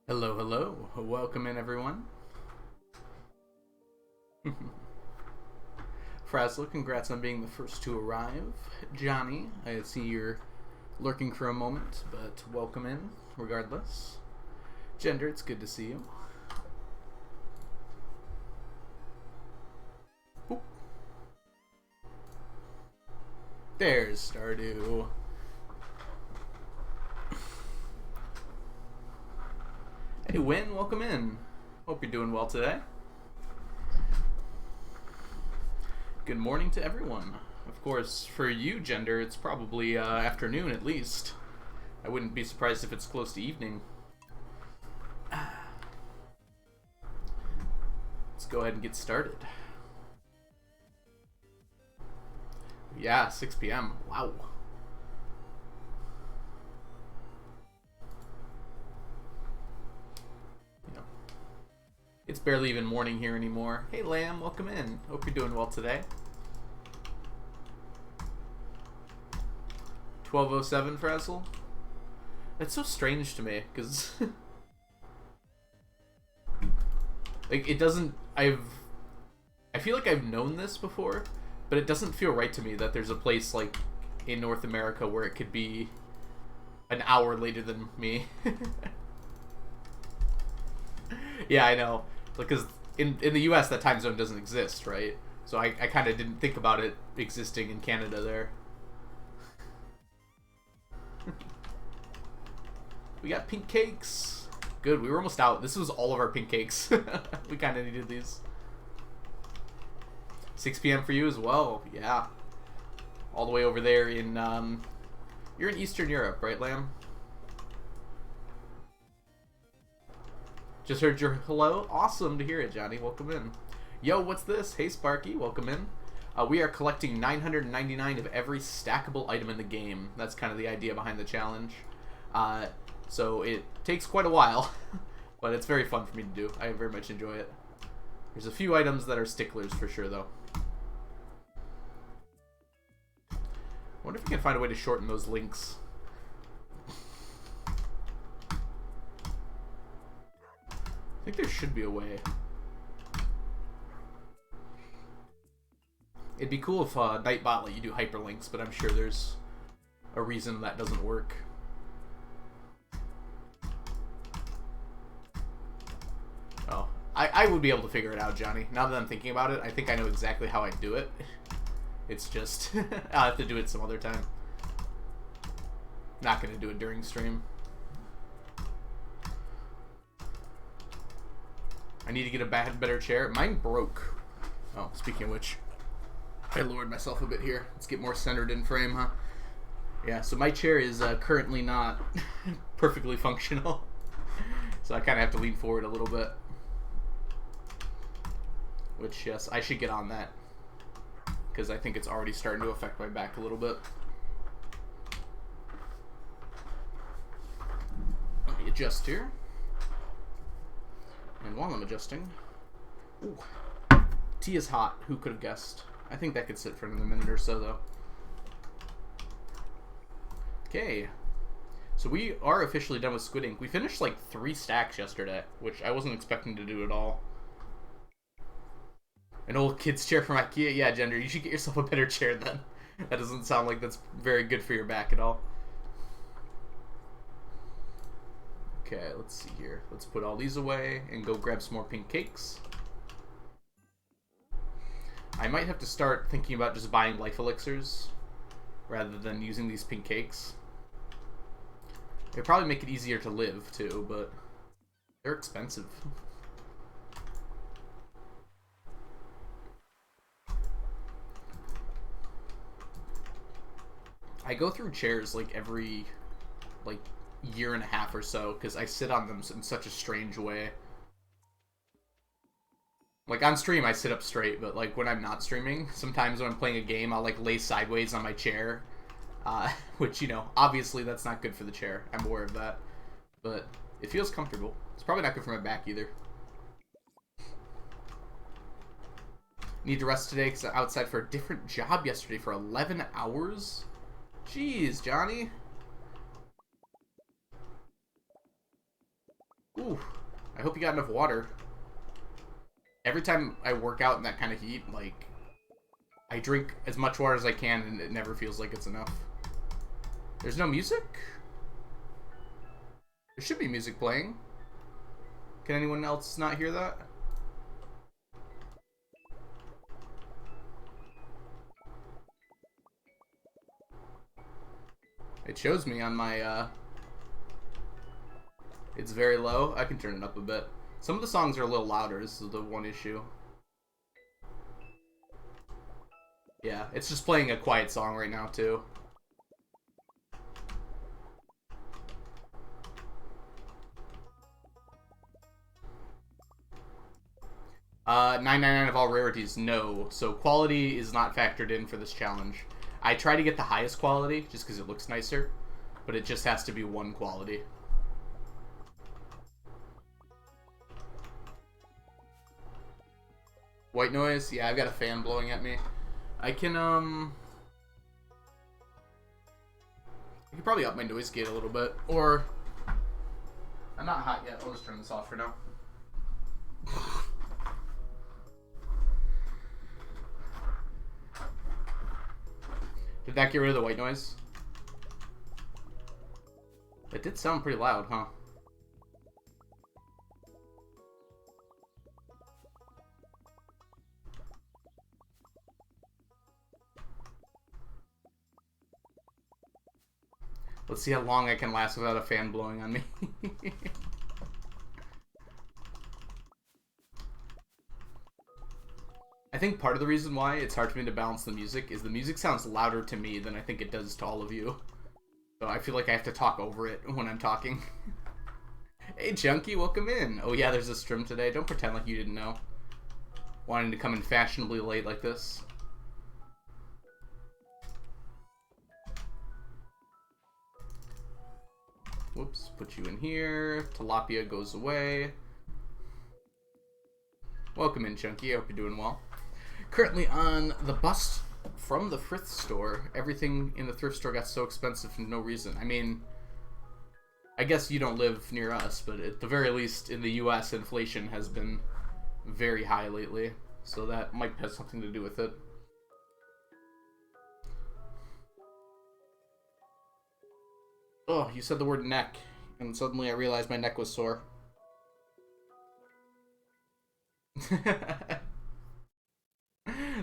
Hello, hello. Welcome in, everyone. Frazzle, congrats on being the first to arrive. Johnny, I see you're lurking for a moment, but welcome in, regardless. Gender, it's good to see you. Oop. There's Stardew. Hey, Win, welcome in. Hope you're doing well today. Good morning to everyone. Of course, for you, Gender, it's probably afternoon at least. I wouldn't be surprised if it's close to evening. Let's go ahead and get started. Yeah, 6 p.m. Wow. It's barely even morning here anymore. Hey, Lamb, welcome in. Hope you're doing well today. 12:07, Frazzle. That's so strange to me, because like it doesn't. I feel like I've known this before, but it doesn't feel right to me that there's a place like in North America where it could be an hour later than me. Yeah, I know. Because in the U.S. that time zone doesn't exist, right? So I kind of didn't think about it existing in Canada there. We got pink cakes. Good, we were almost out. This was all of our pink cakes. We kind of needed these. 6 p.m. for you as well. Yeah. All the way over there in... you're in Eastern Europe, right, Lamb? Just heard your hello. Awesome to hear it, Johnny. Welcome in. Yo, what's this? Hey, Sparky. Welcome in. We are collecting 999 of every stackable item in the game. That's kind of the idea behind the challenge. So it takes quite a while, but it's very fun for me to do. I very much enjoy it. There's a few items that are sticklers for sure, though. I wonder if we can find a way to shorten those links. I think there should be a way. It'd be cool if Nightbot let you do hyperlinks, but I'm sure there's a reason that doesn't work. Oh, I would be able to figure it out, Johnny. Now that I'm thinking about it, I think I know exactly how I'd do it. It's just, I'll have to do it some other time. Not going to do it during stream. I need to get a better chair. Mine broke. Oh, speaking of which, I lowered myself a bit here. Let's get more centered in frame, huh? Yeah, so my chair is currently not perfectly functional. So I kind of have to lean forward a little bit. Which, yes, I should get on that. Because I think it's already starting to affect my back a little bit. Let me adjust here. And while I'm adjusting... Ooh. Tea is hot. Who could have guessed? I think that could sit for another minute or so, though. Okay. So we are officially done with Squid Ink. We finished like 3 stacks yesterday, which I wasn't expecting to do at all. An old kid's chair from IKEA? Yeah, Gender, you should get yourself a better chair then. That doesn't sound like that's very good for your back at all. Okay, let's see here. Let's put all these away and go grab some more pink cakes. I might have to start thinking about just buying life elixirs rather than using these pink cakes. It'd probably make it easier to live too, but they're expensive. I go through chairs like every year and a half or so because I sit on them in such a strange way. Like on stream I sit up straight, but like when I'm not streaming, sometimes when I'm playing a game I'll like lay sideways on my chair, which, you know, obviously that's not good for the chair. I'm aware of that, but it feels comfortable. It's probably not good for my back either. Need to rest today because I'm outside for a different job yesterday for 11 hours. Jeez, Johnny. Ooh. hope you got enough water. Every time I work out in that kind of heat, like, I drink as much water as I can, and it never feels like it's enough. There's no music? There should be music playing. Can anyone else not hear that? It shows me on my, it's very low. I can turn it up a bit. Some of the songs are a little louder. This is the one issue. Yeah, it's just playing a quiet song right now, too. $9.99 of all rarities, no. So quality is not factored in for this challenge. I try to get the highest quality, just because it looks nicer. But it just has to be one quality. White noise? Yeah, I've got a fan blowing at me. I can probably up my noise gate a little bit. Or, I'm not hot yet. I'll just turn this off for now. Did that get rid of the white noise? It did sound pretty loud, huh? Let's see how long I can last without a fan blowing on me. I think part of the reason why it's hard for me to balance the music is the music sounds louder to me than I think it does to all of you. So I feel like I have to talk over it when I'm talking. Hey, Junkie, welcome in. Oh yeah, there's a stream today. Don't pretend like you didn't know. Wanting to come in fashionably late like this. Whoops, put you in here. Tilapia goes away. Welcome in, Chunky. I hope you're doing well. Currently on the bus from the thrift store. Everything in the thrift store got so expensive for no reason. I mean, I guess you don't live near us, but at the very least in the US, inflation has been very high lately. So that might have something to do with it. Oh, you said the word neck, and suddenly I realized my neck was sore.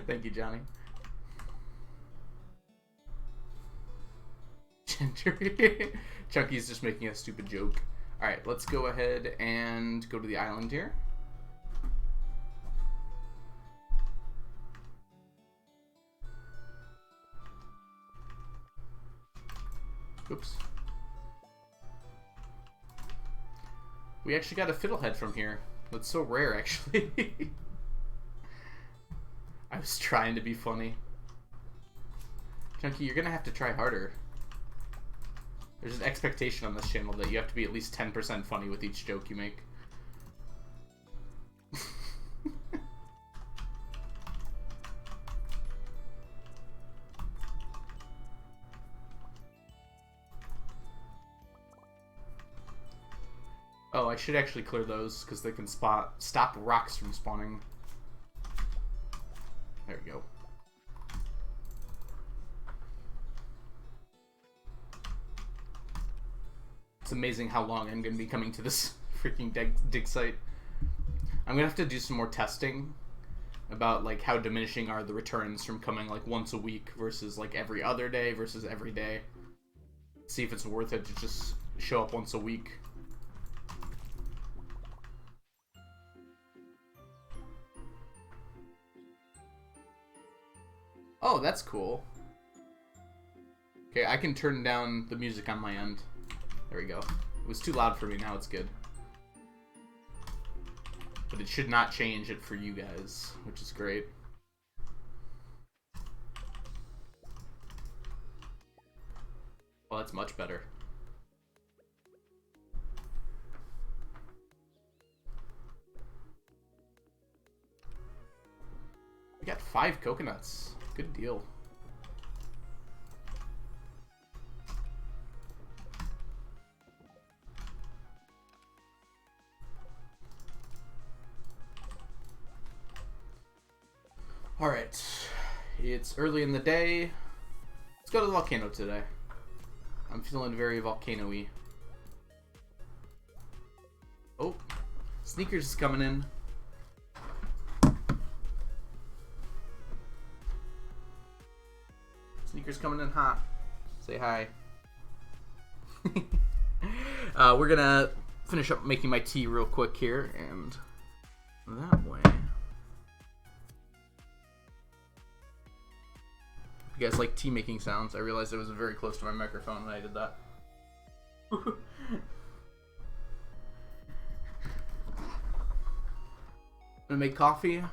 Thank you, Johnny. Chunky's just making a stupid joke. Alright, let's go ahead and go to the island here. Oops. We actually got a fiddlehead from here. That's so rare, actually. I was trying to be funny. Chunky, you're gonna have to try harder. There's an expectation on this channel that you have to be at least 10% funny with each joke you make. Oh, I should actually clear those, because they can stop rocks from spawning. There we go. It's amazing how long I'm going to be coming to this freaking dig site. I'm going to have to do some more testing about like how diminishing are the returns from coming like once a week versus like every other day versus every day. See if it's worth it to just show up once a week. Oh, that's cool. Okay, I can turn down the music on my end. There we go. It was too loud for me, now it's good. But it should not change it for you guys, which is great. Well, that's much better. We got 5 coconuts. Good deal. Alright. It's early in the day. Let's go to the volcano today. I'm feeling very volcano-y. Oh. Sneakers is coming in. Sneakers coming in hot. Say hi. We're gonna finish up making my tea real quick here, and that way. If you guys like tea making sounds, I realized I was very close to my microphone when I did that. Gonna make coffee.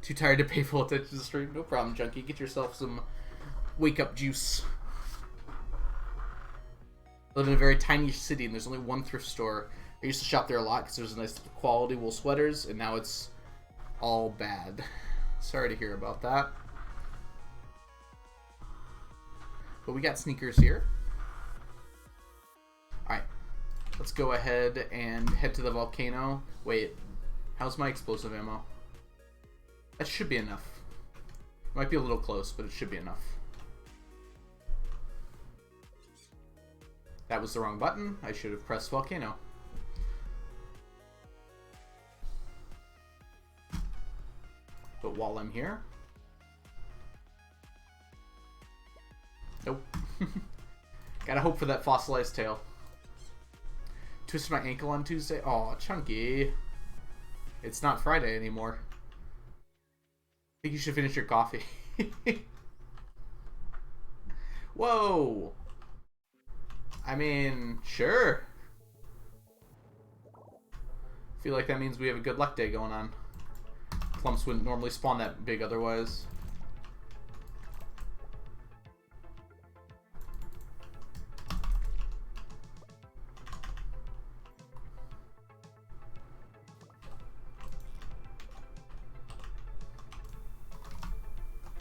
Too tired to pay full attention to the stream? No problem, Junkie. Get yourself some wake up juice. I live in a very tiny city and there's only one thrift store. I used to shop there a lot because there's nice quality wool sweaters, and now it's all bad. Sorry to hear about that. But we got sneakers here. Alright. Let's go ahead and head to the volcano. Wait. How's my explosive ammo? That should be enough. Might be a little close, but it should be enough. That was the wrong button. I should have pressed volcano. But while I'm here... Nope. Gotta hope for that fossilized tail. Twisted my ankle on Tuesday. Aw, Chunky. It's not Friday anymore. I think you should finish your coffee. Whoa! I mean, sure. Feel like that means we have a good luck day going on. Clumps wouldn't normally spawn that big otherwise.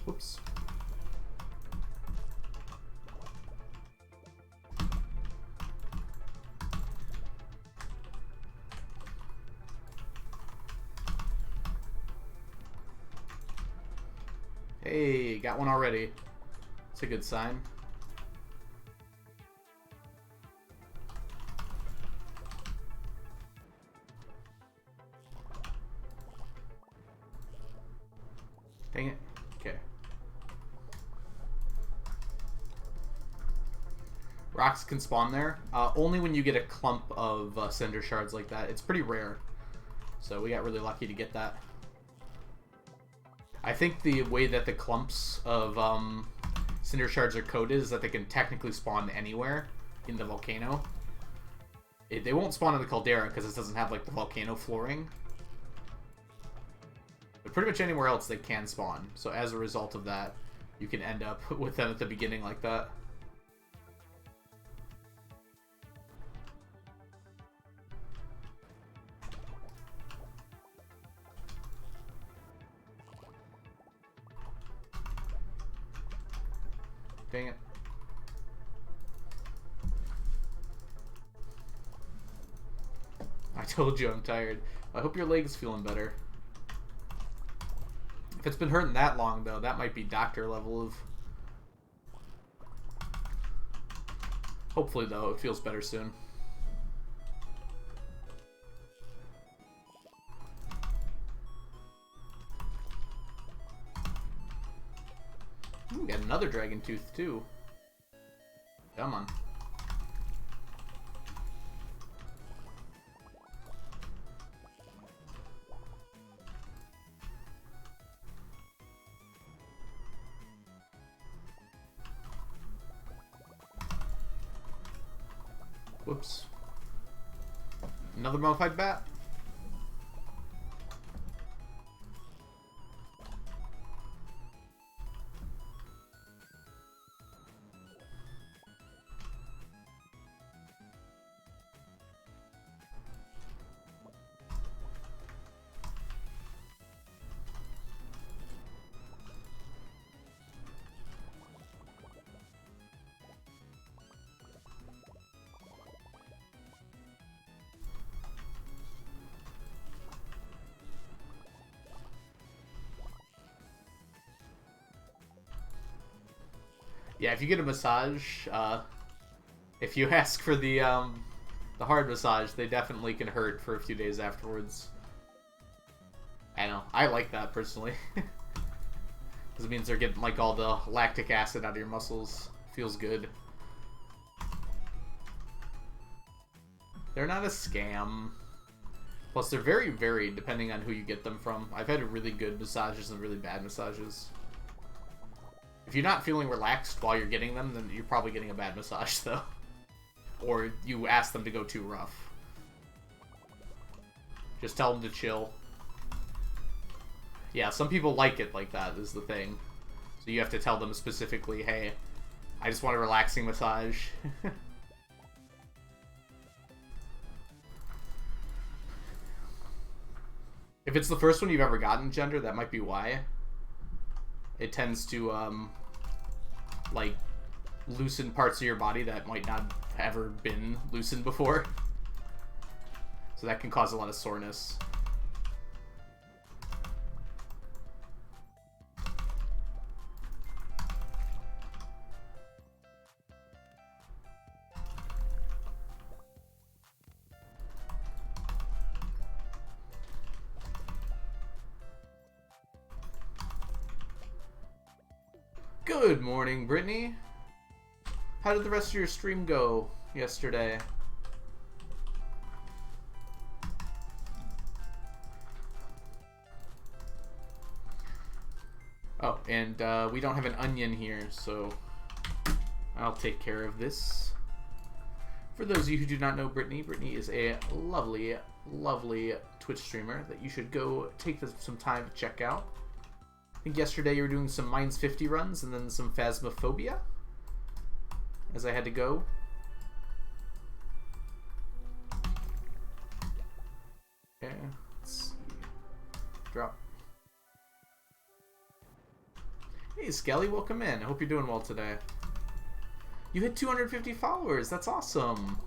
Whoops. Hey, got one already. It's a good sign. Dang it. Okay. Rocks can spawn there. Only when you get a clump of cinder shards like that. It's pretty rare. So we got really lucky to get that. I think the way that the clumps of cinder shards are coded is that they can technically spawn anywhere in the volcano. They won't spawn in the caldera because it doesn't have like the volcano flooring. But pretty much anywhere else they can spawn. So as a result of that, you can end up with them at the beginning like that. Dang it. I told you I'm tired. I hope your leg's feeling better. If it's been hurting that long, though, that might be doctor level of... Hopefully, though, it feels better soon. Ooh, got another dragon tooth, too. Come on. Whoops. Another modified bat? Yeah, if you get a massage, if you ask for the hard massage, they definitely can hurt for a few days afterwards. I know. I like that, personally. Because it means they're getting, like, all the lactic acid out of your muscles. Feels good. They're not a scam. Plus, they're very varied depending on who you get them from. I've had really good massages and really bad massages. If you're not feeling relaxed while you're getting them, then you're probably getting a bad massage, though. Or you ask them to go too rough. Just tell them to chill. Yeah, some people like it like that, is the thing. So you have to tell them specifically, hey, I just want a relaxing massage. If it's the first one you've ever gotten, Gender, that might be why. It tends to, like, loosen parts of your body that might not have ever been loosened before. So that can cause a lot of soreness. Good morning, Brittany. How did the rest of your stream go yesterday? Oh, and we don't have an onion here, so I'll take care of this. For those of you who do not know Brittany, Brittany is a lovely, lovely Twitch streamer that you should go take some time to check out. I think yesterday you were doing some Mines 50 runs and then some Phasmophobia, as I had to go. Okay, let's see. Drop. Hey, Skelly, welcome in. I hope you're doing well today. You hit 250 followers. That's awesome.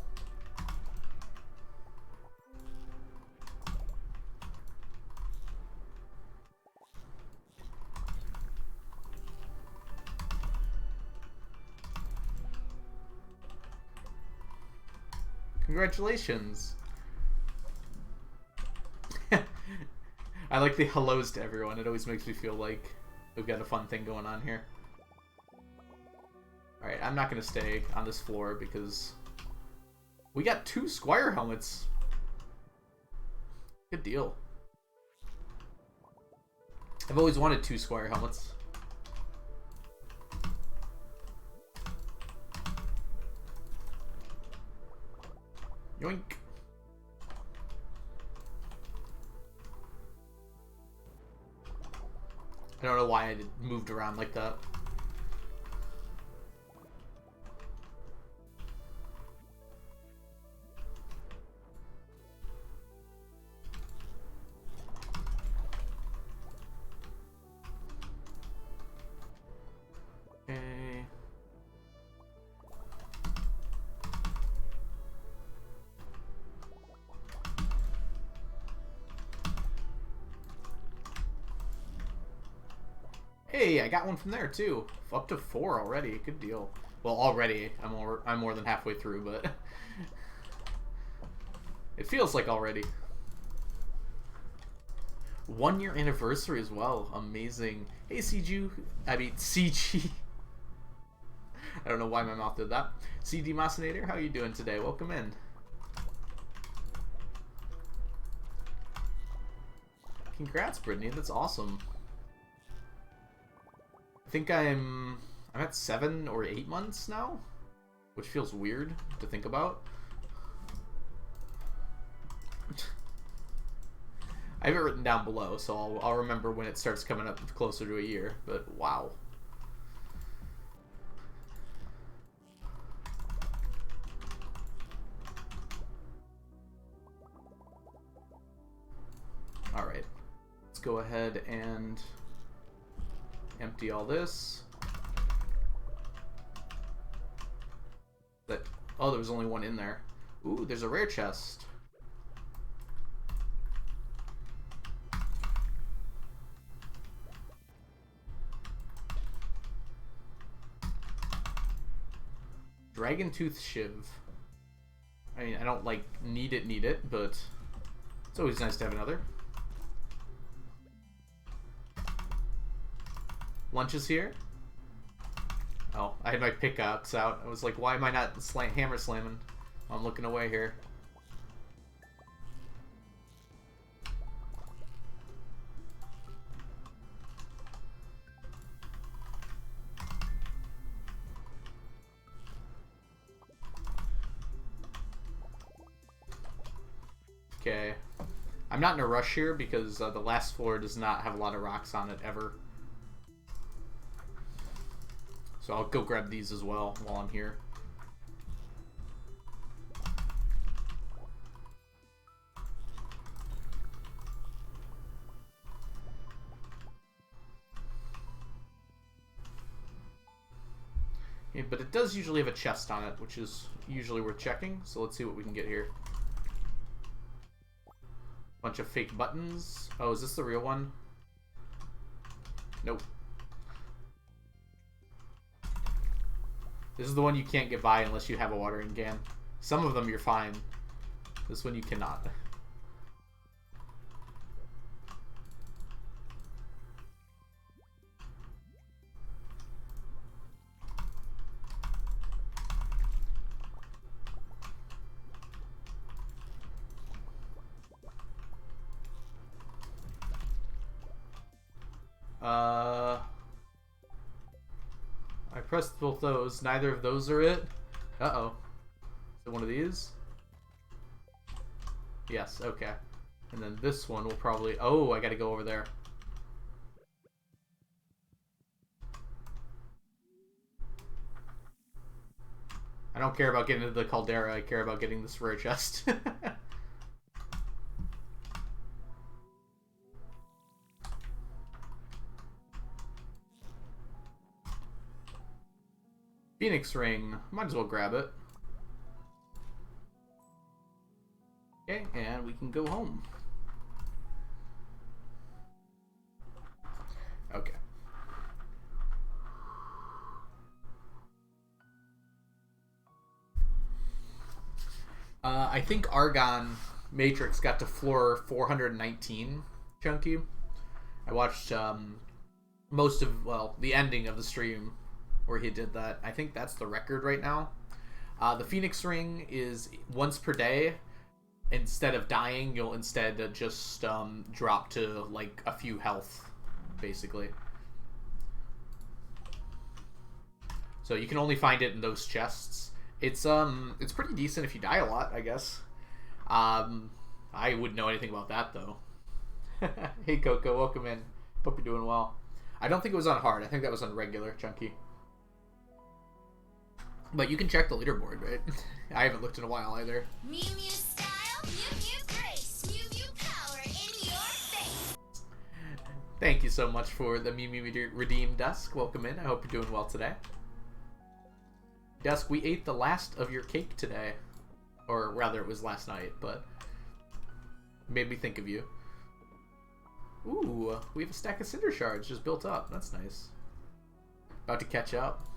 Congratulations. I like the hellos to everyone. It always makes me feel like we've got a fun thing going on here. Alright, I'm not going to stay on this floor because we got 2 Squire helmets. Good deal. I've always wanted 2 Squire helmets. Yoink. I don't know why I moved around like that. Okay. Hey, I got one from there too. Up to 4 already. Good deal. Well, already. I'm more than halfway through, but it feels like already. 1-year anniversary as well. Amazing. Hey, CG. I don't know why my mouth did that. CD Masinator, how are you doing today? Welcome in. Congrats, Brittany. That's awesome. I think I'm at 7 or 8 months now, which feels weird to think about. I have it written down below, so I'll remember when it starts coming up closer to a year, but wow. Alright, let's go ahead and empty all this. Oh, there was only one in there. Ooh, there's a rare chest. Dragon Tooth Shiv. I mean, I don't, like, need it, but it's always nice to have another. Lunch is here. Oh, I had my pickaxe out. I was like, why am I not hammer slamming? I'm looking away here. Okay. I'm not in a rush here because the last floor does not have a lot of rocks on it ever. So I'll go grab these as well while I'm here. Yeah, but it does usually have a chest on it, which is usually worth checking. So let's see what we can get here. Bunch of fake buttons. Oh, is this the real one? Nope. This is the one you can't get by unless you have a watering can. Some of them you're fine. This one you cannot. I pressed both those. Neither of those are it. Uh-oh. Is it one of these? Yes, okay. And then this one will probably... Oh, I gotta go over there. I don't care about getting to the caldera. I care about getting this rare chest. Phoenix ring. Might as well grab it. Okay, and we can go home. Okay. I think Argon Matrix got to floor 419, Chunky. I watched most of, well, the ending of the stream where he did that. I think that's the record right now. The Phoenix ring is once per day. Instead of dying, you'll instead just drop to like a few health, basically. So you can only find it in those chests. It's pretty decent if you die a lot, I guess. I wouldn't know anything about that though. Hey Coco, welcome in. Hope you're doing well. I don't think it was on hard. I think that was on regular, Chunky. But you can check the leaderboard, right? I haven't looked in a while either. Mew Mew style, Mew Mew grace, Mew Mew power in your face. Thank you so much for the Mew Mew Redeemed Dusk. Welcome in. I hope you're doing well today. Dusk, we ate the last of your cake today. Or rather, it was last night, but made me think of you. Ooh, we have a stack of cinder shards just built up. That's nice. About to catch up.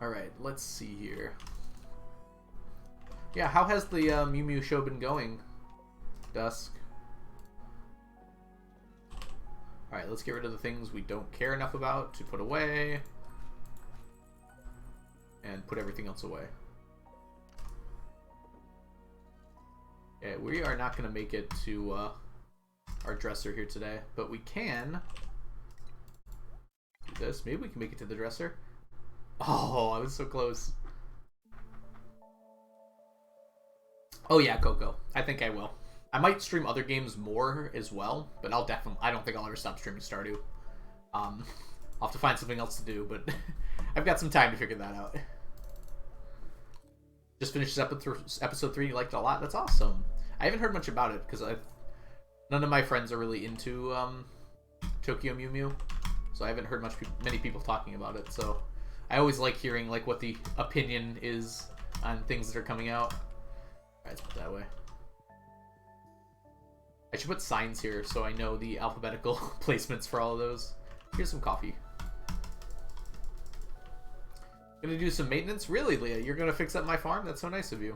Alright, let's see here. Yeah, how has the Mew Mew show been going, Dusk? Alright, let's get rid of the things we don't care enough about to put away. And put everything else away. Yeah, we are not going to make it to our dresser here today, but we can do this. Maybe we can make it to the dresser. Oh, I was so close. Oh yeah, Coco. I think I will. I might stream other games more as well, but I don't think I'll ever stop streaming Stardew. I'll have to find something else to do, but I've got some time to figure that out. Just finished episode 3. You liked it a lot. That's awesome. I haven't heard much about it because none of my friends are really into Tokyo Mew Mew, so I haven't heard many people talking about it. So I always like hearing like what the opinion is on things that are coming out. Alright, let's put it that way. I should put signs here so I know the alphabetical placements for all of those. Here's some coffee. Gonna do some maintenance? Really, Leah? You're gonna fix up my farm? That's so nice of you.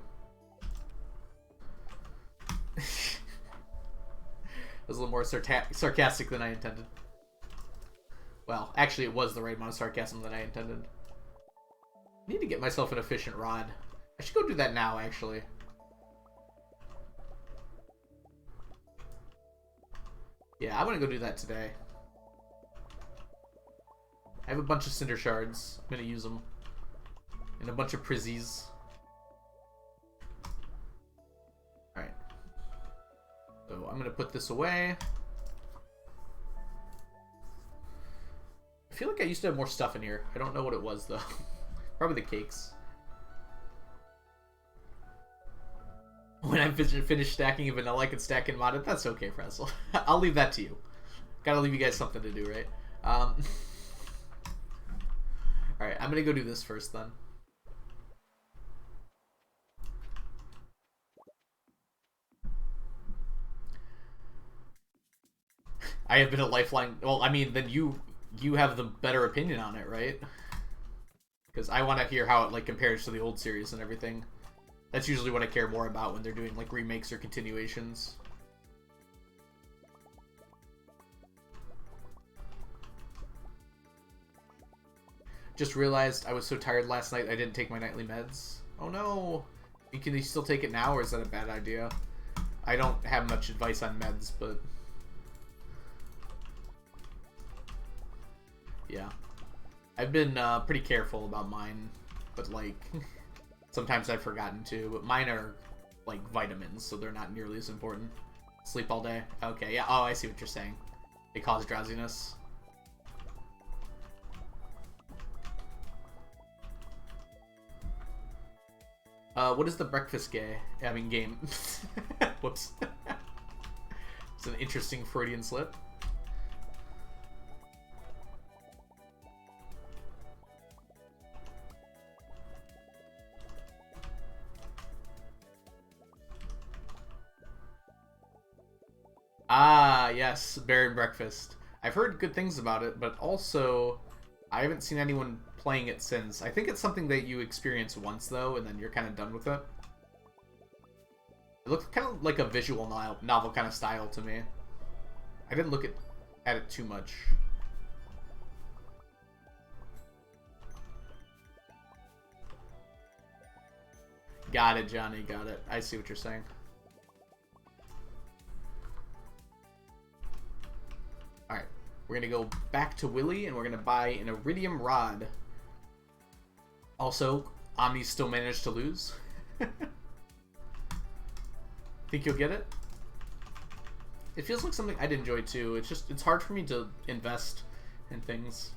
It was a little more sarcastic than I intended. Well, actually, it was the right amount of sarcasm than I intended. I need to get myself an efficient rod. I should go do that now, actually. Yeah, I'm gonna go do that today. I have a bunch of cinder shards. I'm gonna use them. And a bunch of prizzies. Alright. So I'm gonna put this away. I feel like I used to have more stuff in here. I don't know what it was, though. Probably the cakes. When I'm finished stacking a vanilla, I can stack and mod it. That's okay, Frazzle. I'll leave that to you. Gotta leave you guys something to do, right? Alright, I'm gonna go do this first, then. I have been a lifeline. Well, I mean, then you have the better opinion on it, right? Because I want to hear how it like compares to the old series and everything. That's usually what I care more about when they're doing like remakes or continuations. Just realized I was so tired last night I didn't take my nightly meds. Oh no! Can you still take it now, or is that a bad idea? I don't have much advice on meds, but yeah. I've been pretty careful about mine, but like sometimes I've forgotten to. But mine are like vitamins, so they're not nearly as important. Sleep all day? Okay, yeah. Oh, I see what you're saying. They cause drowsiness. What is the breakfast game? Whoops. It's an interesting Freudian slip. Ah, yes, Bear and Breakfast. I've heard good things about it, but also I haven't seen anyone playing it since. I think it's something that you experience once, though, and then you're kind of done with it. It looks kind of like a visual novel kind of style to me. I didn't look at it too much. Got it, Johnny, got it. I see what you're saying. Alright, we're going to go back to Willy, and we're going to buy an Iridium Rod. Also, Omni still managed to lose. Think you'll get it? It feels like something I'd enjoy too. It's hard for me to invest in things.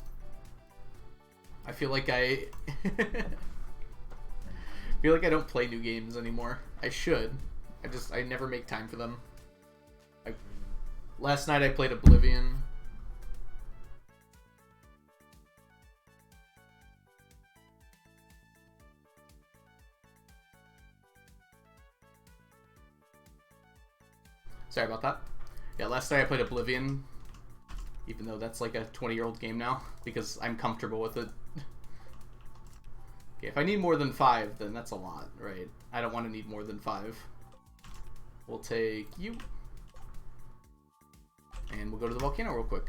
I feel like I feel like I don't play new games anymore. I should. I never make time for them. Last night I played Oblivion. Sorry about that. Yeah, last night I played Oblivion, even though that's like a 20-year-old game now, because I'm comfortable with it. Okay, if I need more than 5, then that's a lot, right? I don't want to need more than 5. We'll take you. And we'll go to the volcano real quick.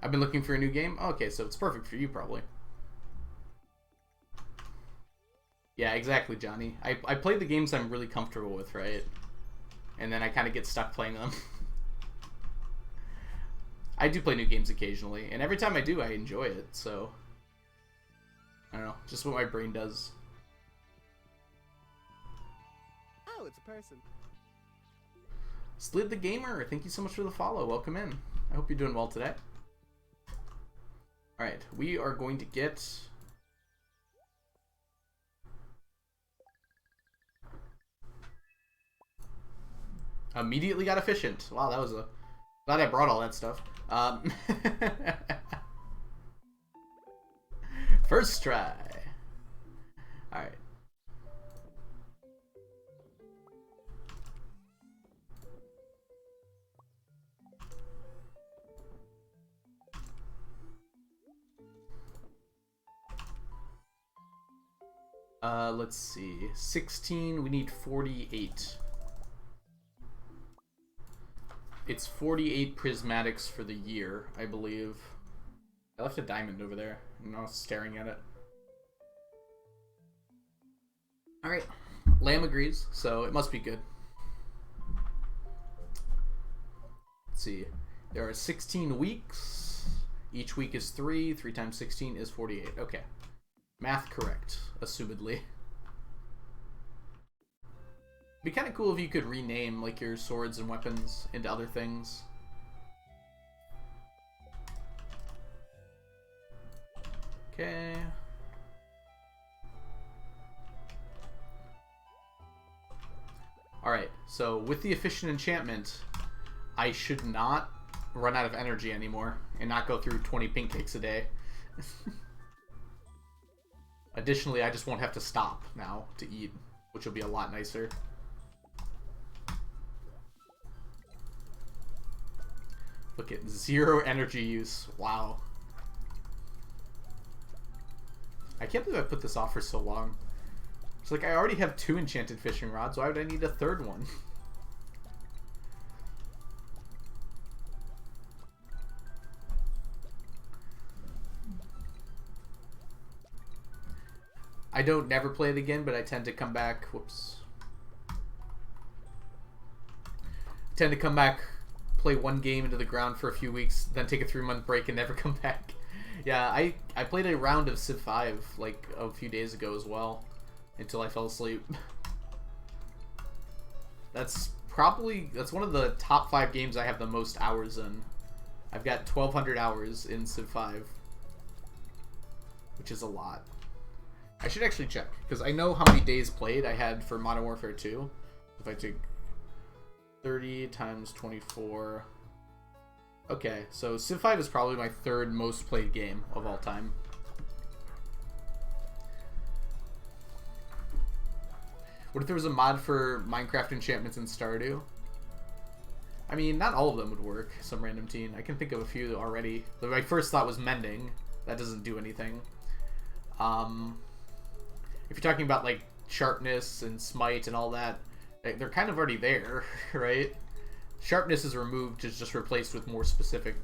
I've been looking for a new game. Oh, okay, so it's perfect for you, probably. Yeah, exactly, Johnny. I play the games I'm really comfortable with, right? And then I kind of get stuck playing them. I do play new games occasionally, and every time I do, I enjoy it, so I don't know, just what my brain does. Oh, it's a person. Slid the Gamer, thank you so much for the follow. Welcome in. I hope you're doing well today. Alright, we are going to get... Immediately got efficient. Wow, that was a... Glad I brought all that stuff. First try. Alright. Let's see. 16, we need 48. It's 48 prismatics for the year, I believe. I left a diamond over there. I'm not staring at it. Alright. Lamb agrees, so it must be good. Let's see. There are 16 weeks. Each week is 3. 3 times 16 is 48. Okay. Math correct, assumedly. Be kind of cool if you could rename like your swords and weapons into other things. Okay. Alright, so with the efficient enchantment, I should not run out of energy anymore and not go through 20 pink cakes a day. Additionally, I just won't have to stop now to eat, which will be a lot nicer. Look at 0 energy use. Wow. I can't believe I put this off for so long. It's like I already have 2 enchanted fishing rods. Why would I need a 3rd one? I don't never play it again, but I tend to come back. Whoops. I tend to come back, play one game into the ground for a few weeks, then take a 3-month break and never come back. Yeah, I played a round of Civ 5 like a few days ago as well, until I fell asleep. That's one of the top 5 games I have the most hours in. I've got 1,200 hours in Civ 5, which is a lot. I should actually check, because I know how many days played I had for Modern Warfare 2. If I take 30 times 24... Okay, so Civ 5 is probably my 3rd most played game of all time. What if there was a mod for Minecraft enchantments in Stardew? I mean, not all of them would work, some random teen. I can think of a few already. But my first thought was mending. That doesn't do anything. If you're talking about like sharpness and smite and all that, they're kind of already there, right? Sharpness is removed, is just replaced with more specific.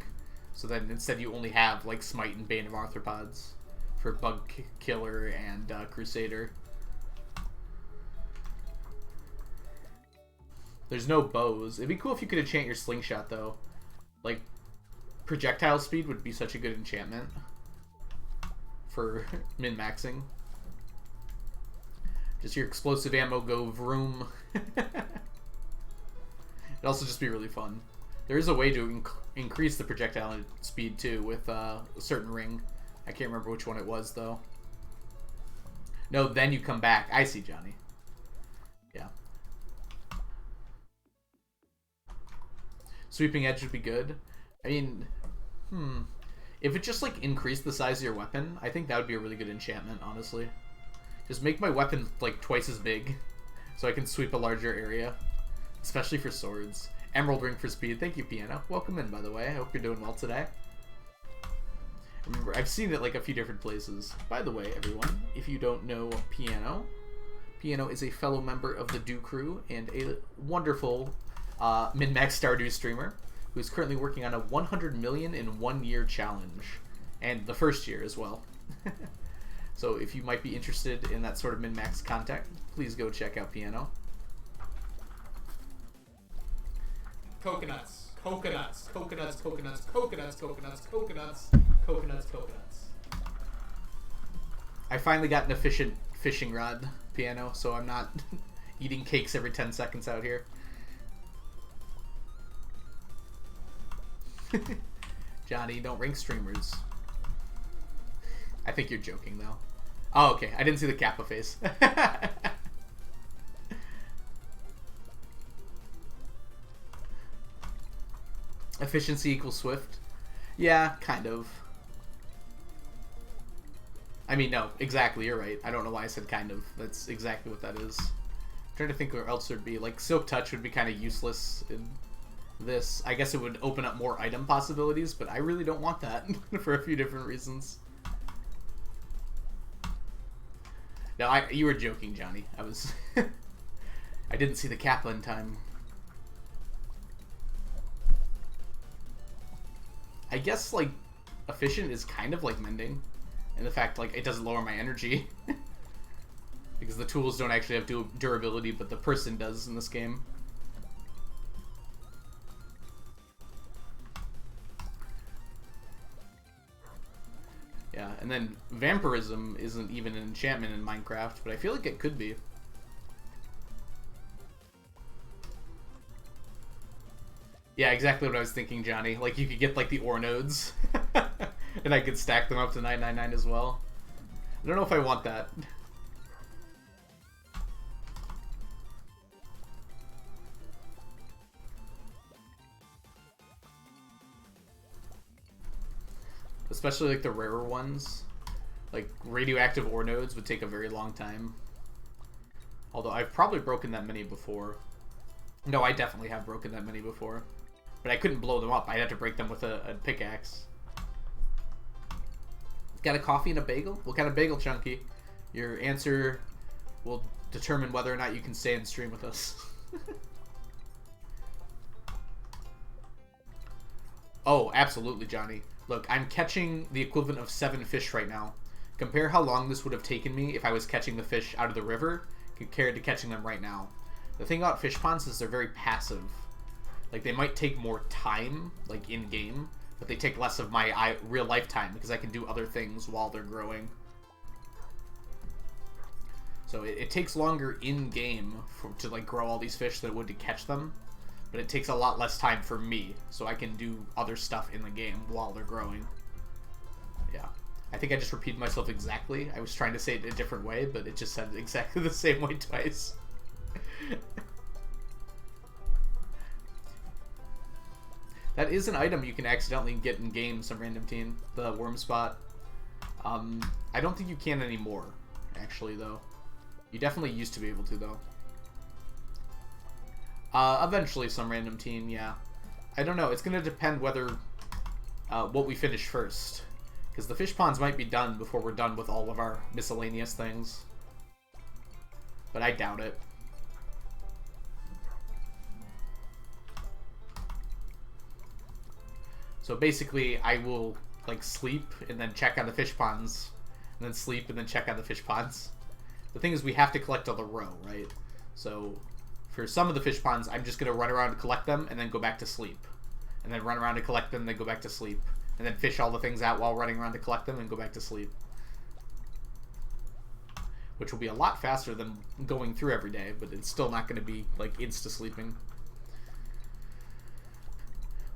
So then instead you only have like smite and bane of arthropods for bug killer and crusader. There's no bows. It'd be cool if you could enchant your slingshot though. Like projectile speed would be such a good enchantment for min-maxing. Just your explosive ammo go vroom. It'd also just be really fun. There is a way to increase the projectile speed too with a certain ring. I can't remember which one it was though. No, then you come back. I see, Johnny. Yeah. Sweeping edge would be good. I mean, if it just like increased the size of your weapon, I think that would be a really good enchantment, honestly. Just make my weapon like twice as big so I can sweep a larger area. Especially for swords. Emerald ring for speed. Thank you, Piano. Welcome in, by the way. I hope you're doing well today. Remember, I've seen it like a few different places. By the way, everyone, if you don't know Piano, Piano is a fellow member of the Do Crew and a wonderful min-max Stardew streamer who is currently working on a 100 million in 1 year challenge. And the first year as well. So if you might be interested in that sort of min-max content, please go check out Piano. Coconuts, coconuts, coconuts, coconuts, coconuts, coconuts, coconuts, coconuts, coconuts. I finally got an efficient fishing rod, Piano, so I'm not eating cakes every 10 seconds out here. Johnny, don't rank streamers. I think you're joking, though. Oh, okay. I didn't see the Kappa face. Efficiency equals swift? Yeah, kind of. I mean, no, exactly, you're right. I don't know why I said kind of. That's exactly what that is. I'm trying to think where else it would be. Like, Silk Touch would be kind of useless in this. I guess it would open up more item possibilities, but I really don't want that for a few different reasons. No, you were joking, Johnny. I was... I didn't see the Kappa in time. I guess, like, efficient is kind of like mending. In the fact, like, it doesn't lower my energy. Because the tools don't actually have durability, but the person does in this game. Yeah, and then vampirism isn't even an enchantment in Minecraft, but I feel like it could be. Yeah, exactly what I was thinking, Johnny. Like, you could get, like, the ore nodes, and I could stack them up to 999 as well. I don't know if I want that. Especially, like, the rarer ones. Like, radioactive ore nodes would take a very long time. Although, I've probably broken that many before. No, I definitely have broken that many before. But I couldn't blow them up. I'd have to break them with a pickaxe. Got a coffee and a bagel? What kind of bagel, Chunky? Your answer will determine whether or not you can stay and stream with us. Oh, absolutely, Johnny. Look, I'm catching the equivalent of 7 fish right now. Compare how long this would have taken me if I was catching the fish out of the river compared to catching them right now. The thing about fish ponds is they're very passive. Like, they might take more time, like, in-game, but they take less of my real life time because I can do other things while they're growing. So it takes longer in-game to, like, grow all these fish than it would to catch them, but it takes a lot less time for me, so I can do other stuff in the game while they're growing. Yeah. I think I just repeated myself exactly. I was trying to say it a different way, but it just said it exactly the same way twice. That is an item you can accidentally get in game, some random team. The worm spot. I don't think you can anymore, actually, though. You definitely used to be able to, though. Eventually, some random team, yeah. I don't know. It's going to depend whether what we finish first. Because the fish ponds might be done before we're done with all of our miscellaneous things. But I doubt it. So basically, I will, like, sleep and then check on the fish ponds. And then sleep and then check on the fish ponds. The thing is, we have to collect on the row, right? So, for some of the fish ponds, I'm just going to run around and collect them and then go back to sleep. And then run around and collect them and then go back to sleep. And then fish all the things out while running around to collect them and go back to sleep. Which will be a lot faster than going through every day, but it's still not going to be, like, insta-sleeping.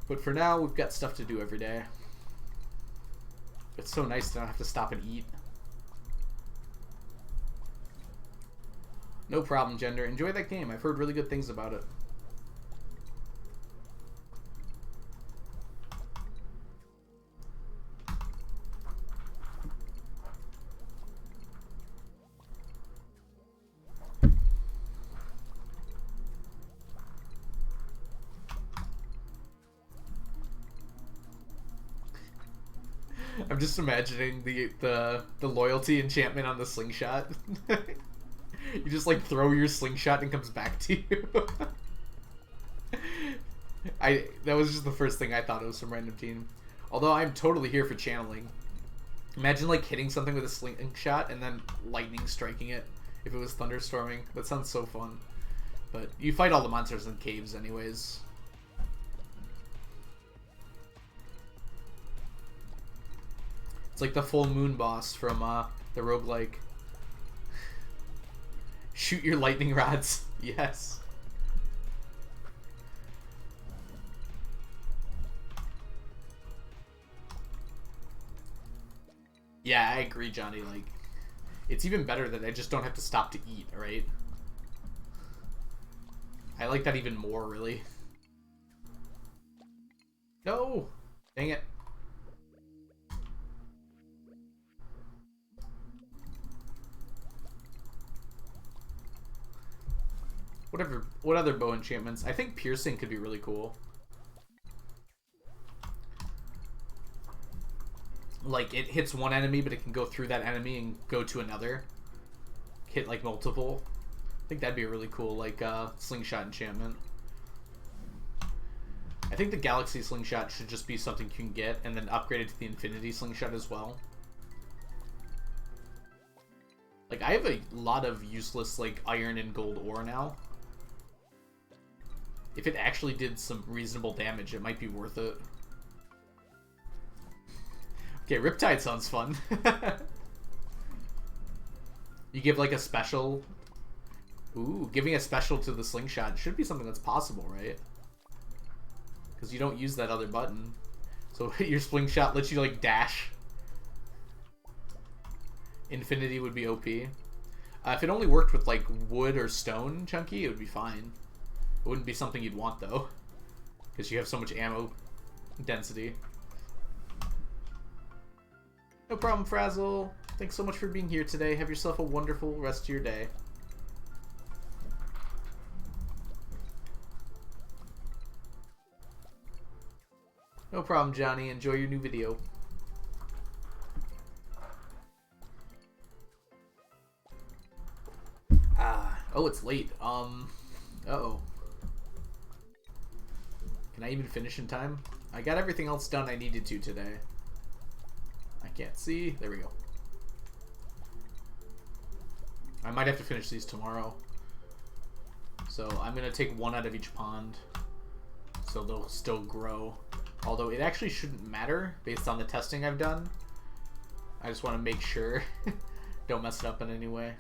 But for now, we've got stuff to do every day. It's so nice to not have to stop and eat. No problem, Gender. Enjoy that game. I've heard really good things about it. I'm just imagining the loyalty enchantment on the slingshot. You just, like, throw your slingshot and it comes back to you. That was just the first thing I thought of some random team. Although I'm totally here for channeling. Imagine, like, hitting something with a slingshot and then lightning striking it if it was thunderstorming. That sounds so fun. But you fight all the monsters in caves anyways. It's like the full moon boss from the roguelike. Shoot your lightning rods. Yes. Yeah, I agree, Johnny. Like, it's even better that I just don't have to stop to eat, right? I like that even more, really. No! Dang it. What other bow enchantments? I think piercing could be really cool. Like, it hits one enemy, but it can go through that enemy and go to another. hit like multiple. I think that'd be a really cool like slingshot enchantment. I think the Galaxy Slingshot should just be something you can get and then upgrade it to the Infinity Slingshot as well. Like, I have a lot of useless, like, iron and gold ore now. If it actually did some reasonable damage, it might be worth it. Okay, Riptide sounds fun. You give, like, a special... Ooh, giving a special to the Slingshot should be something that's possible, right? Because you don't use that other button. So your Slingshot lets you, like, dash. Infinity would be OP. If it only worked with, like, wood or stone, Chunky, it would be fine. It wouldn't be something you'd want, though. Because you have so much ammo density. No problem, Frazzle. Thanks so much for being here today. Have yourself a wonderful rest of your day. No problem, Johnny. Enjoy your new video. Oh, it's late. Uh-oh. Can I even finish in time? I got everything else done I needed to today. I can't see. There we go. I might have to finish these tomorrow. So I'm going to take one out of each pond. So they'll still grow. Although it actually shouldn't matter based on the testing I've done. I just want to make sure. Don't mess it up in any way.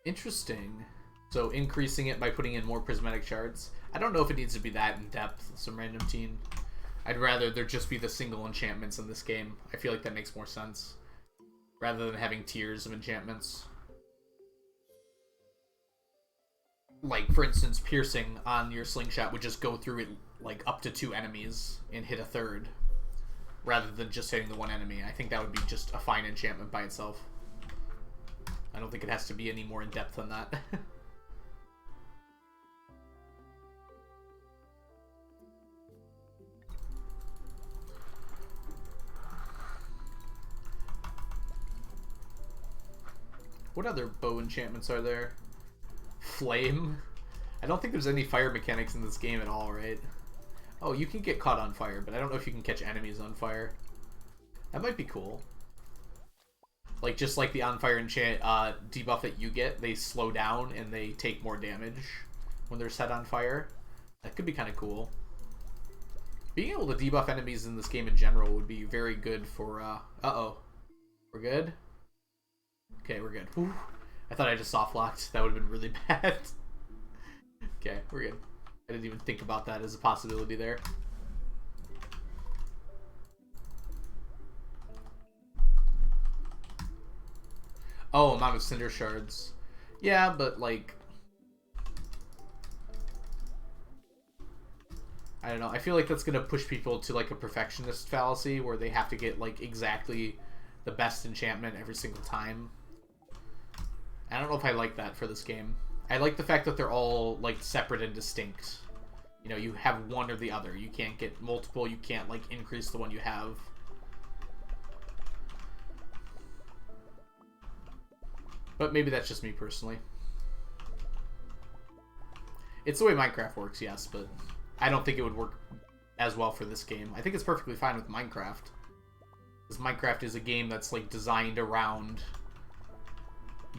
Interesting. So increasing it by putting in more prismatic shards. I don't know if it needs to be that in depth. Some random teen. I'd rather there just be the single enchantments in this game. I feel like that makes more sense. Rather than having tiers of enchantments. Like, for instance, piercing on your slingshot would just go through it like up to 2 enemies and hit a third. Rather than just hitting the one enemy. I think that would be just a fine enchantment by itself. I don't think it has to be any more in depth than that. What other bow enchantments are there? Flame? I don't think there's any fire mechanics in this game at all, right? Oh, you can get caught on fire, but I don't know if you can catch enemies on fire. That might be cool. Like, just like the on fire enchant debuff that you get, they slow down and they take more damage when they're set on fire. That could be kind of cool. Being able to debuff enemies in this game in general would be very good for, uh-oh. We're good? Okay, we're good. Whew. I thought I just soft locked. That would have been really bad. Okay, we're good. I didn't even think about that as a possibility there. Oh, amount of cinder shards. Yeah, but like... I don't know. I feel like that's going to push people to like a perfectionist fallacy where they have to get like exactly the best enchantment every single time. I don't know if I like that for this game. I like the fact that they're all like separate and distinct. You know, you have one or the other. You can't get multiple. You can't like increase the one you have. But maybe that's just me personally. It's the way Minecraft works, yes, but I don't think it would work as well for this game. I think it's perfectly fine with Minecraft. Because Minecraft is a game that's like designed around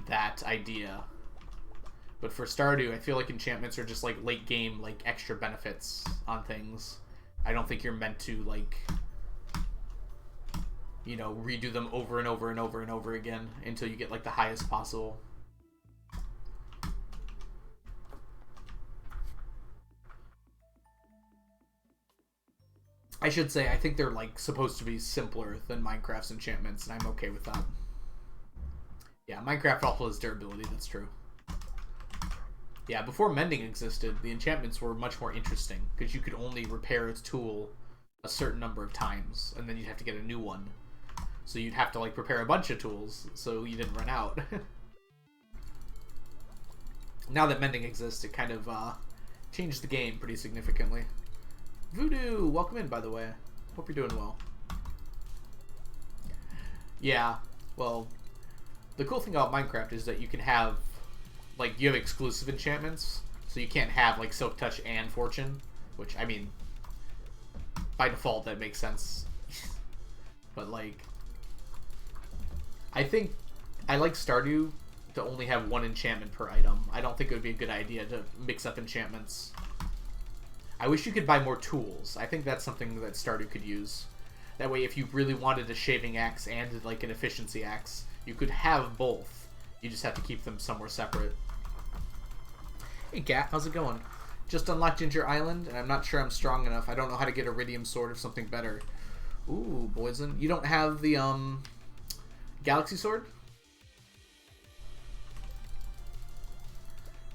that idea. But for Stardew, I feel like enchantments are just like late game, like extra benefits on things. I don't think you're meant to like, you know, redo them over and over and over and over again until you get like the highest possible. I should say, I think they're like supposed to be simpler than Minecraft's enchantments, and I'm okay with that. Yeah, Minecraft also has durability, that's true. Yeah, before mending existed, the enchantments were much more interesting, because you could only repair its tool a certain number of times, and then you'd have to get a new one. So you'd have to like prepare a bunch of tools, so you didn't run out. Now that mending exists, it kind of changed the game pretty significantly. Voodoo, welcome in, by the way. Hope you're doing well. Yeah, well, the cool thing about Minecraft is that you can have, like, you have exclusive enchantments, so you can't have, like, Silk Touch and Fortune, which, I mean, by default, that makes sense. But, like, I think I like Stardew to only have one enchantment per item. I don't think it would be a good idea to mix up enchantments. I wish you could buy more tools. I think that's something that Stardew could use. That way, if you really wanted a shaving axe and, like, an efficiency axe, you could have both. You just have to keep them somewhere separate. Hey, Gat, how's it going? Just unlocked Ginger Island, and I'm not sure I'm strong enough. I don't know how to get Iridium Sword or something better. Ooh, Poison. You don't have the, Galaxy Sword?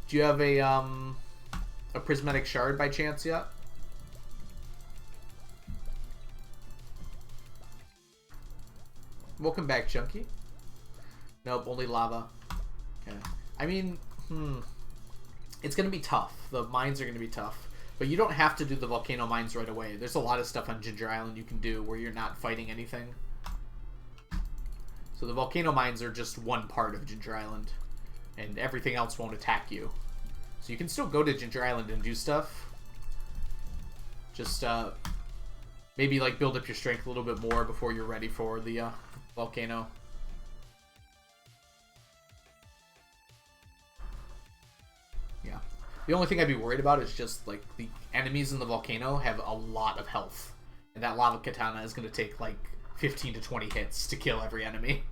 Do you have a Prismatic Shard by chance yet? Welcome back, Chunky. Nope, only lava. Okay. I mean, it's going to be tough. The mines are going to be tough. But you don't have to do the volcano mines right away. There's a lot of stuff on Ginger Island you can do where you're not fighting anything. So the volcano mines are just one part of Ginger Island. And everything else won't attack you. So you can still go to Ginger Island and do stuff. Just, maybe, like, build up your strength a little bit more before you're ready for the, volcano. Yeah. The only thing I'd be worried about is just, like, the enemies in the volcano have a lot of health. And that lava katana is going to take, like, 15 to 20 hits to kill every enemy.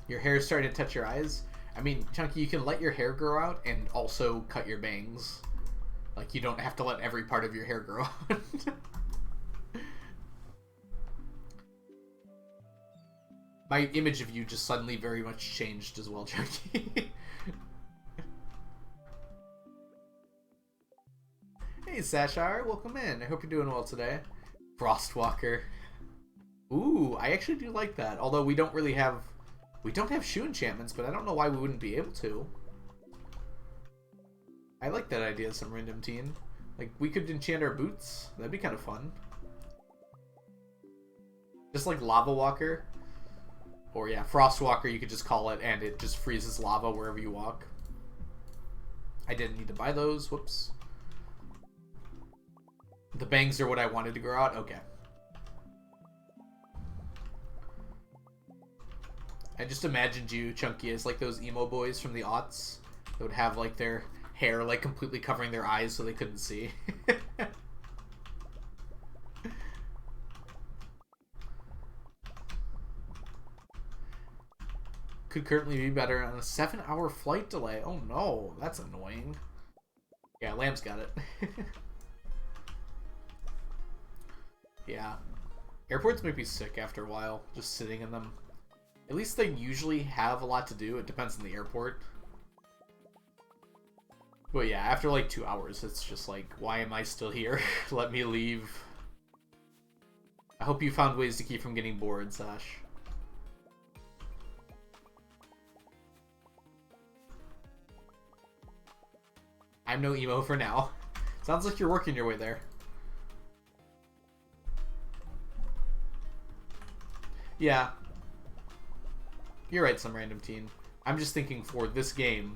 Your hair is starting to touch your eyes. I mean, Chunky, you can let your hair grow out and also cut your bangs. Like, you don't have to let every part of your hair grow out. My image of you just suddenly very much changed as well, Chunky. Hey, Sashar, welcome in. I hope you're doing well today. Frostwalker. Ooh, I actually do like that. Although we don't really have... We don't have shoe enchantments, but I don't know why we wouldn't be able to. I like that idea, some random teen. Like, we could enchant our boots. That'd be kind of fun. Just like Lava Walker. Or yeah, Frost Walker, you could just call it, and it just freezes lava wherever you walk. I didn't need to buy those. Whoops. The bangs are what I wanted to grow out? Okay. I just imagined you, Chunky, as like those emo boys from the aughts that would have like their hair like completely covering their eyes so they couldn't see. Could currently be better on a 7-hour flight delay. Oh no, that's annoying. Yeah, Lamb's got it. Yeah. Airports make me sick after a while, just sitting in them. At least they usually have a lot to do. It depends on the airport. But yeah, after like 2 hours, it's just like, why am I still here? Let me leave. I hope you found ways to keep from getting bored, Sash. I'm no emo for now. Sounds like you're working your way there. Yeah. You're right, some random teen. I'm just thinking for this game,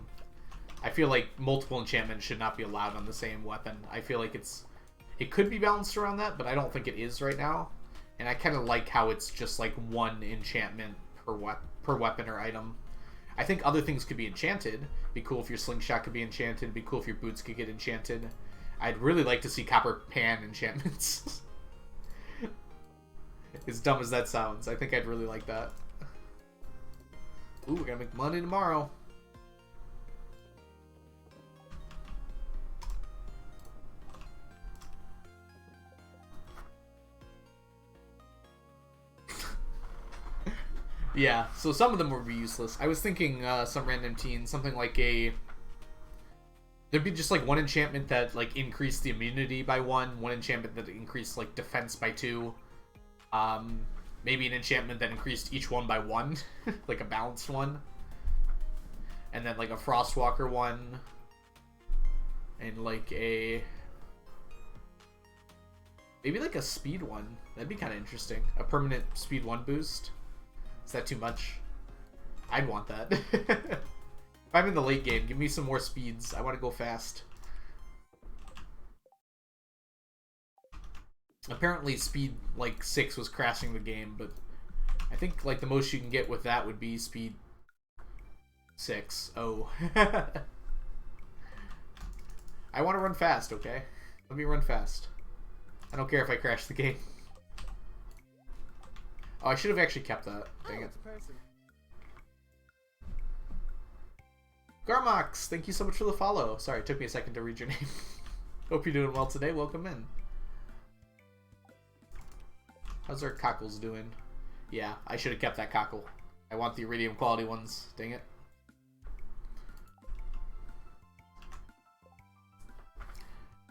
I feel like multiple enchantments should not be allowed on the same weapon. I feel like it could be balanced around that, but I don't think it is right now. And I kind of like how it's just like one enchantment per weapon or item. I think other things could be enchanted. Be cool if your slingshot could be enchanted. Be cool if your boots could get enchanted. I'd really like to see copper pan enchantments. As dumb as that sounds, I think I'd really like that. Ooh, we're gonna make money tomorrow. Yeah, so some of them would be useless. I was thinking some random teen, something like a... There'd be just like one enchantment that like increased the immunity by one enchantment that increased like defense by 2. Maybe an enchantment that increased each one by 1, like a balanced one. And then like a Frostwalker one. And like a... Maybe like a speed one. That'd be kind of interesting. A permanent speed 1 boost. Is that too much? I'd want that. If I'm in the late game, give me some more speeds. I want to go fast. Apparently speed like 6 was crashing the game, but I think like the most you can get with that would be speed 6. Oh. I want to run fast, okay? Let me run fast. I don't care if I crash the game. Oh, I should have actually kept that. Dang it. It's a person. Garmox, thank you so much for the follow. Sorry, it took me a second to read your name. Hope you're doing well today. Welcome in. How's our cockles doing? Yeah, I should have kept that cockle. I want the iridium quality ones. Dang it.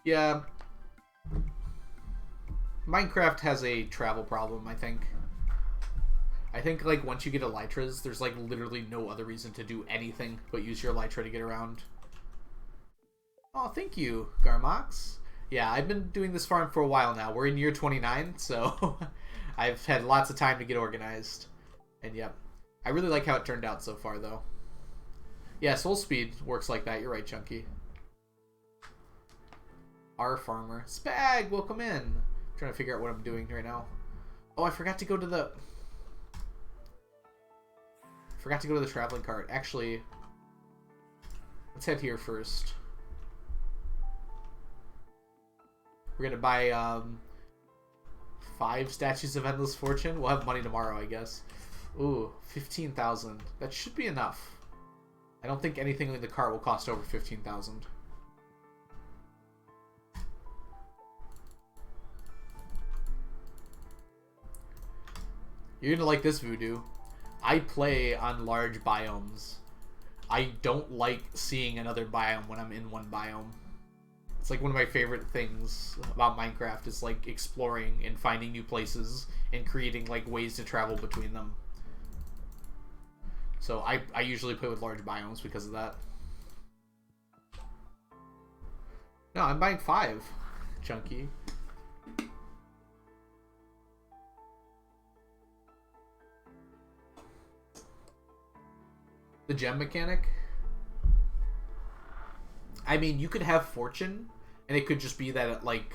Yeah. Minecraft has a travel problem, I think. I think, like, once you get elytras, there's, like, literally no other reason to do anything but use your elytra to get around. Oh, thank you, Garmox. Yeah, I've been doing this farm for a while now. We're in year 29, so I've had lots of time to get organized. And, yep. I really like how it turned out so far, though. Yeah, Soul Speed works like that. You're right, Chunky. Our farmer. Spag, welcome in. I'm trying to figure out what I'm doing right now. Oh, I forgot to go to the... traveling cart. Actually, let's head here first. We're gonna buy 5 statues of endless fortune. We'll have money tomorrow, I guess. Ooh, 15,000. That should be enough. I don't think anything in the cart will cost over 15,000. You're gonna like this, Voodoo. I play on large biomes. I don't like seeing another biome when I'm in one biome. It's like one of my favorite things about Minecraft is like exploring and finding new places and creating like ways to travel between them. So I usually play with large biomes because of that. No, I'm buying 5, Chunky. The gem mechanic? I mean, you could have fortune, and it could just be that it, like,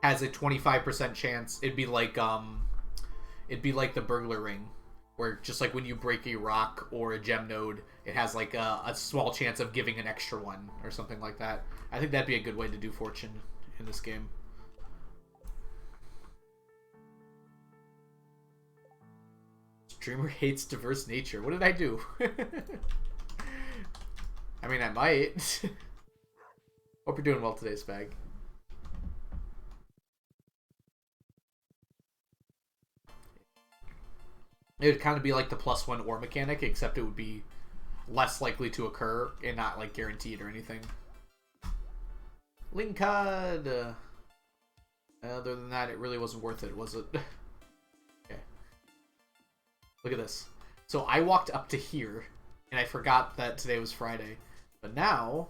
has a 25% chance. It'd be like the burglar ring, where just like when you break a rock or a gem node, it has like a small chance of giving an extra one, or something like that. I think that'd be a good way to do fortune in this game. Streamer hates diverse nature. What did I do? I mean, I might. Hope you're doing well today, Spag. It would kind of be like the +1 ore mechanic, except it would be less likely to occur and not like guaranteed or anything. Linkad! Other than that, it really wasn't worth it, was it? Okay. Look at this. So I walked up to here, and I forgot that today was Friday. But now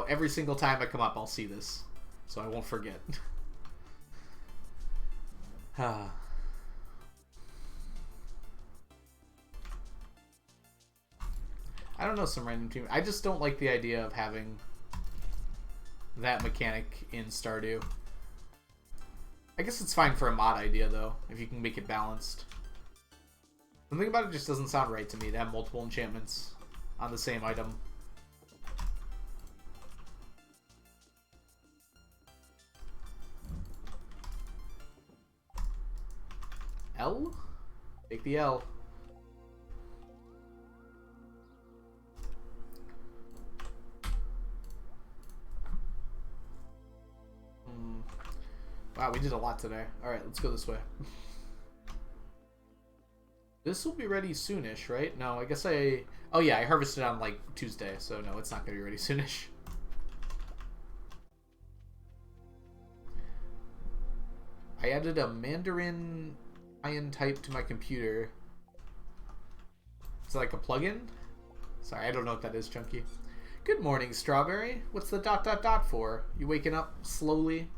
every single time I come up, I'll see this. So I won't forget. I don't know, some random team. I just don't like the idea of having that mechanic in Stardew. I guess it's fine for a mod idea, though, if you can make it balanced. Something about it just doesn't sound right to me, to have multiple enchantments on the same item. L? Take the L. Wow, we did a lot today. Alright, let's go this way. This will be ready soonish, right? No, I guess I... Oh yeah, I harvested on like Tuesday, so no, it's not going to be ready soonish. I added a Mandarin Ion type to my computer. Is it like a plugin? Sorry, I don't know what that is, Chunky. Good morning, Strawberry. What's the ... for? You waking up slowly?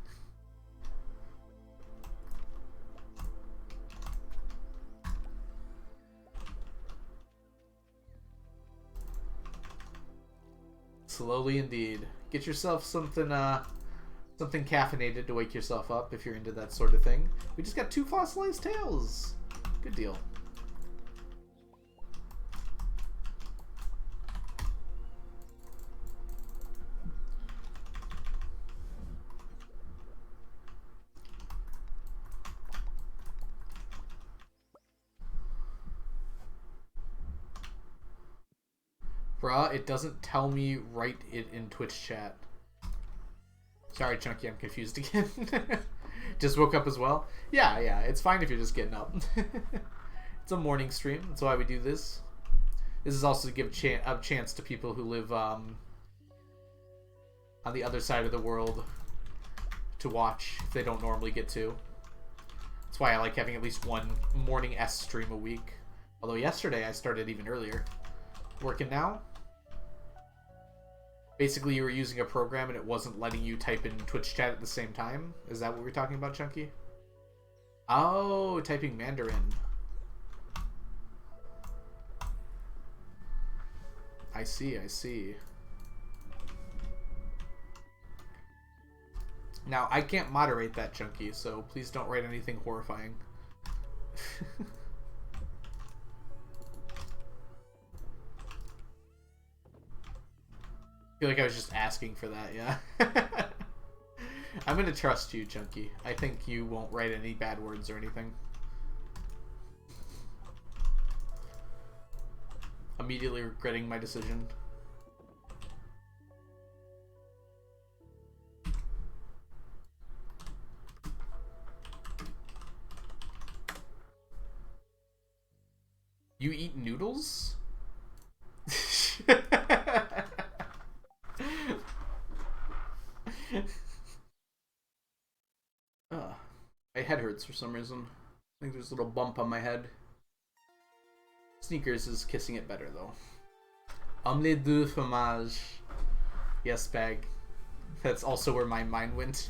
Slowly indeed. Get yourself something something caffeinated to wake yourself up if you're into that sort of thing. We just got 2 fossilized tails. Good deal. Bruh, it doesn't tell me write it in Twitch chat. Sorry, Chunky, I'm confused again. Just woke up as well? Yeah, it's fine if you're just getting up. It's a morning stream. That's why we do this. This is also to give a chance to people who live on the other side of the world to watch if they don't normally get to. That's why I like having at least one morning S stream a week. Although yesterday I started even earlier. Working now? Basically, you were using a program and it wasn't letting you type in Twitch chat at the same time? Is that what we're talking about, Chunky? Oh, typing Mandarin. I see, I see. Now, I can't moderate that, Chunky, so please don't write anything horrifying. I feel like I was just asking for that, yeah. I'm gonna trust you, Chunky. I think you won't write any bad words or anything. Immediately regretting my decision. You eat noodles? My head hurts for some reason. I think there's a little bump on my head. Sneakers is kissing it better though. Omelette de fromage. Yes, bag. That's also where my mind went.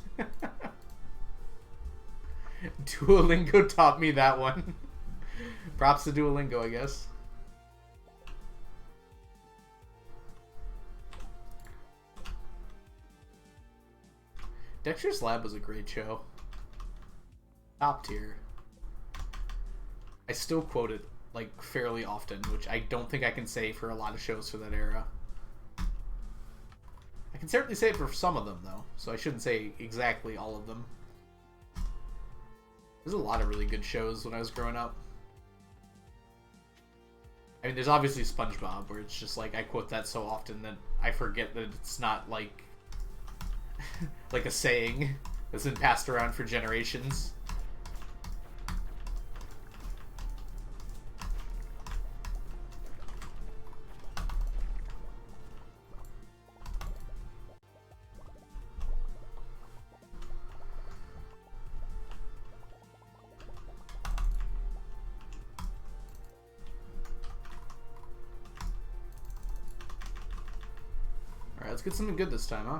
Duolingo taught me that one. Props to Duolingo, I guess. Dexter's Lab was a great show. Top tier. I still quote it like fairly often, which I don't think I can say for a lot of shows for that era. I can certainly say it for some of them though, so I shouldn't say exactly all of them. There's a lot of really good shows when I was growing up. I mean, there's obviously SpongeBob, where it's just like I quote that so often that I forget that it's not like like a saying that's been passed around for generations. Alright, let's get something good this time, huh?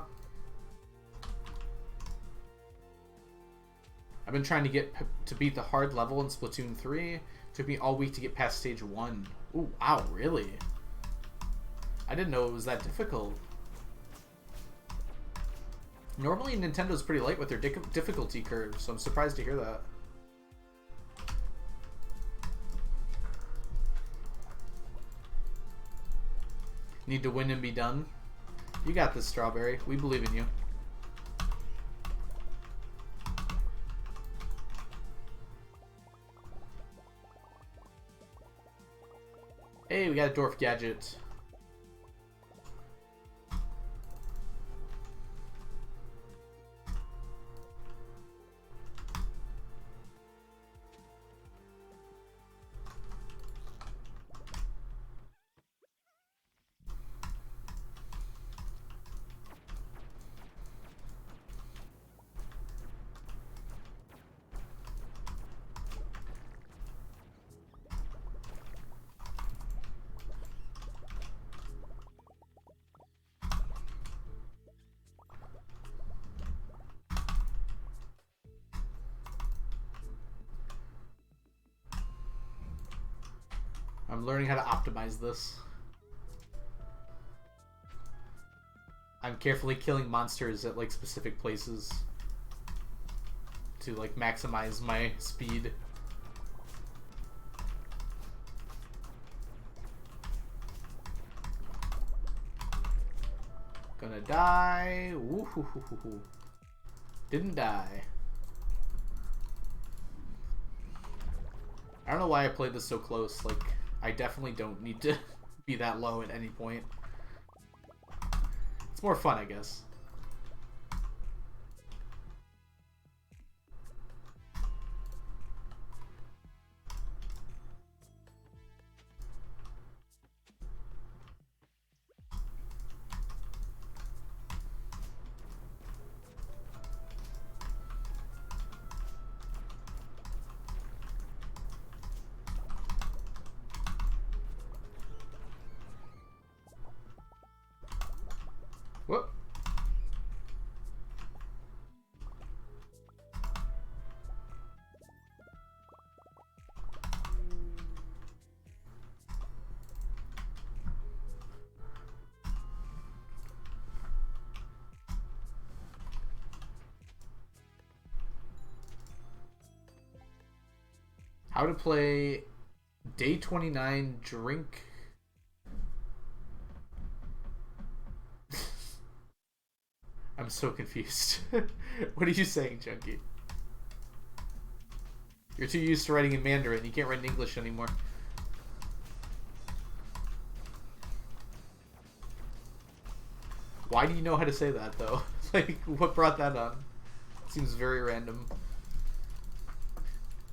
I've been trying to get to beat the hard level in Splatoon 3. Took me all week to get past stage 1. Ooh, wow, really? I didn't know it was that difficult. Normally Nintendo's pretty light with their difficulty curve, so I'm surprised to hear that. Need to win and be done. You got this, Strawberry. We believe in you. Hey, we got a Dwarf Gadget. I'm learning how to optimize this. I'm carefully killing monsters at like specific places to like maximize my speed. Gonna die. Woo-hoo-hoo-hoo-hoo. Didn't die. I don't know why I played this so close. Like, I definitely don't need to be that low at any point. It's more fun, I guess. Whoop. How to play Day 29 Drink. I'm so confused. What are you saying, Chunky? You're too used to writing in Mandarin. You can't write in English anymore. Why do you know how to say that, though? Like, what brought that on? Seems very random.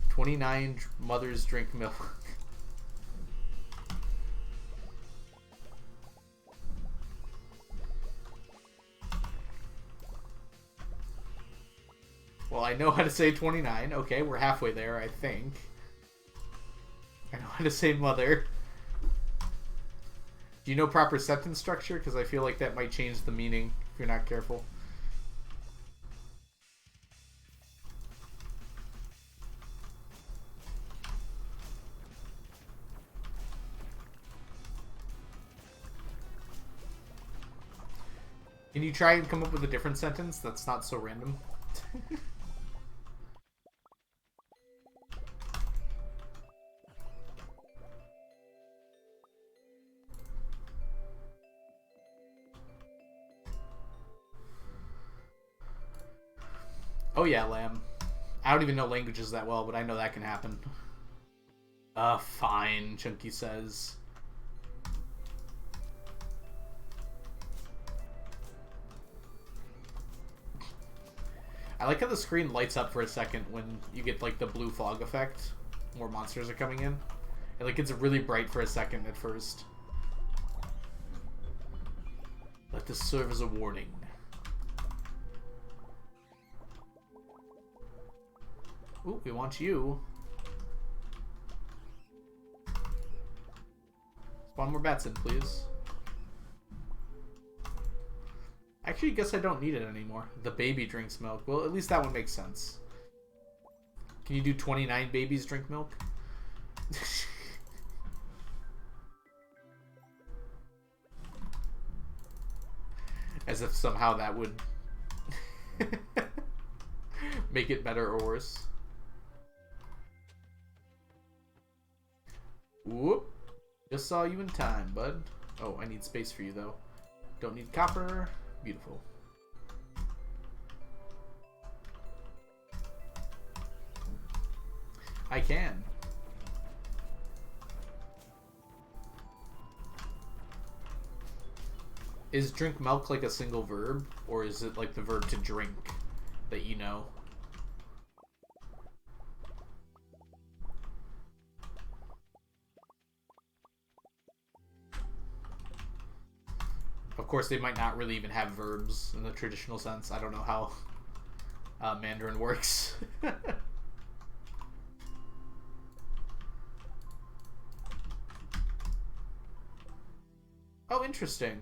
29 mothers drink milk. Well, I know how to say 29. Okay, we're halfway there, I think. I know how to say mother. Do you know proper sentence structure? Because I feel like that might change the meaning if you're not careful. Can you try and come up with a different sentence that's not so random? Oh yeah, lamb. I don't even know languages that well, but I know that can happen. Fine, Chunky says. I like how the screen lights up for a second when you get like the blue fog effect. More monsters are coming in. It like gets really bright for a second at first. Let this serve as a warning. Ooh, we want you. Spawn more bats in, please. Actually, I guess I don't need it anymore. The baby drinks milk. Well, at least that one makes sense. Can you do 29 babies drink milk? As if somehow that would make it better or worse. Whoop. Just saw you in time, bud. Oh, I need space for you, though. Don't need copper. Beautiful. I can. Is drink milk like a single verb? Or is it like the verb to drink that you know? Of course, they might not really even have verbs in the traditional sense. I don't know how Mandarin works. Oh, interesting.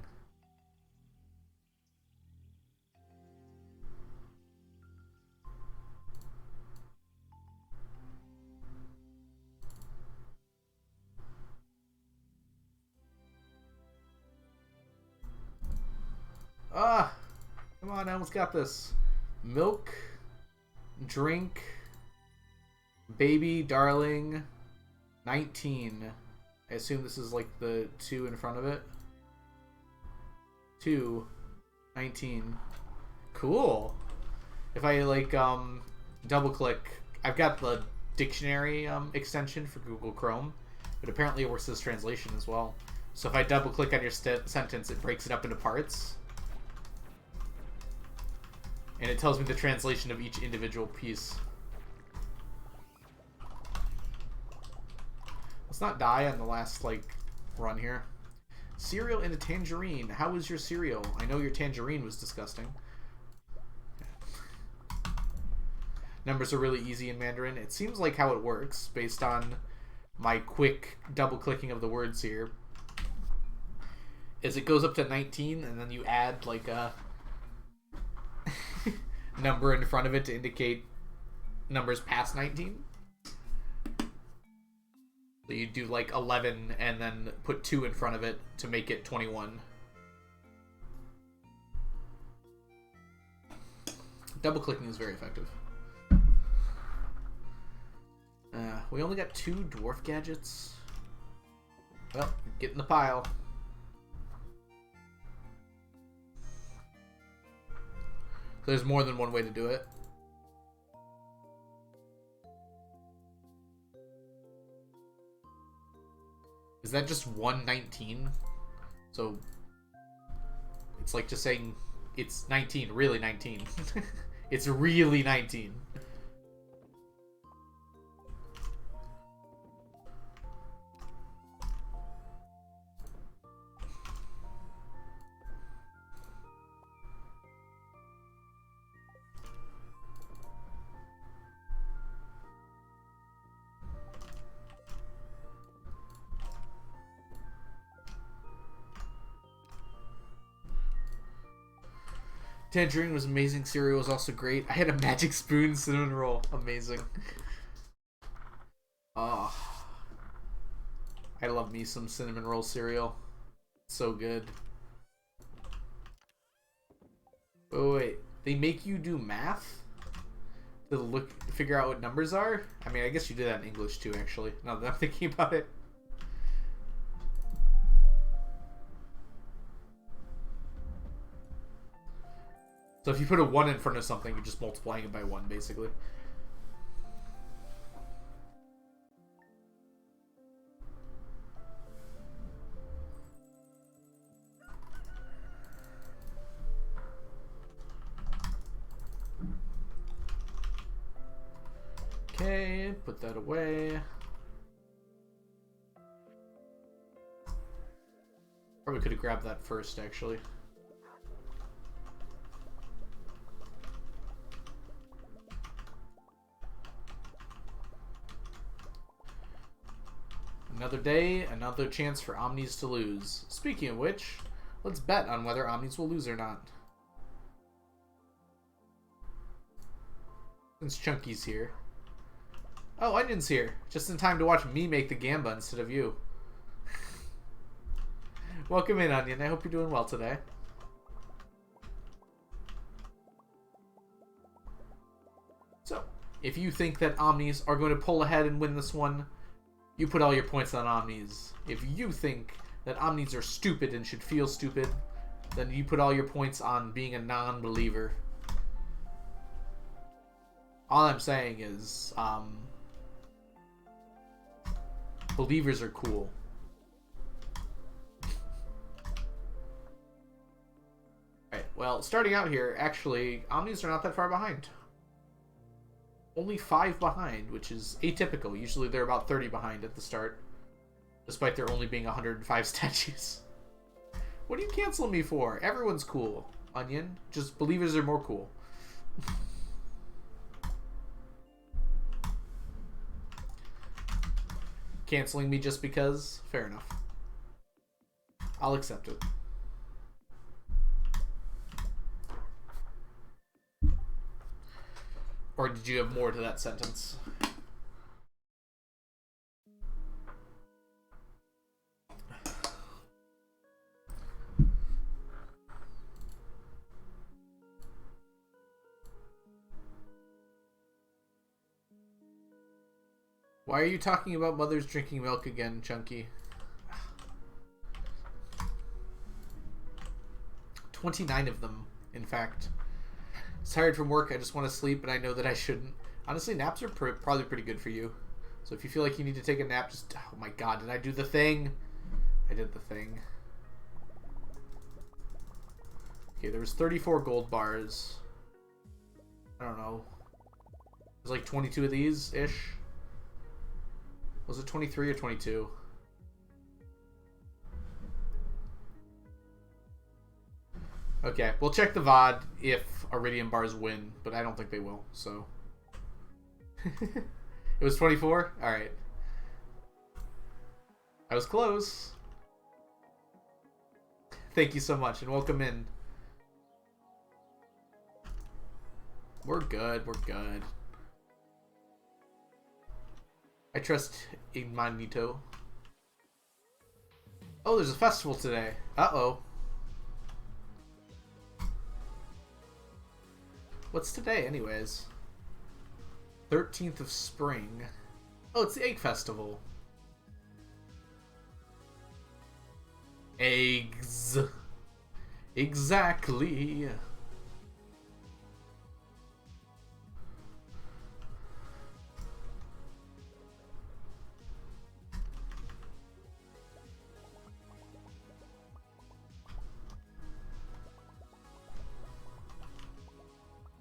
on, I almost got this. Milk, drink, baby, darling, 19. I assume this is like the 2 in front of it. 2, 19. Cool. If I like double click, I've got the dictionary extension for Google Chrome, but apparently it works as translation as well. So if I double click on your sentence, it breaks it up into parts. And it tells me the translation of each individual piece. Let's not die on the last, like, run here. Cereal and a tangerine. How was your cereal? I know your tangerine was disgusting. Numbers are really easy in Mandarin. It seems like how it works, based on my quick double-clicking of the words here, is it goes up to 19, and then you add, like, a number in front of it to indicate numbers past 19. So you do like 11 and then put 2 in front of it to make it 21. Double clicking is very effective. We only got 2 dwarf gadgets. Well, get in the pile. There's more than one way to do it. Is that just 119? So it's like just saying it's 19, really 19. It's really 19. Tangerine was amazing. Cereal was also great. I had a magic spoon cinnamon roll. Amazing. Oh. I love me some cinnamon roll cereal. So good. Oh wait. They make you do math? To figure out what numbers are? I mean, I guess you do that in English too, actually. Now that I'm thinking about it. So if you put a 1 in front of something, you're just multiplying it by 1, basically. Okay, put that away. Probably could have grabbed that first, actually. Another day, another chance for Omnis to lose. Speaking of which, let's bet on whether Omnis will lose or not. Since Chunky's here. Oh, Onion's here. Just in time to watch me make the gamba instead of you. Welcome in, Onion. I hope you're doing well today. So, if you think that Omnis are going to pull ahead and win this one, you put all your points on Omnis. If you think that Omnis are stupid and should feel stupid, then you put all your points on being a non-believer. All I'm saying is, believers are cool. Alright, well, starting out here, actually, Omnis are not that far behind. Only 5 behind, which is atypical. Usually they're about 30 behind at the start, despite there only being 105 statues. What are you canceling me for? Everyone's cool, Onion. Just believers are more cool. Canceling me just because? Fair enough. I'll accept it. Or did you have more to that sentence? Why are you talking about mothers drinking milk again, Chunky? 29 of them, in fact. Tired from work, I just want to sleep, and I know that I shouldn't. Honestly, naps are probably pretty good for you. So if you feel like you need to take a nap, just... Oh my god, did I do the thing? I did the thing. Okay, there was 34 gold bars. I don't know. There's like 22 of these-ish. Was it 23 or 22? Okay, we'll check the VOD if Iridium bars win, but I don't think they will, so... It was 24? Alright. I was close. Thank you so much, and welcome in. We're good, we're good. I trust Igmanito. Oh, there's a festival today. Uh-oh. What's today, anyways? 13th of spring. Oh, it's the Egg Festival. Eggs. Exactly.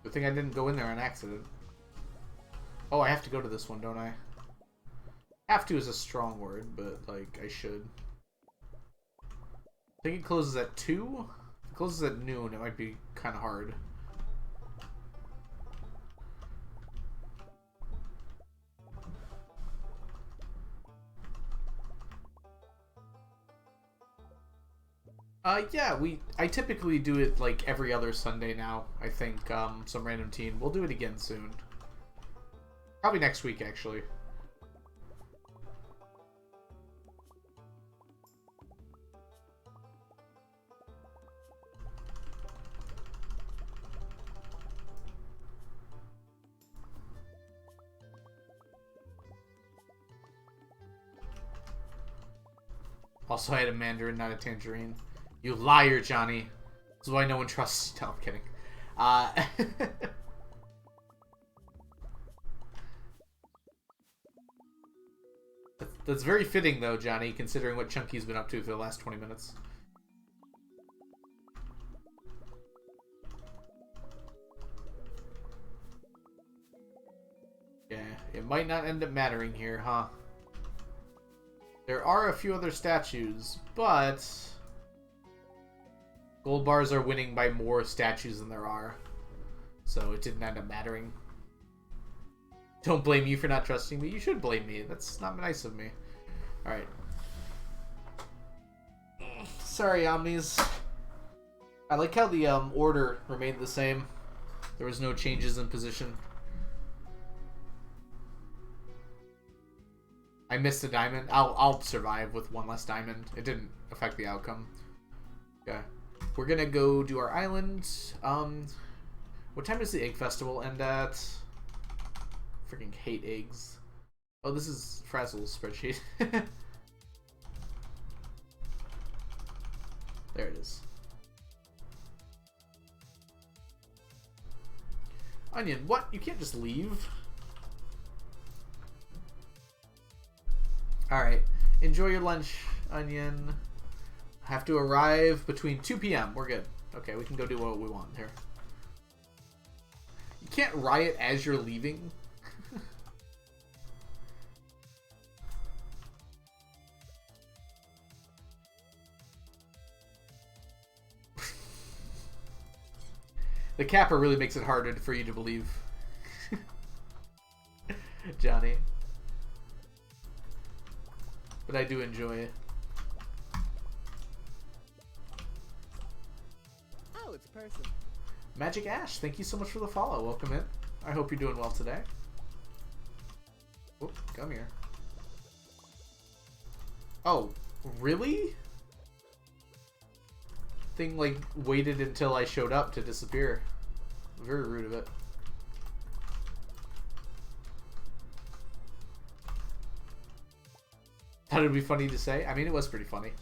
Good thing I didn't go in there on accident. Oh, I have to go to this one, don't I? Have to is a strong word, but, like, I should. I think it closes at 2? If it closes at noon, it might be kind of hard. Yeah, I typically do it, like, every other Sunday now, I think, some random teen. We'll do it again soon. Probably next week, actually. Also, I had a mandarin, not a tangerine. You liar, Johnny. This is why no one trusts you. No, I'm kidding. That's very fitting, though, Johnny, considering what Chunky's been up to for the last 20 minutes. Yeah, it might not end up mattering here, huh? There are a few other statues, but... Gold bars are winning by more statues than there are. So it didn't end up mattering. Don't blame you for not trusting me. You should blame me. That's not nice of me. Alright. Sorry, Omnis. I like how the order remained the same. There was no changes in position. I missed a diamond. I'll survive with one less diamond. It didn't affect the outcome. Okay. We're gonna go do our island. What time does the egg festival end at? Freaking hate eggs. Oh, this is Frazzle's spreadsheet. There it is. Onion, what? You can't just leave. Alright. Enjoy your lunch, Onion. Have to arrive between 2 p.m. We're good. Okay, we can go do what we want here. You can't riot as you're leaving. The capper really makes it harder for you to believe. Johnny. But I do enjoy it. Oh, it's a person. Magic Ash, thank you so much for the follow. Welcome in. I hope you're doing well today. Oop, come here. Oh, really? Thing, like, waited until I showed up to disappear. Very rude of it. thought it would be funny to say. I mean, it was pretty funny.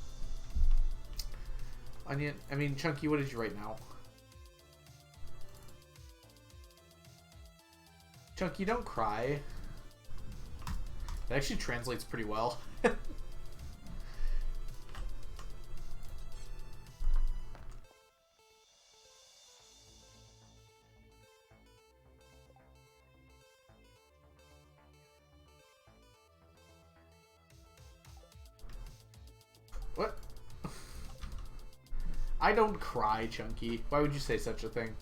Onion. I mean, Chunky, what did you write now? Chunky, don't cry. That actually translates pretty well. What? I don't cry, Chunky. Why would you say such a thing?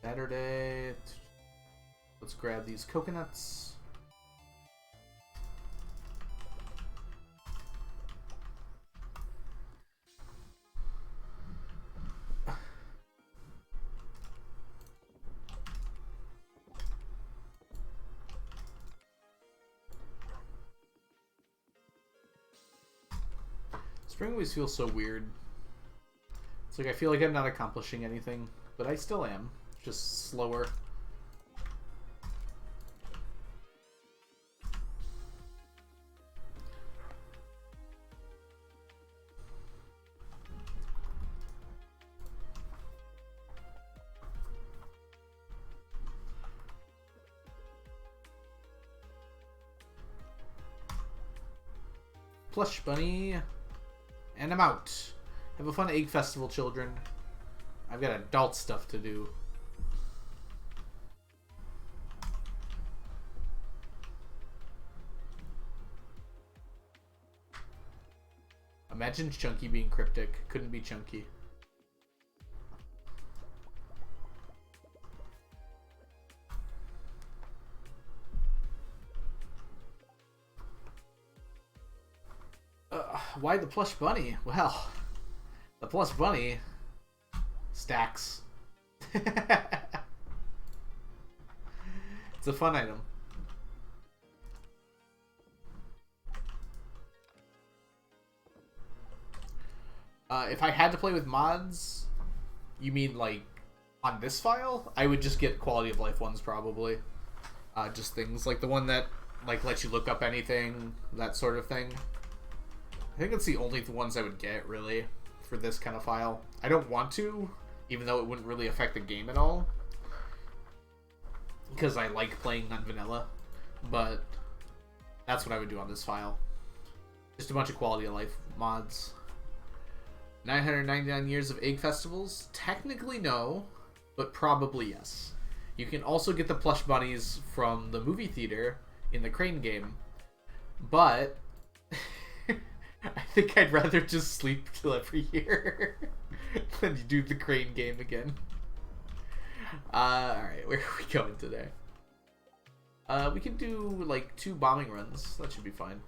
Saturday. Let's grab these coconuts. Spring always feels so weird. It's like I feel like I'm not accomplishing anything, but I still am. Just slower. Plush bunny. And I'm out. Have a fun egg festival, children. I've got adult stuff to do. Imagine Chunky being cryptic. Couldn't be Chunky. Why the plush bunny? Well, the plush bunny stacks. It's a fun item. If I had to play with mods, you mean like on this file? I would just get quality of life ones probably. Just things like the one that like lets you look up anything, that sort of thing. I think it's the only ones I would get, really, for this kind of file. I don't want to, even though it wouldn't really affect the game at all. Because I like playing on vanilla. But that's what I would do on this file. Just a bunch of quality of life mods. 999 years of egg festivals? Technically no, but probably yes. You can also get the plush bunnies from the movie theater in the Crane game. But I think I'd rather just sleep till every year than do the Crane game again. Alright, where are we going today? We can do like 2 bombing runs. That should be fine.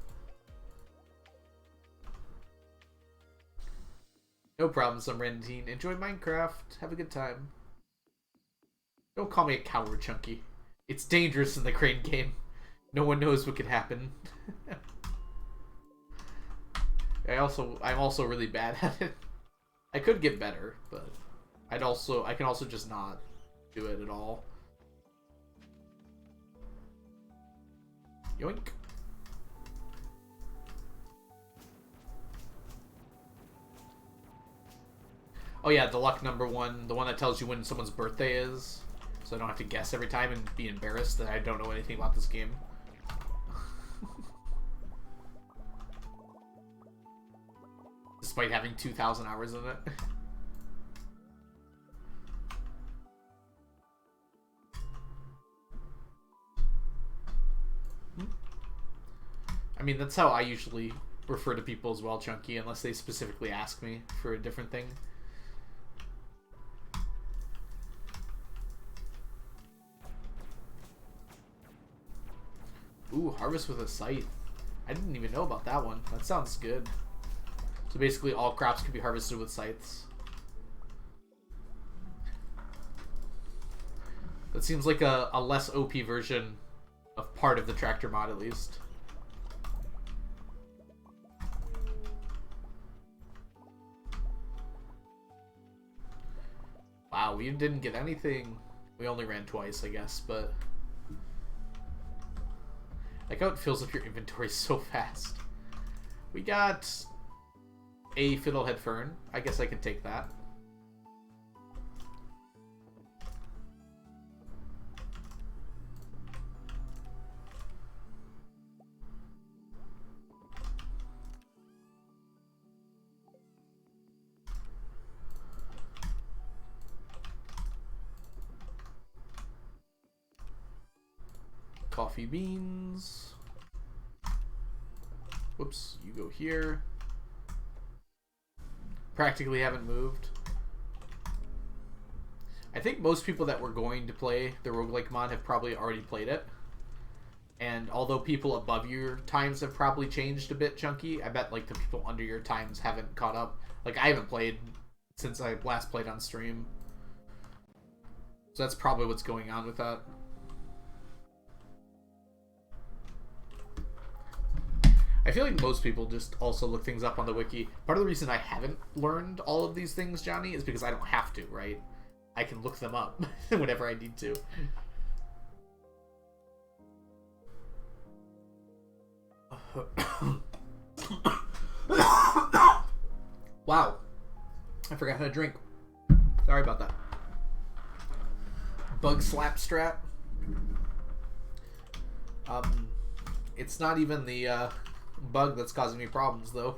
No problem, some random teen. Enjoy Minecraft. Have a good time. Don't call me a coward, Chunky. It's dangerous in the Crane game. No one knows what could happen. I'm also really bad at it. I could get better, but I can also just not do it at all. Yoink. Oh yeah, the luck number one, the one that tells you when someone's birthday is, so I don't have to guess every time and be embarrassed that I don't know anything about this game. Despite having 2,000 hours in it. I mean, that's how I usually refer to people as well, Chunky, unless they specifically ask me for a different thing. Ooh, harvest with a scythe. I didn't even know about that one. That sounds good. So basically all crops can be harvested with scythes. That seems like a less OP version of part of the tractor mod, at least. we didn't get anything. We only ran twice, I guess, but... Like how it fills up your inventory so fast. We got a Fiddlehead Fern. I guess I can take that. Coffee beans. Whoops, you go here. Practically haven't moved. I think most people that were going to play the roguelike mod have probably already played it. And although people above your times have probably changed a bit, Chunky, I bet like the people under your times haven't caught up. Like I haven't played since I last played on stream. So that's probably what's going on with that. I feel like most people just also look things up on the wiki. Part of the reason I haven't learned all of these things, Johnny, is because I don't have to, right? I can look them up whenever I need to. Wow. I forgot how to drink. Sorry about that. Bug slap strat. It's not even the bug that's causing me problems, though.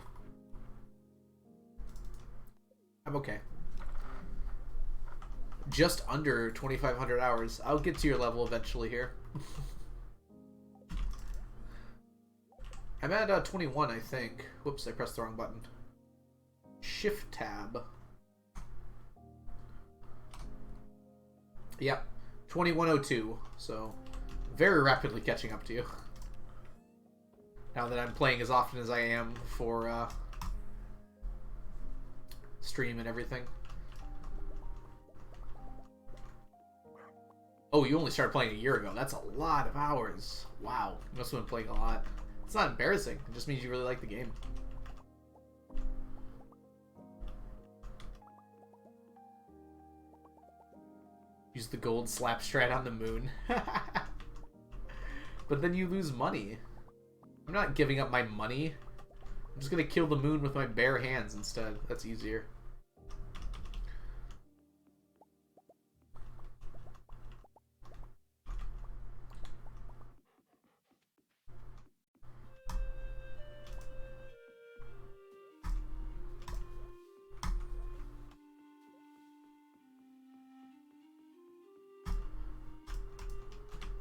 I'm okay. Just under 2,500 hours. I'll get to your level eventually here. I'm at 21, I think. Whoops, I pressed the wrong button. Shift tab. Yep, 2102. So, very rapidly catching up to you. Now that I'm playing as often as I am for stream and everything. Oh, you only started playing a year ago. That's a lot of hours. Wow, you must have been playing a lot. It's not embarrassing. It just means you really like the game. Use the gold slap strat on the moon. But then you lose money. I'm not giving up my money. I'm just gonna kill the moon with my bare hands instead. That's easier.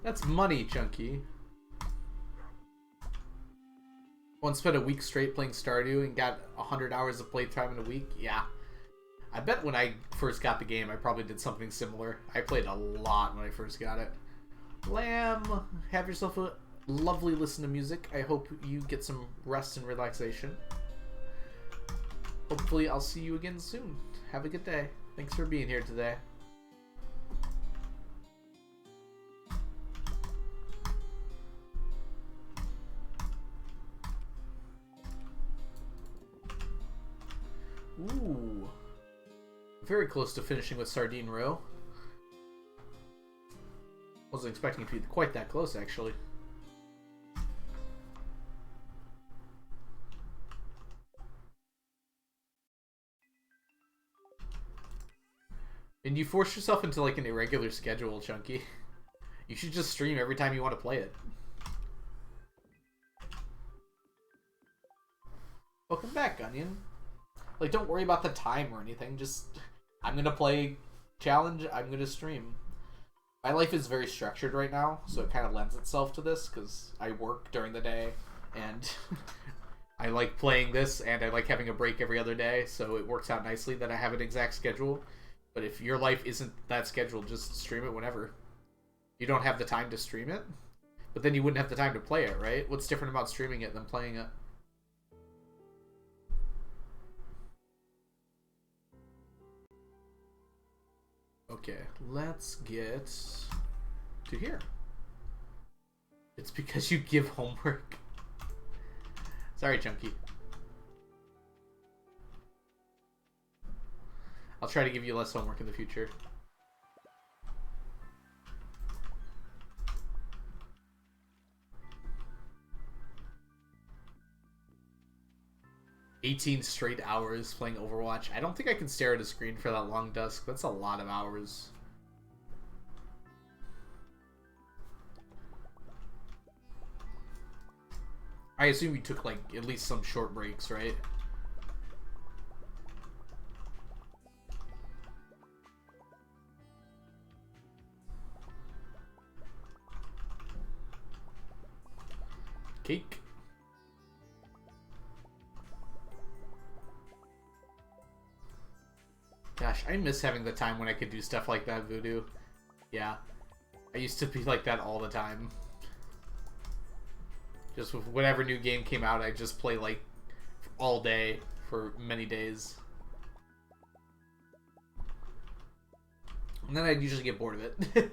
That's money, Chunky. Once spent a week straight playing Stardew and got 100 hours of playtime in a week. Yeah. I bet when I first got the game, I probably did something similar. I played a lot when I first got it. Lamb, have yourself a lovely listen to music. I hope you get some rest and relaxation. Hopefully I'll see you again soon. Have a good day. Thanks for being here today. Ooh. Very close to finishing with Sardine Row. Wasn't expecting it to be quite that close, actually. And you force yourself into like an irregular schedule, Chunky. You should just stream every time you want to play it. Welcome back, Onion. Like, don't worry about the time or anything. Just, I'm gonna play challenge, I'm gonna stream. My life is very structured right now, so it kind of lends itself to this, because I work during the day, and I like playing this, and I like having a break every other day, so it works out nicely that I have an exact schedule. But if your life isn't that scheduled, just stream it whenever. You don't have the time to stream it, but then you wouldn't have the time to play it, right? What's different about streaming it than playing it? Okay, let's get to here. It's because you give homework. Sorry, Chunky. I'll try to give you less homework in the future. 18 straight hours playing Overwatch. I don't think I can stare at a screen for that long, Dusk. That's a lot of hours. I assume you took, like, at least some short breaks, right? Cake. Gosh, I miss having the time when I could do stuff like that, Voodoo. Yeah. I used to be like that all the time. Just with whatever new game came out, I'd just play, like, all day for many days. And then I'd usually get bored of it.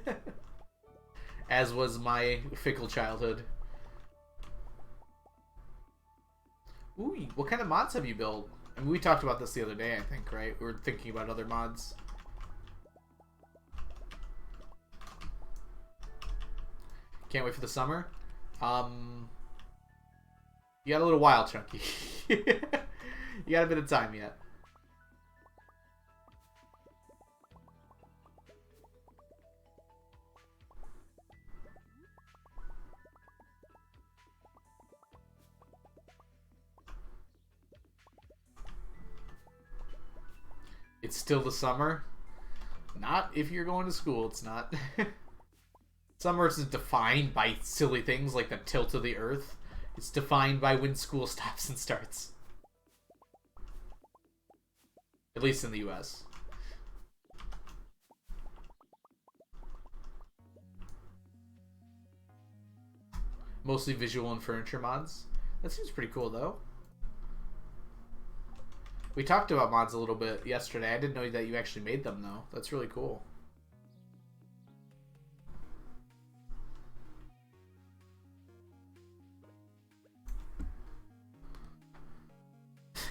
As was my fickle childhood. Ooh, what kind of mods have you built? I mean, we talked about this the other day, I think, right? We were thinking about other mods. Can't wait for the summer. You got a little while, Chunky. You got a bit of time yet. It's still the summer. Not if you're going to school, it's not. Summer isn't defined by silly things like the tilt of the earth. It's defined by when school stops and starts. At least in the US. Mostly visual and furniture mods. That seems pretty cool, though. We talked about mods a little bit yesterday. I didn't know that you actually made them, though. That's really cool.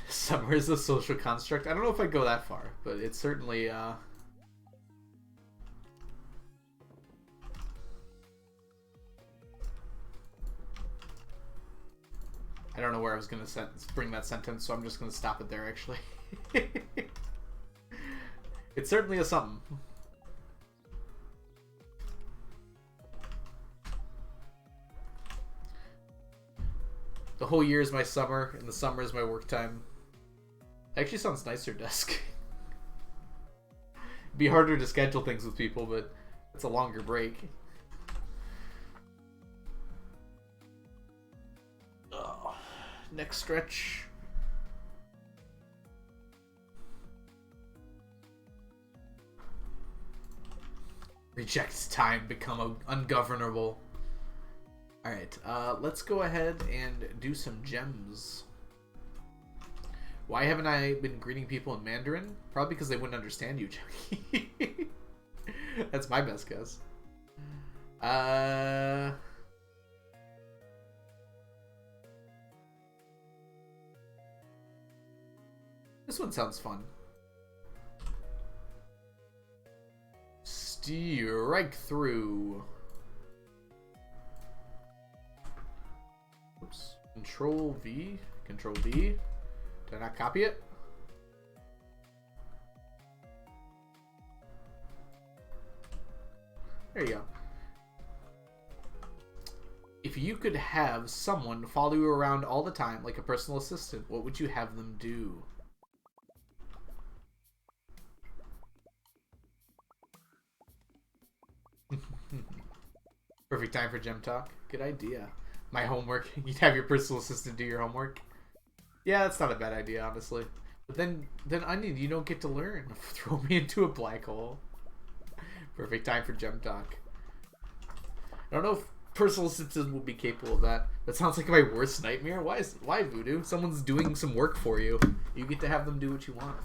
Summer is a social construct. I don't know if I'd go that far, but it's certainly, I don't know where I was going to bring that sentence, so I'm just going to stop it there, actually. It's certainly a something. The whole year is my summer, and the summer is my work time. Actually sounds nicer, Dusk. It'd be harder to schedule things with people, but it's a longer break. Oh, next stretch. Reject time, become ungovernable. Alright, let's go ahead and do some gems. Why haven't I been greeting people in Mandarin? Probably because they wouldn't understand you, Chucky. That's my best guess. This one sounds fun. Strike through. Oops. Control V. Control V. Did I not copy it? There you go. If you could have someone follow you around all the time, like a personal assistant, what would you have them do? Perfect time for gem talk. Good idea. My homework. You'd have your personal assistant do your homework. Yeah, that's not a bad idea, honestly. But then Onion, you don't get to learn. Throw me into a black hole. Perfect time for gem talk. I don't know if personal assistants will be capable of that. That sounds like my worst nightmare. Why Voodoo? Someone's doing some work for you. You get to have them do what you want.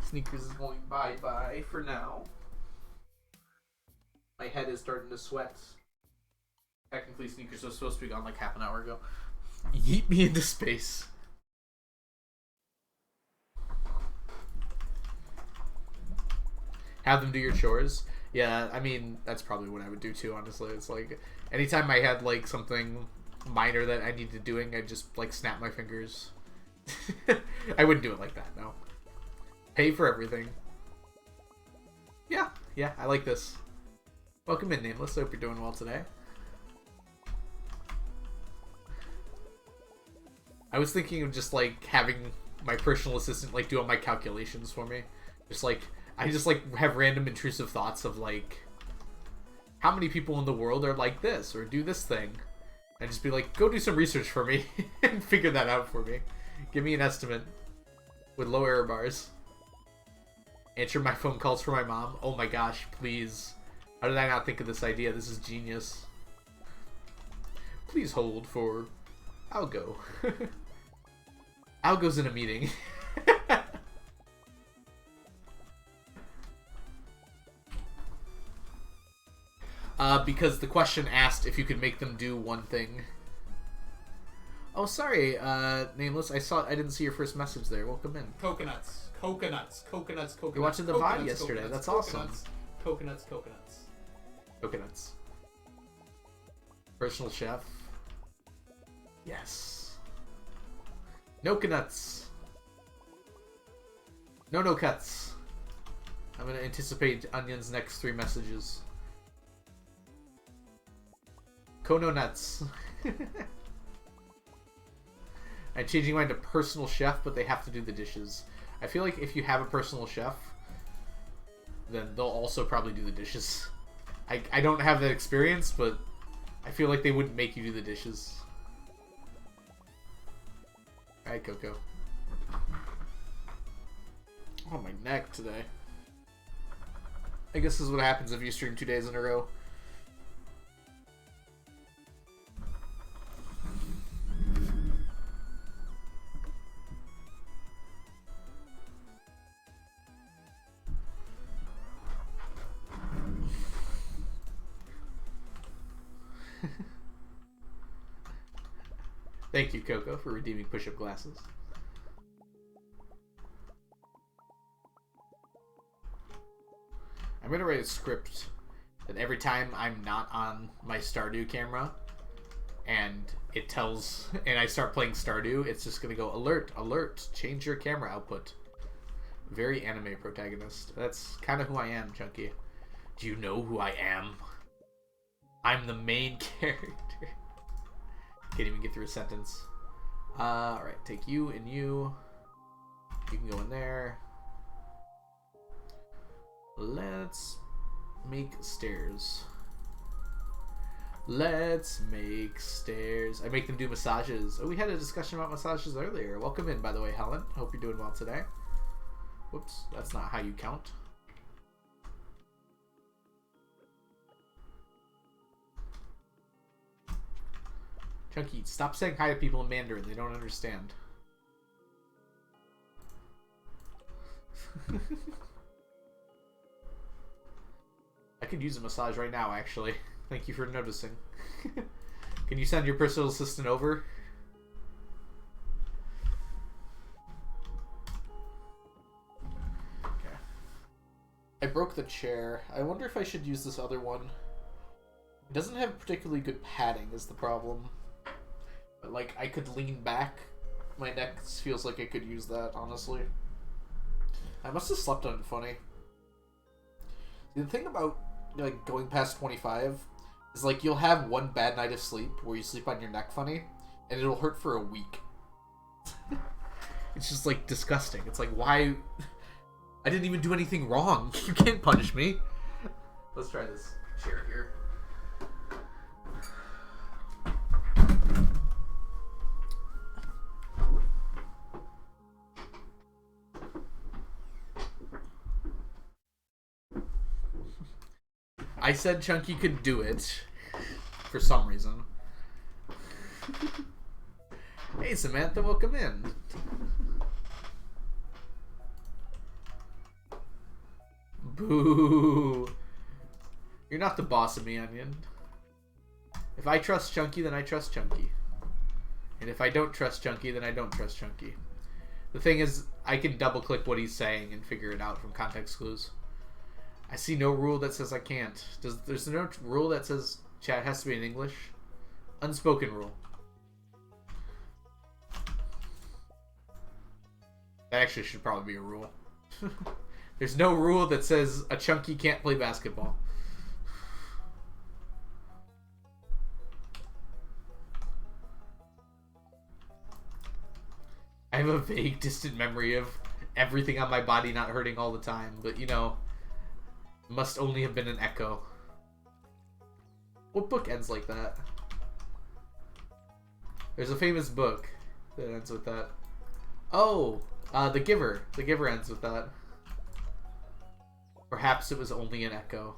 Sneakers is going bye-bye for now. My head is starting to sweat. Technically, Sneakers was supposed to be gone like half an hour ago. Yeet me into space. Have them do your chores. Yeah, I mean, that's probably what I would do too, honestly. It's like, anytime I had like something minor that I needed doing, I'd just like snap my fingers. I wouldn't do it like that, no. Pay for everything. Yeah, I like this. Welcome in, Nameless. Hope you're doing well today. I was thinking of just like having my personal assistant like do all my calculations for me. Just like I just like have random intrusive thoughts of like how many people in the world are like this or do this thing. And just be like, go do some research for me and figure that out for me. Give me an estimate with low error bars. Answer my phone calls for my mom. Oh my gosh, please. How did I not think of this idea? This is genius. Please hold for Algo. Algo's in a meeting. Because the question asked if you could make them do one thing. Oh, sorry, Nameless. I didn't see your first message there. Welcome in. Coconuts. You're watching the VOD yesterday. That's awesome. Coconuts. Coconuts. Personal chef. Yes. No coconuts. No cuts. I'm gonna anticipate Onion's next 3 messages. Kono nuts. I'm changing mine to personal chef, but they have to do the dishes. I feel like if you have a personal chef, then they'll also probably do the dishes. I don't have that experience, but I feel like they wouldn't make you do the dishes. Alright, Coco. Oh, my neck today. I guess this is what happens if you stream 2 days in a row. Thank you, Coco, for redeeming push-up glasses. I'm gonna write a script that every time I'm not on my Stardew camera and it tells, and I start playing Stardew, it's just gonna go, alert, alert, change your camera output. Very anime protagonist. That's kind of who I am, Chunky. Do you know who I am? I'm the main character. Can't even get through a sentence. Alright, take you and you. You can go in there. Let's make stairs. Let's make stairs. I make them do massages. Oh, we had a discussion about massages earlier. Welcome in, by the way, Helen. Hope you're doing well today. Whoops, that's not how you count. Chunky, stop saying hi to people in Mandarin. They don't understand. I could use a massage right now, actually. Thank you for noticing. Can you send your personal assistant over? Okay. I broke the chair. I wonder if I should use this other one. It doesn't have particularly good padding is the problem. But, like, I could lean back. My neck feels like I could use that, honestly. I must have slept on it funny. The thing about, like, going past 25 is, like, you'll have one bad night of sleep where you sleep on your neck funny, and it'll hurt for a week. It's just, like, disgusting. It's like, why? I didn't even do anything wrong. You can't punish me. Let's try this chair here. I said Chunky could do it for some reason. Hey Samantha, welcome in. Boo. You're not the boss of me, Onion. If I trust Chunky, then I trust Chunky. And if I don't trust Chunky, then I don't trust Chunky. The thing is, I can double click what he's saying and figure it out from context clues. I see no rule that says I can't. There's no rule that says chat has to be in English? Unspoken rule. That actually should probably be a rule. There's no rule that says a chunky can't play basketball. I have a vague, distant memory of everything on my body not hurting all the time, but you know, must only have been an echo. What book ends like that? There's a famous book that ends with that. Oh, The Giver. The Giver ends with that. Perhaps it was only an echo.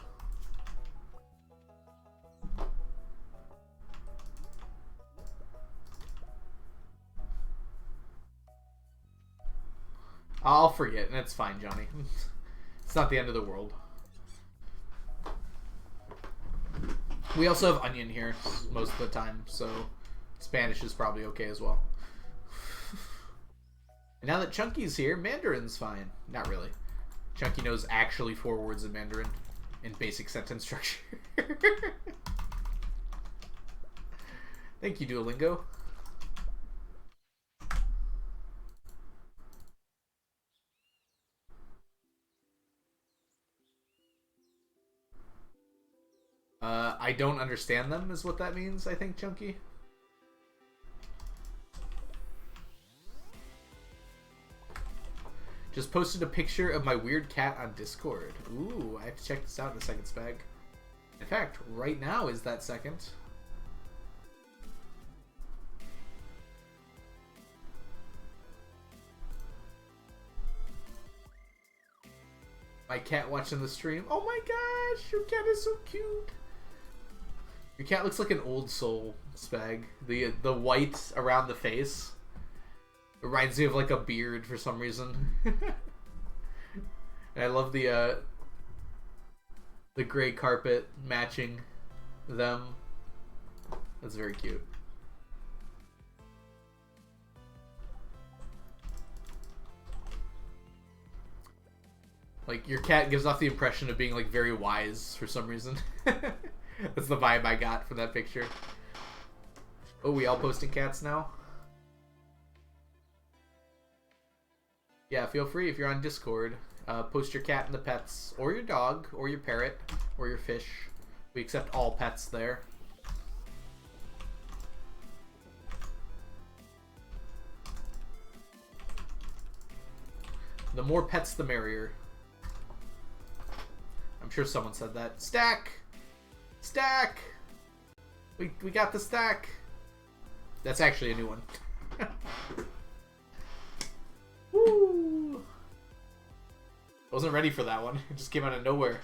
I'll forget, and it's fine, Johnny. It's not the end of the world. We also have onion here most of the time, so Spanish is probably okay as well. And now that Chunky's here, Mandarin's fine. Not really. Chunky knows actually 4 words in Mandarin in basic sentence structure. Thank you, Duolingo. I don't understand them is what that means, I think, Chunky. Just posted a picture of my weird cat on Discord. Ooh, I have to check this out in a second, Spag. In fact, right now is that second. My cat watching the stream. Oh my gosh, your cat is so cute. Your cat looks like an old soul, Spag. The white around the face reminds me of like a beard for some reason. And I love the gray carpet matching them. That's very cute. Like, your cat gives off the impression of being like very wise for some reason. That's the vibe I got from that picture. Oh, we all posting cats now? Yeah, feel free if you're on Discord. Post your cat and the pets, or your dog, or your parrot, or your fish. We accept all pets there. The more pets, the merrier. I'm sure someone said that. Stack! Stack! We got the stack! That's actually a new one. Woo! I wasn't ready for that one. It just came out of nowhere.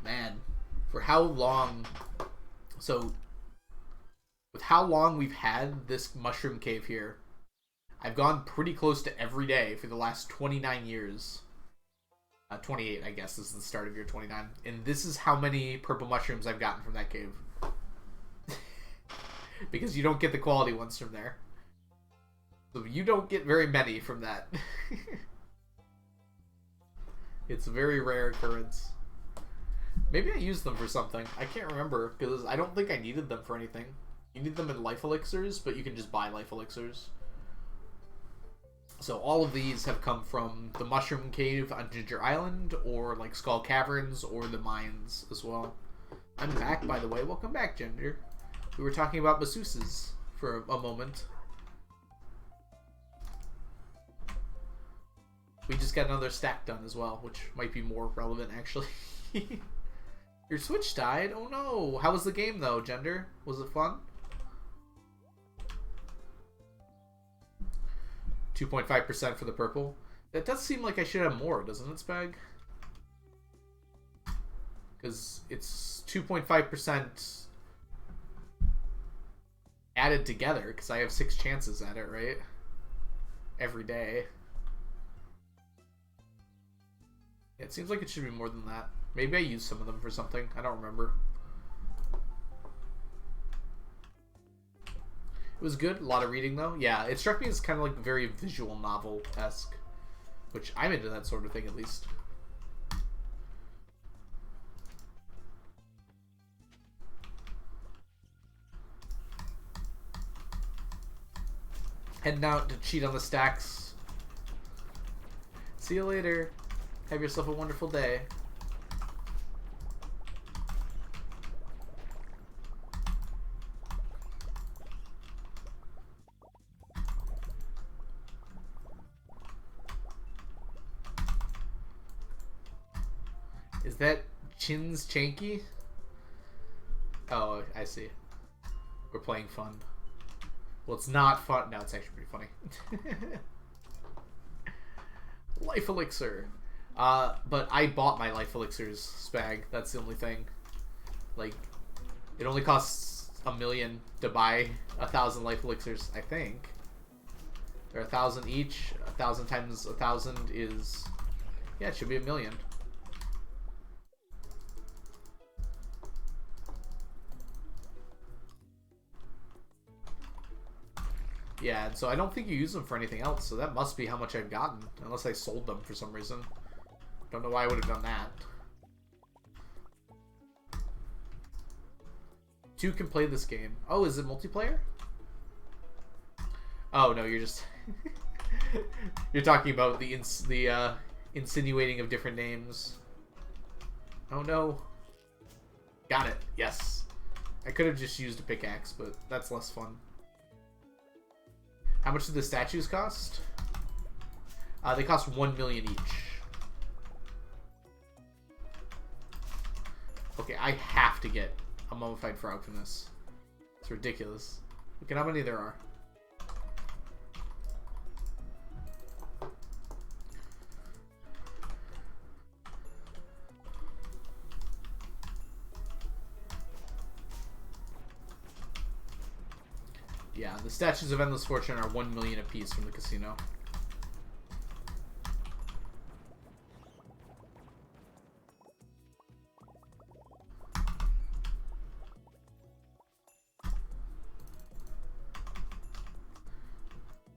Man, for how long... So, with how long we've had this mushroom cave here, I've gone pretty close to every day for the last 29 years. 28, I guess, is the start of year 29. And this is how many purple mushrooms I've gotten from that cave. Because you don't get the quality ones from there. So you don't get very many from that. It's a very rare occurrence. Maybe I used them for something. I can't remember, because I don't think I needed them for anything. You need them in life elixirs, but you can just buy life elixirs. So all of these have come from the Mushroom Cave on Ginger Island, or like Skull Caverns, or the mines as well. I'm back, by the way. Welcome back, Ginger. We were talking about masseuses for a moment. We just got another stack done as well, which might be more relevant, actually. Your Switch died? Oh no! How was the game, though, Gender? Was it fun? 2.5% for the purple. That does seem like I should have more, doesn't it, Spag? Because it's 2.5% added together, because I have 6 chances at it, right? Every day. It seems like it should be more than that. Maybe I used some of them for something. I don't remember. It was good. A lot of reading, though. Yeah, it struck me as kind of like very visual novel-esque. Which, I'm into that sort of thing, at least. Heading out to cheat on the stacks. See you later. Have yourself a wonderful day. Is that Chin's Chanky? Oh, I see. We're playing fun. Well, it's not fun. No, it's actually pretty funny. Life Elixir. But I bought my Life Elixirs spag. That's the only thing. Like, it only costs $1 million to buy 1,000 Life Elixirs, I think. They're 1,000 each. 1,000 times 1,000 is... Yeah, it should be $1 million. Yeah, and so I don't think you use them for anything else, so that must be how much I've gotten, unless I sold them for some reason. Don't know why I would have done that. 2 can play this game. Oh, is it multiplayer? Oh, no, you're just... you're talking about the insinuating of different names. Oh, no. Got it. Yes. I could have just used a pickaxe, but that's less fun. How much do the statues cost? They cost 1 million each. Okay, I have to get a mummified frog from this. It's ridiculous. Look at how many there are. Yeah, the Statues of Endless Fortune are 1 million apiece from the casino.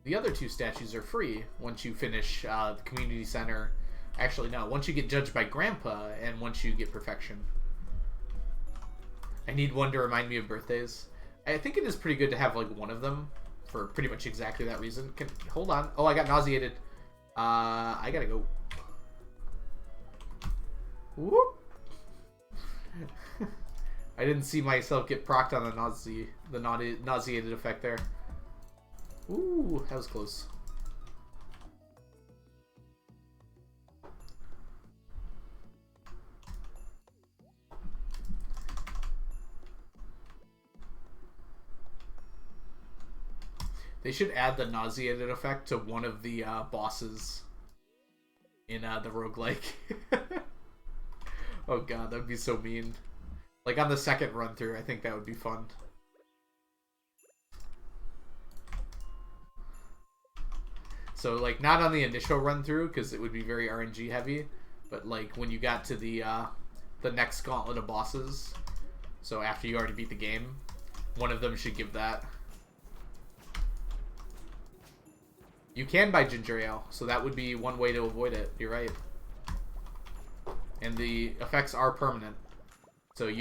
The other 2 statues are free once you finish the community center. Actually, no. Once you get judged by Grandpa and once you get perfection. I need one to remind me of birthdays. I think it is pretty good to have like one of them for pretty much exactly that reason. Hold on. Oh, I got nauseated. I gotta go. Whoop. I didn't see myself get procced on the nauseated effect there. Ooh, that was close. They should add the nauseated effect to one of the bosses in the roguelike. Oh god, that would be so mean. Like on the second run through, I think that would be fun. So like not on the initial run through because it would be very RNG heavy, but like when you got to the next gauntlet of bosses, so after you already beat the game, one of them should give that. You can buy ginger ale, so that would be one way to avoid it. You're right. And the effects are permanent. So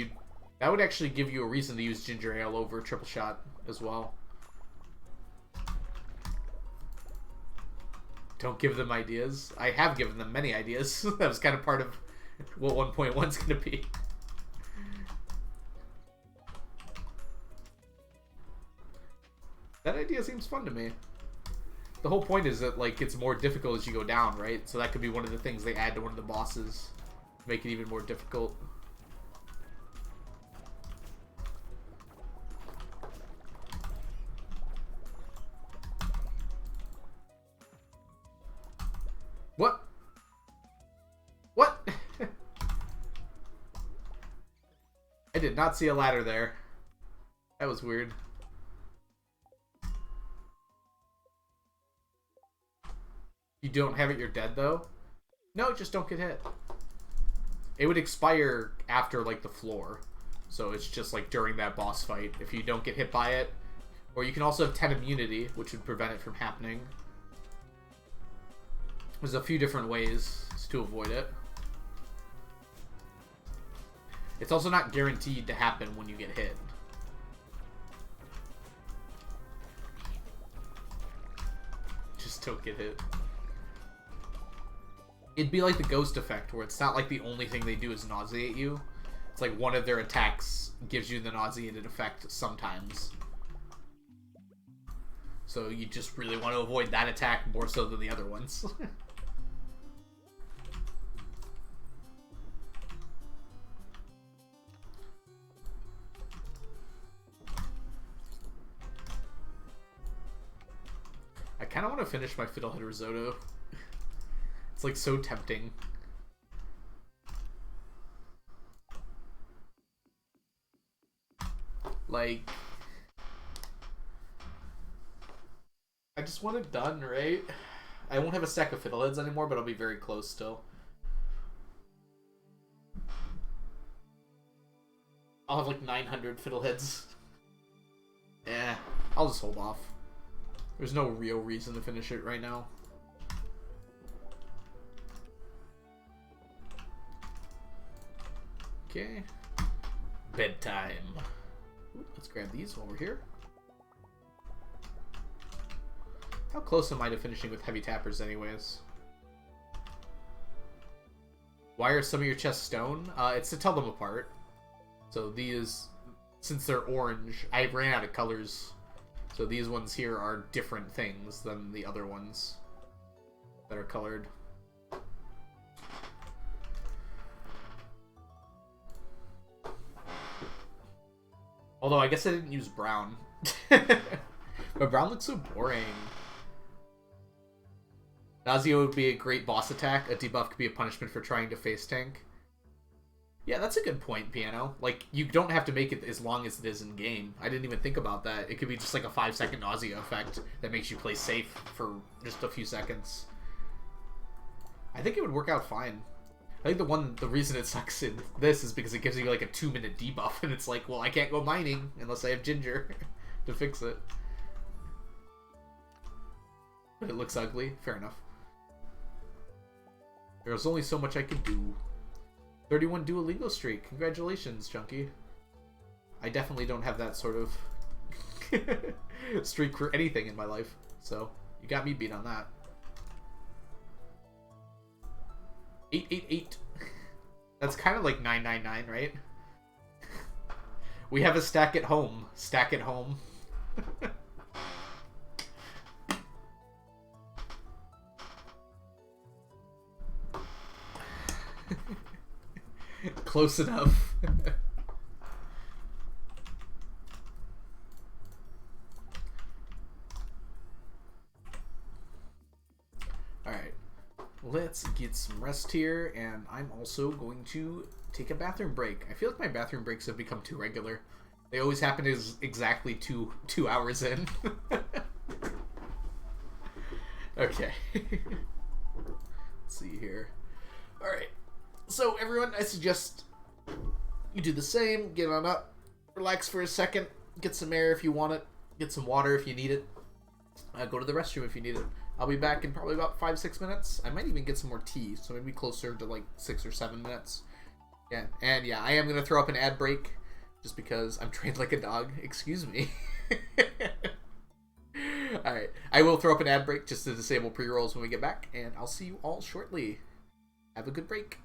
that would actually give you a reason to use ginger ale over triple shot as well. Don't give them ideas. I have given them many ideas. That was kind of part of what 1.1 is going to be. That idea seems fun to me. The whole point is that like it's more difficult as you go down, right? So that could be one of the things they add to one of the bosses to make it even more difficult. What? What? I did not see a ladder there. That was weird. You don't have it, you're dead though? No, just don't get hit. It would expire after like the floor. So it's just like during that boss fight if you don't get hit by it. Or you can also have 10 immunity, which would prevent it from happening. There's a few different ways to avoid it. It's also not guaranteed to happen when you get hit. don't get hit. It'd be like the ghost effect, where it's not like the only thing they do is nauseate you. It's like one of their attacks gives you the nauseated effect sometimes. So you just really want to avoid that attack more so than the other ones. I kind of want to finish my Fiddlehead Risotto. It's like so tempting. Like, I just want it done, right? I won't have a stack of Fiddleheads anymore, but I'll be very close still. I'll have like 900 Fiddleheads. Eh, I'll just hold off. There's no real reason to finish it right now. Okay. Bedtime. Ooh, let's grab these while we're here. How close am I to finishing with heavy tappers anyways? Why are some of your chests stone? It's to tell them apart. So these, since they're orange, I ran out of colors. So these ones here are different things than the other ones that are colored. Although I guess I didn't use brown. But brown looks so boring. Nausea would be a great boss attack. A debuff could be a punishment for trying to face tank. Yeah, that's a good point, Piano. Like, you don't have to make it as long as it is in game. I didn't even think about that. It could be just like a 5-second nausea effect that makes you play safe for just a few seconds. I think it would work out fine. I think the reason it sucks in this is because it gives you like a 2-minute debuff, and it's like, well, I can't go mining unless I have ginger to fix it. But it looks ugly. Fair enough. There's only so much I could do. 31 Duolingo streak. Congratulations, Chunky. I definitely don't have that sort of streak for anything in my life. So, you got me beat on that. 888. That's kind of like 999, right? We have a stack at home. Stack at home. Close enough. Alright. Let's get some rest here, and I'm also going to take a bathroom break. I feel like my bathroom breaks have become too regular. They always happen as exactly two hours in. Okay. Let's see here. Alright. So, everyone, I suggest you do the same. Get on up. Relax for a second. Get some air if you want it. Get some water if you need it. Go to the restroom if you need it. I'll be back in probably about 5-6 minutes. I might even get some more tea, so maybe closer to like 6 or 7 minutes. Yeah, and yeah, I am going to throw up an ad break just because I'm trained like a dog. Excuse me. Alright, I will throw up an ad break just to disable pre-rolls when we get back, and I'll see you all shortly. Have a good break.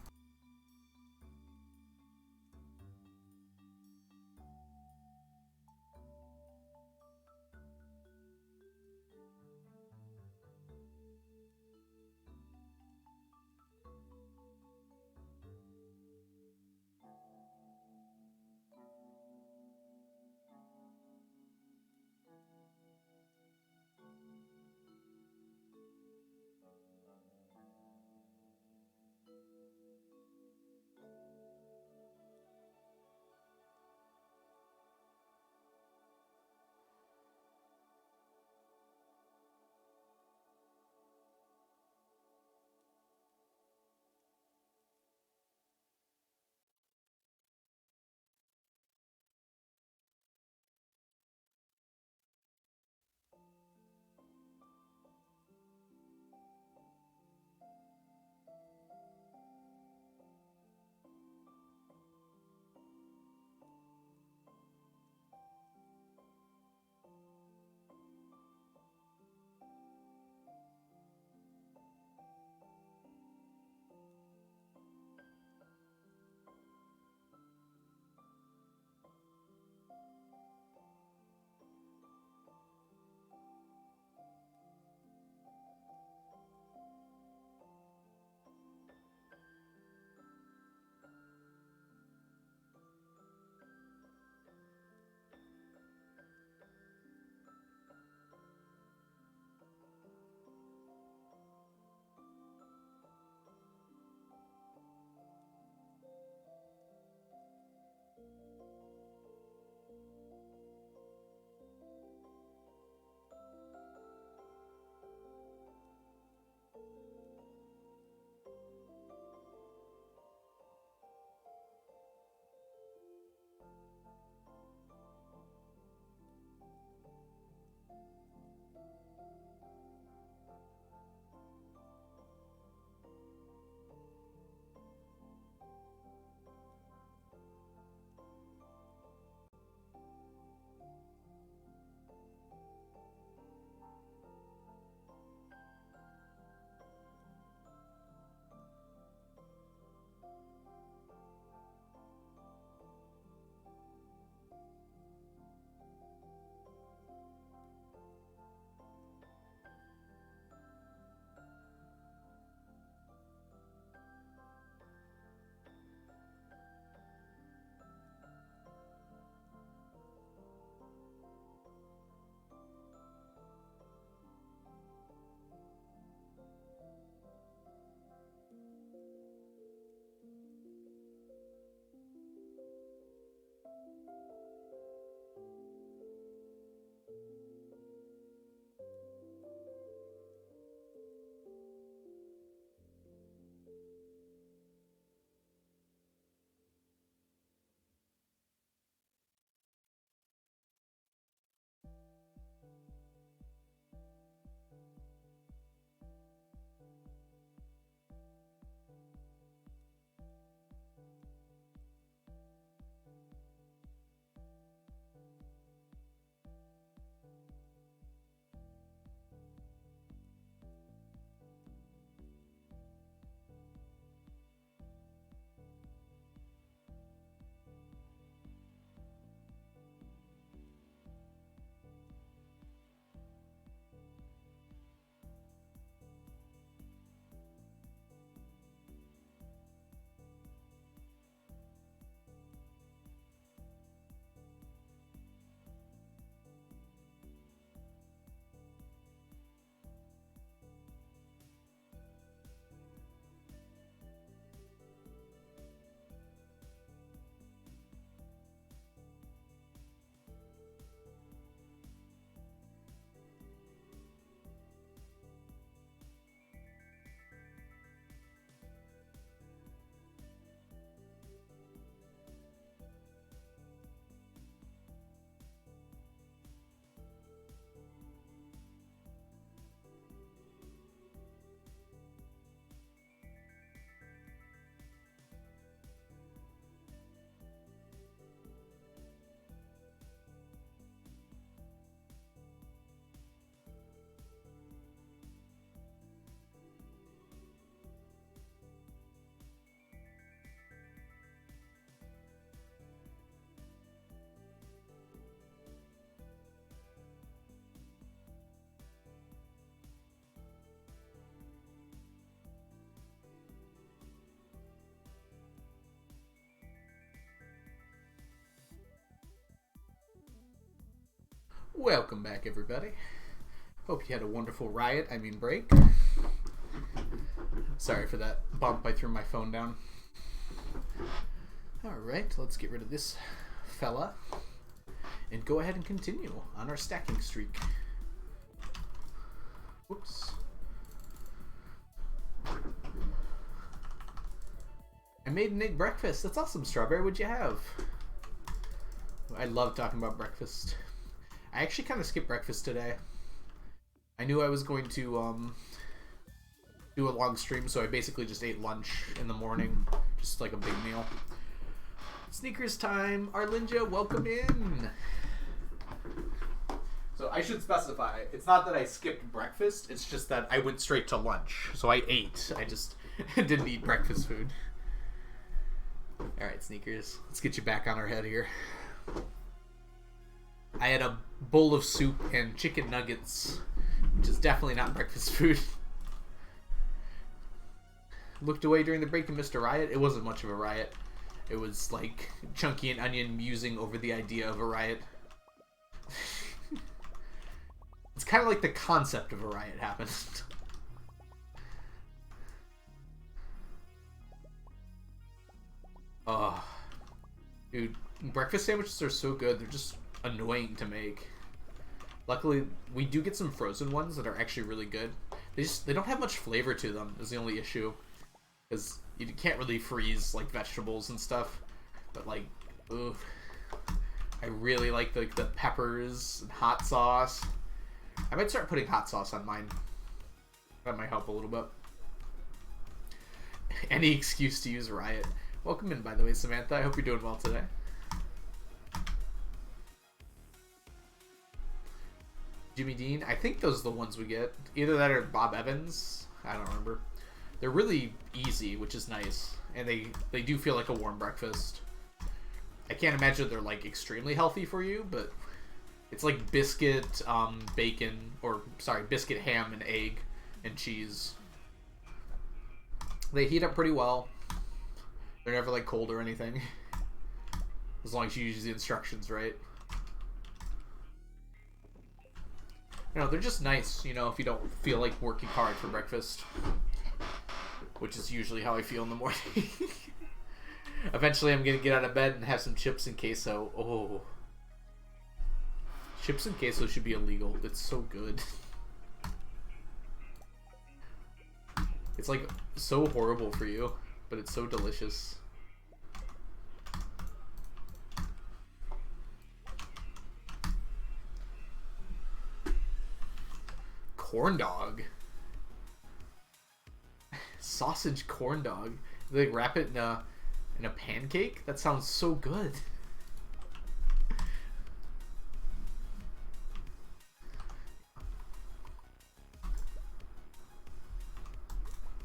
Welcome back, everybody. Hope you had a wonderful break. Sorry for that bump, I threw my phone down. Alright, let's get rid of this fella and go ahead and continue on our stacking streak. Whoops. I made an egg breakfast. That's awesome, Strawberry. What'd you have? I love talking about breakfast. I actually kind of skipped breakfast today. I knew I was going to do a long stream, so I basically just ate lunch in the morning. Just like a big meal. Sneakers time. Arlinja, welcome in. So I should specify, it's not that I skipped breakfast, it's just that I went straight to lunch. So I ate. I just didn't eat breakfast food. Alright, Sneakers. Let's get you back on our head here. I had a bowl of soup and chicken nuggets, which is definitely not breakfast food. Looked away during the break and missed a riot. It wasn't much of a riot. It was like Chunky and Onion musing over the idea of a riot. It's kind of like the concept of a riot happened. Oh, dude, breakfast sandwiches are so good. They're just annoying to make. Luckily, we do get some frozen ones that are actually really good. They don't have much flavor to them is the only issue. Because you can't really freeze like vegetables and stuff. But like, ugh. I really like the peppers and hot sauce. I might start putting hot sauce on mine. That might help a little bit. Any excuse to use Riot. Welcome in, by the way, Samantha. I hope you're doing well today. Jimmy Dean. I think those are the ones we get. Either that or Bob Evans. I don't remember. They're really easy, which is nice. And they do feel like a warm breakfast. I can't imagine they're like extremely healthy for you, but it's like biscuit, bacon, or sorry, biscuit, ham, and egg, and cheese. They heat up pretty well. They're never like cold or anything. As long as you use the instructions right. You know, they're just nice, you know, if you don't feel like working hard for breakfast. Which is usually how I feel in the morning. Eventually I'm gonna get out of bed and have some chips and queso. Oh. Chips and queso should be illegal. It's so good. It's like so horrible for you, but it's so delicious. Corn dog. Sausage corn dog. They like wrap it in a pancake? That sounds so good.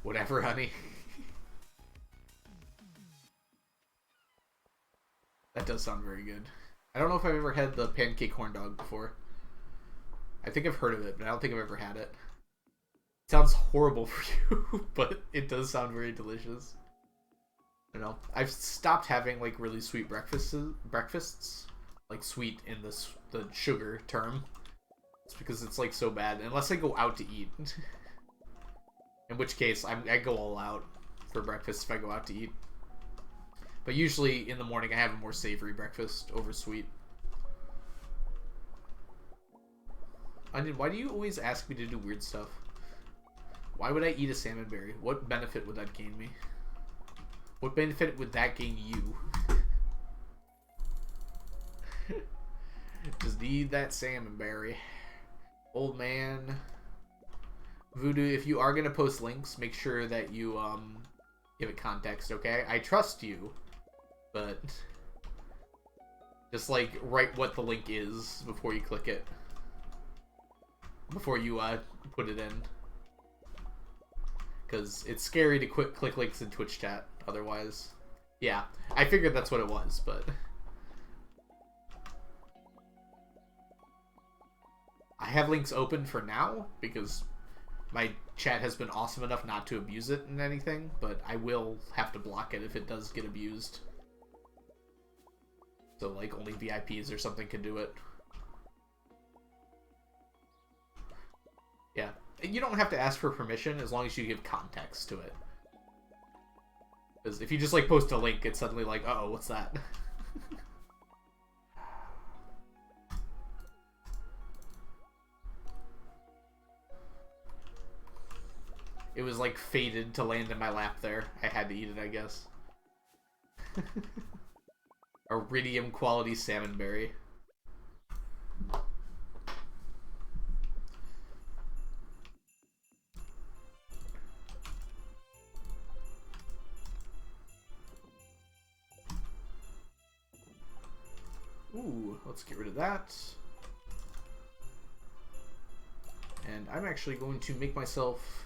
Whatever, honey. That does sound very good. I don't know if I've ever had the pancake corn dog before. I think I've heard of it, but I don't think I've ever had it. It sounds horrible for you, but it does sound very delicious. I don't know. I've stopped having like really sweet breakfasts, like sweet in the sugar term. It's because it's like so bad, unless I go out to eat. In which case, I go all out for breakfast if I go out to eat. But usually in the morning, I have a more savory breakfast over sweet. Onion, why do you always ask me to do weird stuff? Why would I eat a salmon berry? What benefit would that gain me? What benefit would that gain you? Just need that salmon berry. Old man. Voodoo, if you are going to post links, make sure that you give it context, okay? I trust you, but just like write what the link is before you click it. Before you put it in. Because it's scary to click links in Twitch chat otherwise. Yeah, I figured that's what it was, but I have links open for now because my chat has been awesome enough not to abuse it in anything, but I will have to block it if it does get abused. So like only VIPs or something can do it. Yeah. You don't have to ask for permission as long as you give context to it. Because if you just, like, post a link, it's suddenly like, uh-oh, what's that? It was, like, fated to land in my lap there. I had to eat it, I guess. Iridium quality salmonberry. Ooh, let's get rid of that. And I'm actually going to make myself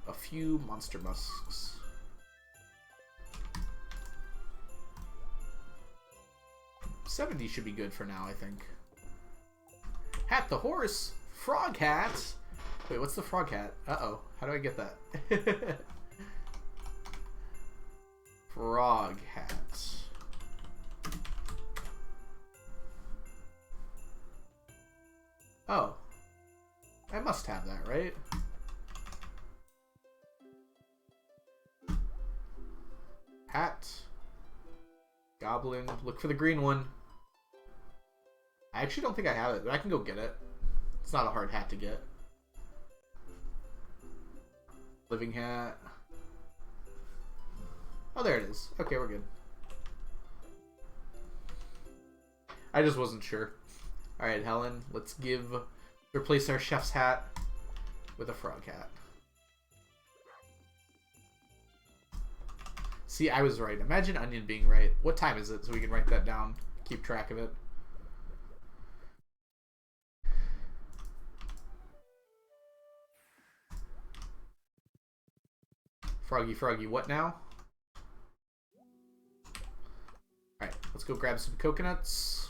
a few monster musks. $70 should be good for now, I think. Hat the horse! Frog hat! Wait, what's the frog hat? Uh-oh. How do I get that? Frog hat. Oh. I must have that, right? Hat. Goblin. Look for the green one. I actually don't think I have it, but I can go get it. It's not a hard hat to get. Living hat. Oh, there it is. Okay, we're good. I just wasn't sure. Alright, Helen, let's replace our chef's hat with a frog hat. See, I was right. Imagine Onion being right. What time is it so we can write that down, keep track of it. Froggy, what now? Alright, let's go grab some coconuts.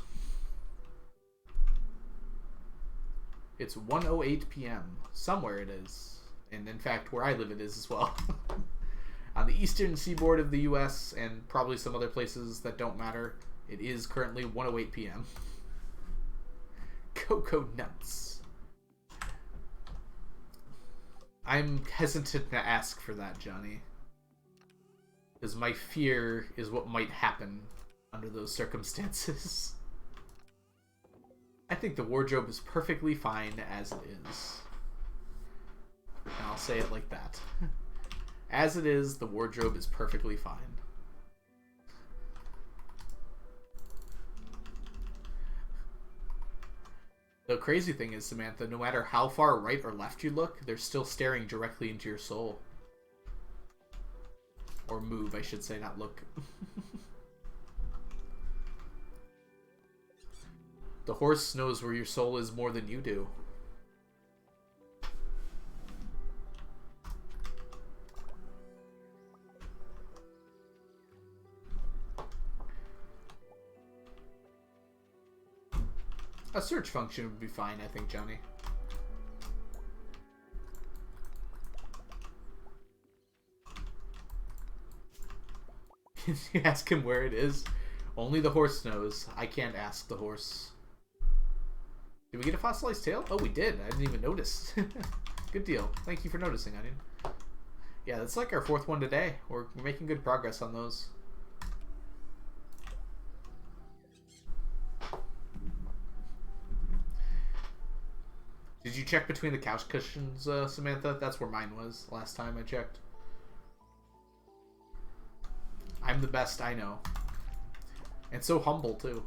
It's 1:08 p.m. Somewhere it is. And in fact, where I live it is as well. On the eastern seaboard of the U.S. and probably some other places that don't matter, it is currently 1:08 p.m. Cocoa nuts. I'm hesitant to ask for that, Johnny. Because my fear is what might happen under those circumstances. I think the wardrobe is perfectly fine as it is. And I'll say it like that. As it is, the wardrobe is perfectly fine. The crazy thing is, Samantha, no matter how far right or left you look, they're still staring directly into your soul. Or move, I should say, not look. The horse knows where your soul is more than you do. A search function would be fine, I think, Johnny. You ask him where it is. Only the horse knows. I can't ask the horse. Did we get a fossilized tail? Oh, we did. I didn't even notice. Good deal. Thank you for noticing, Onion. Yeah, that's like our fourth one today. We're making good progress on those. Did you check between the couch cushions, Samantha? That's where mine was last time I checked. I'm the best, I know. And so humble, too.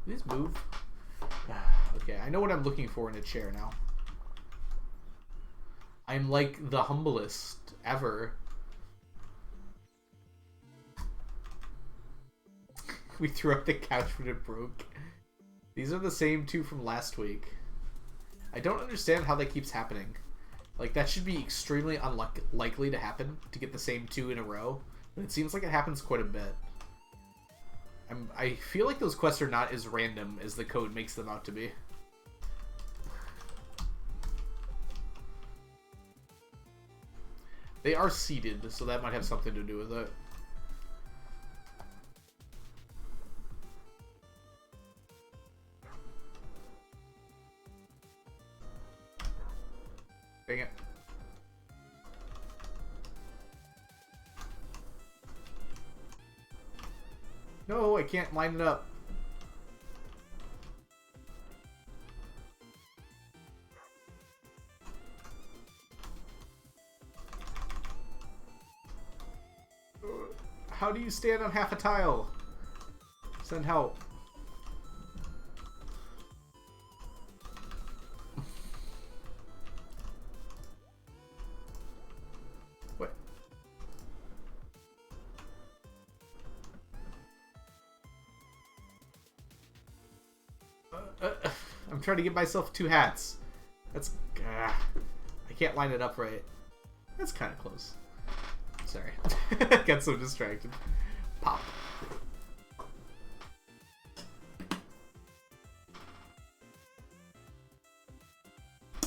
Please move. Okay, I know what I'm looking for in a chair now. I'm like the humblest ever. We threw up the couch when it broke. These are the same two from last week. I don't understand how that keeps happening. Like, that should be extremely unlikely to happen, to get the same two in a row. But it seems like it happens quite a bit. I feel like those quests are not as random as the code makes them out to be. They are seeded, so that might have something to do with it. Dang it. No, I can't line it up. How do you stand on half a tile? Send help. What? I'm trying to get myself 2 hats. That's... I can't line it up right. That's kind of close. Sorry. Got so distracted. Pop.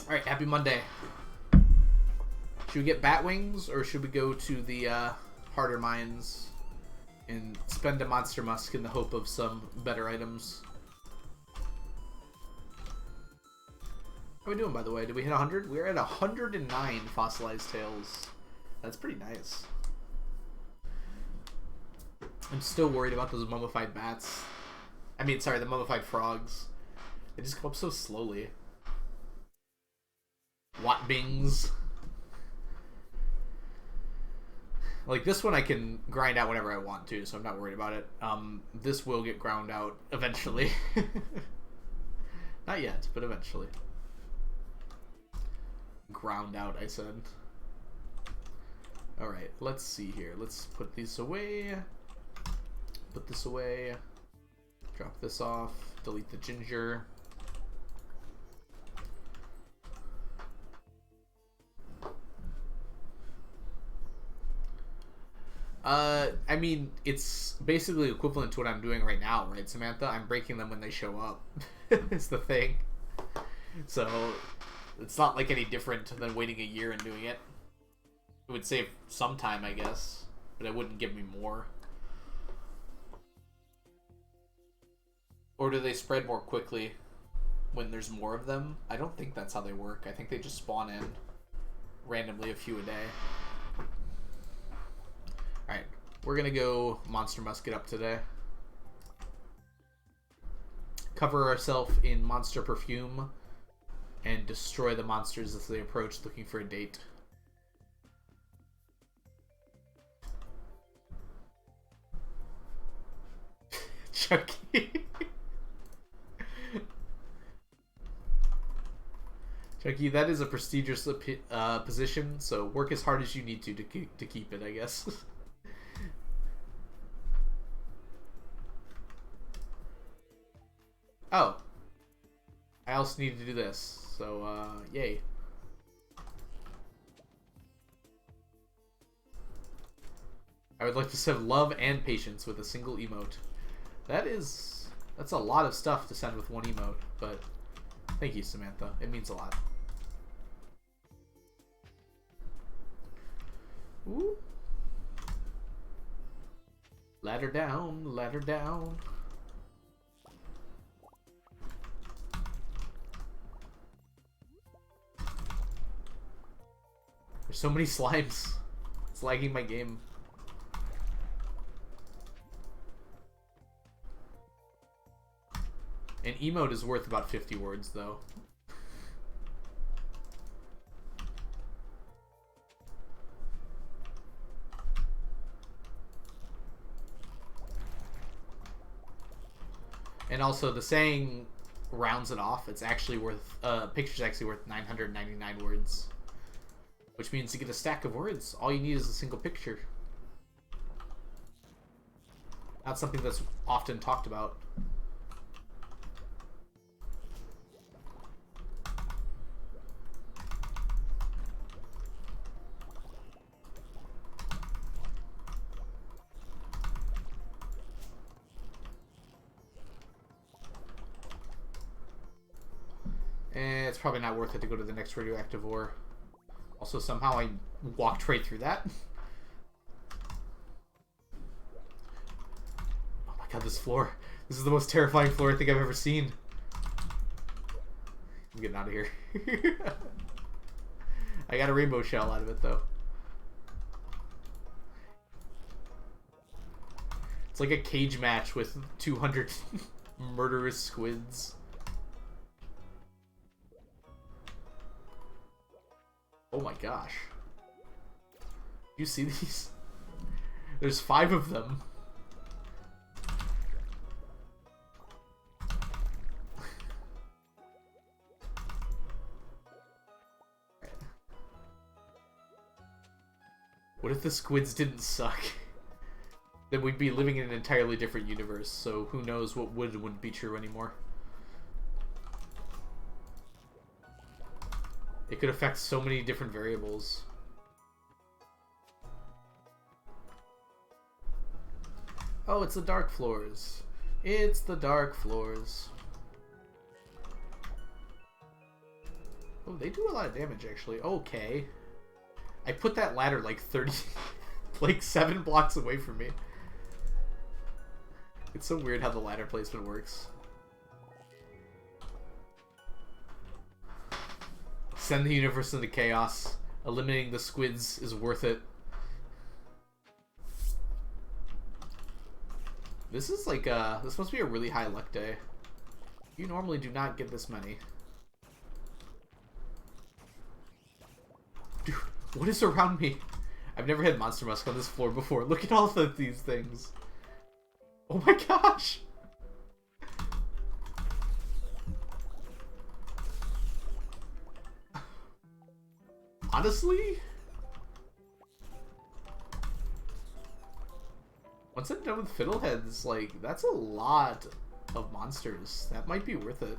Alright, happy Monday. Should we get bat wings, or should we go to the harder mines and spend a monster musk in the hope of some better items? How are we doing, by the way? Did we hit 100? We're at 109 fossilized tails. That's pretty nice. I'm still worried about those mummified bats. I mean, sorry, the mummified frogs. They just come up so slowly. Wattbings. Like, this one I can grind out whenever I want to, so I'm not worried about it. This will get ground out eventually. Not yet, but eventually. Ground out, I said. Alright, let's see here. Let's put these away. Put this away. Drop this off. Delete the ginger. I mean, it's basically equivalent to what I'm doing right now, right, Samantha? I'm breaking them when they show up. Is the thing. So, it's not like any different than waiting a year and doing it. It would save some time, I guess, but it wouldn't give me more. Or do they spread more quickly when there's more of them? I don't think that's how they work. I think they just spawn in randomly, a few a day. Alright, we're gonna go Monster Musket up today. Cover ourselves in monster perfume and destroy the monsters as they approach looking for a date. Chucky. Chucky, that is a prestigious position, so work as hard as you need to keep it, I guess. Oh. I also need to do this, so, yay. I would like to send love and patience with a single emote. That's a lot of stuff to send with one emote, but thank you, Samantha. It means a lot. Ooh. Ladder down, ladder down. There's so many slimes. It's lagging my game. An emote is worth about 50 words, though. And also, the saying rounds it off. It's actually worth, picture's actually worth 999 words. Which means to get a stack of words, all you need is a single picture. Not something that's often talked about. It's probably not worth it to go to the next radioactive ore. Also, somehow I walked right through that. Oh my god, this floor. This is the most terrifying floor I think I've ever seen. I'm getting out of here. I got a rainbow shell out of it, though. It's like a cage match with 200 murderous squids. Oh my gosh. You see these? There's 5 of them. What if the squids didn't suck? Then we'd be living in an entirely different universe, so who knows what would and wouldn't be true anymore. It could affect so many different variables. Oh, it's the dark floors. It's the dark floors. Oh, they do a lot of damage, actually. Okay. I put that ladder like 30... like 7 blocks away from me. It's so weird how the ladder placement works. Send the universe into chaos. Eliminating the squids is worth it. This is like this must be a really high luck day. You normally do not get this many. Dude, what is around me? I've never had Monster Musk on this floor before. Look at all of these things. Oh my gosh! Honestly? Once I'm done with Fiddleheads, like, that's a lot of monsters. That might be worth it.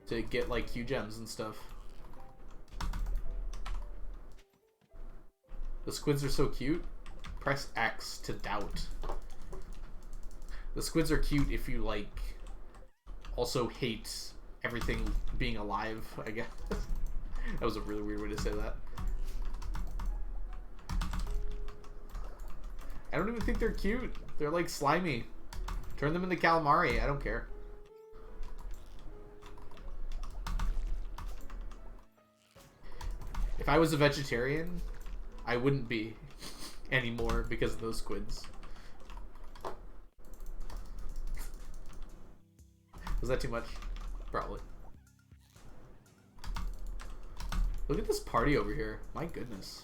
To get, like, Q gems and stuff. The squids are so cute. Press X to doubt. The squids are cute if you, like, also hate everything being alive, I guess. That was a really weird way to say that. I don't even think they're cute. They're, like, slimy. Turn them into calamari. I don't care. If I was a vegetarian, I wouldn't be anymore because of those squids. Was that too much? Probably. Look at this party over here. My goodness.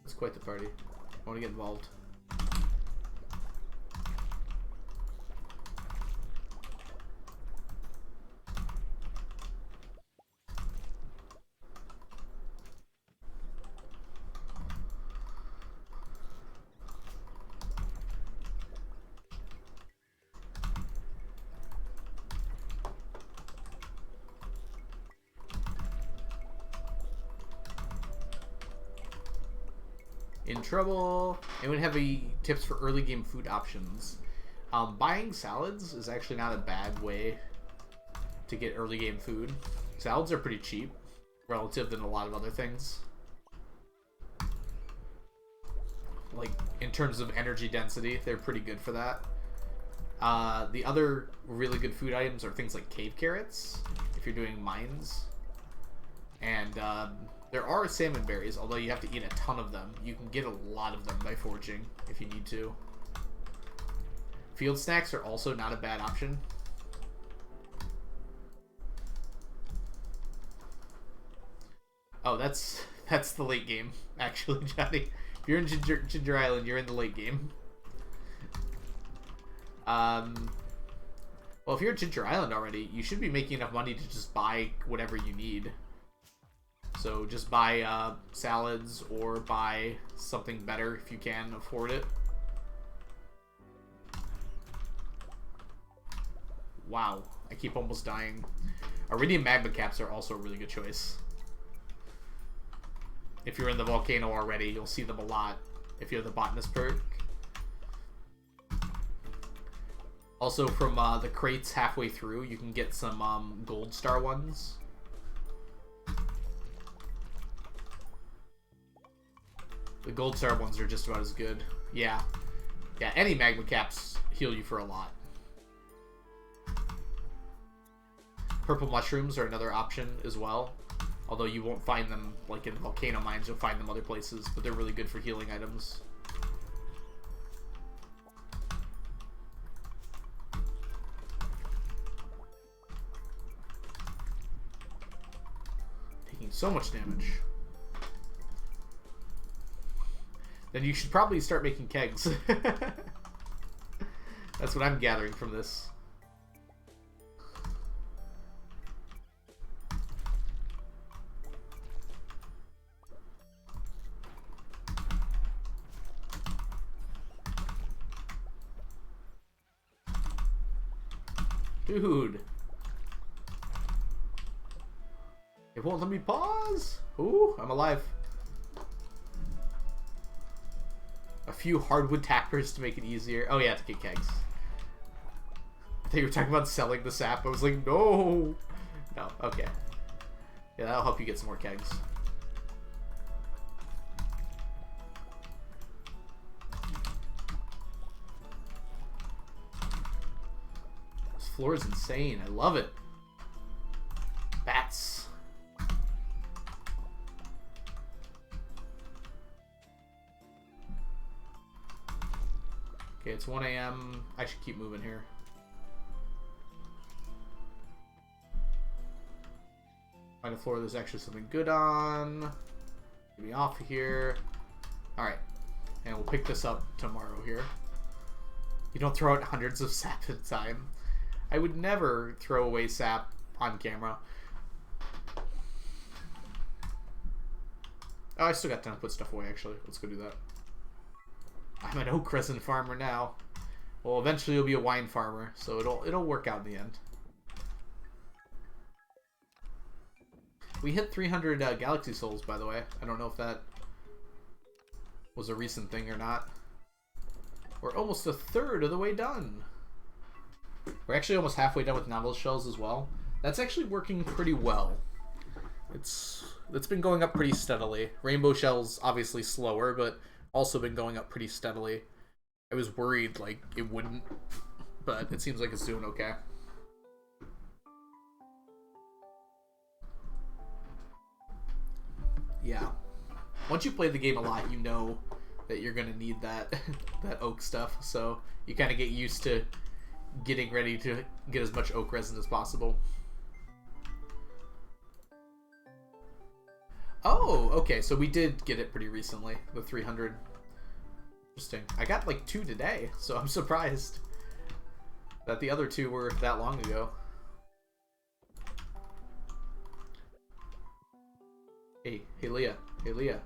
It's quite the party. I want to get involved. In trouble. Anyone have any tips for early game food options? Buying salads is actually not a bad way to get early game food. Salads are pretty cheap relative than a lot of other things. Like, in terms of energy density, they're pretty good for that. The other really good food items are things like cave carrots, if you're doing mines. And there are salmon berries, although you have to eat a ton of them. You can get a lot of them by foraging if you need to. Field snacks are also not a bad option. Oh, that's the late game, actually, Johnny. If you're in Ginger Island, you're in the late game. Well, if you're at Ginger Island already, you should be making enough money to just buy whatever you need. So just buy salads or buy something better if you can afford it. Wow, I keep almost dying. Iridium magma caps are also a really good choice. If you're in the volcano already, you'll see them a lot if you have the botanist perk. Also, from the crates halfway through, you can get some gold star ones. The gold star ones are just about as good. Yeah. Yeah, any magma caps heal you for a lot. Purple mushrooms are another option as well. Although you won't find them like in volcano mines, you'll find them other places, but they're really good for healing items. Taking so much damage. Then you should probably start making kegs. That's what I'm gathering from this. Dude. It won't let me pause. Ooh, I'm alive. A few hardwood tappers to make it easier. Oh yeah, to get kegs. I thought you were talking about selling the sap. I was like, no. No, okay. Yeah, that'll help you get some more kegs. This floor is insane. I love it. Bats. Okay, it's 1 a.m. I should keep moving here. Find a floor there's actually something good on. Get me off of here. Alright. And we'll pick this up tomorrow here. You don't throw out hundreds of sap at a time. I would never throw away sap on camera. Oh, I still got time to put stuff away, actually. Let's go do that. I'm an oak resin farmer now. Well, eventually you'll be a wine farmer, so it'll work out in the end. We hit 300 Galaxy Souls, by the way. I don't know if that was a recent thing or not. We're almost a third of the way done. We're actually almost halfway done with Nautilus Shells as well. That's actually working pretty well. It's been going up pretty steadily. Rainbow Shells obviously slower, but also been going up pretty steadily. I was worried like it wouldn't, but it seems like it's doing okay. Yeah. Once you play the game a lot, you know that you're gonna need that that oak stuff, so you kind of get used to getting ready to get as much oak resin as possible. Oh, okay, so we did get it pretty recently, the 300. Interesting. I got like 2 today, so I'm surprised that the other 2 were that long ago. Hey Leah. Hey Leah.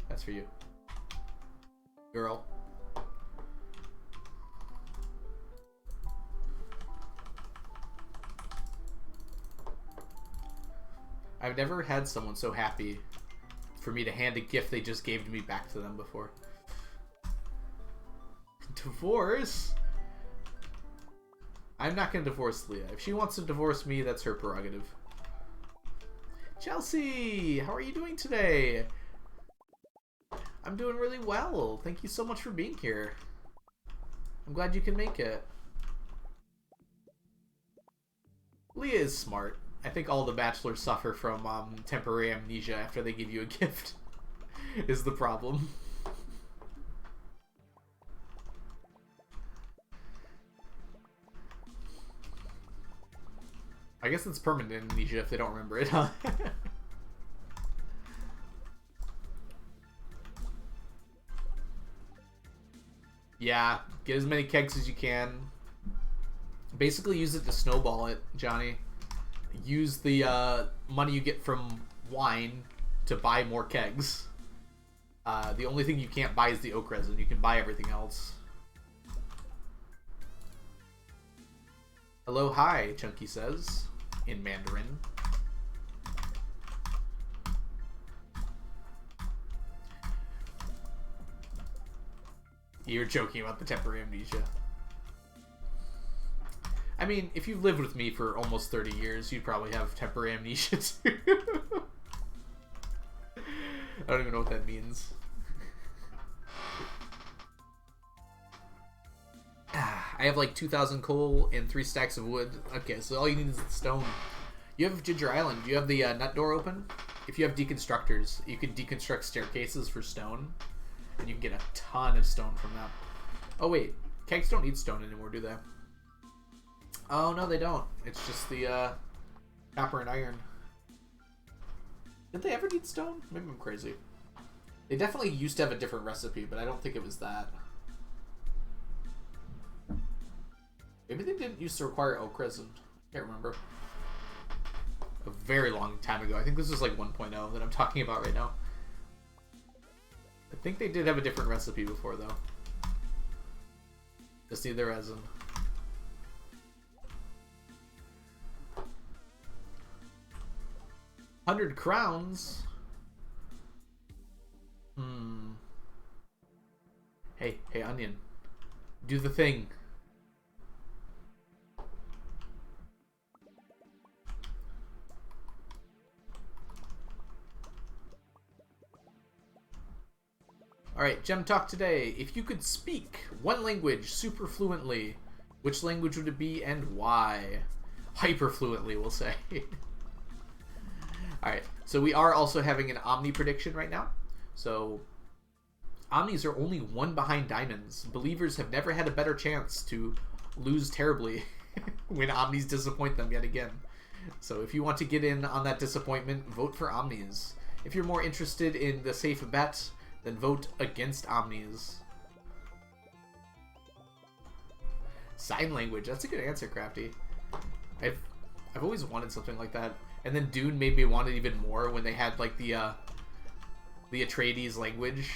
That's for you. Girl. I've never had someone so happy for me to hand a gift they just gave to me back to them before. Divorce? I'm not going to divorce Leah. If she wants to divorce me, that's her prerogative. Chelsea! How are you doing today? I'm doing really well. Thank you so much for being here. I'm glad you can make it. Leah is smart. I think all the bachelors suffer from temporary amnesia after they give you a gift, is the problem. I guess it's permanent amnesia if they don't remember it, huh? Yeah, get as many kegs as you can. Basically use it to snowball it, Johnny. Use the money you get from wine to buy more kegs. The only thing you can't buy is the oak resin. You can buy everything else. Hello, hi, Chunky says, in Mandarin. You're joking about the temporary amnesia. I mean, if you've lived with me for almost 30 years, you'd probably have temporary amnesia too. I don't even know what that means. I have like 2,000 coal and 3 stacks of wood. Okay, so all you need is the stone. You have Ginger Island. Do you have the nut door open? If you have deconstructors, you can deconstruct staircases for stone, and you can get a ton of stone from that. Oh wait, kegs don't need stone anymore, do they? Oh no, they don't. It's just the copper and iron. Did they ever need stone? Maybe I'm crazy. They definitely used to have a different recipe, but I don't think it was that. Maybe they didn't used to require oak resin. Can't remember. A very long time ago. I think this is like 1.0 that I'm talking about right now. I think they did have a different recipe before, though. Just need the resin. $100 crowns? Hey, Onion. Do the thing. Alright, Gem Talk today. If you could speak one language super fluently, which language would it be and why? Hyper fluently, we'll say. Alright, so we are also having an Omni prediction right now. So, Omnis are only 1 behind Diamonds. Believers have never had a better chance to lose terribly when Omnis disappoint them yet again. So if you want to get in on that disappointment, vote for Omnis. If you're more interested in the safe bet, then vote against Omnis. Sign language. That's a good answer, Crafty. I've always wanted something like that. And then Dune made me want it even more when they had like the Atreides language.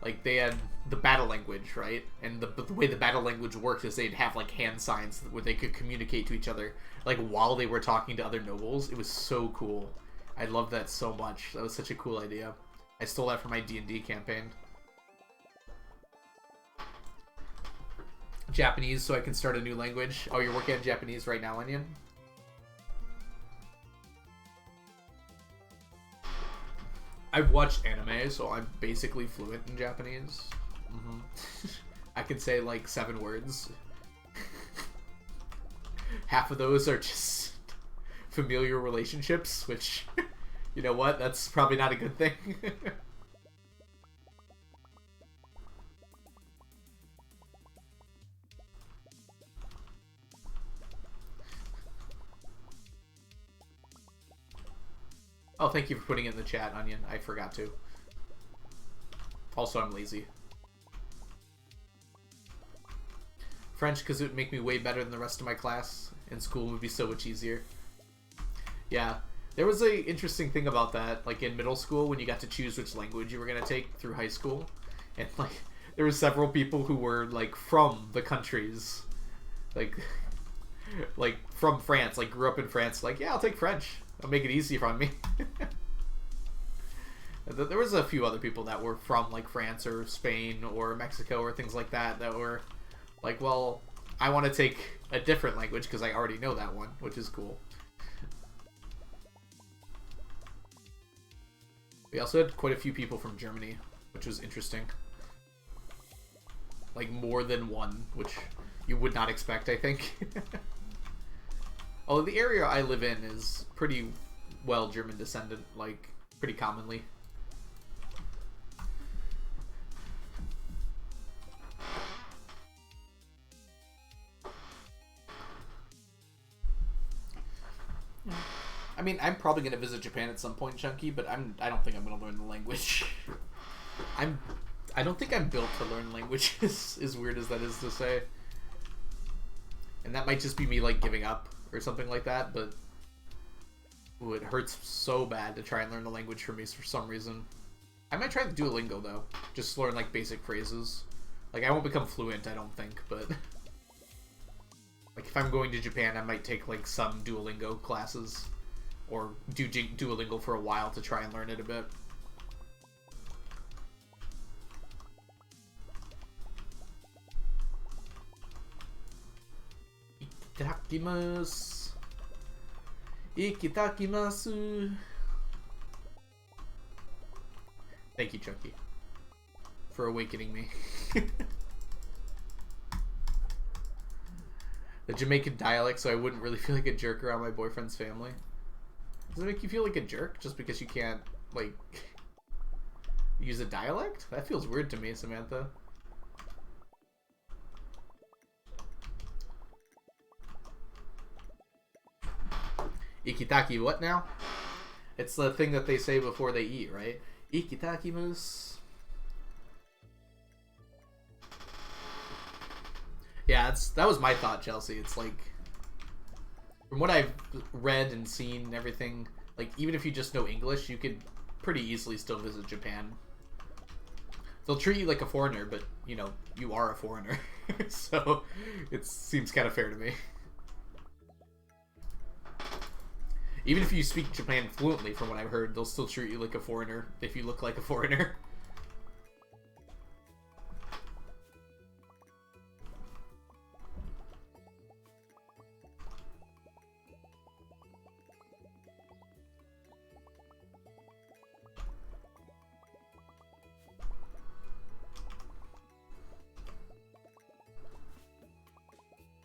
Like they had the battle language, right? And the way the battle language worked is they'd have like hand signs where they could communicate to each other like while they were talking to other nobles. It was so cool. I loved that so much. That was such a cool idea. I stole that from my D&D campaign. Japanese, so I can start a new language. Oh, you're working on Japanese right now, Onion? I've watched anime, so I'm basically fluent in Japanese. I can say like 7 words. Half of those are just familiar relationships, which... You know what? That's probably not a good thing. Oh, thank you for putting it in the chat, Onion. I forgot to. Also, I'm lazy. French, because it would make me way better than the rest of my class, and school would be so much easier. Yeah. There was a interesting thing about that, like in middle school when you got to choose which language you were gonna take through high school, and like there were several people who were like from the countries, like from France, like grew up in France, like yeah, I'll take French. I'll make it easy on me. There was a few other people that were from like France or Spain or Mexico or things like that that were like, well, I want to take a different language because I already know that one, which is cool. We also had quite a few people from Germany, which was interesting. Like, more than one, which you would not expect, I think. Although the area I live in is pretty well German descendant, like, pretty commonly. I mean, I'm probably gonna visit Japan at some point, Chunky, but I don't think I'm gonna learn the language. I don't think I'm built to learn languages, as weird as that is to say. And that might just be me like giving up or something like that, but ooh, it hurts so bad to try and learn the language for me for some reason. I might try Duolingo though, just learn like basic phrases. Like I won't become fluent, I don't think, but like if I'm going to Japan, I might take like some Duolingo classes. Or do Duolingo for a while to try and learn it a bit. Itadakimasu. Ikitakimasu. Thank you, Chucky, for awakening me. The Jamaican dialect, so I wouldn't really feel like a jerk around my boyfriend's family. Does it make you feel like a jerk just because you can't, like, use a dialect? That feels weird to me, Samantha. Ikitaki what now? It's the thing that they say before they eat, right? Ikitaki moose. Yeah, that was my thought, Chelsea. It's like, from what I've read and seen and everything, like, even if you just know English, you could pretty easily still visit Japan. They'll treat you like a foreigner, but, you know, you are a foreigner. So, it seems kind of fair to me. Even if you speak Japan fluently, from what I've heard, they'll still treat you like a foreigner if you look like a foreigner.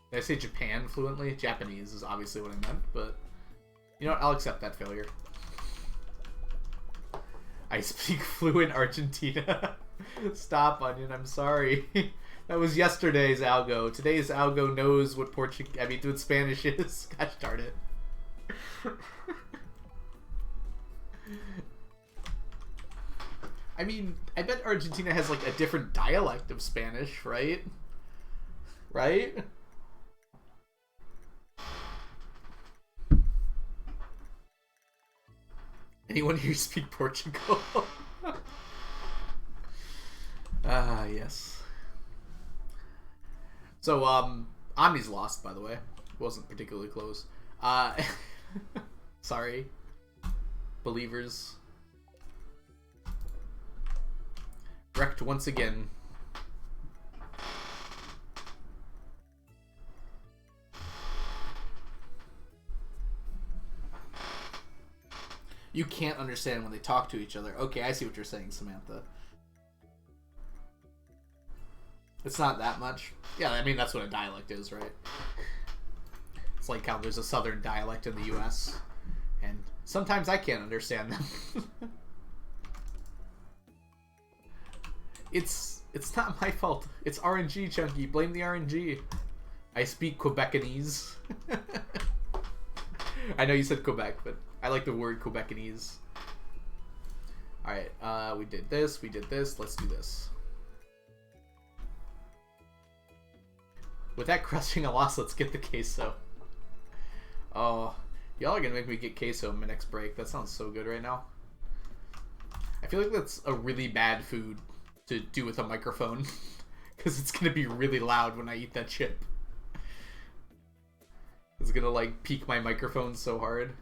Did I say Japan fluently? Japanese is obviously what I meant, but you know what? I'll accept that failure. I speak fluent Argentina. Stop, Onion. I'm sorry. That was yesterday's algo. Today's algo knows what what Spanish is. Gosh darn it. I mean, I bet Argentina has like a different dialect of Spanish, right? Right? Anyone here speak Portugal? Ah, yes. So, Omni's lost, by the way. It wasn't particularly close. Sorry. Believers. Wrecked once again. You can't understand when they talk to each other. Okay, I see what you're saying, Samantha. It's not that much. Yeah, I mean, that's what a dialect is, right? It's like how there's a southern dialect in the US. And sometimes I can't understand them. It's not my fault. It's RNG, Chunky. Blame the RNG. I speak Quebecanese. I know you said Quebec, but I like the word Quebecanese. Alright, we did this, let's do this. With that crushing a loss, let's get the queso. Oh, y'all are gonna make me get queso in my next break. That sounds so good right now. I feel like that's a really bad food to do with a microphone. Because it's gonna be really loud when I eat that chip. It's gonna like peak my microphone so hard.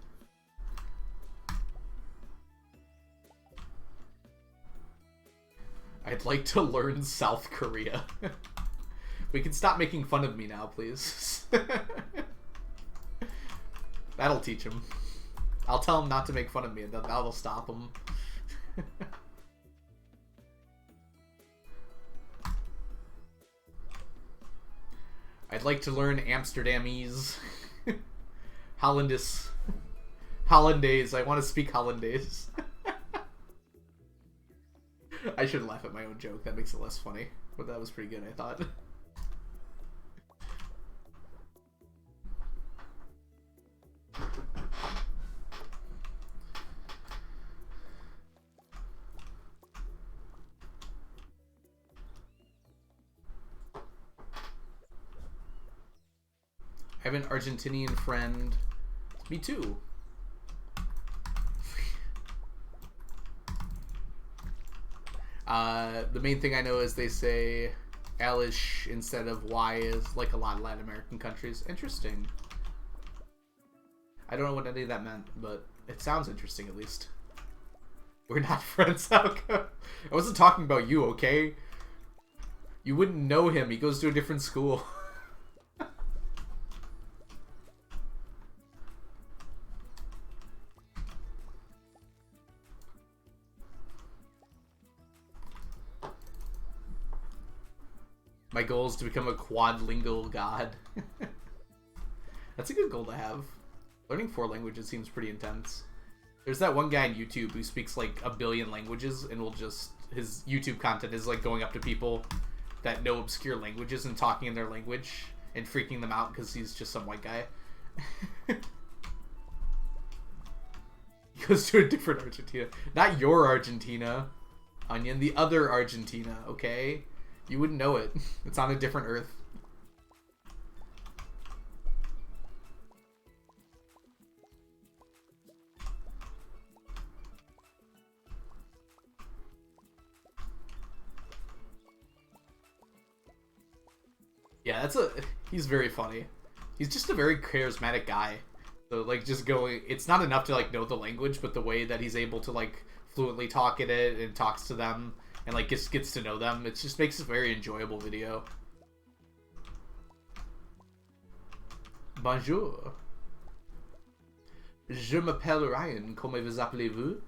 I'd like to learn South Korea. We can stop making fun of me now, please. That'll teach him. I'll tell him not to make fun of me, and that'll stop him. I'd like to learn Amsterdamese. Hollandaise. I want to speak Hollandaise. I should laugh at my own joke. That makes it less funny. But that was pretty good, I thought. I have an Argentinian friend. Me too. The main thing I know is they say Alish instead of Y is like a lot of Latin American countries. Interesting. I don't know what any of that meant, but it sounds interesting at least. We're not friends, Alco. I wasn't talking about you, okay? You wouldn't know him. He goes to a different school. My goal is to become a quadlingual god. That's a good goal to have. Learning 4 languages seems pretty intense. There's that one guy on YouTube who speaks like a billion languages and will just... His YouTube content is like going up to people that know obscure languages and talking in their language and freaking them out because he's just some white guy. He goes to a different Argentina. Not your Argentina, Onion. The other Argentina, okay? You wouldn't know it. It's on a different Earth. Yeah, he's very funny. He's just a very charismatic guy. So like just going, it's not enough to like know the language, but the way that he's able to like fluently talk in it and talks to them and like gets to know them, it just makes a very enjoyable video. Bonjour. Je m'appelle Ryan. Comment vous appelez-vous?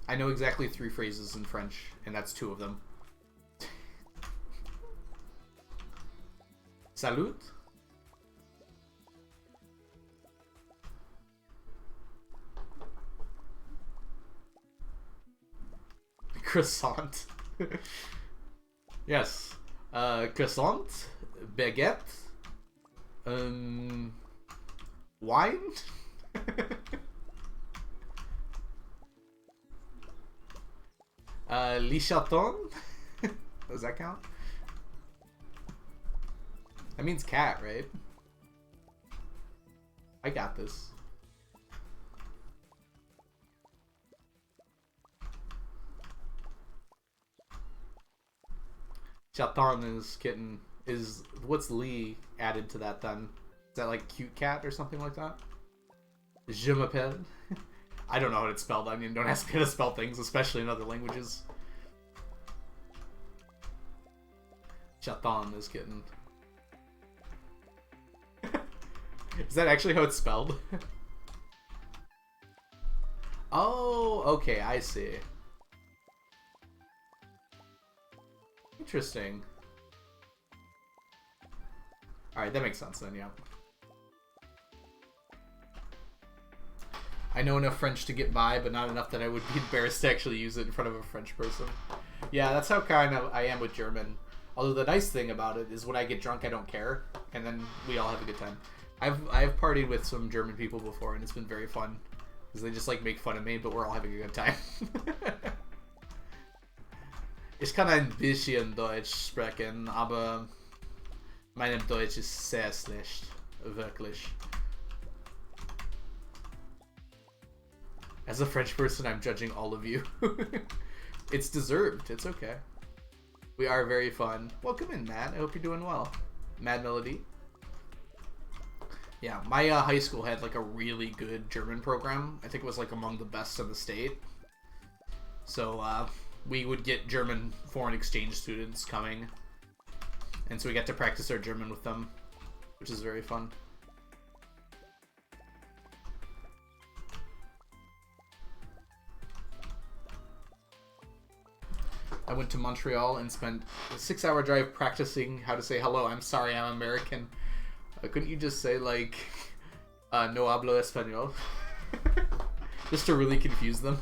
I know exactly 3 phrases in French, and that's 2 of them. Salut. Croissant. Yes. Croissant. Baguette. Wine. Les chatons? Does that count? That means cat, right? I got this. Chaton is kitten. What's Lee added to that then? Is that like cute cat or something like that? Je m'appelle. I don't know how it's spelled. I mean, don't ask me how to spell things, especially in other languages. Chaton is kitten. Is that actually how it's spelled? Oh, okay, I see. Interesting. Alright, that makes sense then, yeah. I know enough French to get by, but not enough that I would be embarrassed to actually use it in front of a French person. Yeah, that's how kind of I am with German. Although the nice thing about it is when I get drunk, I don't care, and then we all have a good time. I've partied with some German people before, and it's been very fun. Because they just like make fun of me, but we're all having a good time. Ich kann ein bisschen Deutsch sprechen, aber mein Deutsch ist sehr schlecht. Wirklich. As a French person, I'm judging all of you. It's deserved. It's okay. We are very fun. Welcome in, Matt. I hope you're doing well. Mad Melody. Yeah, my high school had like a really good German program. I think it was like among the best in the state. So we would get German foreign exchange students coming. And so we got to practice our German with them, which is very fun. I went to Montreal and spent a 6-hour drive practicing how to say hello. I'm sorry, I'm American. Couldn't you just say, like, no hablo español? Just to really confuse them.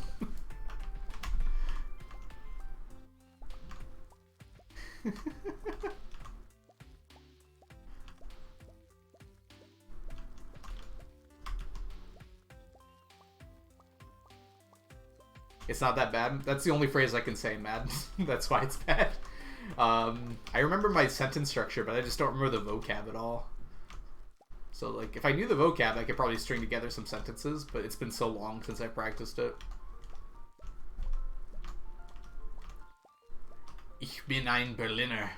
It's not that bad. That's the only phrase I can say, Mad. That's why it's bad. I remember my sentence structure, but I just don't remember the vocab at all. So, like, if I knew the vocab, I could probably string together some sentences, but it's been so long since I practiced it. Ich bin ein Berliner.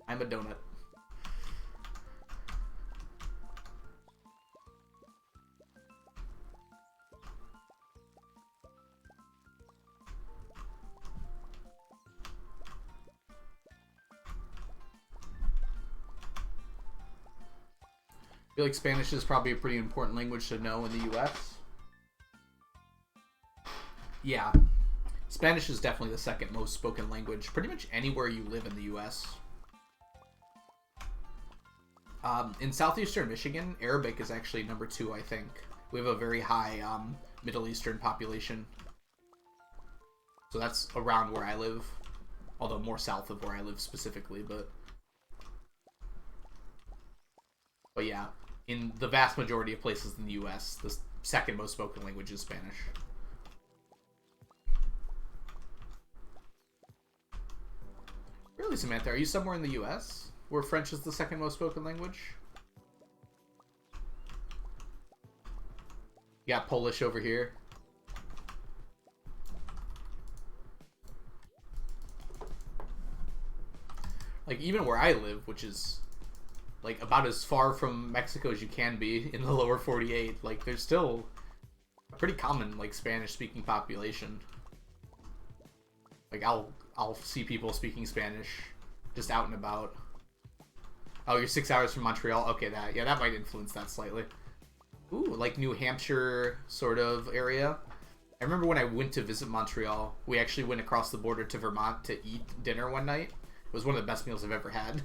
I'm a donut. I feel like Spanish is probably a pretty important language to know in the US. Yeah. Spanish is definitely the second most spoken language, pretty much anywhere you live in the U.S. In southeastern Michigan, Arabic is actually number 2, I think. We have a very high Middle Eastern population. So that's around where I live. Although more south of where I live specifically, but yeah, in the vast majority of places in the U.S., the second most spoken language is Spanish. Really, Samantha, are you somewhere in the U.S. where French is the second most spoken language? You got Polish over here. Like, even where I live, which is, like, about as far from Mexico as you can be in the lower 48, like, there's still a pretty common, like, Spanish-speaking population. Like, I'll see people speaking Spanish just out and about. Oh, you're 6 hours from Montreal? Okay, that might influence that slightly. Ooh, like New Hampshire sort of area. I remember when I went to visit Montreal, we actually went across the border to Vermont to eat dinner one night. It was one of the best meals I've ever had.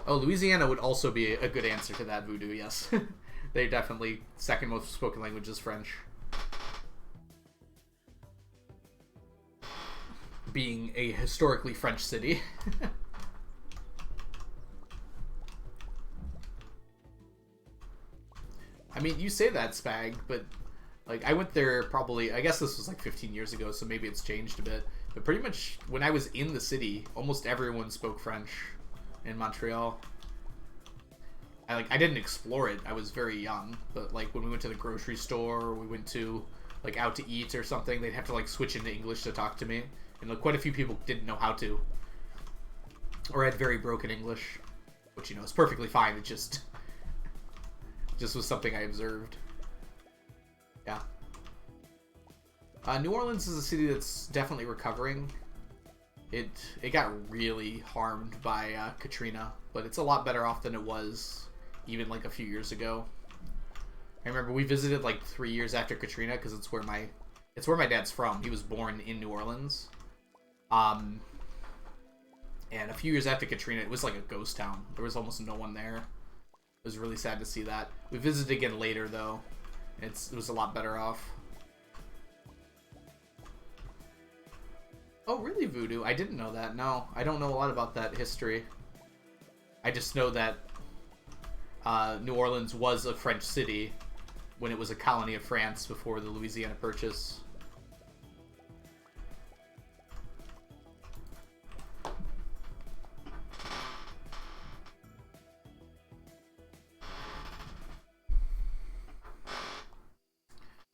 Oh, Louisiana would also be a good answer to that, Voodoo, yes. They're definitely second most spoken language is French. Being a historically French city. I mean, you say that, Spag, but like I went there probably, I guess this was like 15 years ago, so maybe it's changed a bit. But pretty much when I was in the city, almost everyone spoke French in Montreal. I didn't explore it. I was very young, but like when we went to the grocery store, or we went to like out to eat or something, they'd have to like switch into English to talk to me. And like, quite a few people didn't know how to, or had very broken English, which, you know, is perfectly fine. It just was something I observed. Yeah. New Orleans is a city that's definitely recovering. It got really harmed by Katrina, but it's a lot better off than it was even like a few years ago. I remember we visited like 3 years after Katrina because it's where my dad's from. He was born in New Orleans. And a few years after Katrina, it was like a ghost town. There was almost no one there. It was really sad to see that. We visited again later, though. It was a lot better off. Oh, really, Voodoo? I didn't know that. No, I don't know a lot about that history. I just know that New Orleans was a French city when it was a colony of France before the Louisiana Purchase.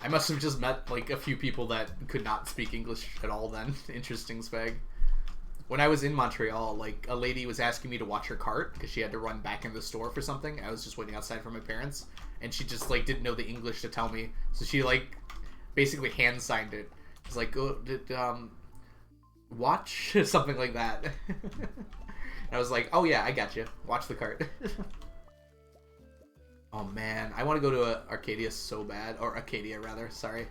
I must have just met, like, a few people that could not speak English at all then. Interesting, Spag. When I was in Montreal, like, a lady was asking me to watch her cart because she had to run back in the store for something. I was just waiting outside for my parents, and she just, like, didn't know the English to tell me. So she, like, basically hand-signed it. It's like, watch? Something like that. And I was like, oh yeah, I got you. Watch the cart. Oh man, I want to go to Arcadia so bad. Or Acadia, rather. Sorry.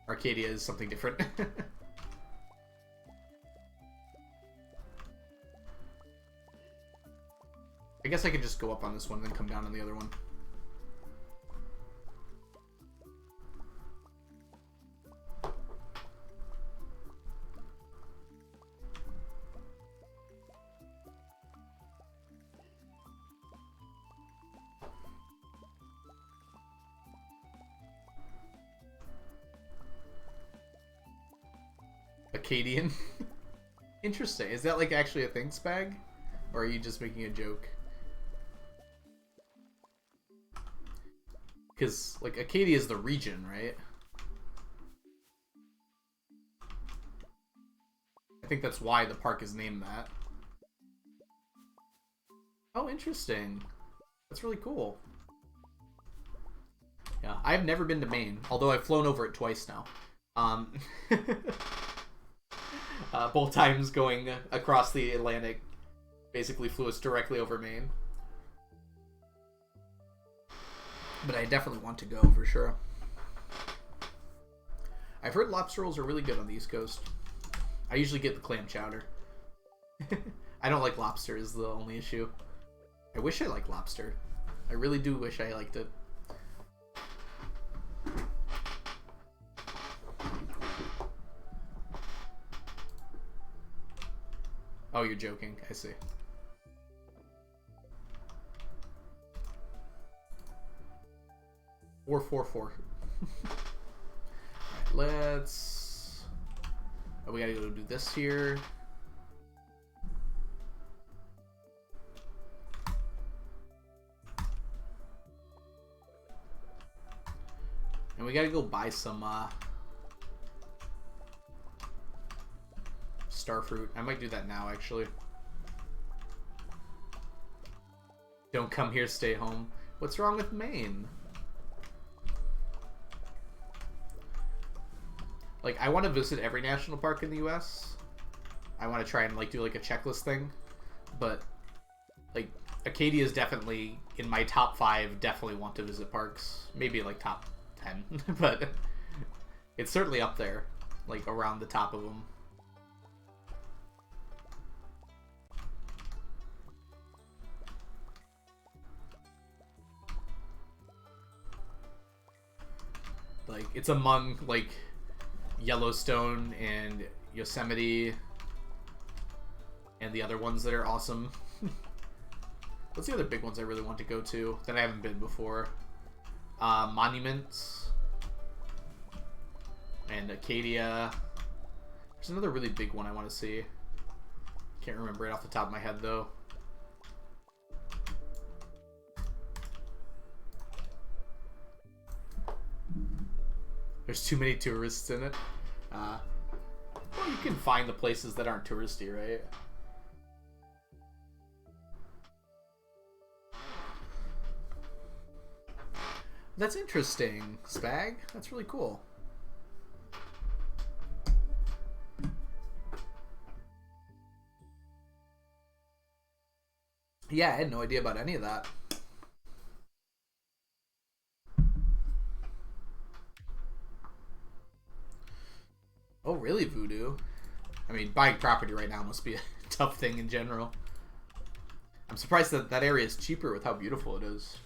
Arcadia is something different. I guess I could just go up on this one and then come down on the other one. Acadian? Interesting. Is that like actually a thing, Spag? Or are you just making a joke? Because, like, Acadia is the region, right? I think that's why the park is named that. Oh, interesting. That's really cool. Yeah, I've never been to Maine, although I've flown over it twice now. Both times going across the Atlantic basically flew us directly over Maine. But I definitely want to go for sure. I've heard lobster rolls are really good on the East Coast. I usually get the clam chowder. I don't like lobster is the only issue. I wish I liked lobster. I really do wish I liked it. Oh, you're joking. I see. Four, 4. Alright, let's... Oh, we gotta go do this here. And we gotta go buy some, starfruit. I might do that now, actually. Don't come here, stay home. What's wrong with Maine? Like, I want to visit every national park in the U.S. I want to try and, like, do, like, a checklist thing. But, like, Acadia is definitely in my top 5, definitely want to visit parks. Maybe, like, top 10. But it's certainly up there, like, around the top of them. Like, it's among, like, Yellowstone and Yosemite and the other ones that are awesome. What's the other big ones I really want to go to that I haven't been before? Monuments and Acadia. There's another really big one I want to see. Can't remember it off the top of my head, though. There's too many tourists in it. Well, you can find the places that aren't touristy, right? That's interesting, Spag. That's really cool. Yeah, I had no idea about any of that. Oh, really, Voodoo? I mean, buying property right now must be a tough thing in general. I'm surprised that that area is cheaper with how beautiful it is.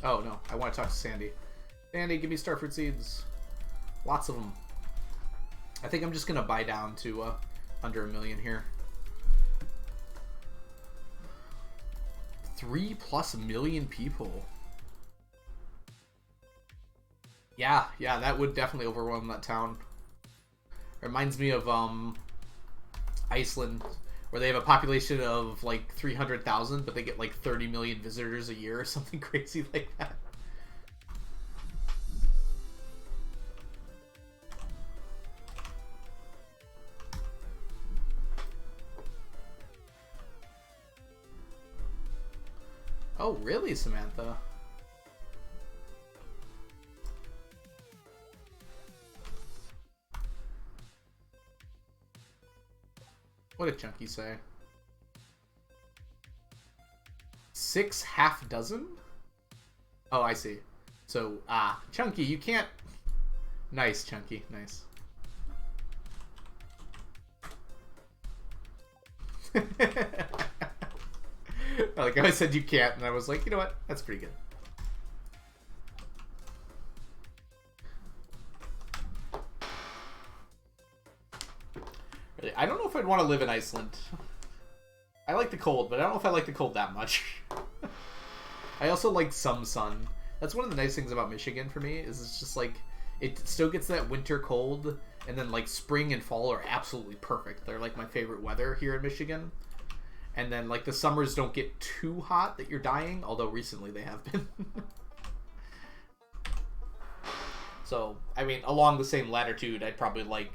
Oh, no. I want to talk to Sandy. Sandy, give me starfruit seeds. Lots of them. I think I'm just going to buy down to under 1 million here. 3+ million people. Yeah, that would definitely overwhelm that town. Reminds me of Iceland, where they have a population of like 300,000, but they get like 30 million visitors a year or something crazy like that. Oh, really, Samantha? What did Chunky say? 6 half dozen? Oh, I see. So, Chunky, you can't... Nice, Chunky, nice. Like I said, you can't, and I was like, you know what? That's pretty good. Really, I don't know if I'd want to live in Iceland. I like the cold, but I don't know if I like the cold that much. I also like some sun. That's one of the nice things about Michigan for me, is it's just like, it still gets that winter cold, and then like spring and fall are absolutely perfect. They're like my favorite weather here in Michigan. And then, like, the summers don't get too hot that you're dying, although recently they have been. So, I mean, along the same latitude, I'd probably like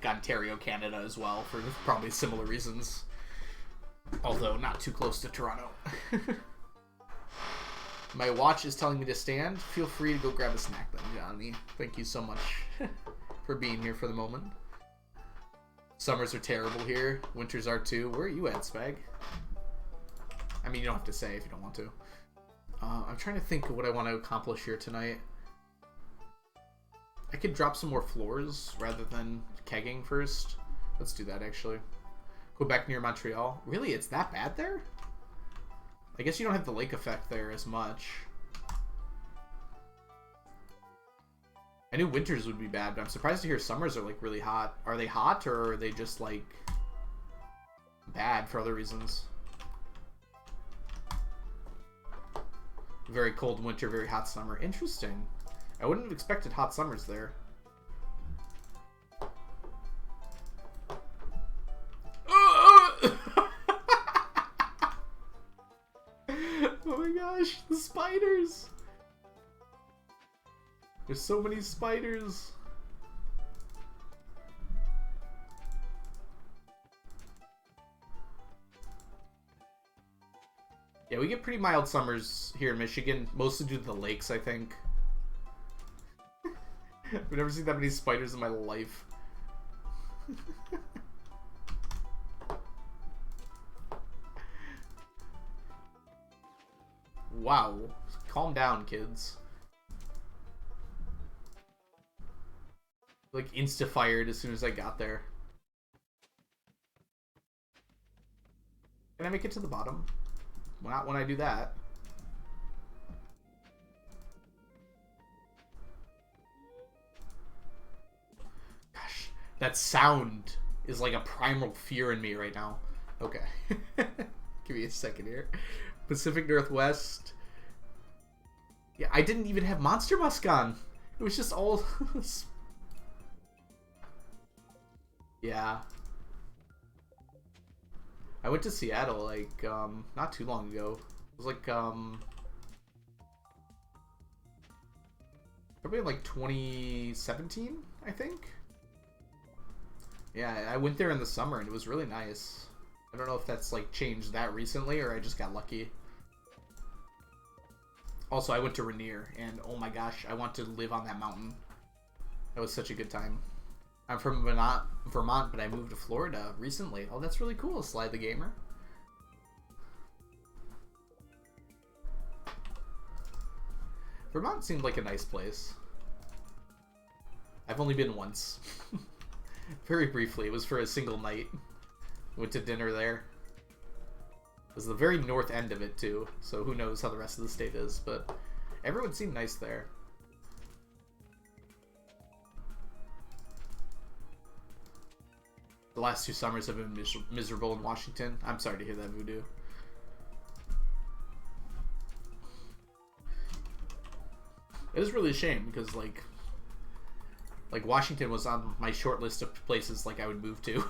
Ontario, Canada as well, for probably similar reasons. Although, not too close to Toronto. My watch is telling me to stand. Feel free to go grab a snack then, Johnny. Thank you so much for being here for the moment. Summers are terrible here. Winters are too. Where are you at, Spag? I mean, you don't have to say if you don't want to. I'm trying to think of what I want to accomplish here tonight. I could drop some more floors rather than kegging first. Let's do that, actually. Quebec near Montreal. Really? It's that bad there? I guess you don't have the lake effect there as much. I knew winters would be bad, but I'm surprised to hear summers are, like, really hot. Are they hot, or are they just, like, bad for other reasons? Very cold winter, very hot summer. Interesting. I wouldn't have expected hot summers there. Oh my gosh, the spiders! There's so many spiders. Yeah, we get pretty mild summers here in Michigan, mostly due to the lakes, I think. I've never seen that many spiders in my life. Wow. Calm down, kids. Like, insta-fired as soon as I got there. Can I make it to the bottom? Not when I do that. Gosh, that sound is like a primal fear in me right now. Okay. Give me a second here. Pacific Northwest. Yeah, I didn't even have Monster Musk on. It was just all... Yeah. I went to Seattle, like, not too long ago. It was like, probably like 2017, I think? Yeah, I went there in the summer, and it was really nice. I don't know if that's, like, changed that recently, or I just got lucky. Also, I went to Rainier, and oh my gosh, I want to live on that mountain. That was such a good time. I'm from Vermont, but I moved to Florida recently. Oh, that's really cool, Sly the Gamer. Vermont seemed like a nice place. I've only been once. Very briefly. It was for a single night. Went to dinner there. It was the very north end of it, too, so who knows how the rest of the state is, but everyone seemed nice there. The last 2 summers have been miserable in Washington. I'm sorry to hear that, Voodoo. It is really a shame because, like Washington was on my short list of places like I would move to.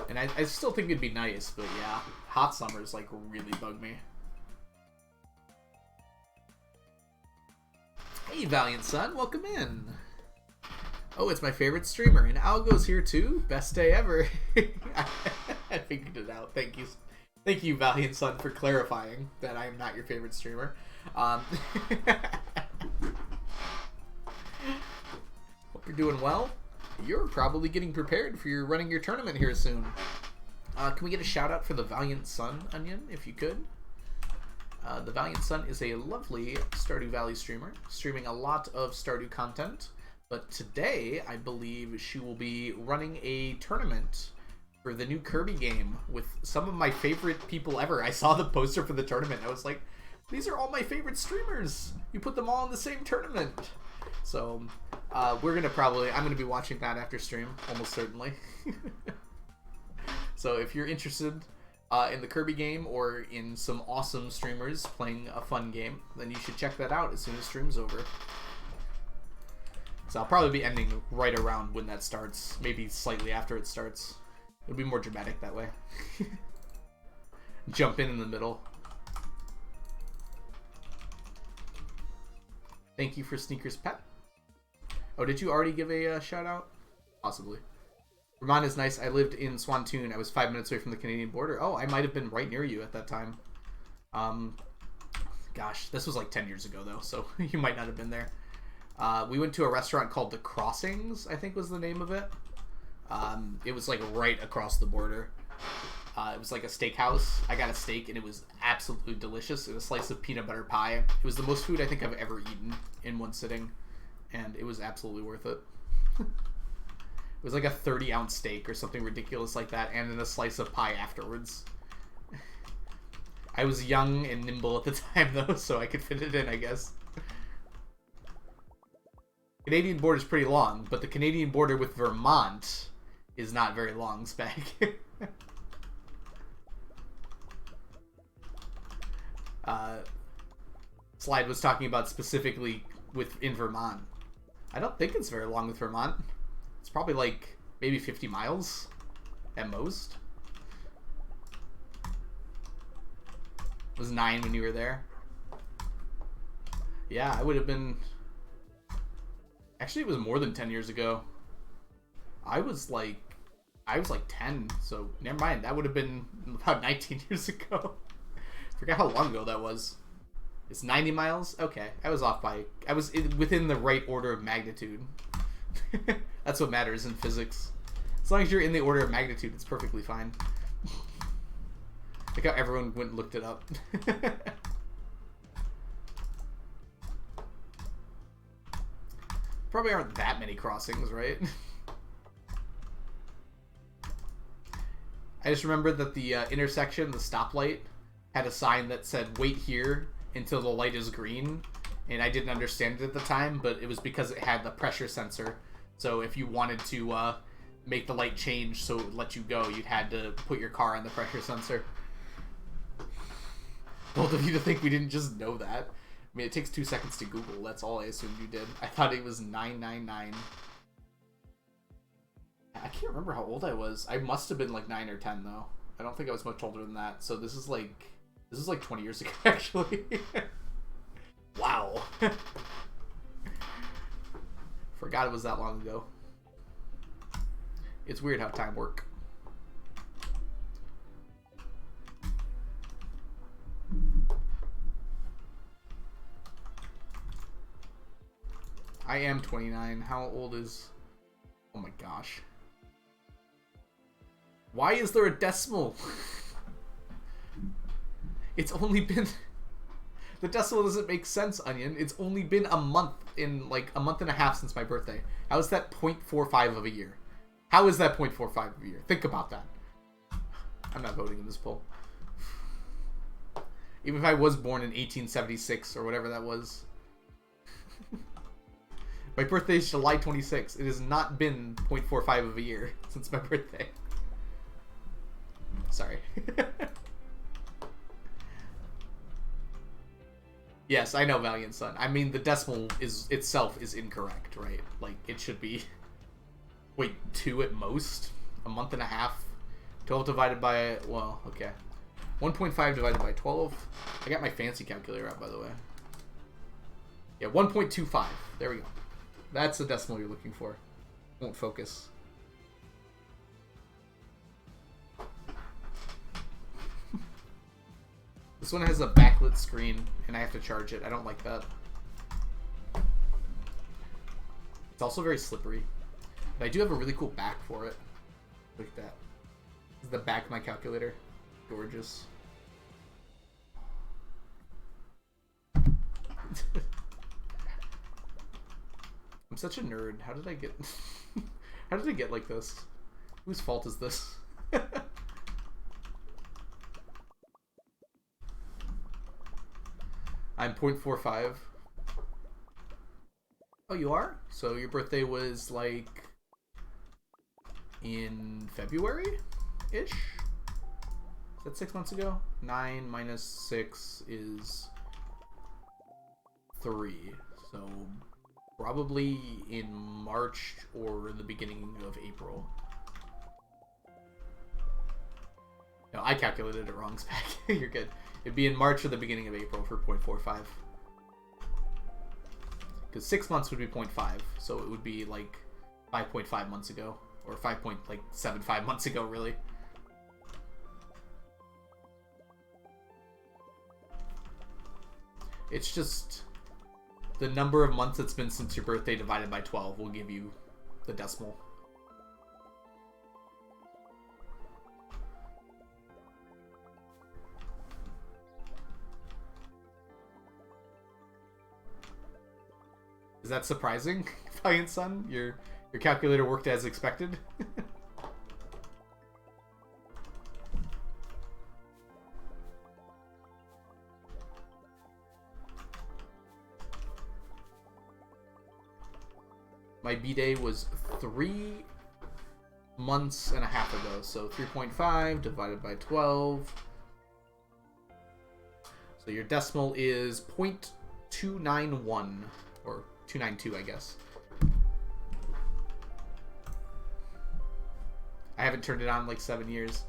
And I still think it'd be nice, but yeah, hot summers like really bug me. Hey, Valiant Son, welcome in. Oh, it's my favorite streamer, and Algo's here too. Best day ever. I figured it out. Thank you, Valiant Son, for clarifying that I am not your favorite streamer. Hope you're doing well. You're probably getting prepared for running your tournament here soon. Can we get a shout out for the Valiant Son, Onion, if you could? The Valiant Son is a lovely Stardew Valley streamer, streaming a lot of Stardew content. But today, I believe she will be running a tournament for the new Kirby game with some of my favorite people ever. I saw the poster for the tournament. I was like, these are all my favorite streamers. You put them all in the same tournament. So, I'm going to be watching that after stream, almost certainly. So, if you're interested in the Kirby game or in some awesome streamers playing a fun game, then you should check that out as soon as stream's over. So I'll probably be ending right around when that starts, maybe slightly after it starts. It'll be more dramatic that way. Jump in the middle. Thank you for Sneakers Pet. Oh, did you already give a shout out? Possibly. Vermont is nice. I lived in Swantoon. I was 5 minutes away from the Canadian border. Oh, I might have been right near you at that time. Gosh, this was like 10 years ago though, so you might not have been there. We went to a restaurant called The Crossings, I think was the name of it. It was like right across the border. It was like a steakhouse. I got a steak and it was absolutely delicious. It was a slice of peanut butter pie. It was the most food I think I've ever eaten in one sitting, and it was absolutely worth it. It was like a 30-ounce steak or something ridiculous like that, and then a slice of pie afterwards. I was young and nimble at the time, though, so I could fit it in, I guess. Canadian border is pretty long, but the Canadian border with Vermont is not very long, Spag. Slide was talking about specifically in Vermont. I don't think it's very long with Vermont. It's probably like maybe 50 miles at most. It was 9 when you were there. Yeah, I would have been... Actually, it was more than 10 years ago. I was like 10, so never mind. That would have been about 19 years ago. Forgot how long ago that was. It's 90 miles? Okay, I was off by... I was within the right order of magnitude. That's what matters in physics. As long as you're in the order of magnitude, it's perfectly fine. Like how everyone went and looked it up. Probably aren't that many crossings, right? I just remember that the intersection, the stoplight, had a sign that said, "Wait here until the light is green." And I didn't understand it at the time, but it was because it had the pressure sensor. So if you wanted to make the light change so it would let you go, you'd had to put your car on the pressure sensor. Both of you to think we didn't just know that. I mean, it takes 2 seconds to Google. That's all I assumed you did. I thought it was 999. I can't remember how old I was. I must have been like 9 or 10, though. I don't think I was much older than that. So this is like 20 years ago, actually. Wow. Forgot it was that long ago. It's weird how time works. I am 29. How old is... Oh my gosh. Why is there a decimal? It's only been... The decimal doesn't make sense, Onion. It's only been a month, like a month and a half since my birthday. How is that 0.45 of a year? How is that 0.45 of a year? Think about that. I'm not voting in this poll. Even if I was born in 1876 or whatever that was. My birthday is July 26th. It has not been 0.45 of a year since my birthday. Sorry. Yes, I know, Valiant Son. I mean, the decimal itself is incorrect, right? Like, it should be... Wait, 2 at most? A month and a half? 12 divided by... Well, okay. 1.5 divided by 12. I got my fancy calculator out, by the way. Yeah, 1.25. There we go. That's the decimal you're looking for. Won't focus. This one has a backlit screen, and I have to charge it. I don't like that. It's also very slippery. But I do have a really cool back for it. Look at that. This is the back of my calculator. Gorgeous. I'm such a nerd. How did I get... How did I get like this? Whose fault is this? I'm 0.45. Oh, you are? So your birthday was like in February-ish? Is that 6 months ago? 9 minus 6 is 3. So probably in March or the beginning of April. No, I calculated it wrong, Spec. You're good. It'd be in March or the beginning of April for 0.45. Because 6 months would be 0.5, so it would be like 5.5 months ago. Or 5.75 months ago, really. It's just... the number of months it's been since your birthday divided by 12 will give you the decimal. that surprising, Valiant Son? Your calculator worked as expected? My B-Day was 3 months and a half ago, so 3.5 divided by 12. So your decimal is 0.291, or 292, I guess. I haven't turned it on in like 7 years.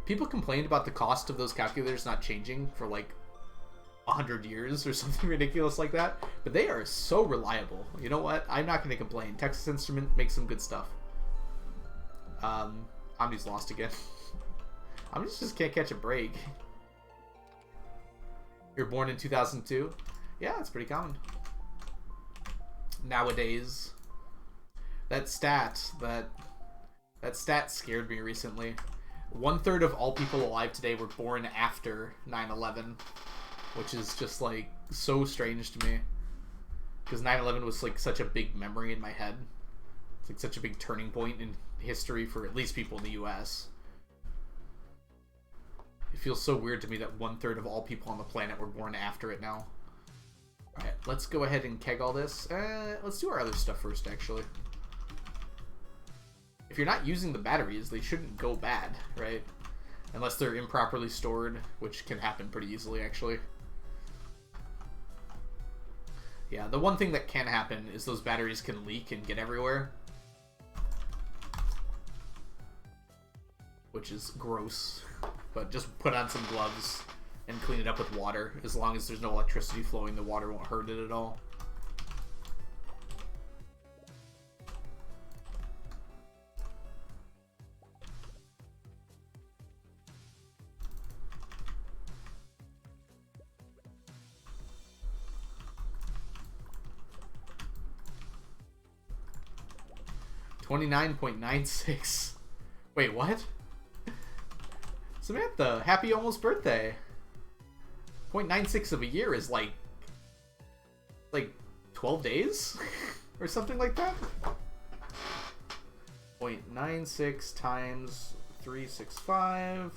People complained about the cost of those calculators not changing for like 100 years or something ridiculous like that, but they are so reliable. You know what? I'm not going to complain. Texas Instrument makes some good stuff. Omni's lost again. Omni's just can't catch a break. You're born in 2002? Yeah, it's pretty common. Nowadays. That stat scared me recently. 1/3 of all people alive today were born after 9/11. Which is just, like, so strange to me. Because 9/11 was, like, such a big memory in my head. It's, like, such a big turning point in history for at least people in the U.S. It feels so weird to me that 1/3 of all people on the planet were born after it now. Alright, let's go ahead and keg all this. Let's do our other stuff first, actually. If you're not using the batteries, they shouldn't go bad, right? Unless they're improperly stored, which can happen pretty easily, actually. Yeah, the one thing that can happen is those batteries can leak and get everywhere. Which is gross. But just put on some gloves and clean it up with water. As long as there's no electricity flowing, the water won't hurt it at all. $29.96. Wait, what? Samantha, happy almost birthday. 0.96 of a year is like 12 days? Or something like that? 0.96 times 365.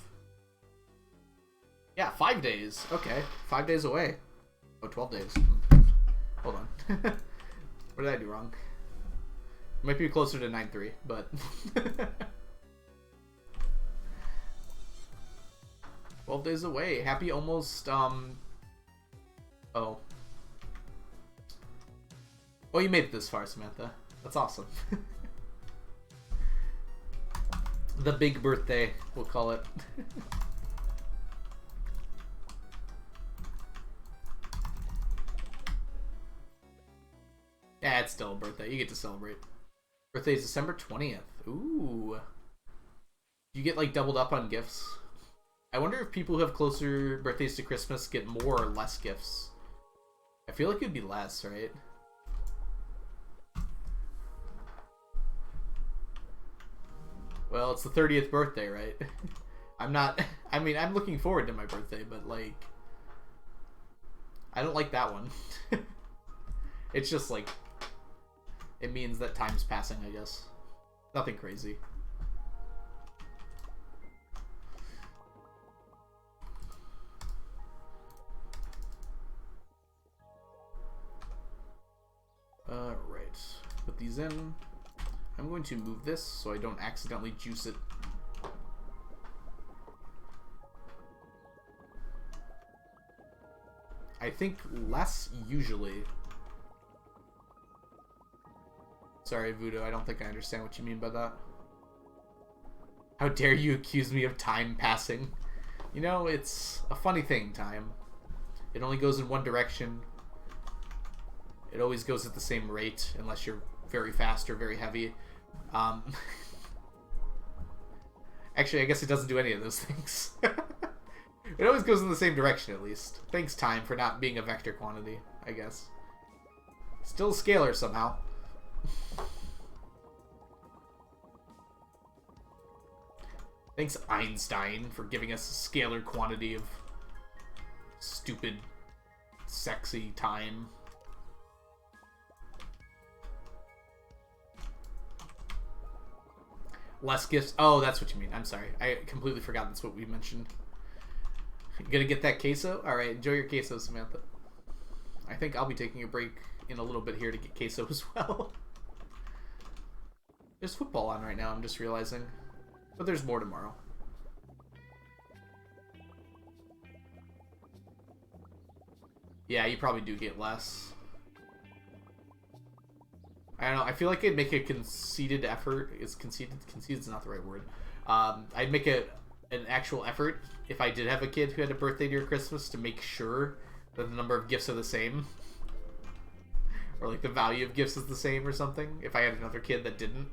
Yeah, 5 days. Okay, 5 days away. Oh, 12 days. Hold on. What did I do wrong? Might be closer to 9.3, but 12 days away. Happy almost oh. Oh, you made it this far, Samantha. That's awesome. The big birthday, we'll call it. Yeah, it's still a birthday. You get to celebrate. Birthday is December 20th. Ooh. You get, like, doubled up on gifts. I wonder if people who have closer birthdays to Christmas get more or less gifts. I feel like it'd be less, right? Well, it's the 30th birthday, right? I'm looking forward to my birthday, but, like, I don't like that one. It's just, like, it means that time's passing, I guess. Nothing crazy. Right. Put these in. I'm going to move this so I don't accidentally juice it. I think less usually. Sorry, Voodoo, I don't think I understand what you mean by that. How dare you accuse me of time passing? You know, it's a funny thing, time. It only goes in one direction. It always goes at the same rate, unless you're very fast or very heavy. Actually, I guess it doesn't do any of those things. It always goes in the same direction, at least. Thanks, time, for not being a vector quantity, I guess. Still a scalar somehow. Thanks, Einstein, for giving us a scalar quantity of stupid, sexy time. Less gifts. Oh, that's what you mean. I'm sorry. I completely forgot that's what we mentioned. You gonna get that queso? Alright, enjoy your queso, Samantha. I think I'll be taking a break in a little bit here to get queso as well. There's football on right now, I'm just realizing. But there's more tomorrow. Yeah, you probably do get less. I don't know, I feel like I'd make a conceited effort. Is conceited? Conceited is not the right word. I'd make an actual effort if I did have a kid who had a birthday near Christmas to make sure that the number of gifts are the same. Or like the value of gifts is the same or something. If I had another kid that didn't.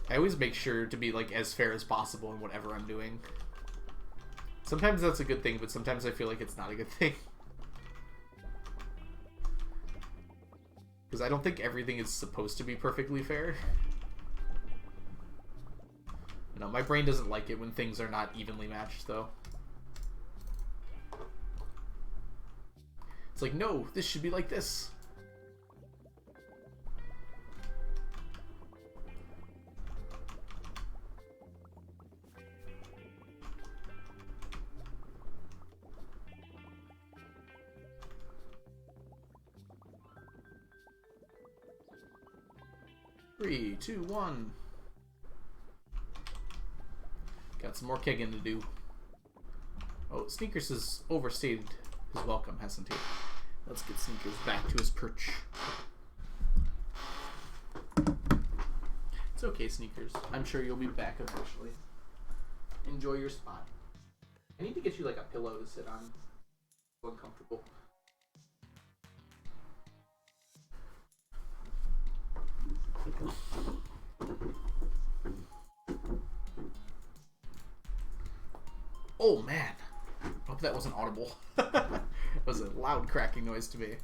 I always make sure to be like as fair as possible in whatever I'm doing. Sometimes that's a good thing, but sometimes I feel like it's not a good thing. Because I don't think everything is supposed to be perfectly fair. You know, my brain doesn't like it when things are not evenly matched, though. It's like, no, this should be like this. Three, two, one. Got some more kegging to do. Oh, Sneakers has overstayed his welcome, hasn't he? Let's get Sneakers back to his perch. It's okay, Sneakers. I'm sure you'll be back eventually. Enjoy your spot. I need to get you like a pillow to sit on. It's uncomfortable. Oh man, I hope that wasn't audible. That was a loud cracking noise to me.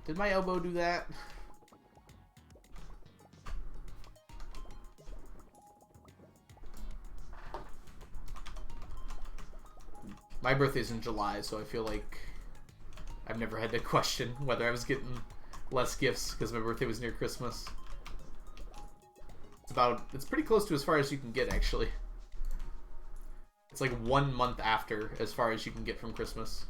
Did my elbow do that? My birthday's in July, so I feel like I've never had to question whether I was getting less gifts because my birthday was near Christmas. It's pretty close to as far as you can get, actually. It's like 1 month after as far as you can get from Christmas.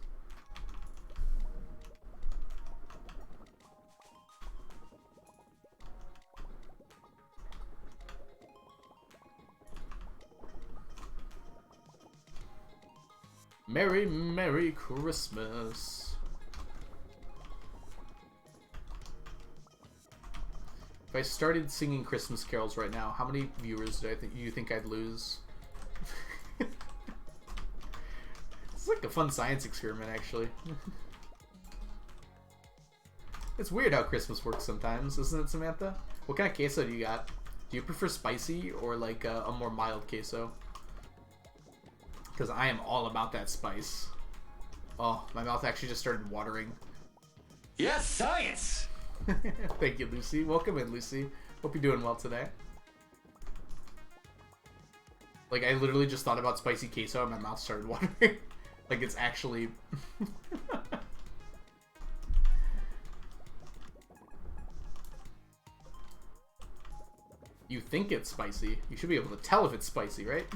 Merry, Merry Christmas. If I started singing Christmas carols right now, how many viewers do you think I'd lose? It's like a fun science experiment, actually. It's weird how Christmas works sometimes, isn't it, Samantha? What kind of queso do you got? Do you prefer spicy or like a more mild queso? Because I am all about that spice. Oh, my mouth actually just started watering. Yes, science! Thank you, Lucy. Welcome in, Lucy. Hope you're doing well today. Like, I literally just thought about spicy queso and my mouth started watering. Like, it's actually... You think it's spicy. You should be able to tell if it's spicy, right?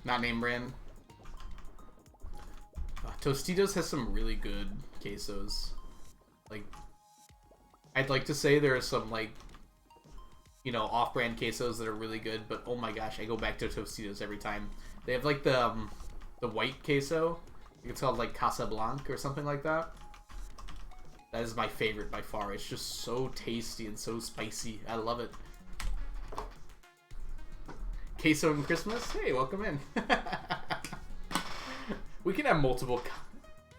Not name brand. Tostitos has some really good quesos. Like, I'd like to say there are some, like, you know, off-brand quesos that are really good, but oh my gosh, I go back to Tostitos every time. They have, like, the white queso. It's called, like, Casablanca or something like that. That is my favorite by far. It's just so tasty and so spicy. I love it. Queso and Christmas? Hey, welcome in. We can have multiple...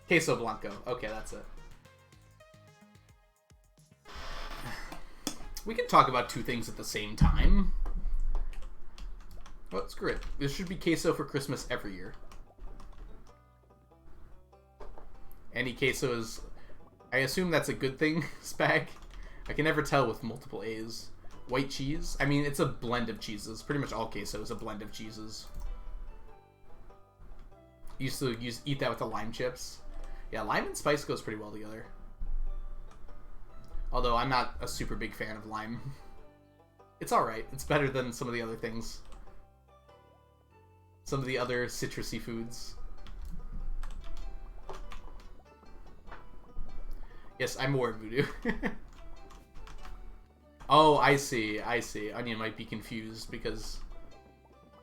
Queso Blanco. Okay, that's it. We can talk about two things at the same time. Well, screw it. There should be queso for Christmas every year. Any queso is... I assume that's a good thing, Spag. I can never tell with multiple A's. White cheese? I mean, it's a blend of cheeses. Pretty much all queso is a blend of cheeses. Used to eat that with the lime chips. Yeah, lime and spice goes pretty well together. Although I'm not a super big fan of lime. It's alright. It's better than some of the other things. Some of the other citrusy foods. Yes, I'm more voodoo. Oh, I see. Onion might be confused because...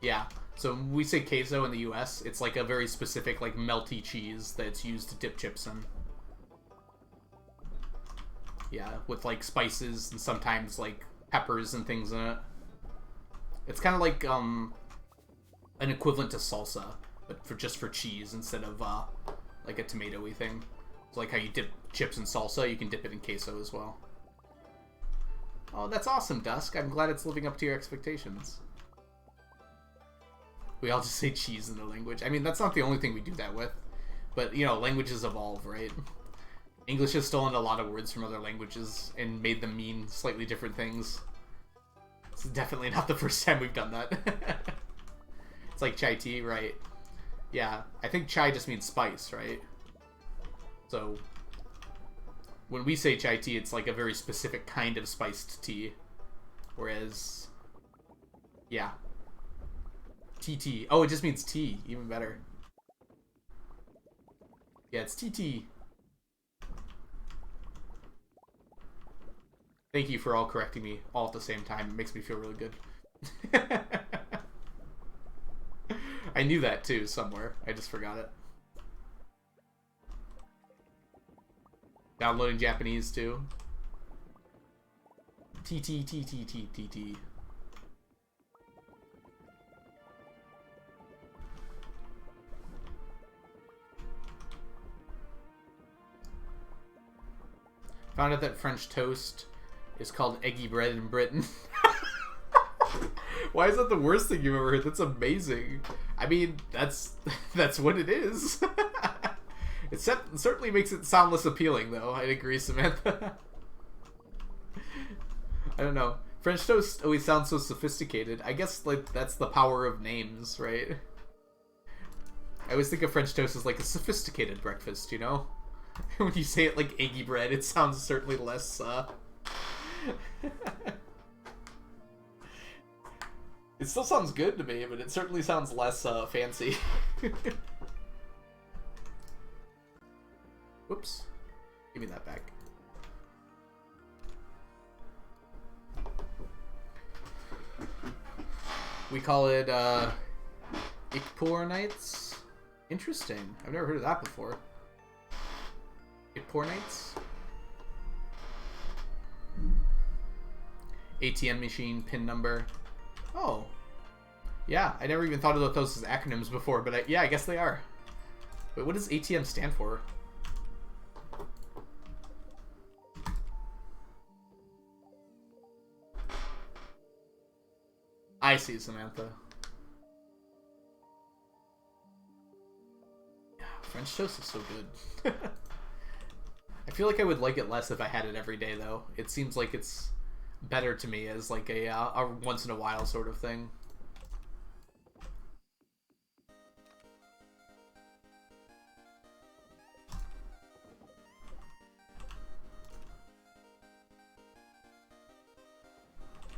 Yeah. So when we say queso in the US, it's like a very specific, like, melty cheese that's used to dip chips in. Yeah, with, like, spices and sometimes, like, peppers and things in it. It's kind of like, an equivalent to salsa, but just for cheese instead of, like, a tomato-y thing. It's like how you dip chips in salsa, you can dip it in queso as well. Oh, that's awesome, Dusk. I'm glad it's living up to your expectations. We all just say cheese in the language. I mean, that's not the only thing we do that with. But, you know, languages evolve, right? English has stolen a lot of words from other languages and made them mean slightly different things. It's definitely not the first time we've done that. It's like chai tea, right? Yeah, I think chai just means spice, right? So... when we say chai tea, it's like a very specific kind of spiced tea. Whereas... yeah. TT. Oh, it just means tea. Even better. Yeah, it's TT. Thank you for all correcting me all at the same time. It makes me feel really good. I knew that too somewhere. I just forgot it. Downloading Japanese too. TT. Found out that French toast is called eggy bread in Britain. Why is that the worst thing you've ever heard? That's amazing. I mean, that's what it is. It certainly makes it sound less appealing, though. I'd agree, Samantha. I don't know. French toast always sounds so sophisticated. I guess, like, that's the power of names, right? I always think of French toast as, like, a sophisticated breakfast, you know? When you say it like eggy bread, it sounds certainly less, It still sounds good to me, but it certainly sounds less, fancy. Whoops. Give me that back. We call it, Ikpor Nights? Interesting. I've never heard of that before. Ikpor Nights? ATM machine, pin number. Oh. Yeah, I never even thought about those as acronyms before, but yeah, I guess they are. Wait, what does ATM stand for? I see, Samantha. Yeah, French toast is so good. I feel like I would like it less if I had it every day, though. It seems like it's better to me as like a once in a while sort of thing.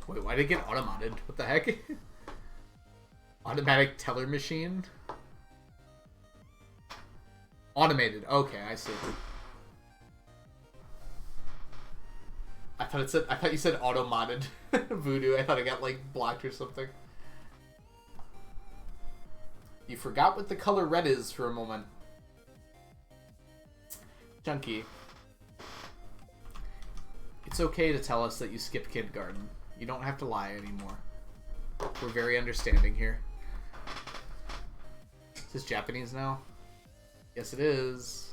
Wait, why did it get automated? What the heck? Automatic teller machine? Automated. Okay, I see. I thought you said auto-modded voodoo. I thought it got like blocked or something. You forgot what the color red is for a moment. Chunky. It's okay to tell us that you skipped kindergarten. You don't have to lie anymore. We're very understanding here. Is this Japanese now? Yes, it is.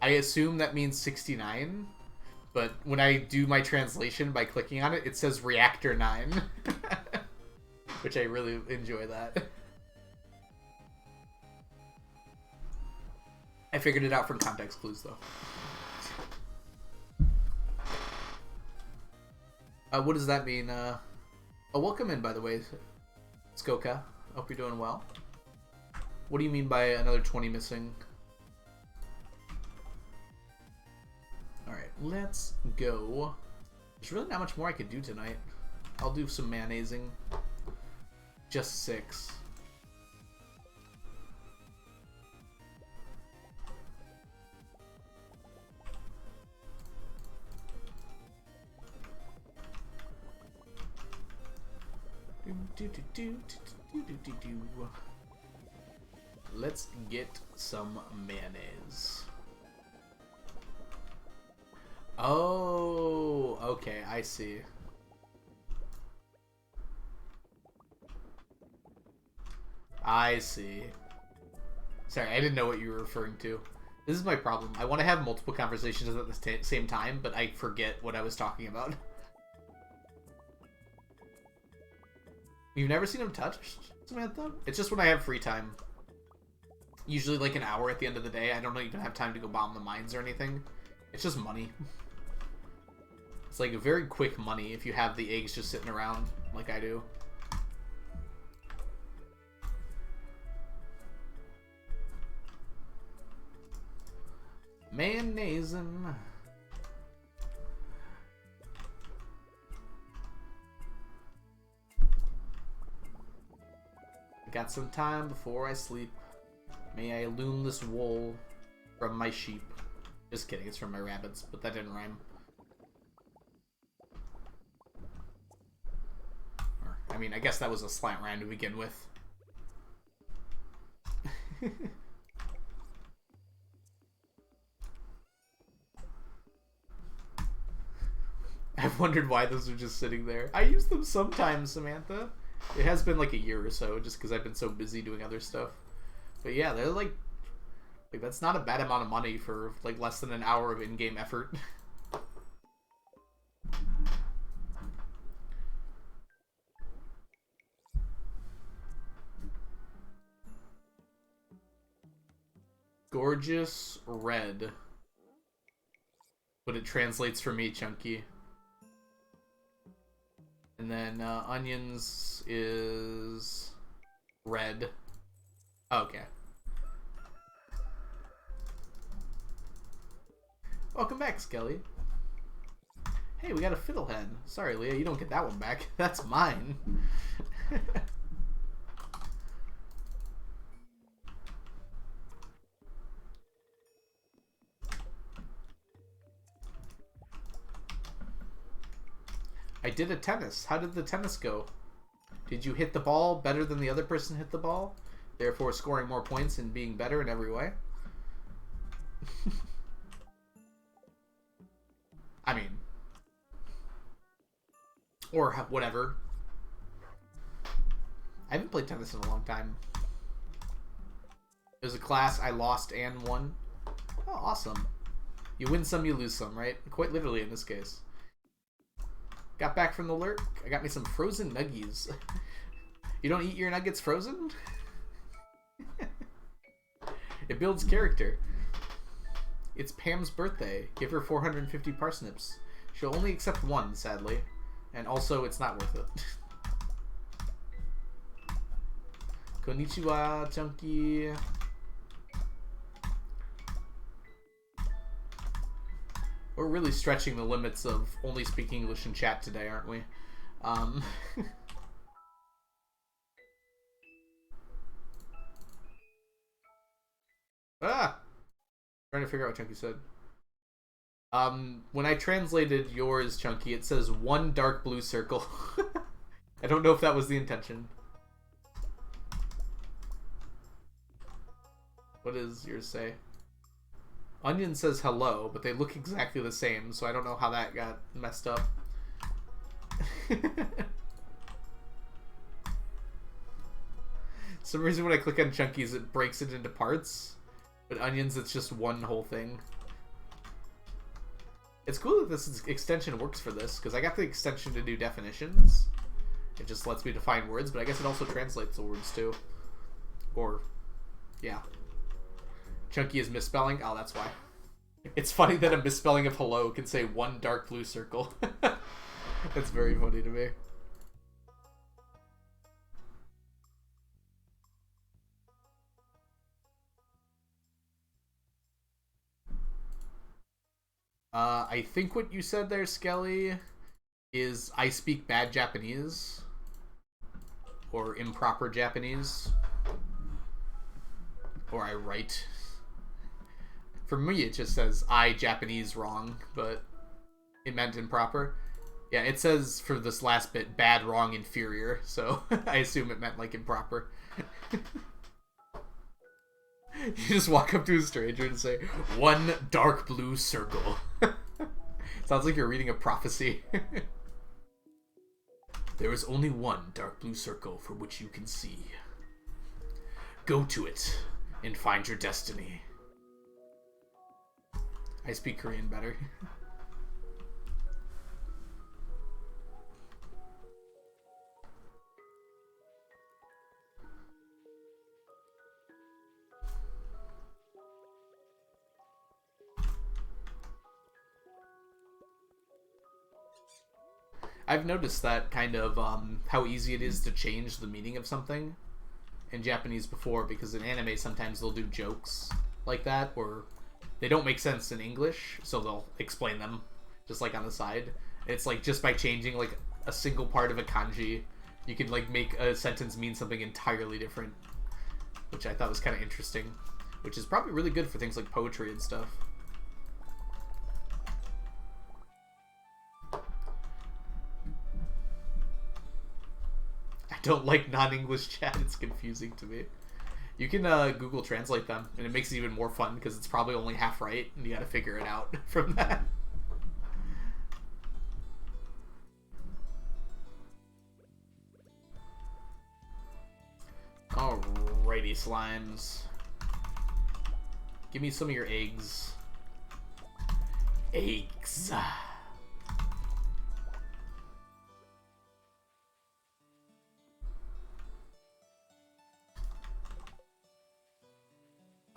I assume that means 69, but when I do my translation by clicking on it, it says Reactor 9. Which I really enjoy that. I figured it out from context clues, though. What does that mean? Oh, welcome in, by the way, Skoka. Hope you're doing well. What do you mean by another 20 missing? Alright, let's go. There's really not much more I could do tonight. I'll do some mayonnaising. Just 6. Let's get some mayonnaise. Oh, okay, I see. I see. Sorry, I didn't know what you were referring to. This is my problem. I want to have multiple conversations at the same time, but I forget what I was talking about. You've never seen him touched, Samantha? It's just when I have free time. Usually like an hour at the end of the day. I don't even have time to go bomb the mines or anything. It's just money. It's like very quick money if you have the eggs just sitting around like I do. Mayonnaise-in'. I got some time before I sleep. May I loom this wool from my sheep. Just kidding, it's from my rabbits, but that didn't rhyme. Or, I mean, I guess that was a slant rhyme to begin with. I've wondered why those are just sitting there. I use them sometimes, Samantha. It has been like a year or so, just because I've been so busy doing other stuff. But yeah, they're like that's not a bad amount of money for like less than an hour of in-game effort. Gorgeous red. But it translates for me, Chunky. And then onions is red. Okay. Welcome back, Skelly. Hey, we got a fiddlehead. Sorry, Leah, you don't get that one back. That's mine. I did a tennis. How did the tennis go? Did you hit the ball better than the other person hit the ball? Therefore scoring more points and being better in every way? I mean, or whatever. I haven't played tennis in a long time. It was a class I lost and won. Oh, awesome. You win some, you lose some, right? Quite literally in this case. Got back from the lurk. I got me some frozen nuggies. You don't eat your nuggets frozen? It builds character. It's Pam's birthday. Give her 450 parsnips. She'll only accept one, sadly. And also, it's not worth it. Konnichiwa, Chunky. We're really stretching the limits of only speaking English in chat today, aren't we? Trying to figure out what Chunky said. When I translated yours, Chunky, it says one dark blue circle. I don't know if that was the intention. What does yours say? Onion says hello, but they look exactly the same, so I don't know how that got messed up. Some reason when I click on Chunky's, it breaks it into parts. But Onions, it's just one whole thing. It's cool that this extension works for this, because I got the extension to do definitions. It just lets me define words, but I guess it also translates the words too. Or, yeah. Chunky is misspelling? Oh, that's why. It's funny that a misspelling of hello can say one dark blue circle. That's very funny to me. I think what you said there, Skelly, is I speak bad Japanese. Or improper Japanese. Or I write. For me, it just says I Japanese wrong, but it meant improper. Yeah, it says for this last bit, bad, wrong, inferior, so I assume it meant like improper. You just walk up to a stranger and say, "One dark blue circle." Sounds like you're reading a prophecy. There is only one dark blue circle for which you can see. Go to it and find your destiny. I speak Korean better. I've noticed that kind of how easy it is to change the meaning of something in Japanese before, because in anime sometimes they'll do jokes like that or they don't make sense in English, so they'll explain them just like on the side. It's like just by changing like a single part of a kanji, you can like make a sentence mean something entirely different, which I thought was kind of interesting, which is probably really good for things like poetry and stuff. I don't like non-English chat, it's confusing to me. You can Google Translate them, and it makes it even more fun because it's probably only half right, and you gotta figure it out from that. Alrighty, slimes. Give me some of your eggs. Eggs.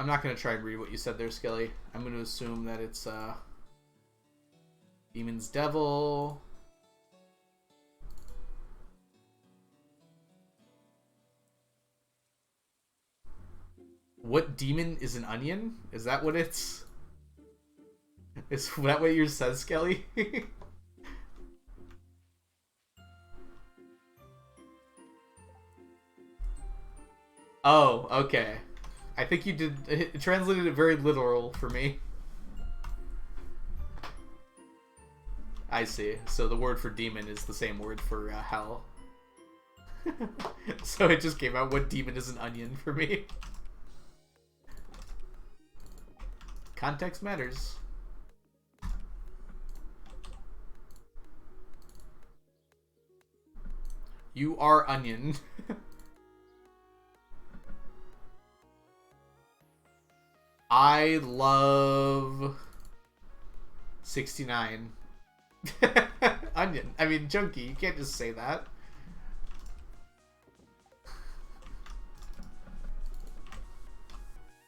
I'm not going to try and read what you said there, Skelly. I'm going to assume that it's Demon's Devil. What demon is an onion? Is that what it's... Is that what yours says, Skelly? Oh, okay. I think you did... It translated it very literal for me. I see. So the word for demon is the same word for hell. So it just came out, what demon is an onion for me? Context matters. You are onion. I love 69. Onion. I mean, Junkie. You can't just say that.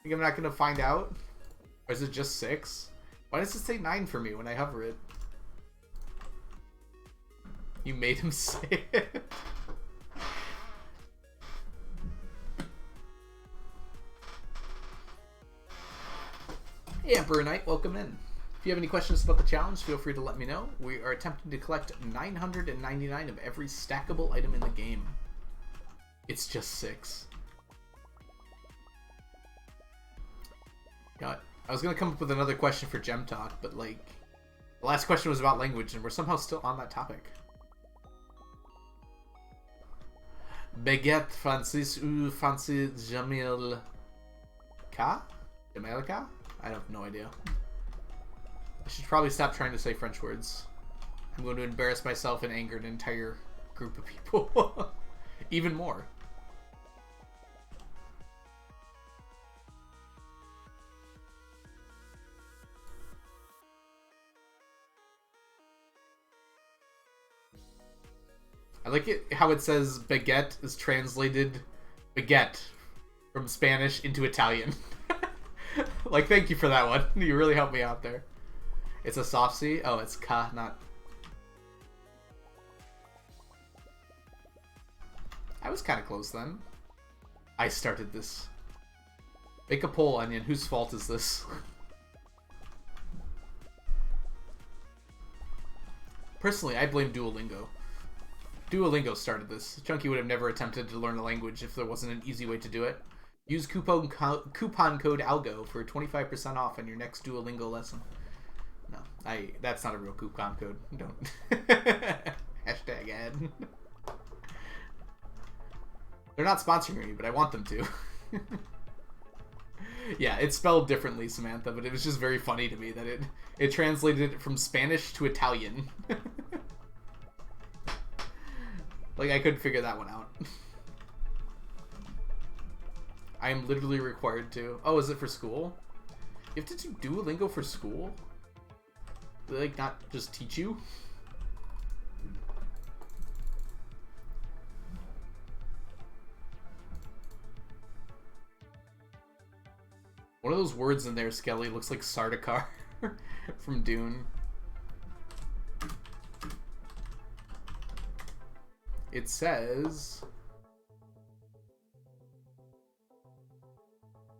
Think I'm not gonna find out? Or is it just 6? Why does it say 9 for me when I hover it? You made him say it. Hey, Emperor Knight, welcome in. If you have any questions about the challenge, feel free to let me know. We are attempting to collect 999 of every stackable item in the game. It's just 6. God, I was going to come up with another question for Gem Talk, but like, the last question was about language, and we're somehow still on that topic. Baguette Francis ou Francis Jamil Ka? Jamil Ka? I have no idea. I should probably stop trying to say French words. I'm going to embarrass myself and anger an entire group of people. Even more. I like it how it says baguette is translated baguette from Spanish into Italian. Like, thank you for that one. You really helped me out there. It's a soft C? Oh, it's ka, not... I was kind of close then. I started this. Make a poll, Onion. Whose fault is this? Personally, I blame Duolingo. Duolingo started this. Chunky would have never attempted to learn a language if there wasn't an easy way to do it. Use coupon code ALGO for 25% off on your next Duolingo lesson. No, that's not a real coupon code. Don't. Hashtag ad. They're not sponsoring me, but I want them to. Yeah, it's spelled differently, Samantha, but it was just very funny to me that it translated it from Spanish to Italian. Like, I couldn't figure that one out. I am literally required to. Oh, is it for school? You have to do Duolingo for school? Do they, like, not just teach you? One of those words in there, Skelly, looks like Sardaukar from Dune. It says...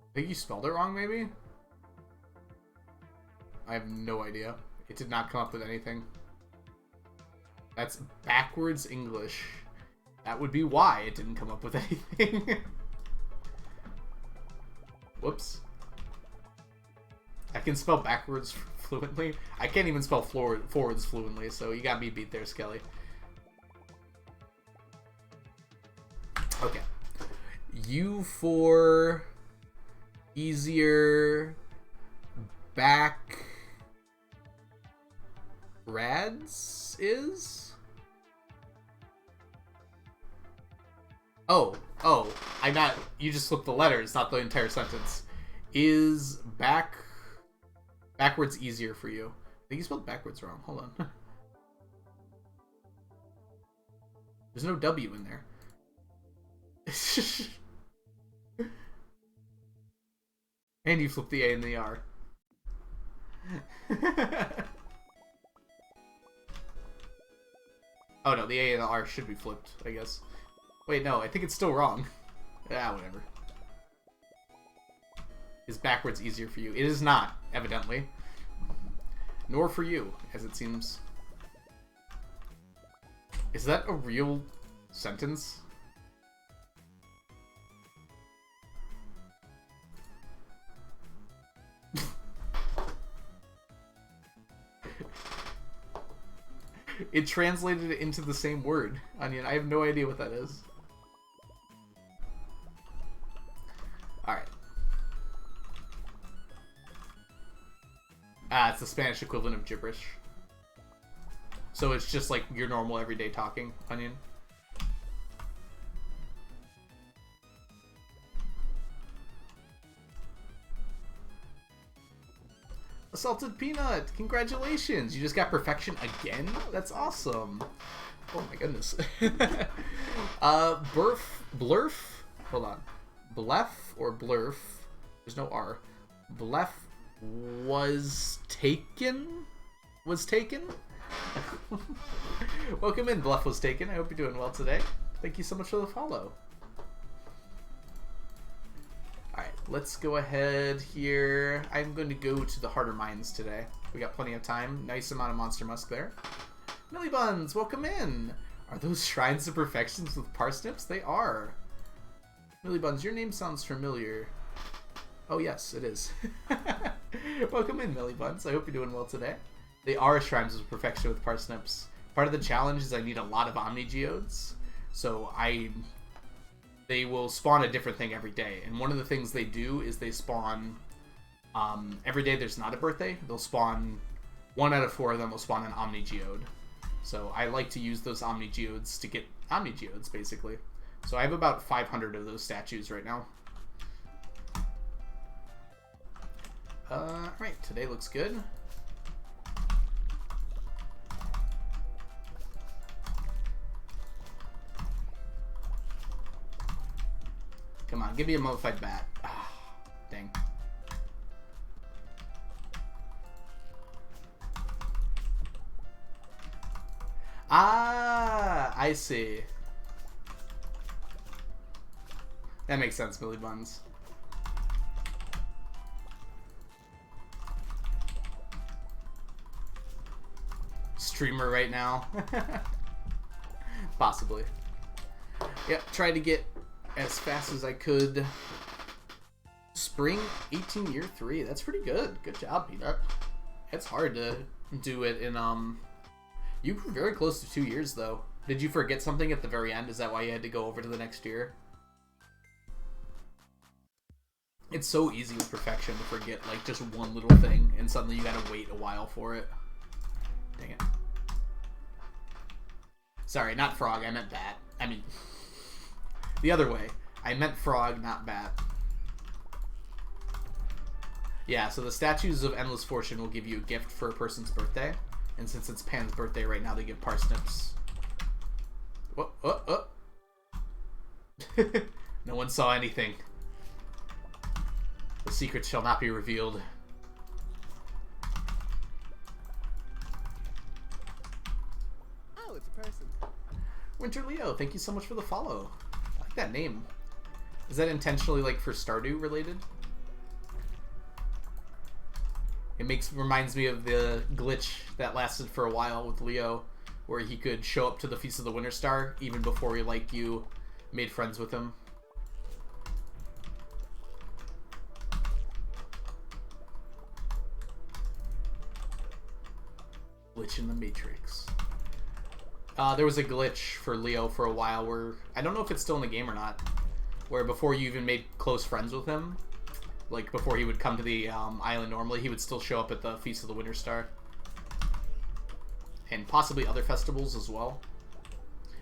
I think you spelled it wrong, maybe? I have no idea. It did not come up with anything. That's backwards English. That would be why it didn't come up with anything. Whoops. I can spell backwards fluently. I can't even spell forwards fluently, so you got me beat there, Skelly. Okay. U for easier back rads is? Oh, I got, you just flipped the letters, not the entire sentence. Is backwards easier for you? I think you spelled backwards wrong. Hold on. There's no W in there. And you flipped the A and the R. Oh no, the A and the R should be flipped, I guess. Wait, no, I think it's still wrong. Ah, whatever. Is backwards easier for you? It is not, evidently. Nor for you, as it seems. Is that a real sentence? It translated it into the same word. Onion, I have no idea what that is. Alright. Ah, it's the Spanish equivalent of gibberish. So it's just like your normal everyday talking, Onion. Assaulted Peanut, congratulations! You just got perfection again? That's awesome. Oh my goodness. Blurf, hold on. Blef or Blurf, there's no R. Blef was taken? Welcome in, Bluff was taken. I hope you're doing well today. Thank you so much for the follow. Alright, let's go ahead here. I'm going to go to the harder mines today. We got plenty of time. Nice amount of monster musk there. Millie Buns, welcome in. Are those shrines of perfections with parsnips? They are. Millie Buns, your name sounds familiar. Oh yes, it is. Welcome in, Millie Buns. I hope you're doing well today. They are shrines of perfection with parsnips. Part of the challenge is I need a lot of Omni Geodes. So they will spawn a different thing every day. And one of the things they do is they spawn, every day there's not a birthday, they'll spawn, 1 out of 4 of them will spawn an Omni Geode. So I like to use those Omni Geodes to get Omni Geodes, basically. So I have about 500 of those statues right now. Right, today looks good. Come on, give me a mummified bat. Ah, dang. Ah, I see. That makes sense, Billy Buns. streamer right now. Possibly. Yep, tried to get as fast as I could. Spring 18 year 3. That's pretty good. Good job, Peanut. It's hard to do it in you were very close to 2 years though. Did you forget something at the very end? Is that why you had to go over to the next year? It's so easy with perfection to forget like just one little thing and suddenly you gotta wait a while for it. Dang it. Sorry, not frog, I meant bat. I mean the other way. I meant frog, not bat. Yeah, so the Statues of Endless Fortune will give you a gift for a person's birthday. And since it's Pan's birthday right now, they give parsnips. Oh. No one saw anything. The secrets shall not be revealed. Oh, it's a person. Winter Leo, thank you so much for the follow. I like that name. Is that intentionally like for Stardew related? It reminds me of the glitch that lasted for a while with Leo, where he could show up to the Feast of the Winter Star even before you made friends with him. Glitch in the Matrix. There was a glitch for Leo for a while where, I don't know if it's still in the game or not, where before you even made close friends with him, like before he would come to the island normally, he would still show up at the Feast of the Winter Star. And possibly other festivals as well.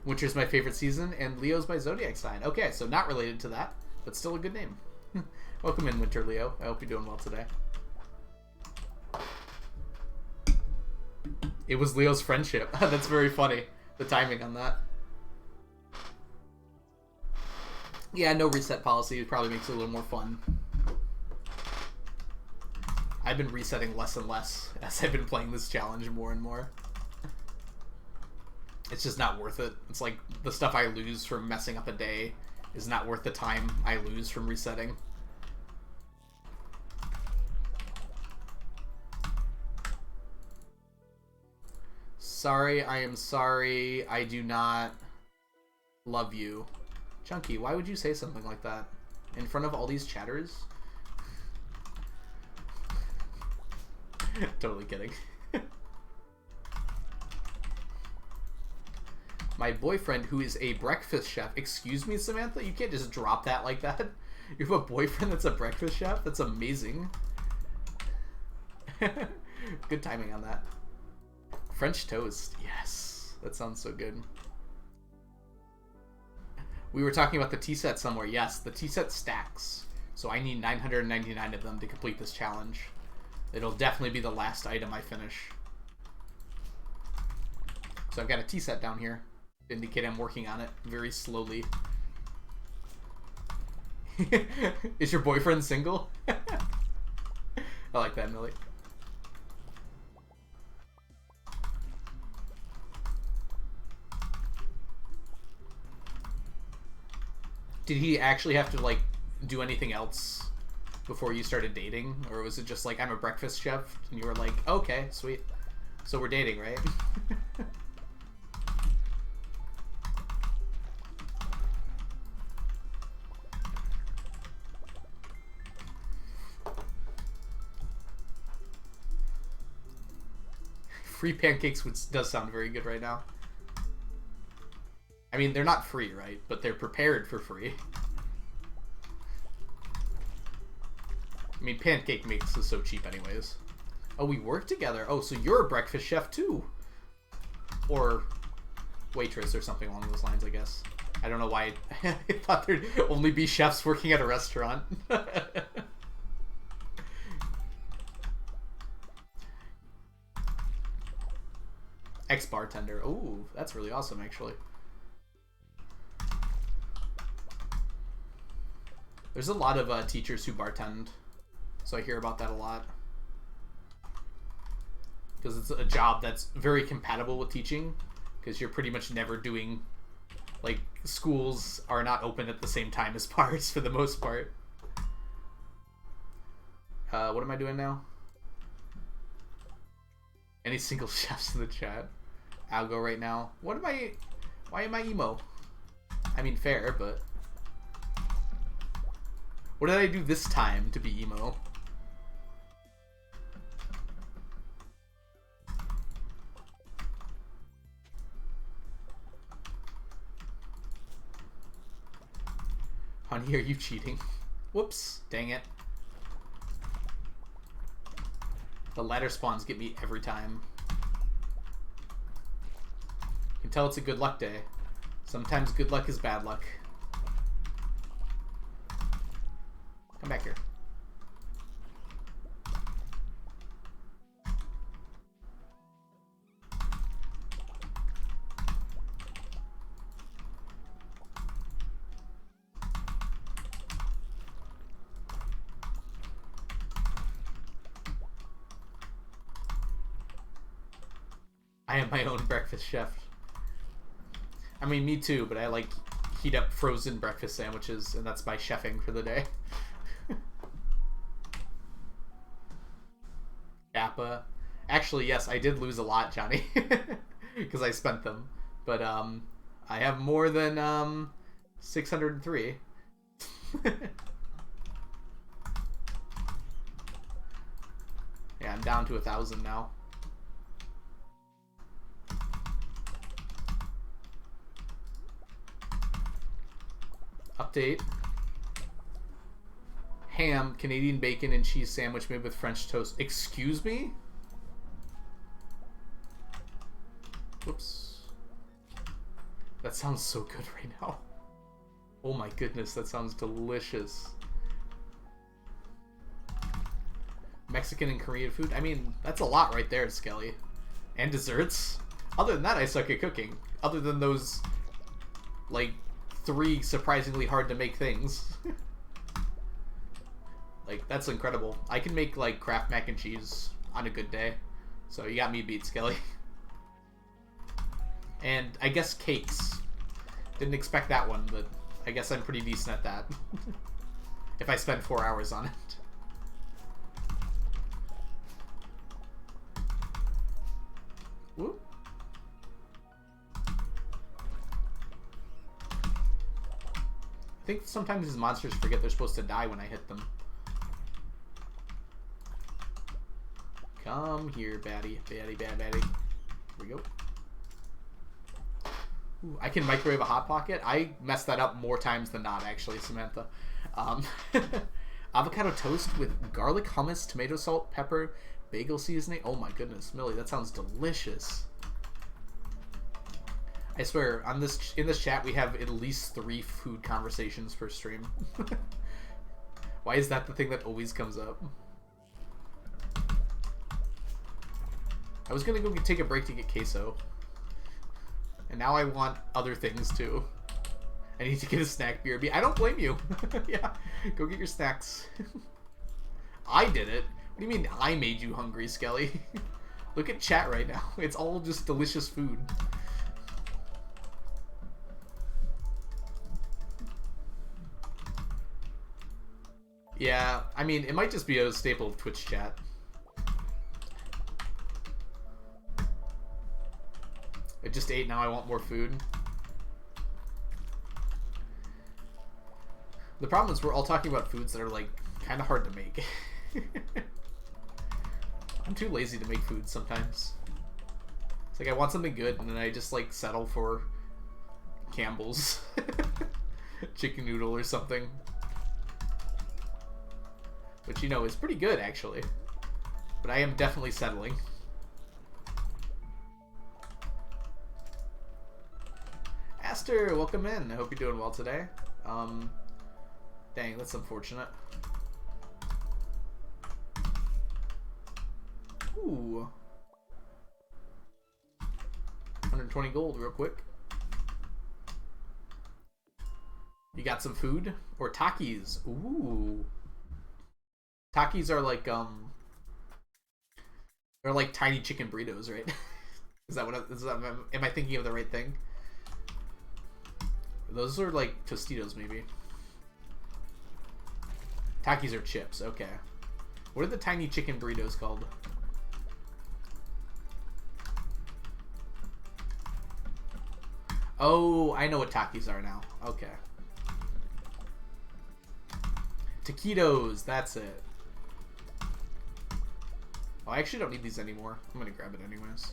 Winter's my favorite season, and Leo's my zodiac sign. Okay, so not related to that, but still a good name. Welcome in, Winter Leo. I hope you're doing well today. It was Leo's friendship. That's very funny. The timing on that. Yeah, no reset policy. It probably makes it a little more fun. I've been resetting less and less as I've been playing this challenge more and more. It's just not worth it. It's like the stuff I lose from messing up a day is not worth the time I lose from resetting. Sorry, I am sorry. I do not love you. Chunky, why would you say something like that? In front of all these chatters? Totally kidding. My boyfriend, who is a breakfast chef. Excuse me, Samantha? You can't just drop that like that. You have a boyfriend that's a breakfast chef? That's amazing. Good timing on that. French toast. Yes. That sounds so good. We were talking about the tea set somewhere. Yes, the tea set stacks. So I need 999 of them to complete this challenge. It'll definitely be the last item I finish. So I've got a tea set down here to indicate I'm working on it very slowly. Is your boyfriend single? I like that, Millie. Did he actually have to, like, do anything else before you started dating? Or was it just like, I'm a breakfast chef, and you were like, okay, sweet. So we're dating, right? Free pancakes does sound very good right now. I mean, they're not free, right? But they're prepared for free. I mean, pancake mix is so cheap anyways. Oh, we work together. Oh, so you're a breakfast chef too. Or waitress or something along those lines, I guess. I don't know why I thought there'd only be chefs working at a restaurant. Ex-bartender. Ooh, that's really awesome, actually. There's a lot of teachers who bartend, so I hear about that a lot. Because it's a job that's very compatible with teaching, because you're pretty much never doing, like, schools are not open at the same time as bars for the most part. What am I doing now? Any single chefs in the chat? algo right now. What am I... Why am I emo? I mean, fair, but... What did I do this time to be emo? Honey, are you cheating? Whoops. Dang it. The ladder spawns get me every time. You can tell it's a good luck day. Sometimes good luck is bad luck. Come back here. I am my own breakfast chef. I mean, me too, but I like heat up frozen breakfast sandwiches, and that's my chefing for the day. Kappa. Actually, yes, I did lose a lot, Johnny, because I spent them. But I have more than 603. Yeah, I'm down to 1,000 now. Update. Ham, Canadian bacon and cheese sandwich made with French toast. Excuse me? Whoops. That sounds so good right now. Oh my goodness, that sounds delicious. Mexican and Korean food? I mean, that's a lot right there, Skelly. And desserts. Other than that, I suck at cooking. Other than those, like, 3 surprisingly hard to make things. Like, that's incredible. I can make, like, Kraft mac and cheese on a good day. So you got me beat, Skelly. And I guess cakes. Didn't expect that one, but I guess I'm pretty decent at that. If I spend 4 hours on it. Whoop. I think sometimes these monsters forget they're supposed to die when I hit them. Come here, baddie. Baddie, bad baddie. Here we go. Ooh, I can microwave a Hot Pocket. I messed that up more times than not, actually, Samantha. Avocado toast with garlic, hummus, tomato salt, pepper, bagel seasoning. Oh my goodness, Millie, that sounds delicious. I swear, in this chat, we have at least 3 food conversations per stream. Why is that the thing that always comes up? I was gonna go take a break to get queso. And now I want other things too. I need to get a snack, BRB. I don't blame you. Yeah, go get your snacks. I did it. What do you mean I made you hungry, Skelly? Look at chat right now. It's all just delicious food. Yeah, I mean, it might just be a staple of Twitch chat. I just ate, now I want more food. The problem is we're all talking about foods that are, like, kind of hard to make. I'm too lazy to make food sometimes. It's like I want something good, and then I just, like, settle for Campbell's. Chicken noodle or something. Which, you know, is pretty good, actually. But I am definitely settling. Aster, welcome in. I hope you're doing well today. Dang, that's unfortunate. Ooh. 120 gold real quick. You got some food? Or Takis. Ooh. Takis are like, they're like tiny chicken burritos, right? Is that am I thinking of the right thing? Those are like Tostitos, maybe. Takis are chips, okay. What are the tiny chicken burritos called? Oh, I know what Takis are now. Okay. Taquitos, that's it. Oh, I actually don't need these anymore. I'm gonna grab it anyways.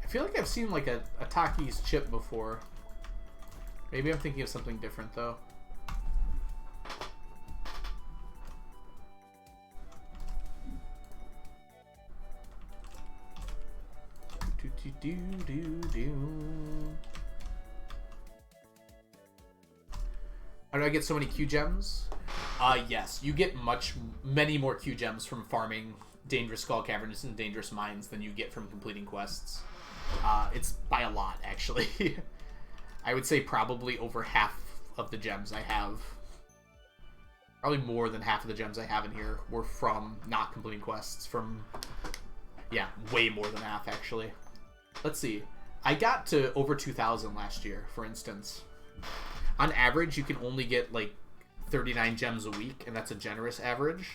I feel like I've seen like a Takis chip before. Maybe I'm thinking of something different though. How do I get so many Q gems? Yes, you get many more Q gems from farming dangerous skull caverns and dangerous mines than you get from completing quests. It's by a lot, actually. I would say probably over half of the gems I have, probably more than half of the gems I have in here were from not completing quests. Yeah, way more than half, actually. Let's see. I got to over 2,000 last year, for instance. On average, you can only get like 39 gems a week, and that's a generous average.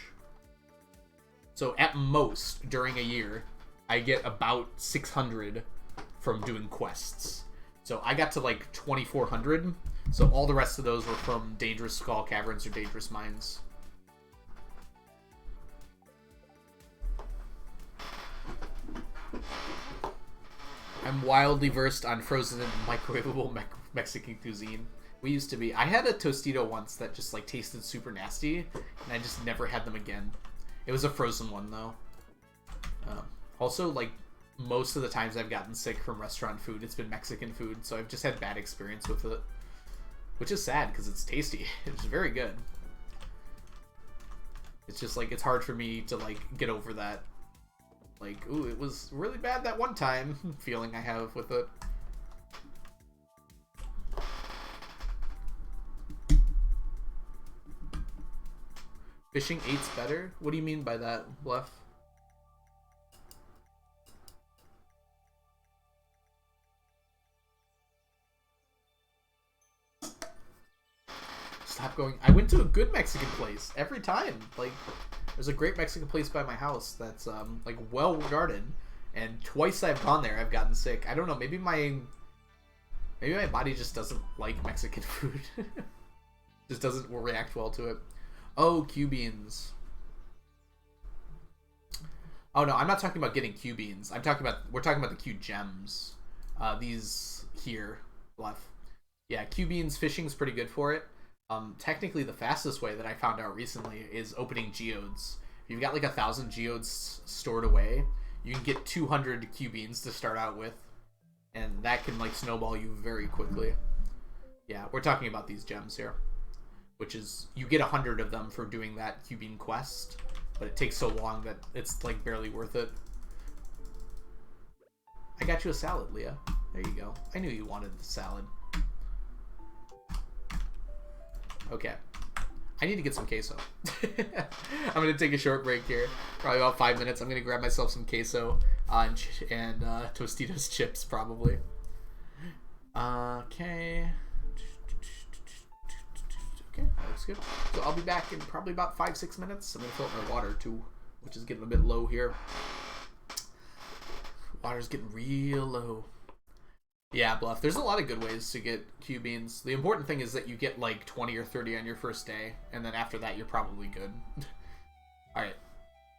So at most, during a year, I get about 600 from doing quests. So I got to like 2,400. So all the rest of those were from dangerous skull caverns or dangerous mines. I'm wildly versed on frozen and microwavable Mexican cuisine. We used to be. I had a Tostito once that just like tasted super nasty, and I just never had them again. It was a frozen one though. Also, like most of the times I've gotten sick from restaurant food, it's been Mexican food, so I've just had bad experience with it, which is sad because it's tasty. It's very good. It's just like it's hard for me to like get over that. Like, ooh, it was really bad that one time feeling I have with it. Fishing 8's better? What do you mean by that, Bluff? Stop going. I went to a good Mexican place every time. Like, there's a great Mexican place by my house that's like well regarded, and twice I've gone there, I've gotten sick. I don't know. Maybe my body just doesn't like Mexican food. Just doesn't react well to it. Oh, Q beans. Oh no, I'm not talking about getting Q beans. We're talking about the Q gems. These here, left. Yeah, Q beans fishing's pretty good for it. Technically the fastest way that I found out recently is opening geodes. If you've got like 1,000 geodes stored away, you can get 200 Q beans to start out with, and that can like snowball you very quickly. Yeah, we're talking about these gems here, which is you get 100 of them for doing that Q bean quest, but it takes so long that it's like barely worth it. I got you a salad, Leah. There you go. I knew you wanted the salad. Okay. I need to get some queso. I'm going to take a short break here. Probably about 5 minutes. I'm going to grab myself some queso and Tostitos chips, probably. Okay. Okay, that looks good. So I'll be back in probably about 5-6 minutes. I'm going to fill up my water, too, which is getting a bit low here. Water's getting real low. Yeah, Bluff. There's a lot of good ways to get Q beans. The important thing is that you get like 20 or 30 on your first day, and then after that you're probably good. Alright,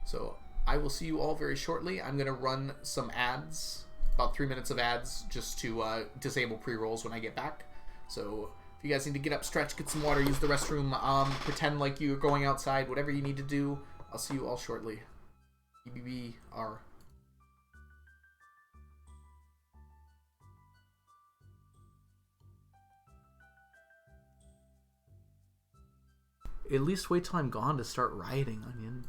so I will see you all very shortly. I'm going to run some ads, about 3 minutes of ads, just to disable pre-rolls when I get back. So if you guys need to get up, stretch, get some water, use the restroom, pretend like you're going outside, whatever you need to do, I'll see you all shortly. EBBR. At least wait till I'm gone to start rioting, Onion.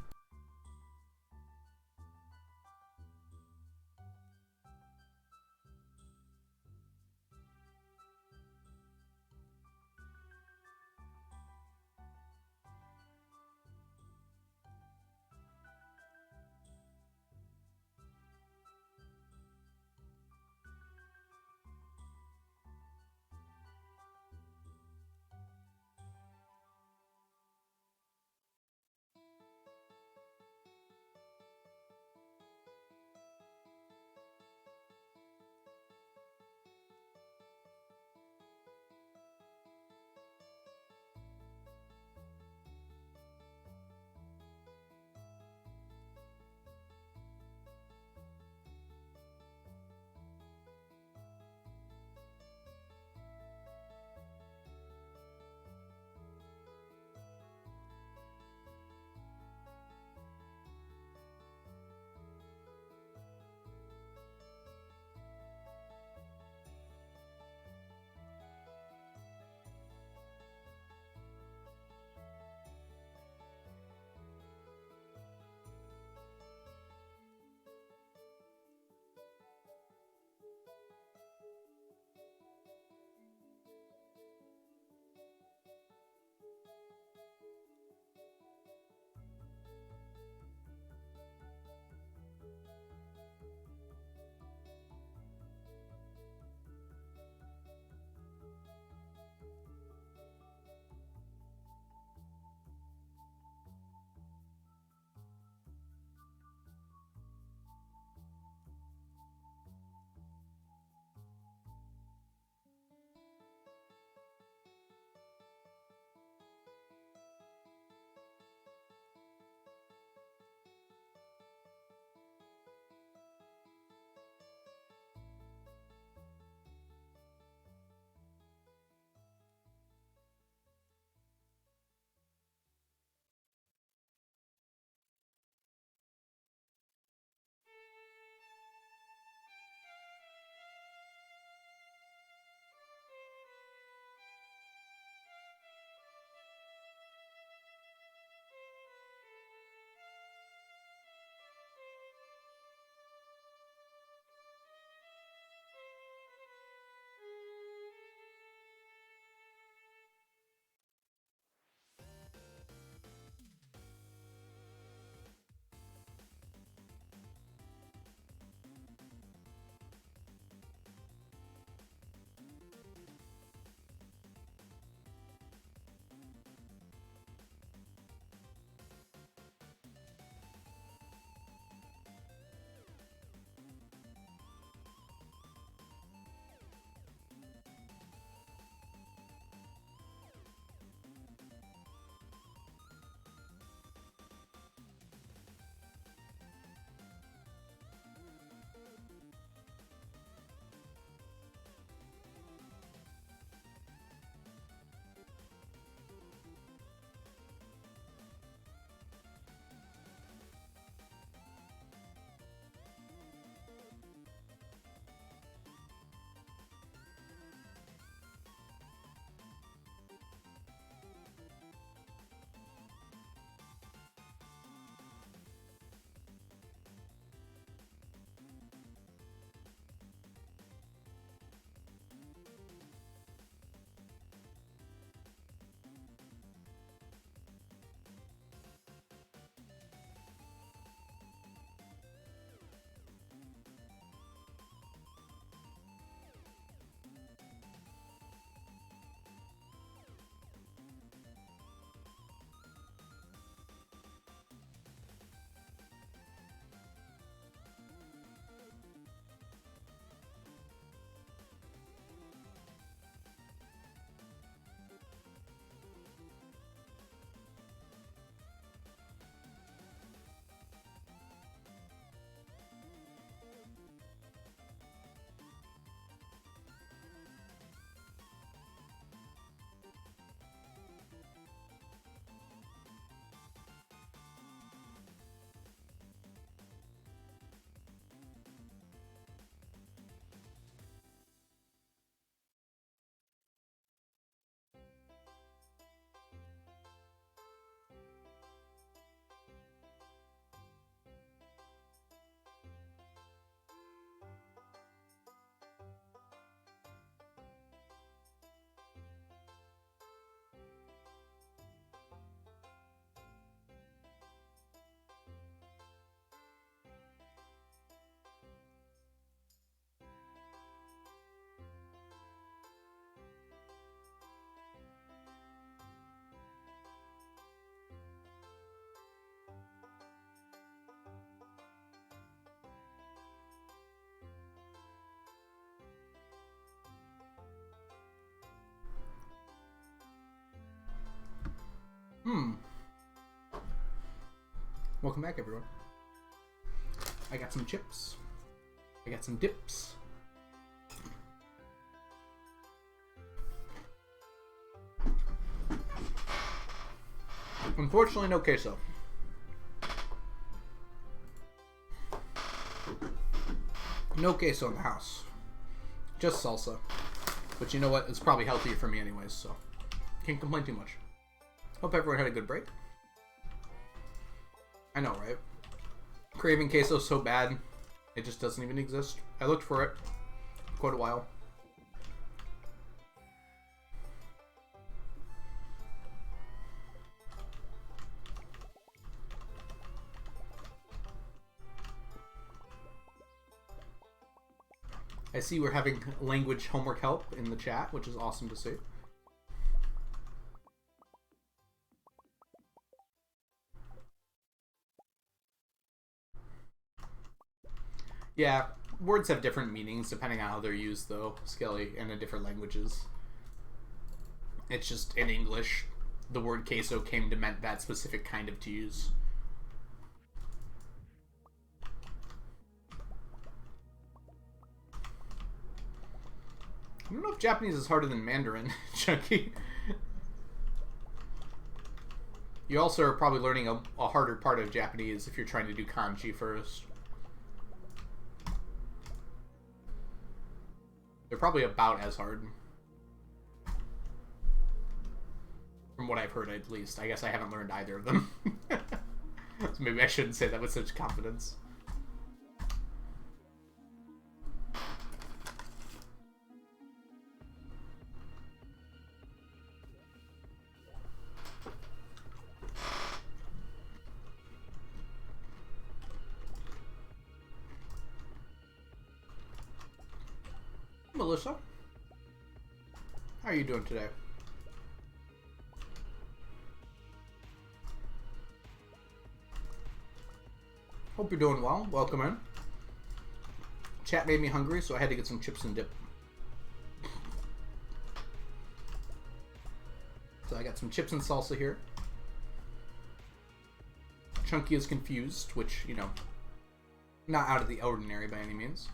Welcome back, everyone. I got some chips. I got some dips. Unfortunately, no queso. No queso in the house. Just salsa. But you know what? It's probably healthier for me anyways, so can't complain too much. Hope everyone had a good break. I know, right? Craving queso so bad, it just doesn't even exist. I looked for it for quite a while. I see we're having language homework help in the chat, which is awesome to see. Yeah, words have different meanings depending on how they're used, though, Skelly, and in different languages. It's just in English, the word queso came to meant that specific kind of to use. I don't know if Japanese is harder than Mandarin, Chunky. You also are probably learning a harder part of Japanese if you're trying to do kanji first. They're probably about as hard. From what I've heard, at least. I guess I haven't learned either of them. So maybe I shouldn't say that with such confidence. Melissa, how are you doing today? Hope you're doing well. Welcome in. Chat made me hungry, so I had to get some chips and dip. So I got some chips and salsa here. Chunky is confused, which, you know, not out of the ordinary by any means.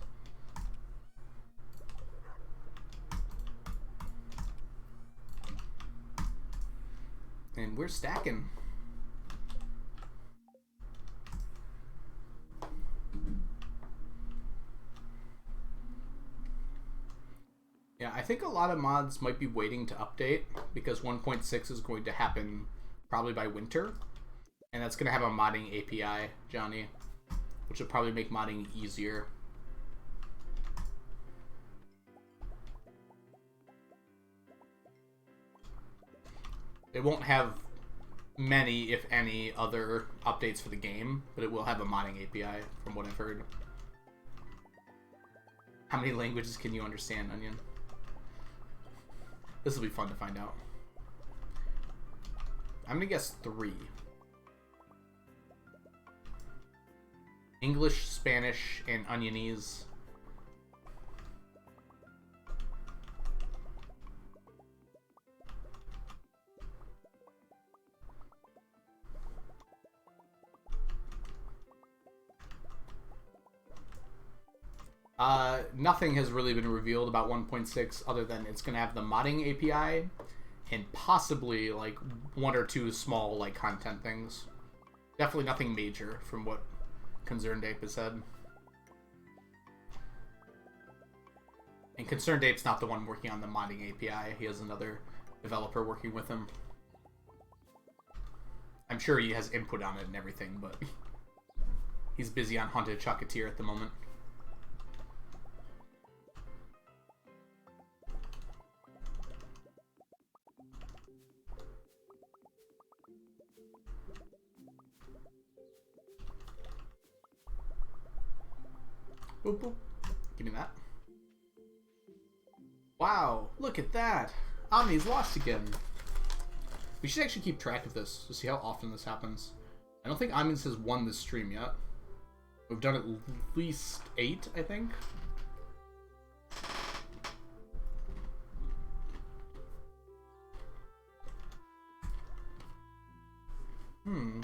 And we're stacking. Yeah, I think a lot of mods might be waiting to update because 1.6 is going to happen probably by winter. And that's going to have a modding API, Johnny, which will probably make modding easier. It won't have many, if any, other updates for the game, but it will have a modding API, from what I've heard. How many languages can you understand, Onion? This will be fun to find out. I'm gonna guess 3. English, Spanish, and Onionese. Nothing has really been revealed about 1.6 other than it's going to have the modding API and possibly like 1 or 2 small like content things. Definitely nothing major from what Concerned Ape has said. And Concerned Ape's not the one working on the modding API. He has another developer working with him. I'm sure he has input on it and everything, but he's busy on Haunted Chocolatier at the moment. Boop, boop. Give me that. Wow, look at that. Omni's lost again. We should actually keep track of this to see how often this happens. I don't think Omni's has won this stream yet. We've done at least 8, I think. Hmm.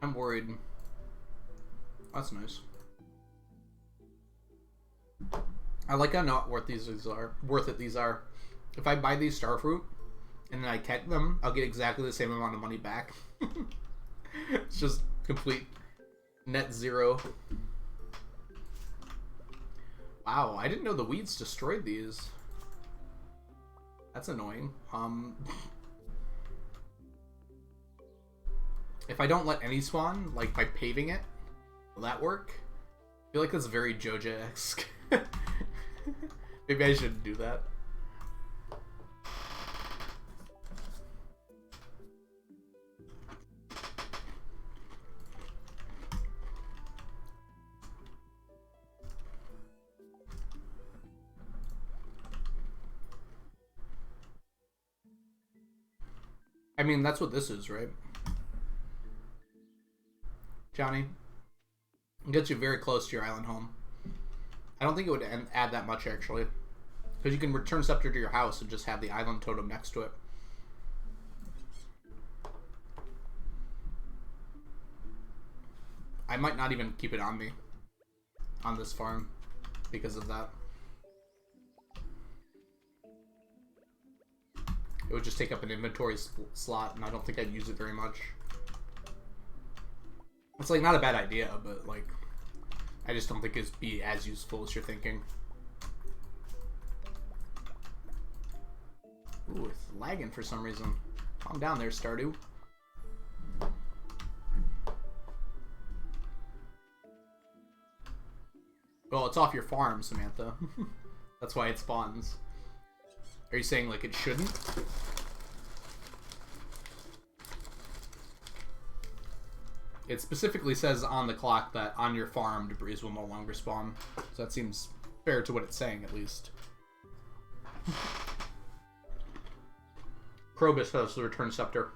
I'm worried. That's nice. I like how not worth these are. Worth it these are. If I buy these starfruit and then I catch them, I'll get exactly the same amount of money back. It's just complete net zero. Wow, I didn't know the weeds destroyed these. That's annoying. If I don't let any spawn, like by paving it, will that work? I feel like that's very Joja-esque. Maybe I shouldn't do that. I mean, that's what this is, right? Johnny, it gets you very close to your island home. I don't think it would add that much, actually. Because you can return Scepter to your house and just have the island totem next to it. I might not even keep it on me. On this farm. Because of that. It would just take up an inventory slot, and I don't think I'd use it very much. It's, like, not a bad idea, but, like, I just don't think it'd be as useful as you're thinking. Ooh, it's lagging for some reason. Calm down there, Stardew. Well, it's off your farm, Samantha. That's why it spawns. Are you saying, like, it shouldn't? It specifically says on the clock that on your farm, debris will no longer spawn. So that seems fair to what it's saying, at least. Krobus has the return scepter.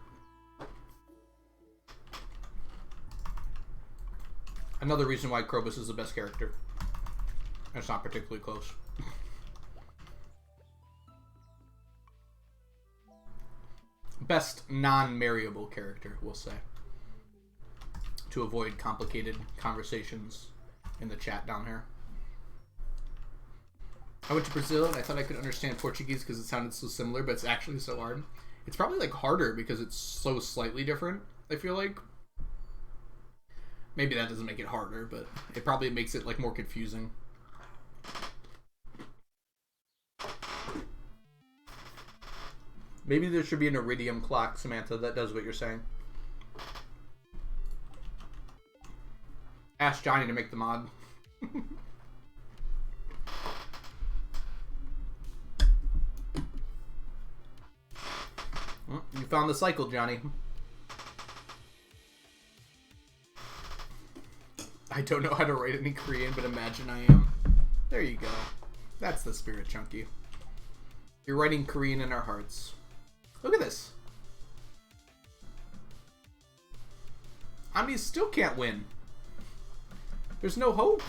Another reason why Krobus is the best character. It's not particularly close. Best non-marryable character, we'll say. To avoid complicated conversations in the chat down here. I went to Brazil and I thought I could understand Portuguese because it sounded so similar, but it's actually so hard. It's probably like harder because it's so slightly different, I feel like. Maybe that doesn't make it harder, but it probably makes it like more confusing. Maybe there should be an iridium clock, Samantha, that does what you're saying. Ask Johnny to make the mod. Well, you found the cycle, Johnny. I don't know how to write any Korean, but imagine I am. There you go. That's the spirit, Chunky. You're writing Korean in our hearts. Look at this. Omni still can't win. There's no hope.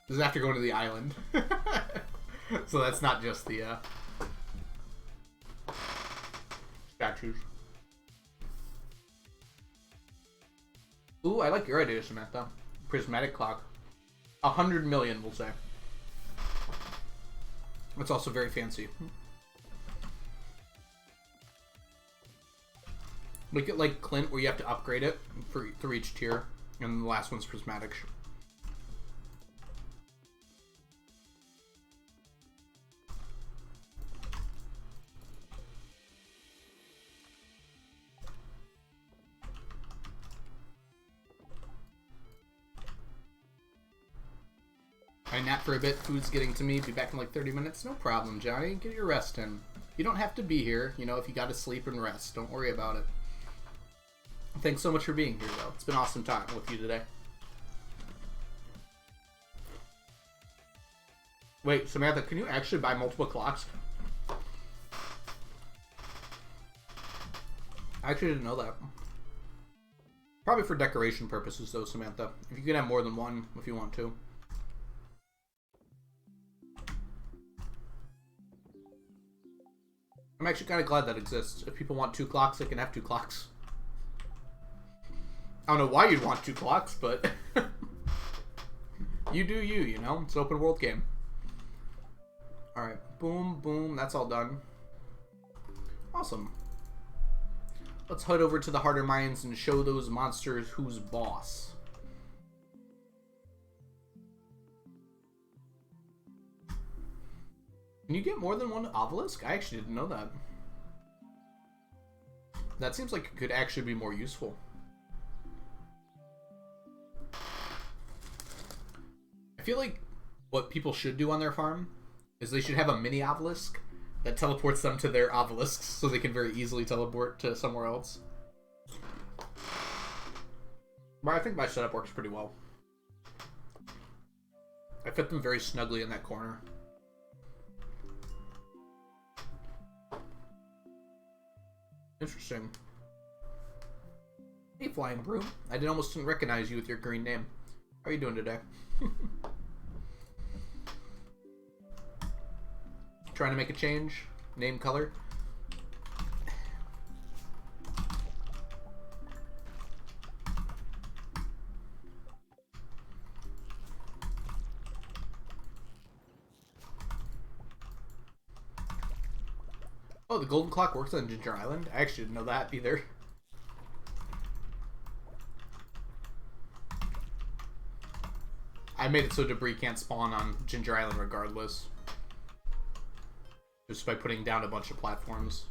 This is after going to the island. So that's not just the statues. Ooh, I like your idea, Samantha. Prismatic clock. 100 million, we'll say. That's also very fancy. Make it like Clint, where you have to upgrade it for each tier, and the last one's prismatic. I nap for a bit, food's getting to me, be back in like 30 minutes. No problem, Johnny. Get your rest in. You don't have to be here, you know, if you gotta sleep and rest. Don't worry about it. Thanks so much for being here, though. It's been awesome talking with you today. Wait, Samantha, can you actually buy multiple clocks? I actually didn't know that. Probably for decoration purposes, though, Samantha. If you can have more than one, if you want to. I'm actually kind of glad that exists. If people want 2 clocks, they can have 2 clocks. I don't know why you'd want 2 clocks, but you do you, you know? It's an open world game. Alright, boom, boom, that's all done. Awesome. Let's head over to the harder mines and show those monsters who's boss. Can you get more than one obelisk? I actually didn't know that. That seems like it could actually be more useful. I feel like what people should do on their farm is they should have a mini obelisk that teleports them to their obelisks so they can very easily teleport to somewhere else. But I think my setup works pretty well. I fit them very snugly in that corner. Interesting. Hey, Flying Broom. I almost didn't recognize you with your green name. How are you doing today? Trying to make a change? Name, color? Oh, the golden clock works on Ginger Island? I actually didn't know that either. I made it so debris can't spawn on Ginger Island regardless. Just by putting down a bunch of platforms.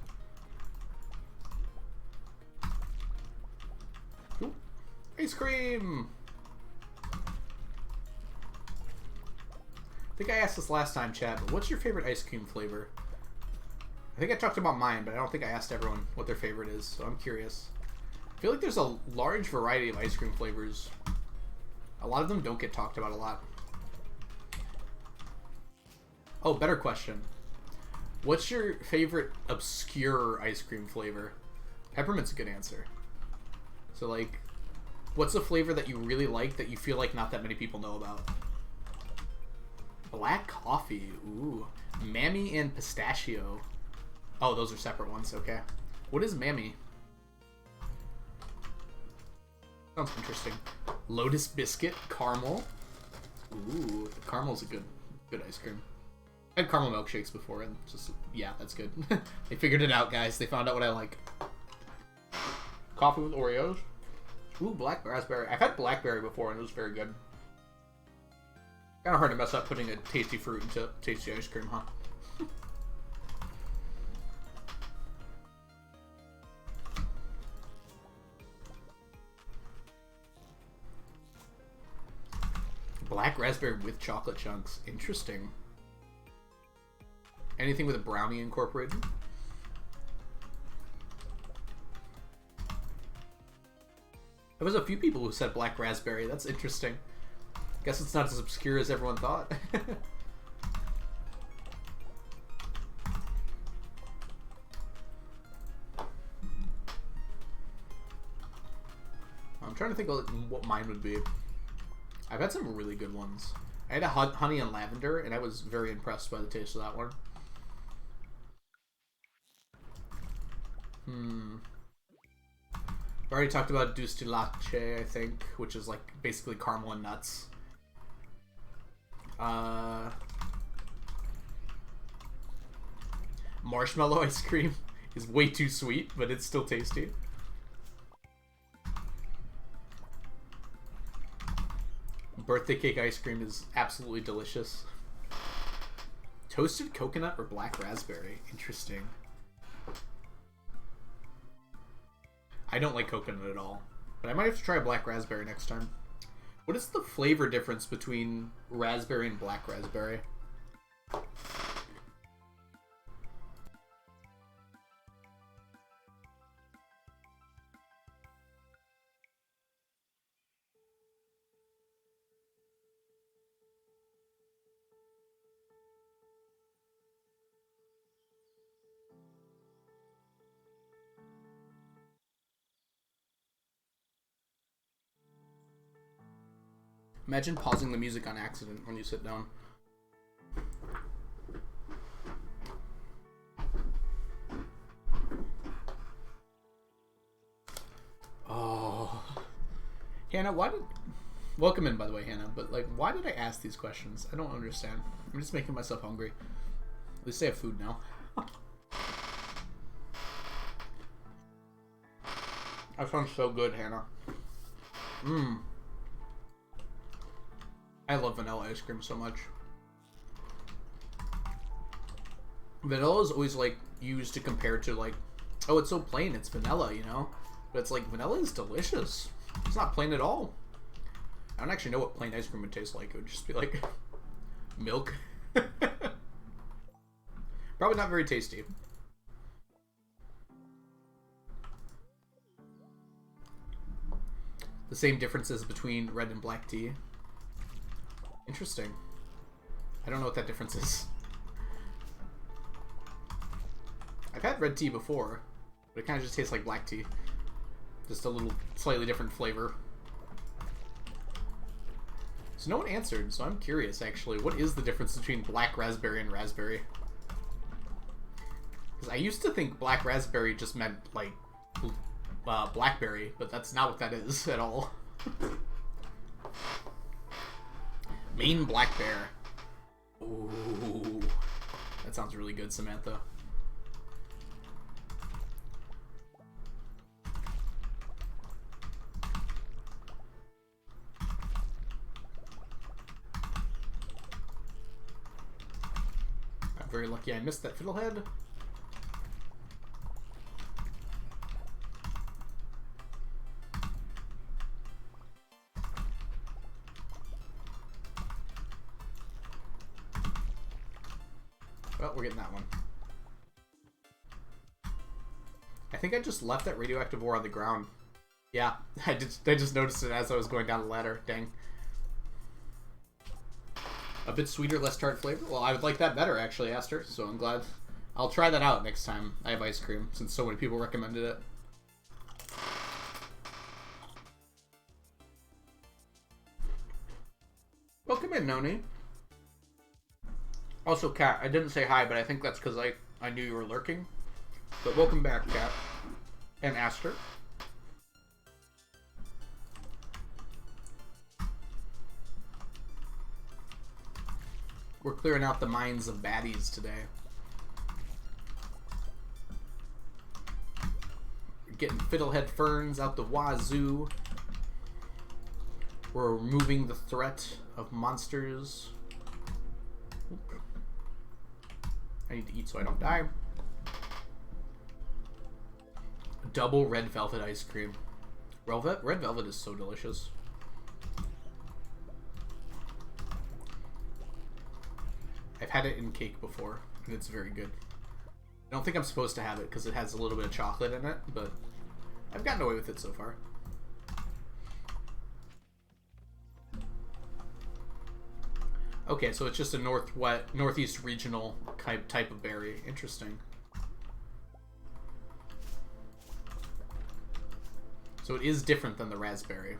Ooh. Ice cream! I think I asked this last time, Chad, but what's your favorite ice cream flavor? I think I talked about mine, but I don't think I asked everyone what their favorite is, so I'm curious. I feel like there's a large variety of ice cream flavors. A lot of them don't get talked about a lot. Oh, better question. What's your favorite obscure ice cream flavor? Peppermint's a good answer. So, like, what's a flavor that you really like that you feel like not that many people know about? Black coffee. Ooh. Mammy and pistachio. Oh, those are separate ones. Okay. What is Mammy? Sounds interesting. Lotus biscuit. Caramel. Ooh. Caramel's a good ice cream. I had caramel milkshakes before, and just, yeah, that's good. They figured it out, guys. They found out what I like. Coffee with Oreos. Ooh, black raspberry. I've had blackberry before, and it was very good. Kind of hard to mess up putting a tasty fruit into tasty ice cream, huh? Black raspberry with chocolate chunks. Interesting. Anything with a brownie incorporated? There was a few people who said black raspberry. That's interesting. Guess it's not as obscure as everyone thought. I'm trying to think of what mine would be. I've had some really good ones. I had a honey and lavender, and I was very impressed by the taste of that one. I already talked about dulce de leche, I think, which is like basically caramel and nuts. Marshmallow ice cream is way too sweet, but it's still tasty. Birthday cake ice cream is absolutely delicious. Toasted coconut or black raspberry? Interesting. I don't like coconut at all, but I might have to try black raspberry next time. What is the flavor difference between raspberry and black raspberry? Imagine pausing the music on accident when you sit down. Oh. Hannah, why did... Welcome in, by the way, Hannah. But, like, why did I ask these questions? I don't understand. I'm just making myself hungry. At least I have food now. That sounds so good, Hannah. Mmm. I love vanilla ice cream so much. Vanilla is always, like, used to compare to, like, oh, it's so plain, it's vanilla, you know? But it's like, vanilla is delicious. It's not plain at all. I don't actually know what plain ice cream would taste like. It would just be like milk. Probably not very tasty. The same differences between red and black tea. Interesting. I don't know what that difference is. I've had red tea before, but it kind of just tastes like black tea. Just a little slightly different flavor. So no one answered, so I'm curious actually. What is the difference between black raspberry and raspberry? Because I used to think black raspberry just meant like blackberry, but that's not what that is at all. Maine black bear. Ooh, that sounds really good, Samantha. I'm very lucky I missed that fiddlehead. Well, we're getting that one. I think I just left that radioactive ore on the ground. Yeah, I just noticed it as I was going down the ladder. Dang. A bit sweeter, less tart flavor? Well, I would like that better, actually, Aster, so I'm glad. I'll try that out next time I have ice cream, since so many people recommended it. Welcome in, Noni. Also, Kat, I didn't say hi, but I think that's because I knew you were lurking. But welcome back, Kat. And Aster. We're clearing out the minds of baddies today. We're getting fiddlehead ferns out the wazoo. We're removing the threat of monsters. I need to eat so I don't die. Double red velvet ice cream. Red velvet is so delicious. I've had it in cake before, and it's very good. I don't think I'm supposed to have it because it has a little bit of chocolate in it, but I've gotten away with it so far. Okay, so it's just a northeast regional type of berry. Interesting. So it is different than the raspberry.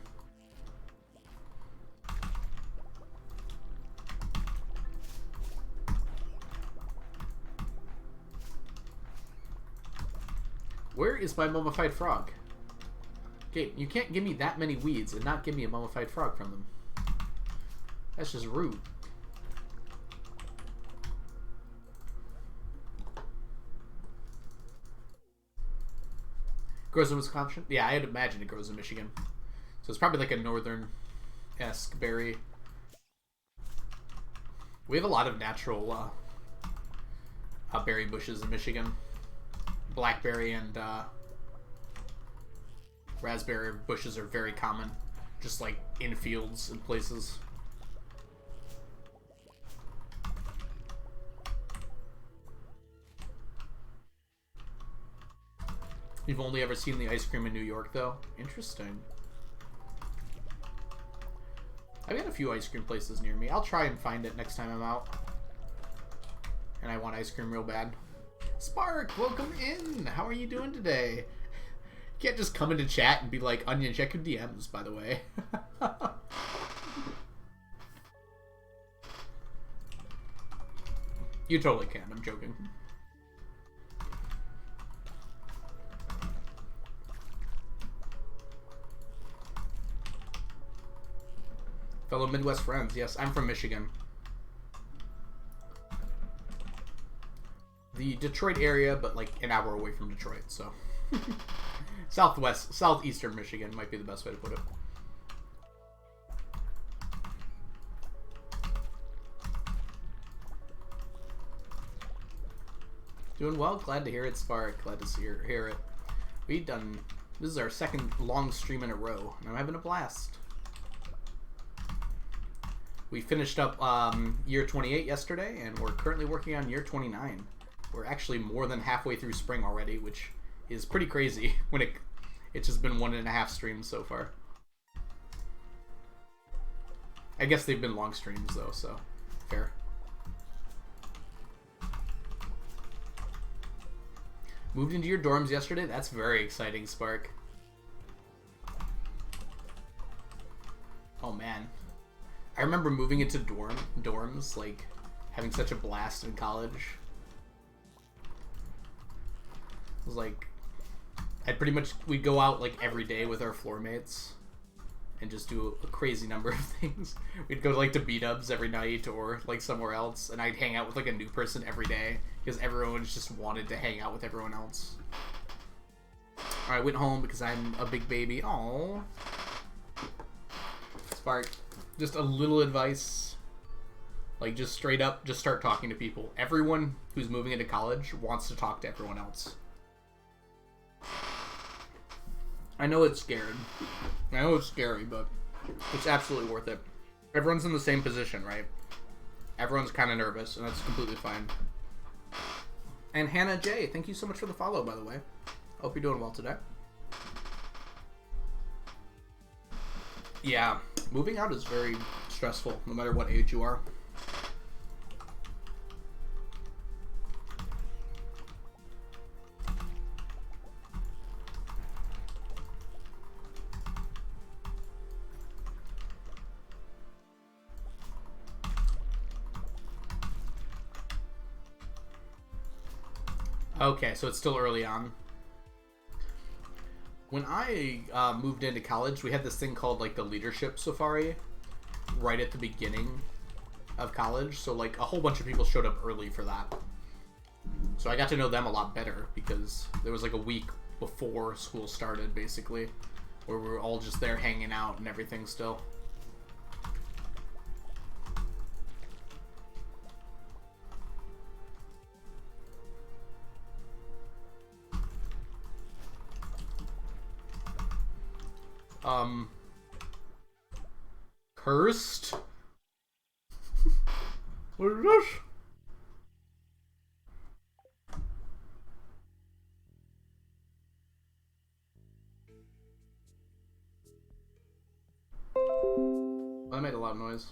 Where is my mummified frog? Okay, you can't give me that many weeds and not give me a mummified frog from them. That's just rude. Grows in Wisconsin? Yeah, I'd imagine it grows in Michigan. So it's probably like a northern-esque berry. We have a lot of natural berry bushes in Michigan. Blackberry and raspberry bushes are very common. Just like in fields and places. You've only ever seen the ice cream in New York, though? Interesting. I've got a few ice cream places near me. I'll try and find it next time I'm out. And I want ice cream real bad. Spark, welcome in! How are you doing today? You can't just come into chat and be like, Onion, check your DMs, by the way. You totally can. I'm joking. Fellow Midwest friends. Yes, I'm from Michigan. The Detroit area, but like an hour away from Detroit, so. Southeastern Michigan might be the best way to put it. Doing well. Glad to hear it, Spark. Glad to hear it. This is our second long stream in a row, and I'm having a blast. We finished up year 28 yesterday, and we're currently working on year 29. We're actually more than halfway through spring already, which is pretty crazy when it's just been 1.5 streams so far. I guess they've been long streams though, so fair. Moved into your dorms yesterday? That's very exciting, Spark. Oh man. I remember moving into dorms, like having such a blast in college. It was like we'd go out like every day with our floor mates and just do a crazy number of things. We'd go like to B-dubs every night or like somewhere else, and I'd hang out with like a new person every day because everyone just wanted to hang out with everyone else. I went home because I'm a big baby. Aww. Spark, just a little advice. Like just straight up, just start talking to people. Everyone who's moving into college wants to talk to everyone else. I know it's scary, but it's absolutely worth it. Everyone's in the same position, right? Everyone's kind of nervous, and that's completely fine. And Hannah J, thank you so much for the follow, by the way. Hope you're doing well today. Yeah, moving out is very stressful, no matter what age you are. Okay, so it's still early on. When I moved into college, we had this thing called like the leadership safari right at the beginning of college. So like a whole bunch of people showed up early for that. So I got to know them a lot better because there was like a week before school started basically where we were all just there hanging out and everything still. Cursed? What is this? Oh, that made a lot of noise.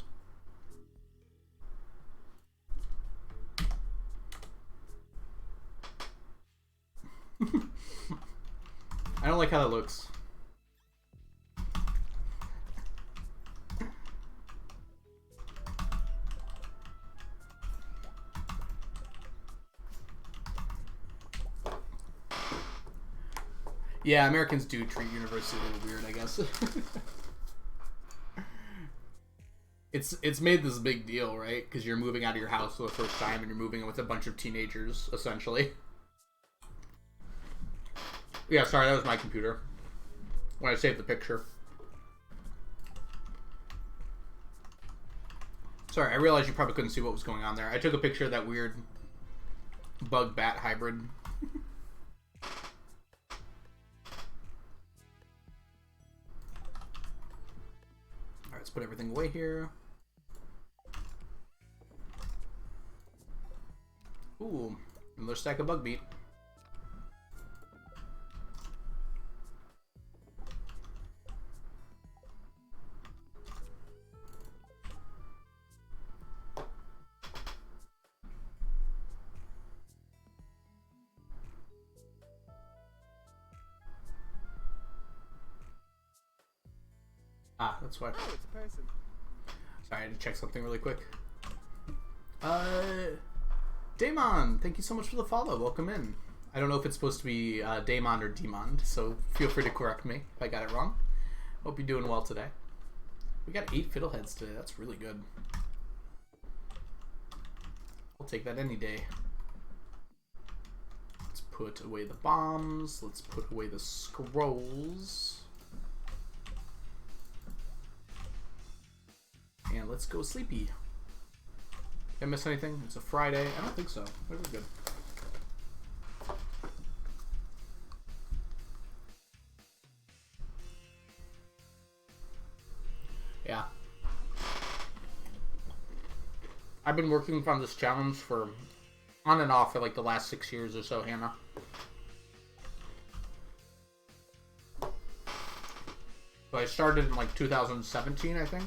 I don't like how that looks. Yeah, Americans do treat university a little weird, I guess. It's made this big deal, right? Because you're moving out of your house for the first time and you're moving in with a bunch of teenagers, essentially. Yeah, sorry, that was my computer. When I saved the picture. Sorry, I realized you probably couldn't see what was going on there. I took a picture of that weird bug-bat hybrid. Let's put everything away here. Ooh, another stack of bug meat. Ah, that's why. Oh, it's a person. Sorry, I had to check something really quick. Damon, thank you so much for the follow. Welcome in. I don't know if it's supposed to be Damon or Demon, so feel free to correct me if I got it wrong. Hope you're doing well today. We got 8 fiddleheads today. That's really good. I'll take that any day. Let's put away the bombs. Let's put away the scrolls. And let's go sleepy. Did I miss anything? It's a Friday. I don't think so. We're good. Yeah. I've been working on this challenge for on and off for like the last 6 years or so, Hannah. So I started in like 2017, I think.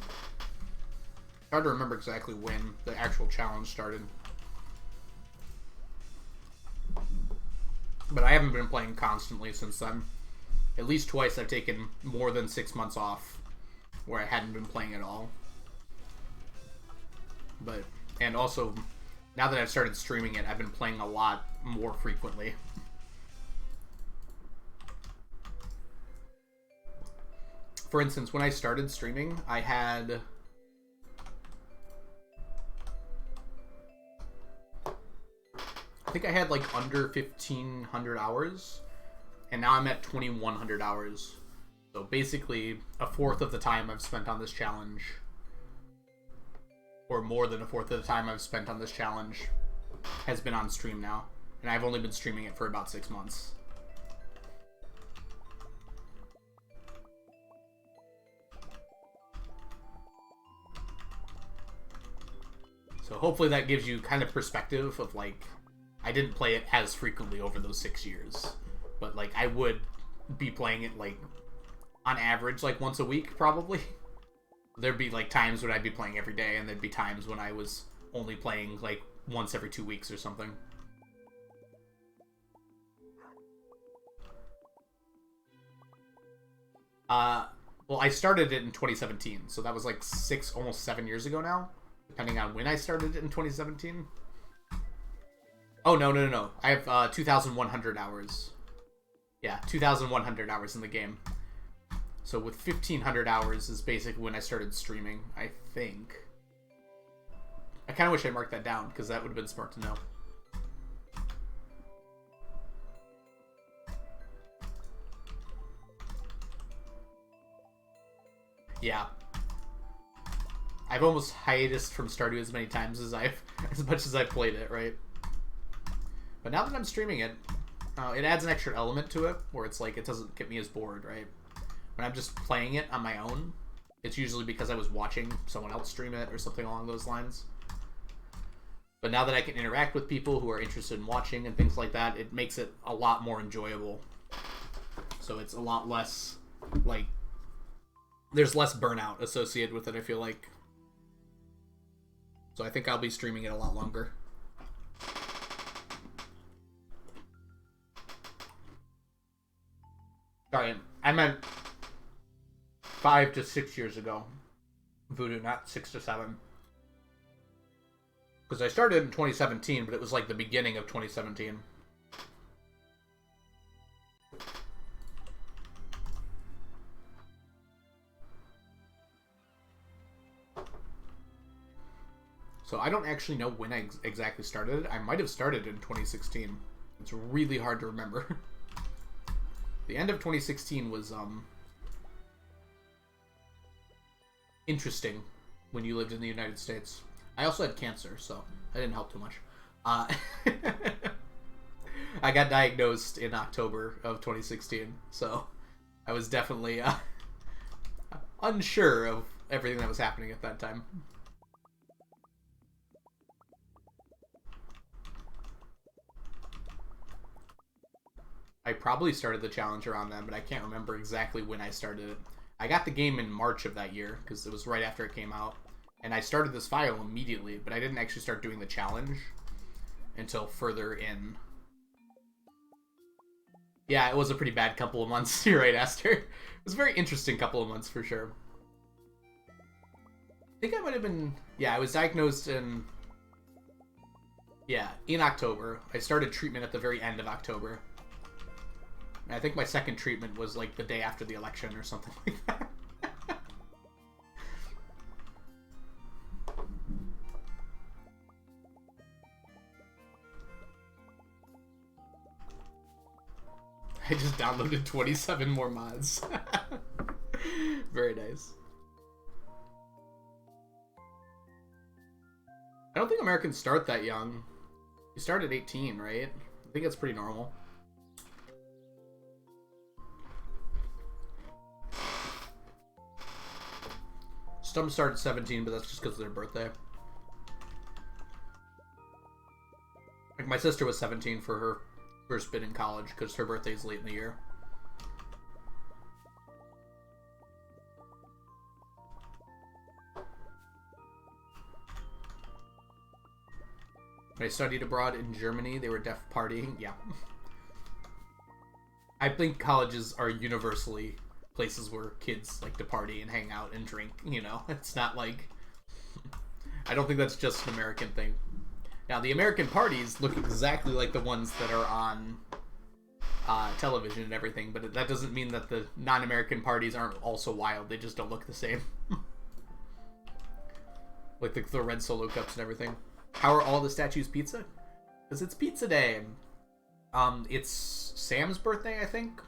Hard to remember exactly when the actual challenge started. But I haven't been playing constantly since then. At least twice I've taken more than 6 months off where I hadn't been playing at all. But, and also, now that I've started streaming it, I've been playing a lot more frequently. For instance, when I started streaming, I had... I think I had like under 1,500 hours, and now I'm at 2,100 hours. So basically, a fourth of the time I've spent on this challenge, or more than a fourth of the time I've spent on this challenge, has been on stream now. And I've only been streaming it for about 6 months. So hopefully that gives you kind of perspective of like, I didn't play it as frequently over those 6 years, but like I would be playing it like on average like once a week probably. There'd be like times when I'd be playing every day, and there'd be times when I was only playing like once every 2 weeks or something. Well, I started it in 2017, so that was like almost 7 years ago now, depending on when I started it in 2017. Oh, no. I have 2,100 hours. Yeah, 2,100 hours in the game. So with 1,500 hours is basically when I started streaming, I think. I kind of wish I marked that down, because that would have been smart to know. Yeah. I've almost hiatused from Stardew as many times as much as I've played it, right? But now that I'm streaming it, it adds an extra element to it, where it's like, it doesn't get me as bored, right? When I'm just playing it on my own, it's usually because I was watching someone else stream it or something along those lines. But now that I can interact with people who are interested in watching and things like that, it makes it a lot more enjoyable. So it's a lot less, like, there's less burnout associated with it, I feel like. So I think I'll be streaming it a lot longer. Sorry, I meant 5 to 6 years ago. Voodoo, not 6 to 7. Because I started in 2017, but it was like the beginning of 2017. So I don't actually know when I exactly started it. I might have started in 2016. It's really hard to remember. The end of 2016 was interesting when you lived in the United States. I also had cancer, so that didn't help too much. I got diagnosed in October of 2016, so I was definitely unsure of everything that was happening at that time. I probably started the challenge around then, but I can't remember exactly when I started it. I got the game in March of that year, because it was right after it came out. And I started this file immediately, but I didn't actually start doing the challenge until further in. Yeah, it was a pretty bad couple of months. You're right, Esther. It was a very interesting couple of months, for sure. I think I might have been... Yeah, I was diagnosed in... Yeah, in October. I started treatment at the very end of October. I think my second treatment was like the day after the election or something like that. I just downloaded 27 more mods. Very nice. I don't think Americans start that young. You start at 18, right? I think that's pretty normal. Some start at 17, but that's just because of their birthday. Like, my sister was 17 for her first bit in college because her birthday is late in the year. When I studied abroad in Germany, they were deaf partying. Yeah. I think colleges are universally places where kids like to party and hang out and drink, you know? It's not like... I don't think that's just an American thing. Now, the American parties look exactly like the ones that are on television and everything, but that doesn't mean that the non-American parties aren't also wild. They just don't look the same. Like the red Solo cups and everything. How are all the statues pizza? Because it's pizza day. It's Sam's birthday, I think.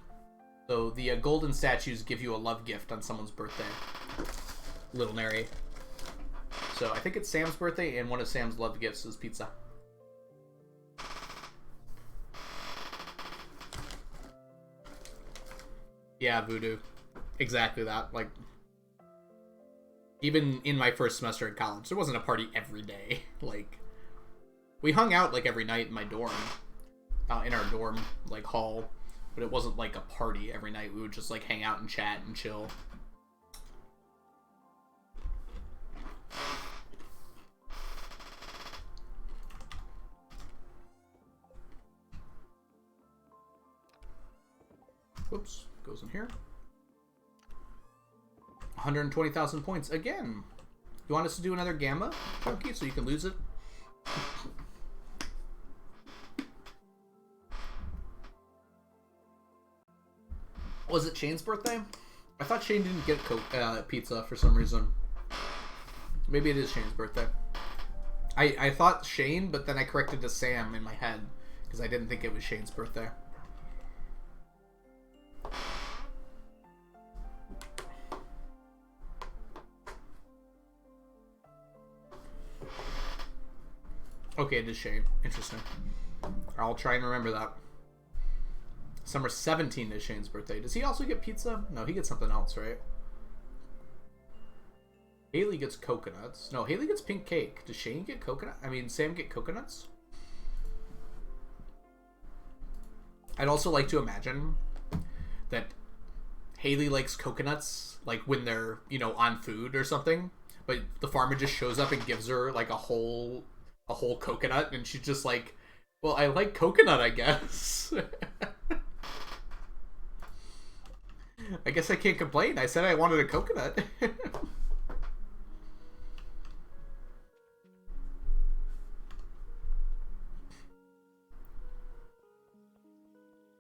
So the golden statues give you a love gift on someone's birthday. Little Nary. So I think it's Sam's birthday, and one of Sam's love gifts is pizza. Yeah, voodoo. Exactly that. Like, even in my first semester at college, there wasn't a party every day. Like, we hung out like every night in my dorm, in our dorm like hall, but it wasn't like a party every night. We would just like hang out and chat and chill. Whoops, goes in here. 120,000 points again. You want us to do another gamma, Chunky, so you can lose it? Was it Shane's birthday? I thought Shane didn't get pizza for some reason. Maybe it is Shane's birthday. I thought Shane, but then I corrected to Sam in my head because I didn't think it was Shane's birthday. Okay, it is Shane. Interesting. I'll try and remember that. Summer 17 is Shane's birthday. Does he also get pizza? No, he gets something else, right? Haley gets coconuts. No, Haley gets pink cake. Does Shane get coconut? I mean, Sam get coconuts? I'd also like to imagine that Haley likes coconuts, like when they're, you know, on food or something. But the farmer just shows up and gives her like a whole coconut, and she's just like, well, I like coconut, I guess. I guess I can't complain. I said I wanted a coconut.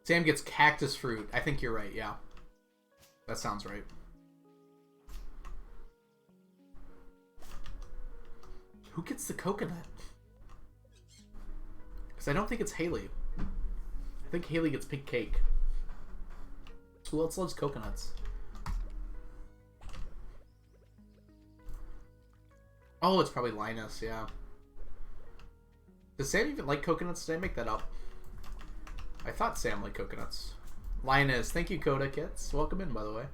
Sam gets cactus fruit. I think you're right, yeah. That sounds right. Who gets the coconut? Because I don't think it's Haley. I think Haley gets pink cake. Who else loves coconuts? Oh, it's probably Linus, yeah. Does Sam even like coconuts? Did I make that up? I thought Sam liked coconuts. Linus, thank you, Coda Kits. Welcome in, by the way.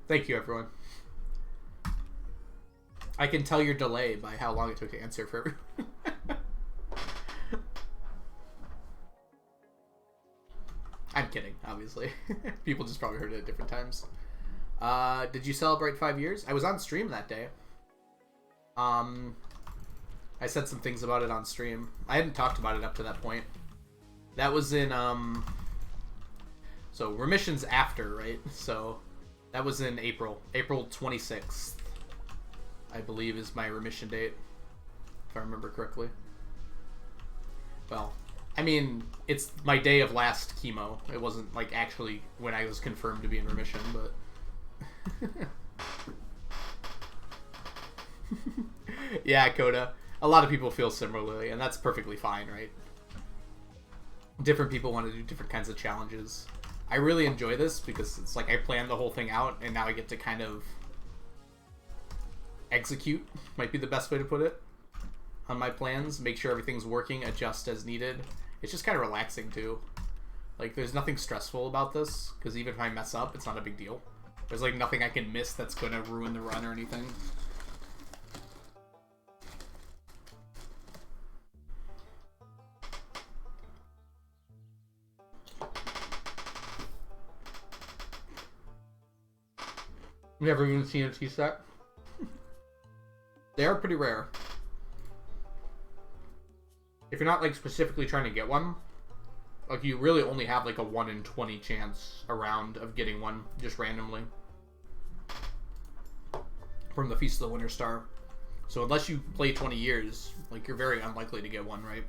Thank you, everyone. I can tell your delay by how long it took to answer for everyone. I'm kidding, obviously. People just probably heard it at different times. Did you celebrate 5 years? I was on stream that day. I said some things about it on stream. I hadn't talked about it up to that point. That was in, So remission's after, right? So that was in April. April 26th, I believe, is my remission date, if I remember correctly. Well, I mean, it's my day of last chemo. It wasn't, like, actually when I was confirmed to be in remission, but... Yeah, Coda. A lot of people feel similarly, and that's perfectly fine, right? Different people want to do different kinds of challenges. I really enjoy this because it's like I planned the whole thing out, and now I get to kind of execute, might be the best way to put it, on my plans. Make sure everything's working, adjust as needed. It's just kind of relaxing, too. Like, there's nothing stressful about this, because even if I mess up, it's not a big deal. There's, like, nothing I can miss that's going to ruin the run or anything. Never even seen a T-set. They are pretty rare. If you're not, like, specifically trying to get one, like, you really only have, like, a 1 in 20 chance around of getting one, just randomly. From the Feast of the Winter Star. So unless you play 20 years, like, you're very unlikely to get one, right?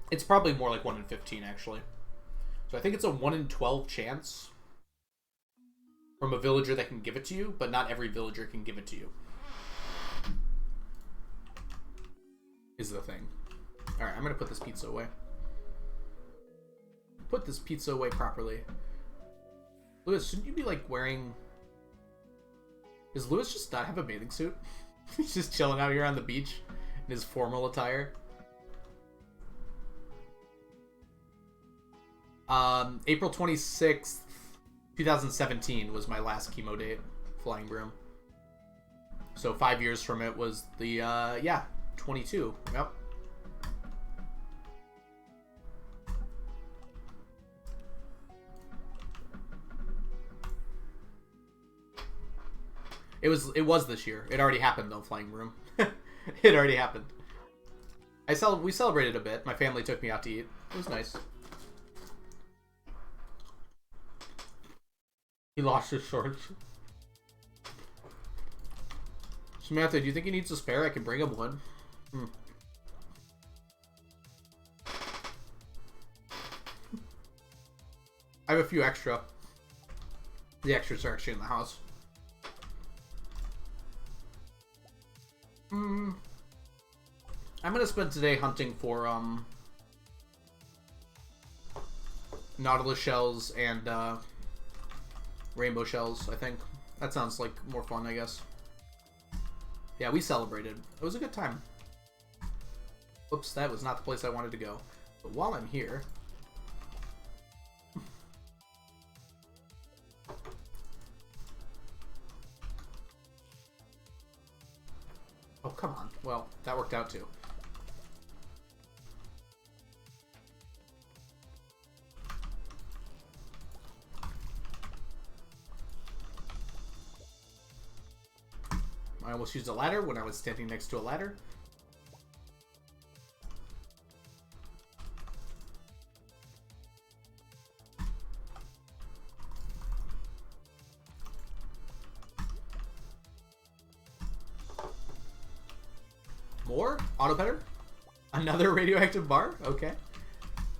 It's probably more like 1 in 15, actually. So I think it's a 1 in 12 chance from a villager that can give it to you, but not every villager can give it to you. Is the thing. Alright, I'm gonna put this pizza away. Put this pizza away properly. Lewis, shouldn't you be, like, wearing... Does Lewis just not have a bathing suit? He's just chilling out here on the beach in his formal attire. April 26th, 2017 was my last chemo date, Flying Broom. So 5 years from it was the, yeah, 22. Yep. It was this year. It already happened though, Flying Broom. It already happened. We celebrated a bit. My family took me out to eat. It was nice. He lost his shorts. Samantha, do you think he needs a spare? I can bring him one. I have a few extra. The extras are actually in the house. I'm gonna spend today hunting for Nautilus shells and rainbow shells, I think. That sounds like more fun, I guess. Yeah, we celebrated. It was a good time. Oops, that was not the place I wanted to go. But while I'm here... Oh, come on. Well, that worked out too. I almost used a ladder when I was standing next to a ladder. More? Auto petter? Another radioactive bar? Okay.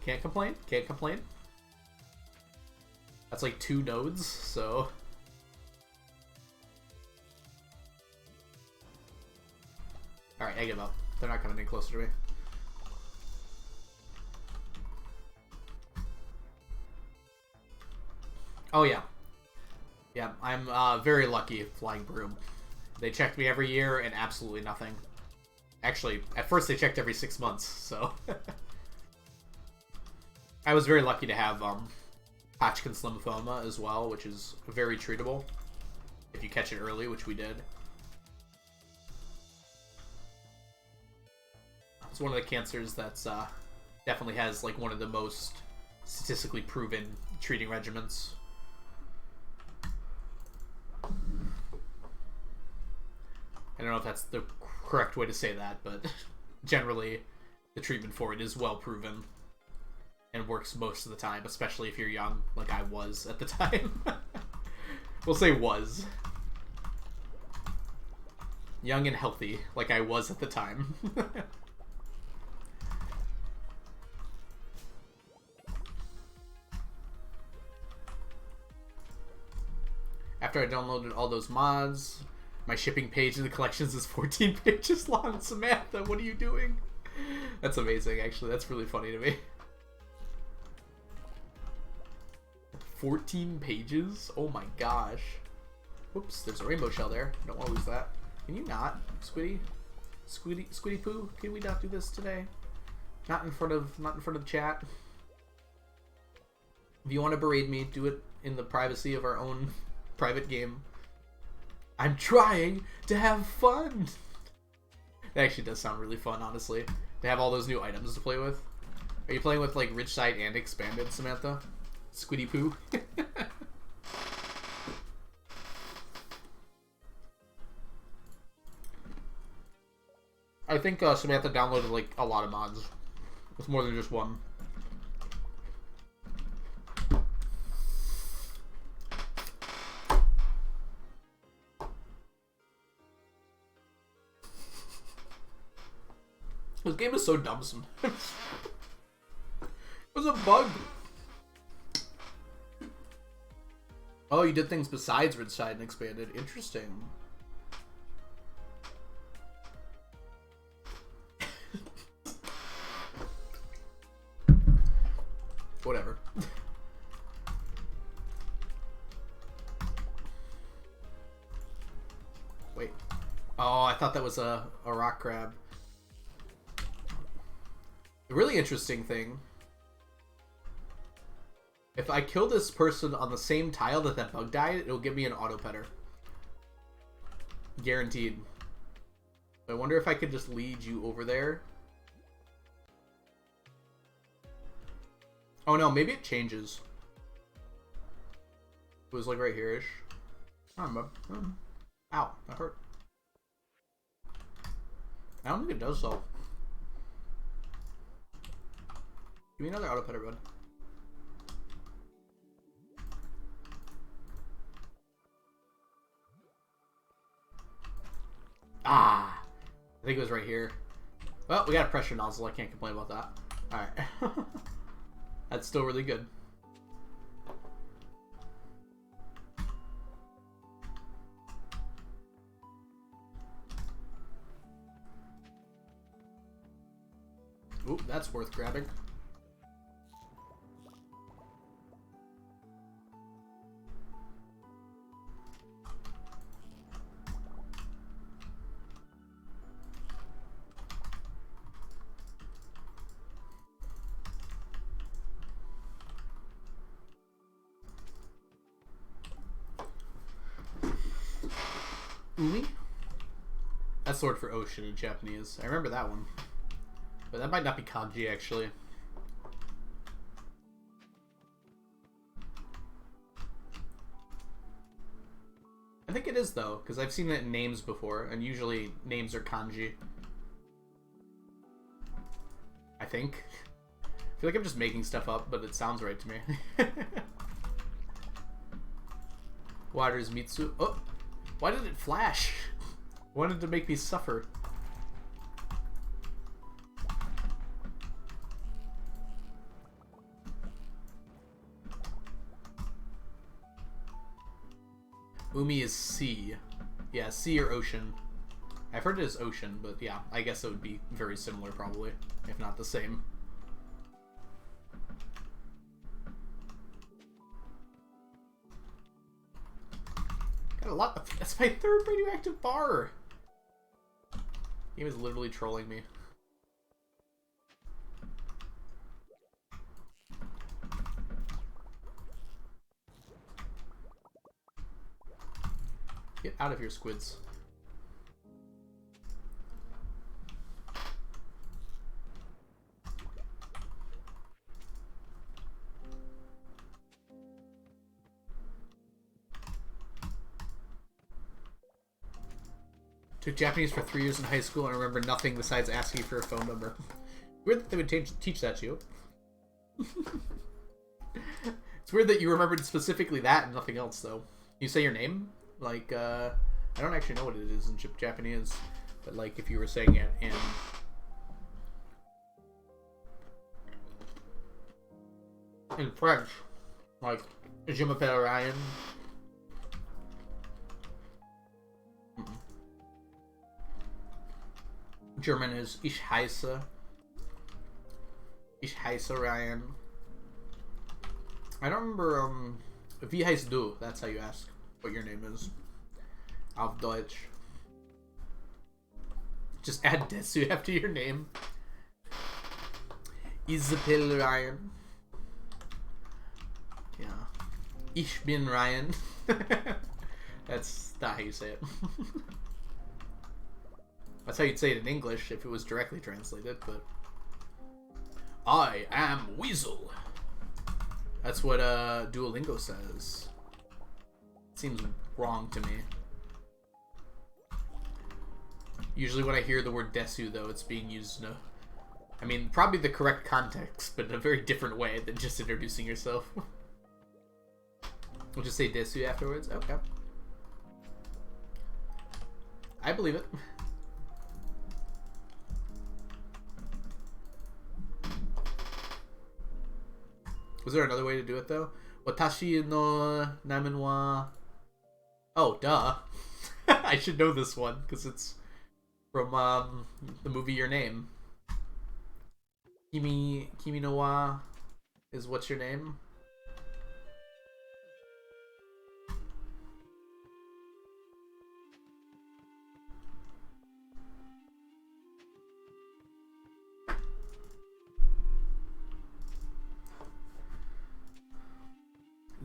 Can't complain. Can't complain. That's like 2 nodes, so... Alright, I give up. They're not coming any closer to me. Oh, yeah. Yeah, I'm very lucky Flying Broom. They checked me every year and absolutely nothing. Actually, at first they checked every 6 months, so... I was very lucky to have Hodgkin's lymphoma as well, which is very treatable. If you catch it early, which we did. It's one of the cancers that's definitely has like one of the most statistically proven treating regimens. I don't know if that's the correct way to say that, but generally the treatment for it is well proven and works most of the time, especially if you're young, like I was at the time. We'll say was. Young and healthy, like I was at the time. After I downloaded all those mods, my shipping page in the collections is 14 pages long. Samantha, what are you doing? That's amazing, actually. That's really funny to me. 14 pages? Oh my gosh. Whoops, there's a rainbow shell there. I don't want to lose that. Can you not, Squiddy? Squiddy Poo? Can we not do this today? Not in front of chat. If you want to berate me, do it in the privacy of our own private game. I'm trying to have fun. That actually does sound really fun, honestly. To have all those new items to play with. Are you playing with like Rich Side and Expanded, Samantha? Squiddy Poo? I think Samantha downloaded like a lot of mods. It's more than just one. This game is so dumb sometimes. It was a bug. Oh, you did things besides Red Side and Expanded. Interesting. Whatever. Wait. Oh, I thought that was a rock crab. The really interesting thing, if I kill this person on the same tile that bug died, it'll give me an auto petter. Guaranteed. I wonder if I could just lead you over there. Oh no, maybe it changes. It was like right here-ish. Ow, that hurt. I don't think it does though. Give me another auto petter, bud. Ah! I think it was right here. Well, we got a pressure nozzle. I can't complain about that. Alright. That's still really good. Ooh, that's worth grabbing. Umi? That's the word for ocean in Japanese. I remember that one. But that might not be kanji, actually. I think it is, though, because I've seen it in names before, and usually names are kanji. I think. I feel like I'm just making stuff up, but it sounds right to me. Water's Mitsu. Oh! Why did it flash? Wanted to make me suffer. Umi is sea. Yeah, sea or ocean. I've heard it as ocean, but yeah, I guess it would be very similar probably, if not the same. Got a lot. That's my third radioactive bar. He was literally trolling me. Get out of here, squids. Took Japanese for 3 years in high school and I remember nothing besides asking for a phone number. Weird that they would teach that to you. It's weird that you remembered specifically that and nothing else, though. You say your name? Like, I don't actually know what it is in Japanese, but like if you were saying it in French, like, Je m'appelle Ryan. German is Ich heiße. Ich heiße Ryan. I don't remember, wie heißt du? That's how you ask what your name is. Auf Deutsch. Just add desu after your name. Isabel Ryan. Yeah. Ich bin Ryan. That's not how you say it. That's how you'd say it in English if it was directly translated, but... I am Weasel. That's what Duolingo says. Seems wrong to me. Usually when I hear the word desu, though, it's being used in a... I mean, probably the correct context, but in a very different way than just introducing yourself. We'll just say desu afterwards? Okay. I believe it. Was there another way to do it, though? Watashi no namen wa... Oh, duh. I should know this one, because it's from the movie Your Name. Kimi no wa is what's your name?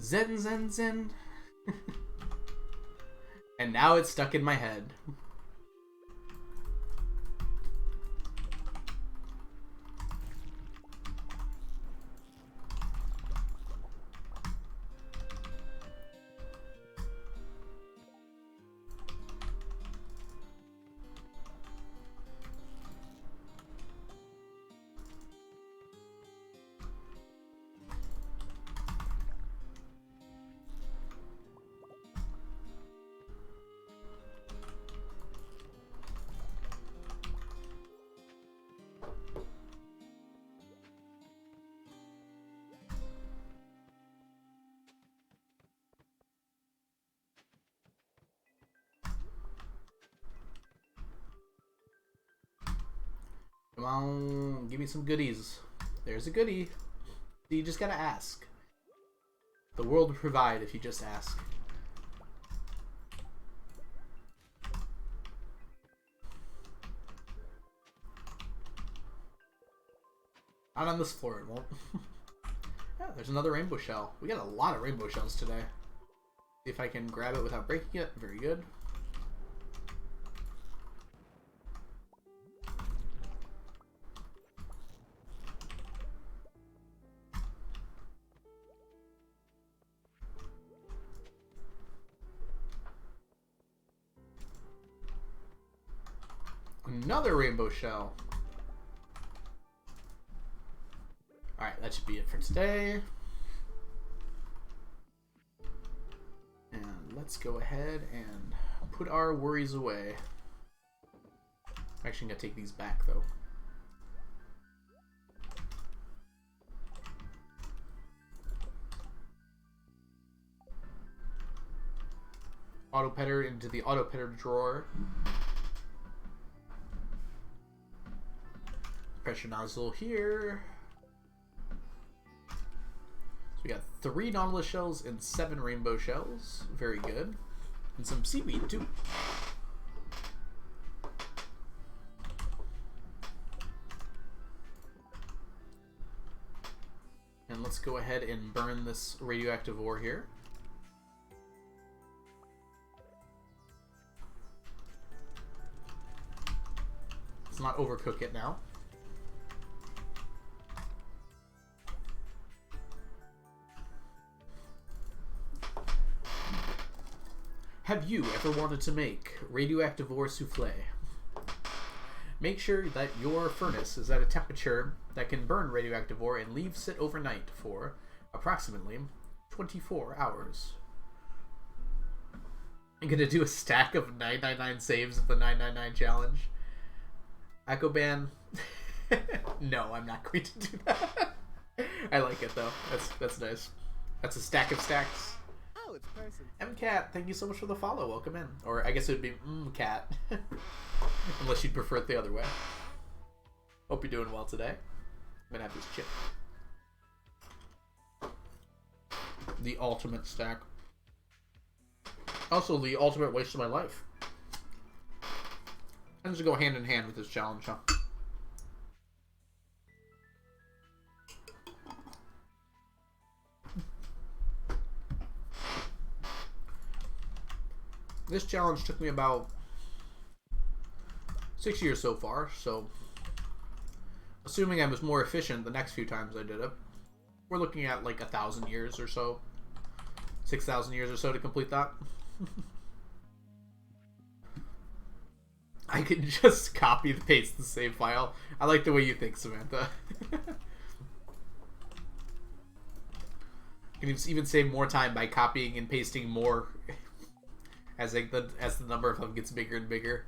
Zen zen zen. And now it's stuck in my head. Come on, give me some goodies. There's a goodie. You just gotta ask. The world will provide if you just ask. Not on this floor, it won't. Yeah, there's another rainbow shell. We got a lot of rainbow shells today. See if I can grab it without breaking it. Very good. Another rainbow shell. Alright, that should be it for today. And let's go ahead and put our worries away. I'm actually going to take these back, though. Auto petter into the auto petter drawer. Pressure nozzle here. So we got 3 Nautilus shells and 7 rainbow shells. Very good. And some seaweed too. And let's go ahead and burn this radioactive ore here. Let's not overcook it now. Have you ever wanted to make radioactive ore souffle? Make sure that your furnace is at a temperature that can burn radioactive ore and leave sit overnight for approximately 24 hours. I'm gonna do a stack of 999 saves of the 999 challenge. Echoban. No, I'm not going to do that. I like it though. That's nice. That's a stack of stacks. Oh, it's a person. MCat, thank you so much for the follow. Welcome in. Or I guess it would be MCat. Unless you'd prefer it the other way. Hope you're doing well today. I'm gonna have this chip. The ultimate stack. Also, the ultimate waste of my life. Tends to go hand in hand with this challenge, huh? This challenge took me about 6 years so far, so assuming I was more efficient the next few times I did it, we're looking at like 1,000 years or so. 6,000 years or so to complete that. I can just copy and paste the save file. I like the way you think, Samantha. You can even save more time by copying and pasting more as the number of them gets bigger and bigger.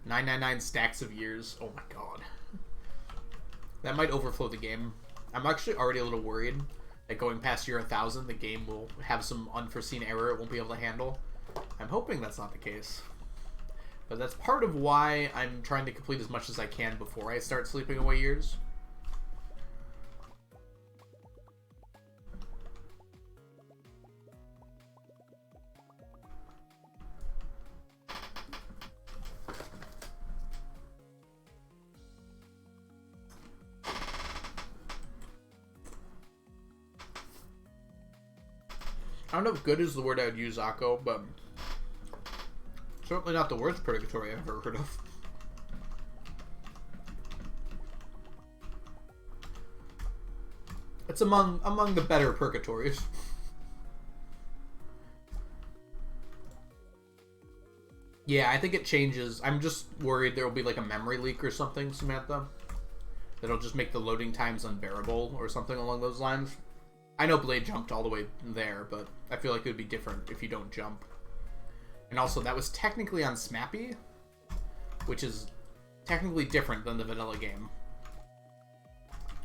999 stacks of years. Oh my god. That might overflow the game. I'm actually already a little worried that going past year 1,000, the game will have some unforeseen error it won't be able to handle. I'm hoping that's not the case. But that's part of why I'm trying to complete as much as I can before I start sleeping away years. I don't know if good is the word I would use, Akko, but certainly not the worst purgatory I've ever heard of. It's among the better purgatories. Yeah, I think it changes. I'm just worried there will be like a memory leak or something, Samantha. That'll just make the loading times unbearable or something along those lines. I know Blade jumped all the way there, but I feel like it would be different if you don't jump. And also, that was technically on Smappy, which is technically different than the vanilla game.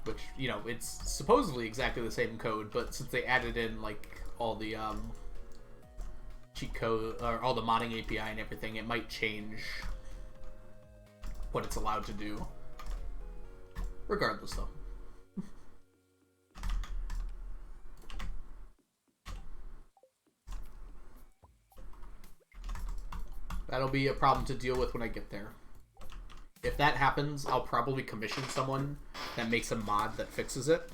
Which, you know, it's supposedly exactly the same code, but since they added in, like, all the cheat code, or all the modding API and everything, it might change what it's allowed to do. Regardless, though. That'll be a problem to deal with when I get there. If that happens, I'll probably commission someone that makes a mod that fixes it.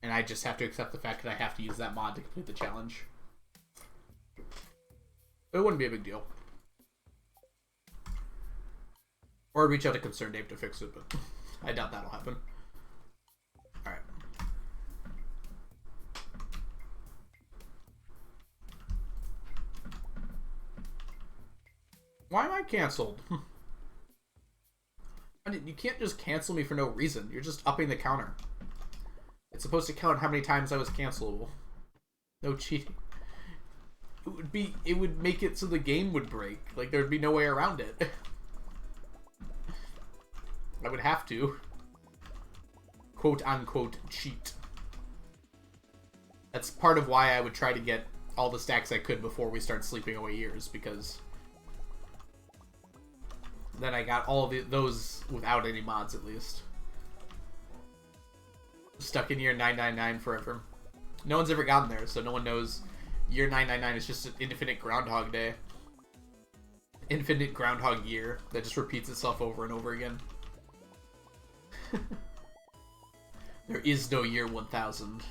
And I just have to accept the fact that I have to use that mod to complete the challenge. But it wouldn't be a big deal. Or reach out to Concerned Dave to fix it, but I doubt that'll happen. Alright. Why am I canceled? You can't just cancel me for no reason. You're just upping the counter. It's supposed to count how many times I was cancelable. No cheating. It would make it so the game would break. Like, there'd be no way around it. I would have to. Quote unquote cheat. That's part of why I would try to get all the stacks I could before we start sleeping away years, because then I got all of those without any mods, at least. Stuck in year 999 forever. No one's ever gotten there, so no one knows. Year 999 is just an infinite Groundhog Day. Infinite Groundhog Year that just repeats itself over and over again. There is no year 1000.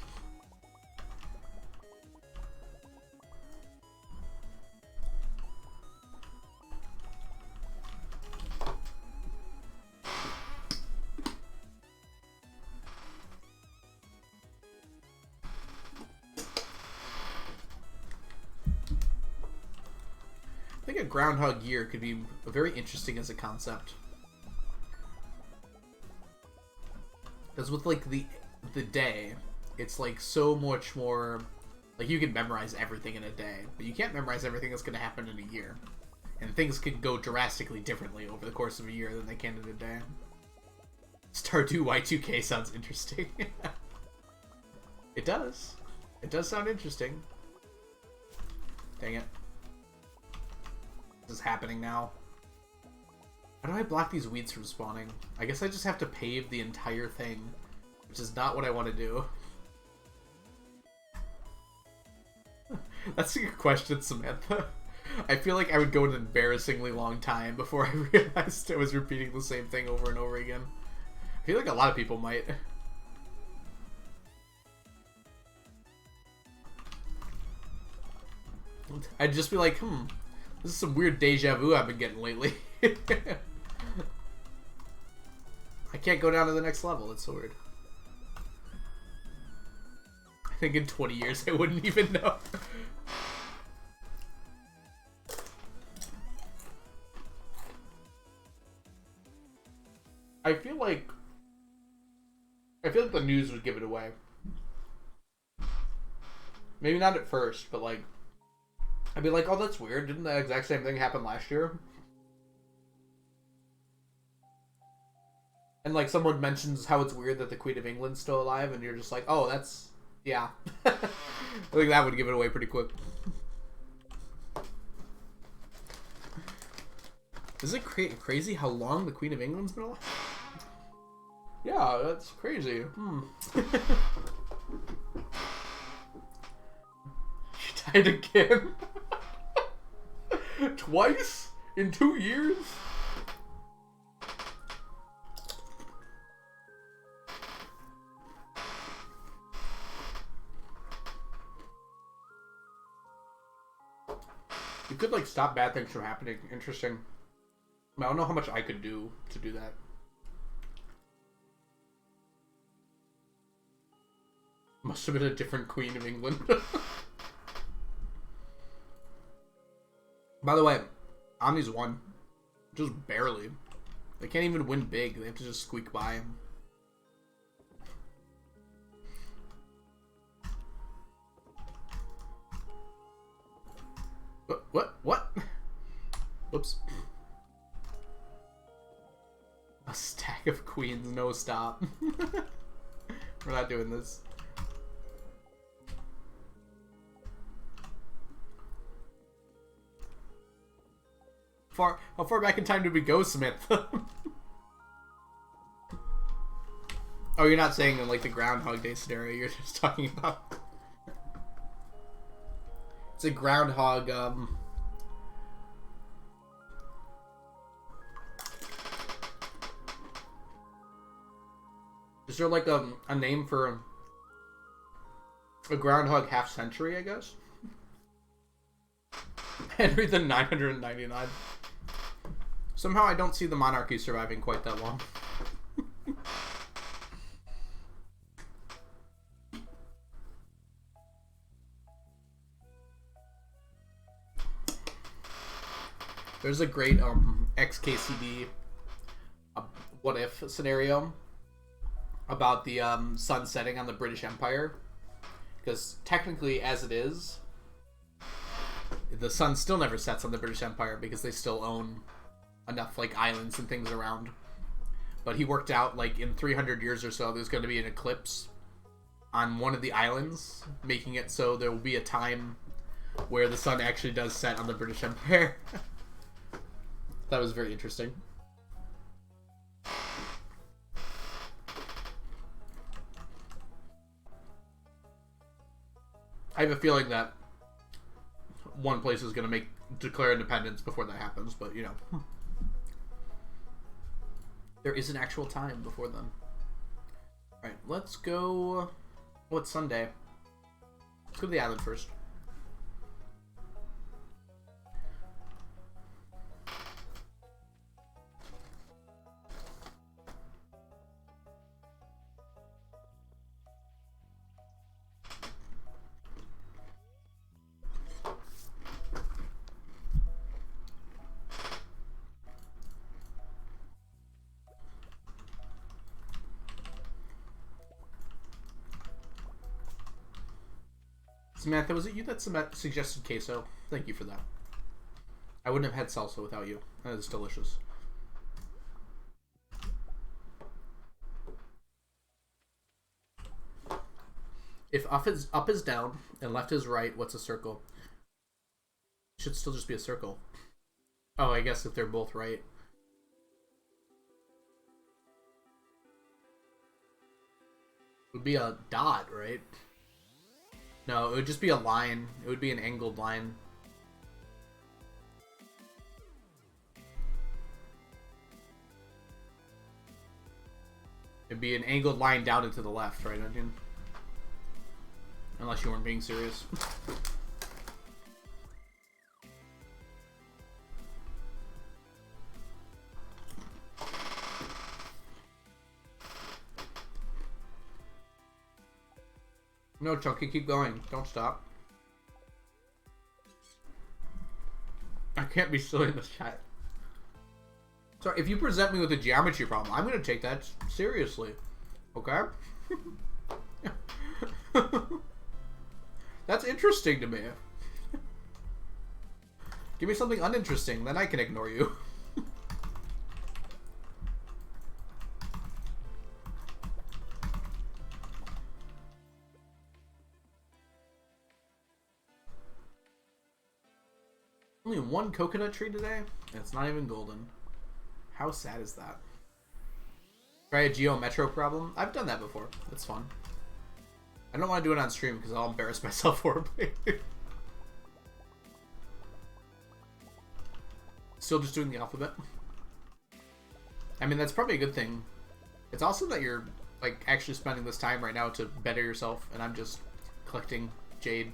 I think a Groundhog Year could be very interesting as a concept. Because with like the day, it's like so much more. Like you can memorize everything in a day, but you can't memorize everything that's going to happen in a year. And things can go drastically differently over the course of a year than they can in a day. Stardew Y2K sounds interesting. It does. It does sound interesting. Dang it. This is happening now. How do I block these weeds from spawning? I guess I just have to pave the entire thing, which is not what I want to do. That's a good question, Samantha. I feel like I would go an embarrassingly long time before I realized I was repeating the same thing over and over again. I feel like a lot of people might. I'd just be like, this is some weird deja vu I've been getting lately. I can't go down to the next level, it's so weird. I think in 20 years I wouldn't even know. I feel like the news would give it away. Maybe not at first, but like I'd be like, oh, that's weird. Didn't the exact same thing happen last year? And like someone mentions how it's weird that the Queen of England's still alive, and you're just like, oh, that's yeah. I think that would give it away pretty quick. Is it crazy how long the Queen of England's been alive? Yeah, that's crazy. She died again? Twice? In 2 years? You could like stop bad things from happening. Interesting. I don't know how much I could do to do that. Must have been a different Queen of England. By the way, Omni's won. Just barely. They can't even win big. They have to just squeak by. What? Whoops. A stack of queens, no stop. We're not doing this. How far back in time did we go, Samantha? Oh, you're not saying in like the Groundhog Day scenario, you're just talking about... It's a groundhog, Is there like a name for a groundhog half century, I guess? Henry the 999. Somehow I don't see the monarchy surviving quite that long. There's a great XKCD what if scenario about the sun setting on the British Empire, because technically as it is, the sun still never sets on the British Empire because they still own enough like islands and things around. But he worked out like in 300 years or so there's going to be an eclipse on one of the islands, making it so there will be a time where the sun actually does set on the British Empire. That was very interesting. I have a feeling that one place is going to declare independence before that happens, but you know. There is an actual time before then. Alright, let's go... Oh, it's Sunday. Let's go to the island first. Samantha, was it you that suggested queso? Thank you for that. I wouldn't have had salsa without you. That is delicious. If up is down and left is right, what's a circle? It should still just be a circle. Oh, I guess if they're both right. It would be a dot, right? No, it would just be a line. It would be an angled line. It'd be an angled line down and to the left, right, Onion? Unless you weren't being serious. No, Chunky, keep going. Don't stop. I can't be silly in this chat. So if you present me with a geometry problem, I'm going to take that seriously. Okay? That's interesting to me. Give me something uninteresting, then I can ignore you. Only one coconut tree today, and it's not even golden. How sad is that? Try a Geo Metro problem? I've done that before. It's fun. I don't want to do it on stream because I'll embarrass myself horribly. Still just doing the alphabet. I mean, that's probably a good thing. It's awesome that you're like actually spending this time right now to better yourself, and I'm just collecting jade.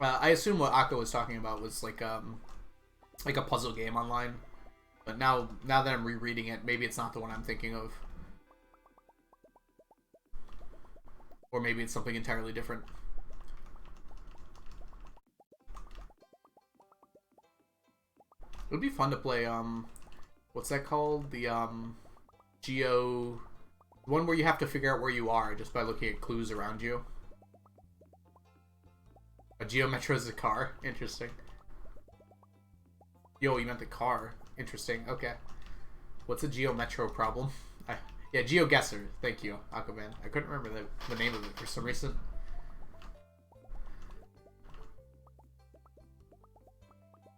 I assume what Akko was talking about was like a puzzle game online. But now that I'm rereading it, maybe it's not the one I'm thinking of. Or maybe it's something entirely different. It would be fun to play, what's that called? The, Geo... one where you have to figure out where you are just by looking at clues around you. A Geo Metro is a car? Interesting. Yo, you meant the car. Interesting. Okay. What's a Geo Metro problem? Yeah, Geo Guesser. Thank you, Aquaman. I couldn't remember the name of it for some reason.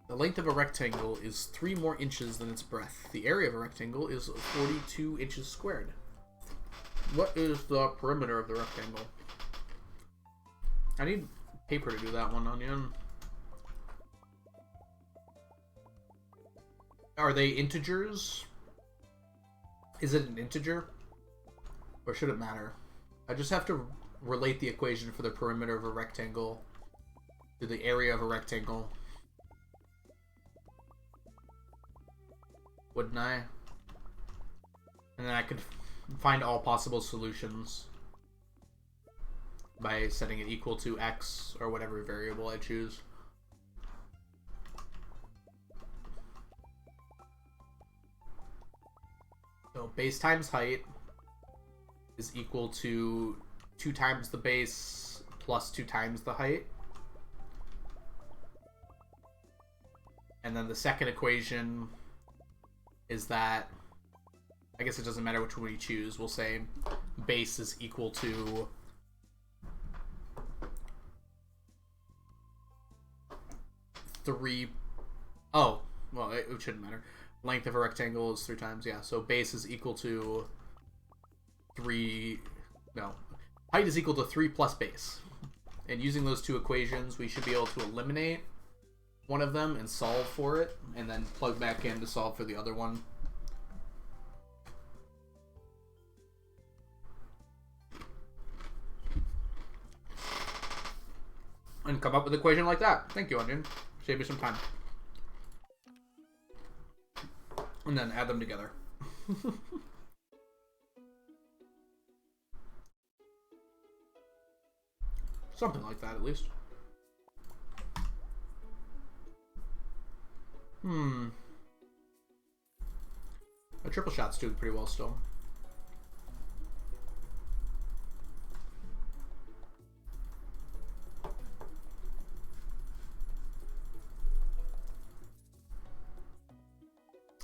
The length of a rectangle is 3 more inches than its breadth. The area of a rectangle is 42 inches squared. What is the perimeter of the rectangle? I need paper to do that one, Onion. Are they integers? Is it an integer? Or should it matter? I just have to relate the equation for the perimeter of a rectangle to the area of a rectangle. Wouldn't I? And then I could find all possible solutions by setting it equal to x or whatever variable I choose. So base times height is equal to 2 times the base plus 2 times the height. And then the second equation is that, I guess it doesn't matter which one we choose, we'll say base is equal to oh, well, it shouldn't matter. Length of a rectangle is 3 times, yeah. So base is equal to 3, no. Height is equal to 3 plus base. And using those 2 equations, we should be able to eliminate one of them and solve for it, and then plug back in to solve for the other one. And come up with an equation like that. Thank you, Onion. Save me some time. And then add them together. Something like that, at least. A triple shot's doing pretty well still.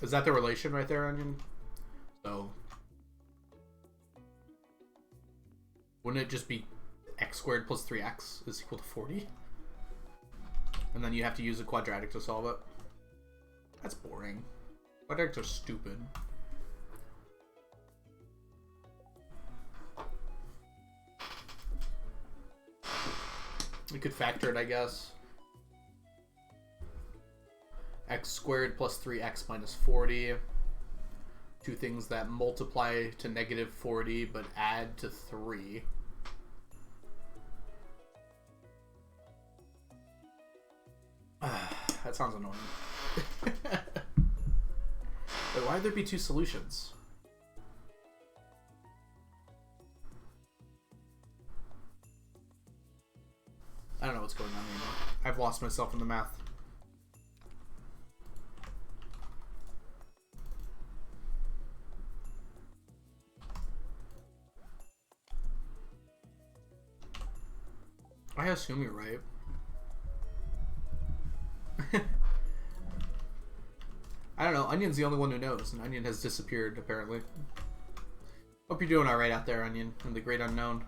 Is that the relation right there, Onion? So, wouldn't it just be x squared plus 3x is equal to 40? And then you have to use a quadratic to solve it. That's boring. Quadratics are stupid. We could factor it, I guess. X squared plus 3x minus 40. Two things that multiply to negative 40 but add to 3. That sounds annoying. Wait, why would there be two solutions? I don't know what's going on anymore. I've lost myself in the math. I assume you're right. I don't know. Onion's the only one who knows, and Onion has disappeared, apparently. Hope you're doing alright out there, Onion, in the great unknown.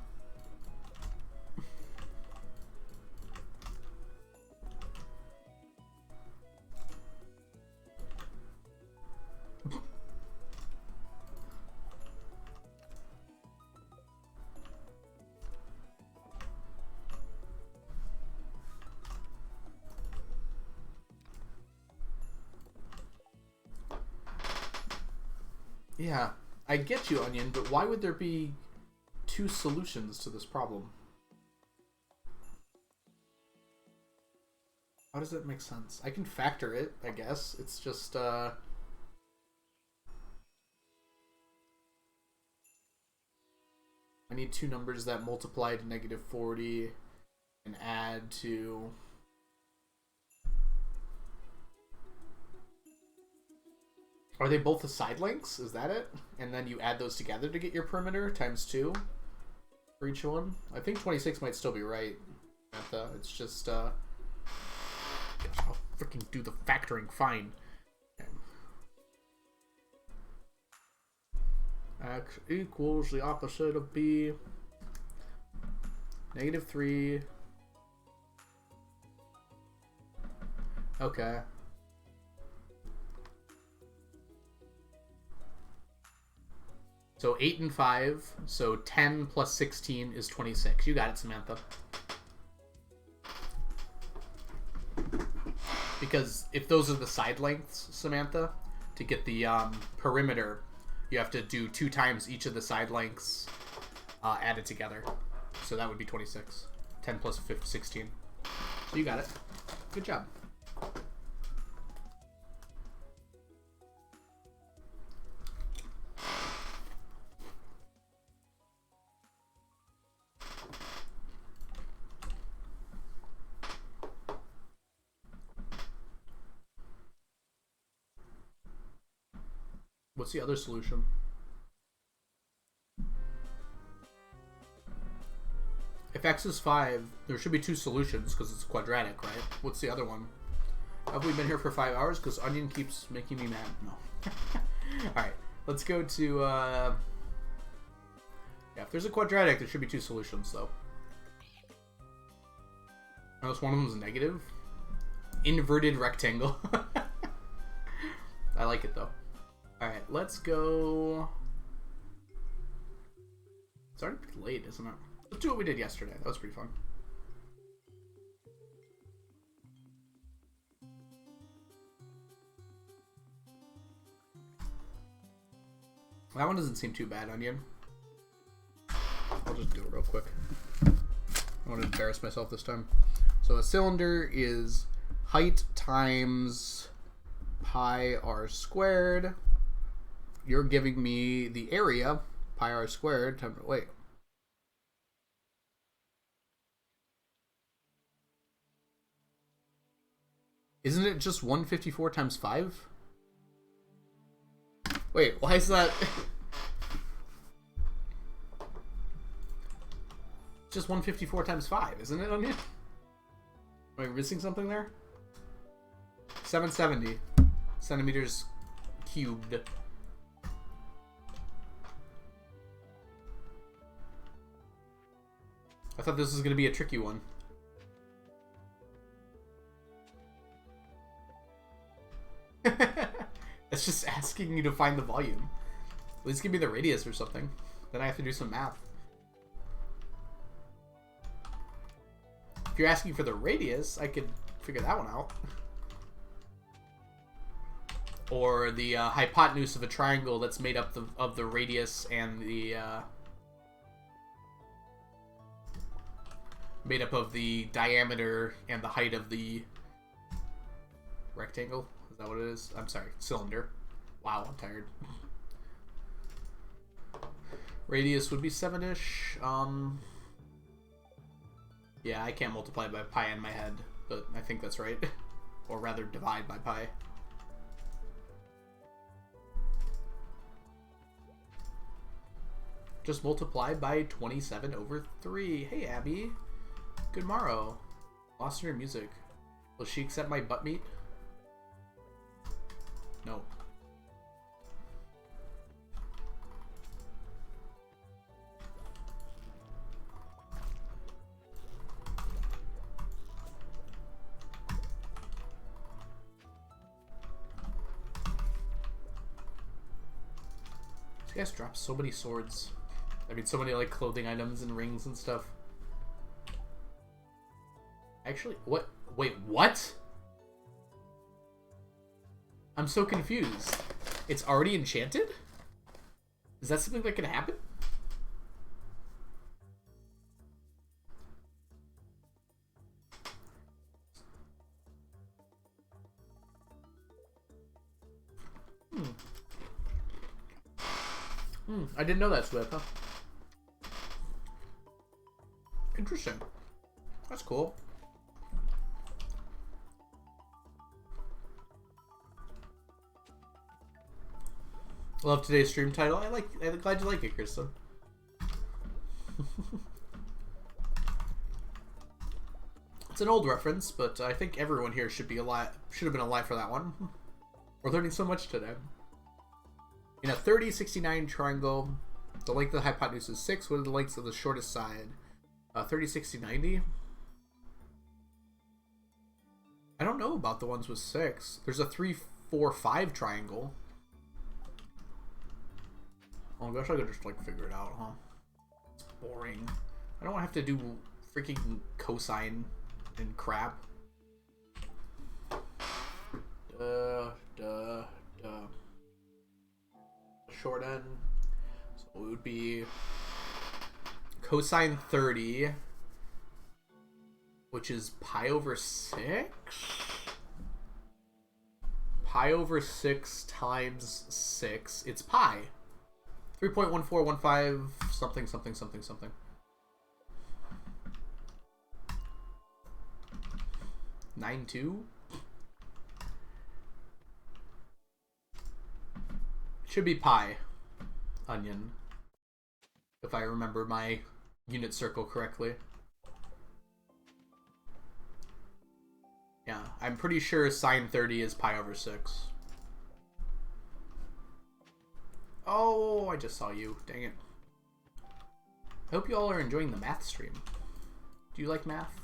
Yeah, I get you, Onion, but why would there be two solutions to this problem? How does that make sense? I can factor it, I guess. It's just, I need two numbers that multiply to negative 40 and add to... Are they both the side lengths? Is that it? And then you add those together to get your perimeter times 2 for each one? I think 26 might still be right. It's just, gosh, I'll freaking do the factoring fine. X equals the opposite of B. Negative 3. Okay. So 8 and 5, so 10 plus 16 is 26. You got it, Samantha. Because if those are the side lengths, Samantha, to get the perimeter, you have to do 2 times each of the side lengths added together. So that would be 26. 10 plus 16. So you got it. Good job. What's the other solution? If x is 5, there should be 2 solutions because it's quadratic, right? What's the other one? Have we been here for 5 hours? Because Onion keeps making me mad. No. Alright, let's go to... Yeah, if there's a quadratic, there should be 2 solutions, though. Unless one of them is negative. Inverted rectangle. I like it, though. Alright, let's go... It's already pretty late, isn't it? Let's do what we did yesterday. That was pretty fun. That one doesn't seem too bad, Onion. I'll just do it real quick. I want to embarrass myself this time. So a cylinder is height times pi r squared. You're giving me the area, pi r squared times... Wait. Isn't it just 154 times 5? Wait, why is that... Just 154 times 5, isn't it, Onion? Am I missing something there? 770 centimeters cubed. I thought this was going to be a tricky one. It's just asking you to find the volume. At least give me the radius or something. Then I have to do some math. If you're asking for the radius, I could figure that one out. Or the hypotenuse of a triangle that's made up of the radius and the... made up of the diameter and the height of the rectangle. Is that what it is? I'm sorry, cylinder. Wow, I'm tired. Radius would be 7-ish. Yeah, I can't multiply by pi in my head, but I think that's right. Or rather, divide by pi. Just multiply by 27/3. Hey, Abby. Good morrow. Lost in her music. Will she accept my butt meat? No. These guys drop so many swords. I mean, so many, like, clothing items and rings and stuff. Actually, what? Wait, what? I'm so confused. It's already enchanted? Is that something that can happen? I didn't know that, Swift, huh? Interesting. That's cool. Love today's stream title. I'm glad you like it, Kristen. It's an old reference, but I think everyone here should have been alive for that one. We're learning so much today. In a 30-69 triangle, the length of the hypotenuse is 6. What are the lengths of the shortest side? 30, 60, 90. I don't know about the ones with 6. There's a 3, 4, 5 triangle. Oh, I guess I could just, like, figure it out, huh? It's boring. I don't have to do freaking cosine and crap. Short end. So it would be cosine 30, which is pi over 6? Pi over 6 times 6. It's pi. 3.1415 something something something something. 92. Should be pi. Onion. If I remember my unit circle correctly. Yeah, I'm pretty sure sine 30 is pi over 6. Oh, I just saw you. Dang it. I hope you all are enjoying the math stream. Do you like math?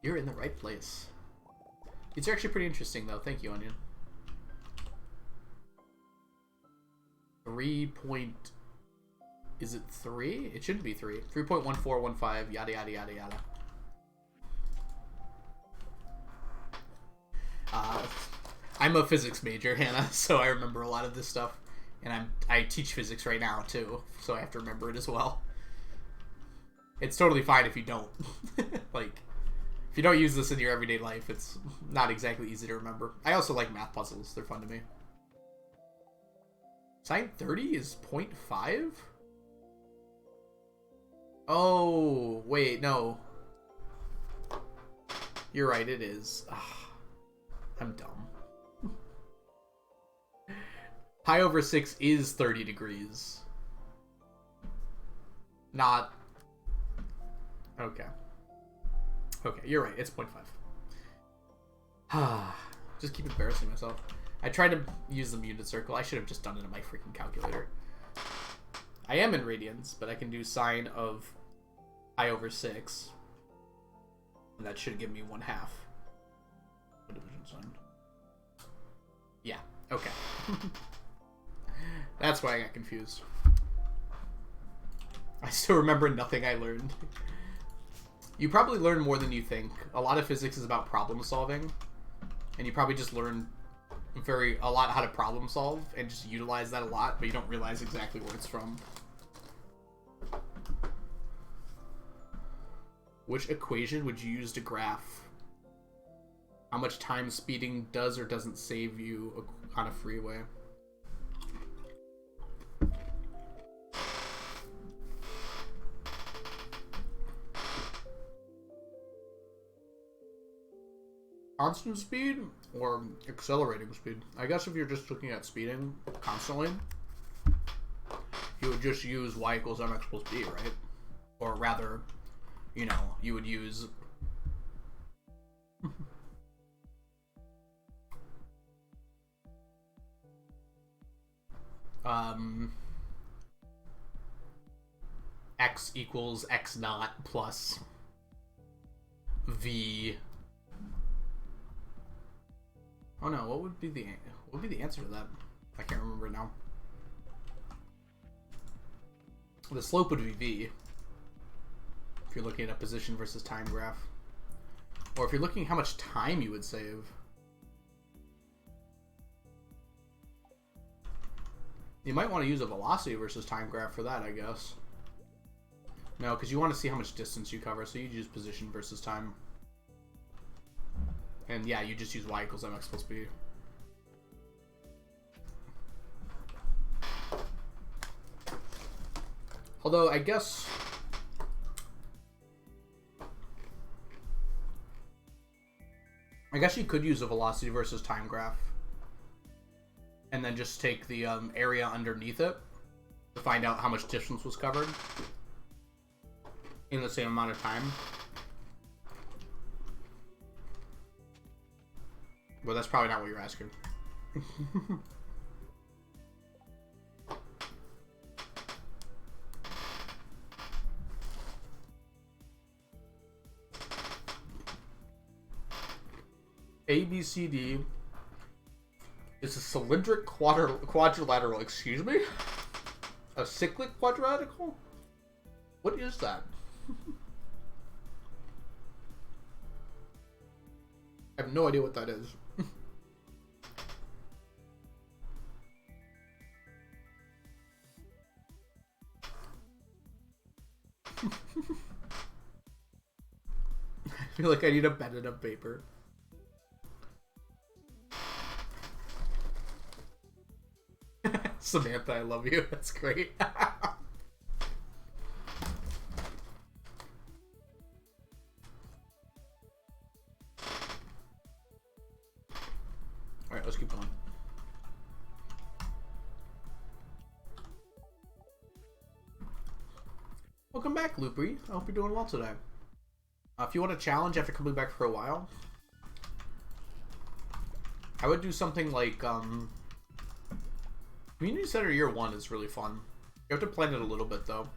You're in the right place. It's actually pretty interesting, though. Thank you, Onion. 3 point... Is it 3? It shouldn't be 3. 3.1415, yada, yada, yada, yada. I'm a physics major, Hannah, so I remember a lot of this stuff. And I teach physics right now, too, so I have to remember it as well. It's totally fine if you don't. Like, if you don't use this in your everyday life, it's not exactly easy to remember. I also like math puzzles. They're fun to me. Sine 30 is 0.5? Oh, wait, no. You're right, it is. Ugh, I'm dumb. Pi over 6 is 30 degrees. Not... Okay. Okay, you're right. It's 0.5. Just keep embarrassing myself. I tried to use the muted circle. I should have just done it in my freaking calculator. I am in radians, but I can do sine of pi over 6. And that should give me 1/2. Division sign. Yeah, okay. That's why I got confused. I still remember nothing I learned. You probably learn more than you think. A lot of physics is about problem solving. And you probably just learn a lot how to problem solve and just utilize that a lot, but you don't realize exactly where it's from. Which equation would you use to graph how much time speeding does or doesn't save you on a freeway? Constant speed or accelerating speed? I guess if you're just looking at speeding constantly, you would just use y equals mx plus b, right? Or rather, you know, you would use x equals x naught plus v. Oh no, what would be the answer to that? I can't remember now. The slope would be v. If you're looking at a position versus time graph. Or if you're looking at how much time you would save. You might want to use a velocity versus time graph for that, I guess. No, because you want to see how much distance you cover, so you'd use position versus time. And yeah, you just use y equals mx plus b. Although, I guess you could use a velocity versus time graph. And then just take the area underneath it to find out how much distance was covered in the same amount of time. Well, that's probably not what you're asking. ABCD is a cylindric quadrilateral. Excuse me? A cyclic quadrilateral? What is that? I have no idea what that is. I feel like I need a pen and a paper. Samantha, I love you. That's great. Alright, let's keep going. Welcome back, Loopy. I hope you're doing well today. If you want a challenge after coming back for a while, I would do something like, Community Center Year 1 is really fun. You have to plan it a little bit, though.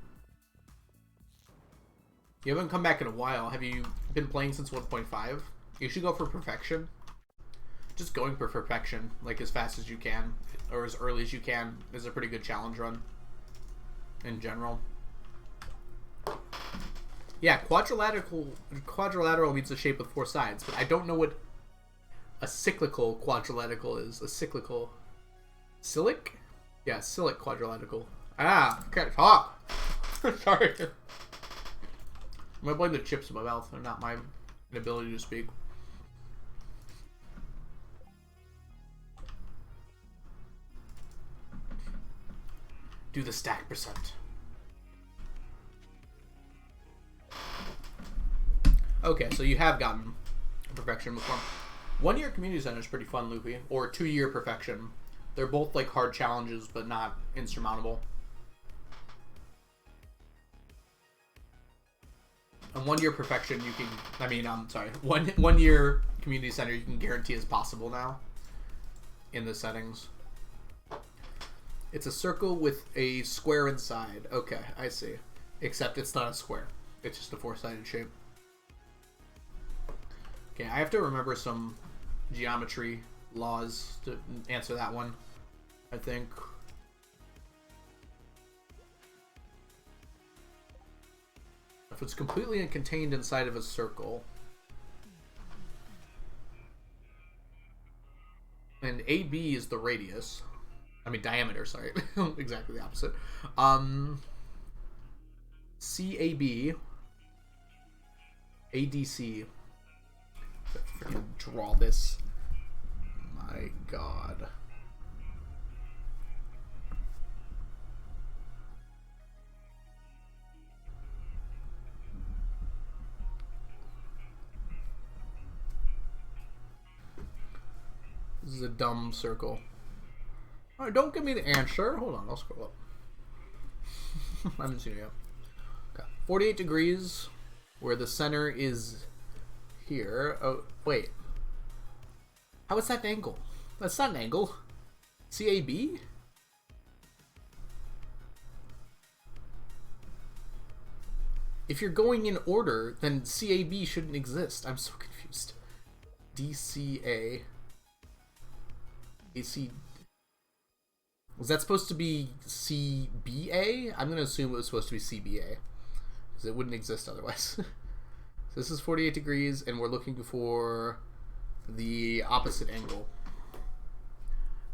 You haven't come back in a while. Have you been playing since 1.5? You should go for perfection. Just going for perfection, like as fast as you can, or as early as you can, is a pretty good challenge run. In general. Yeah, quadrilateral means a shape with 4 sides, but I don't know what a cyclical quadrilateral is. A cyclical... Silic? Yeah, silic quadrilateral. Ah, I can't talk. Sorry. I'm gonna blame the chips in my mouth and not my inability to speak. Do the stack percent. Okay, so you have gotten perfection before. 1 year community center is pretty fun, Loopy. Or 2 year perfection. They're both like hard challenges, but not insurmountable. And 1 year perfection, you can. I mean, I'm sorry. One year community center, you can guarantee is possible now. in the settings. It's a circle with a square inside. Okay, I see. Except it's not a square. It's just a four-sided shape. Okay, I have to remember some geometry laws to answer that one, I think. If it's completely contained inside of a circle, and AB is the radius, I mean diameter, sorry, exactly the opposite. CAB, ADC. Freaking draw this. My God. This is a dumb circle. Alright, don't give me the answer. Hold on, I'll scroll up. I haven't seen it yet. Okay. 48 degrees, where the center is here. Oh, wait. How is that an angle? That's not an angle. CAB? If you're going in order, then CAB shouldn't exist. I'm so confused. DCA. AC. Was that supposed to be CBA? I'm going to assume it was supposed to be CBA. Because it wouldn't exist otherwise. So this is 48 degrees, and we're looking for the opposite angle.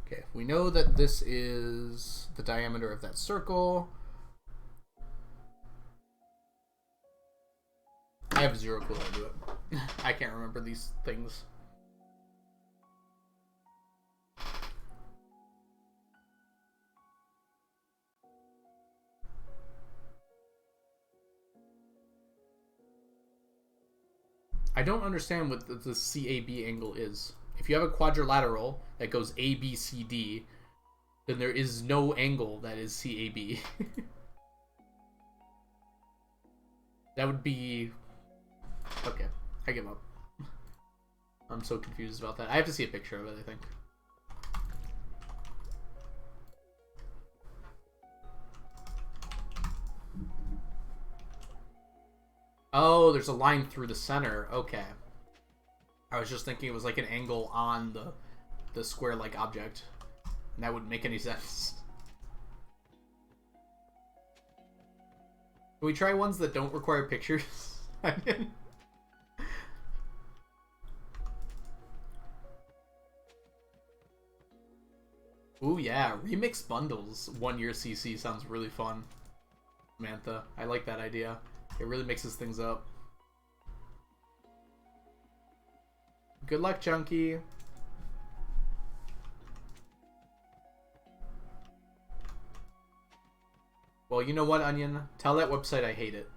Okay, we know that this is the diameter of that circle. I have zero clue how to do it. I can't remember these things. I don't understand what the CAB angle is. If you have a quadrilateral that goes ABCD, then there is no angle that is CAB. That would be... Okay, I give up. I'm so confused about that. I have to see a picture of it, I think. Oh, there's a line through the center. Okay. I was just thinking it was like an angle on the square-like object. And that wouldn't make any sense. Can we try ones that don't require pictures? Ooh, yeah. Remix bundles. 1 year CC sounds really fun. Mantha. I like that idea. It really mixes things up. Good luck, Chunky. Well, you know what, Onion? Tell that website I hate it.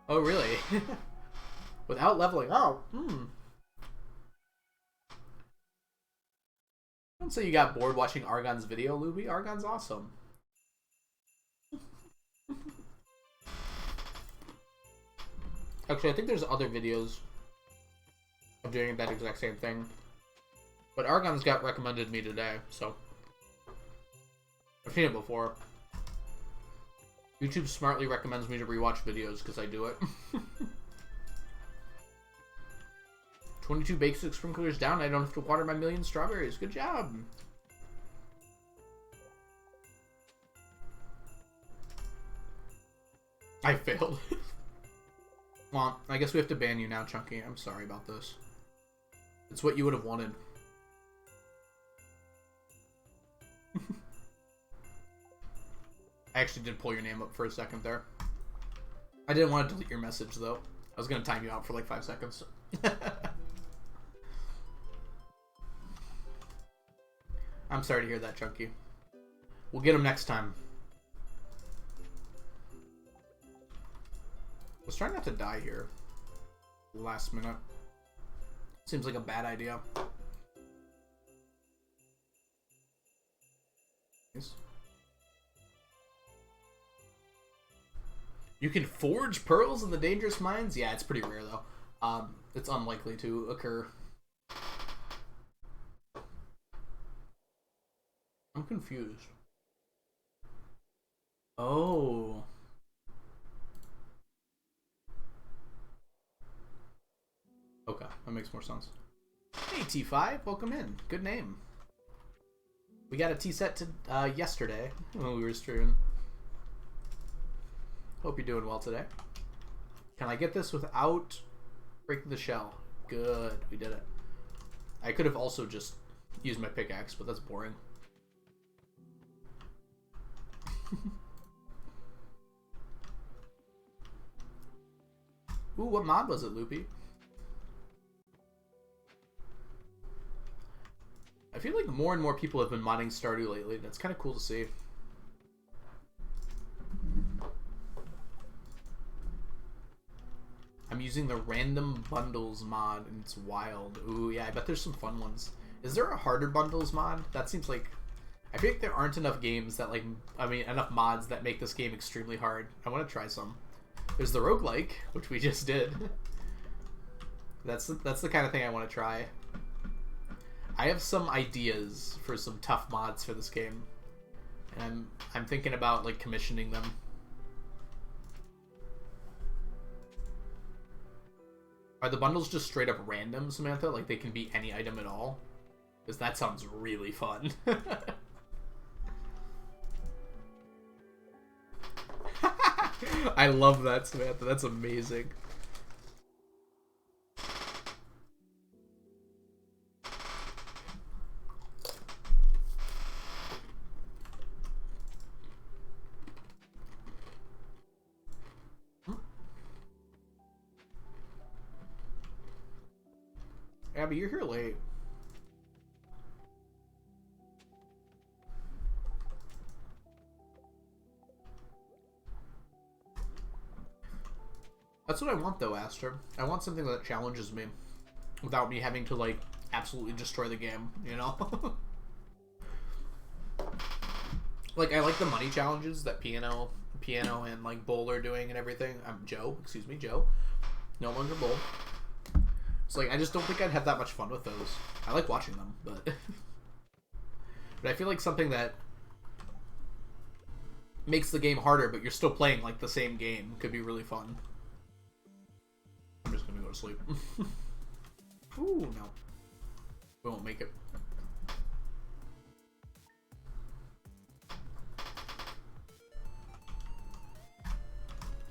Oh, really? Without leveling. Oh, Don't say you got bored watching Argon's video, Luby. Argon's awesome. Actually, I think there's other videos of doing that exact same thing. But Argon's got recommended me today, so... I've seen it before. YouTube smartly recommends me to rewatch videos because I do it. 22 basic sprinklers down, I don't have to water my million strawberries. Good job! I failed. Well, I guess we have to ban you now, Chunky. I'm sorry about this. It's what you would have wanted. I actually did pull your name up for a second there. I didn't want to delete your message, though. I was going to time you out for like 5 seconds. I'm sorry to hear that, Chunky. We'll get him next time. Let's try not to die here. Last minute. Seems like a bad idea. Nice. You can forge pearls in the dangerous mines? Yeah, it's pretty rare though. It's unlikely to occur. I'm confused. Oh. Okay, that makes more sense. Hey T5, welcome in. Good name. We got a T-set to yesterday when we were streaming. Hope you're doing well today. Can I get this without breaking the shell? Good, we did it. I could have also just used my pickaxe, but that's boring. Ooh, what mod was it, Loopy? I feel like more and more people have been modding Stardew lately, and it's kind of cool to see. I'm using the random bundles mod, and it's wild. Ooh, yeah, I bet there's some fun ones. Is there a harder bundles mod? That seems like... I feel like there aren't enough games that, like... I mean, enough mods that make this game extremely hard. I want to try some. There's the roguelike, which we just did. That's the kind of thing I want to try. I have some ideas for some tough mods for this game. And I'm thinking about, like, commissioning them. Are the bundles just straight up random, Samantha? Like, they can be any item at all? Because that sounds really fun. I love that, Samantha. That's amazing. Abby, you're here late. That's what I want, though, Aster. I want something that challenges me without me having to, like, absolutely destroy the game, you know? Like, I like the money challenges that Piano and, like, Bowl are doing and everything. Joe. No longer Bowl. It's like, I just don't think I'd have that much fun with those. I like watching them, but... but I feel like something that makes the game harder, but you're still playing, like, the same game could be really fun. I'm just gonna go to sleep. Ooh, no. We won't make it.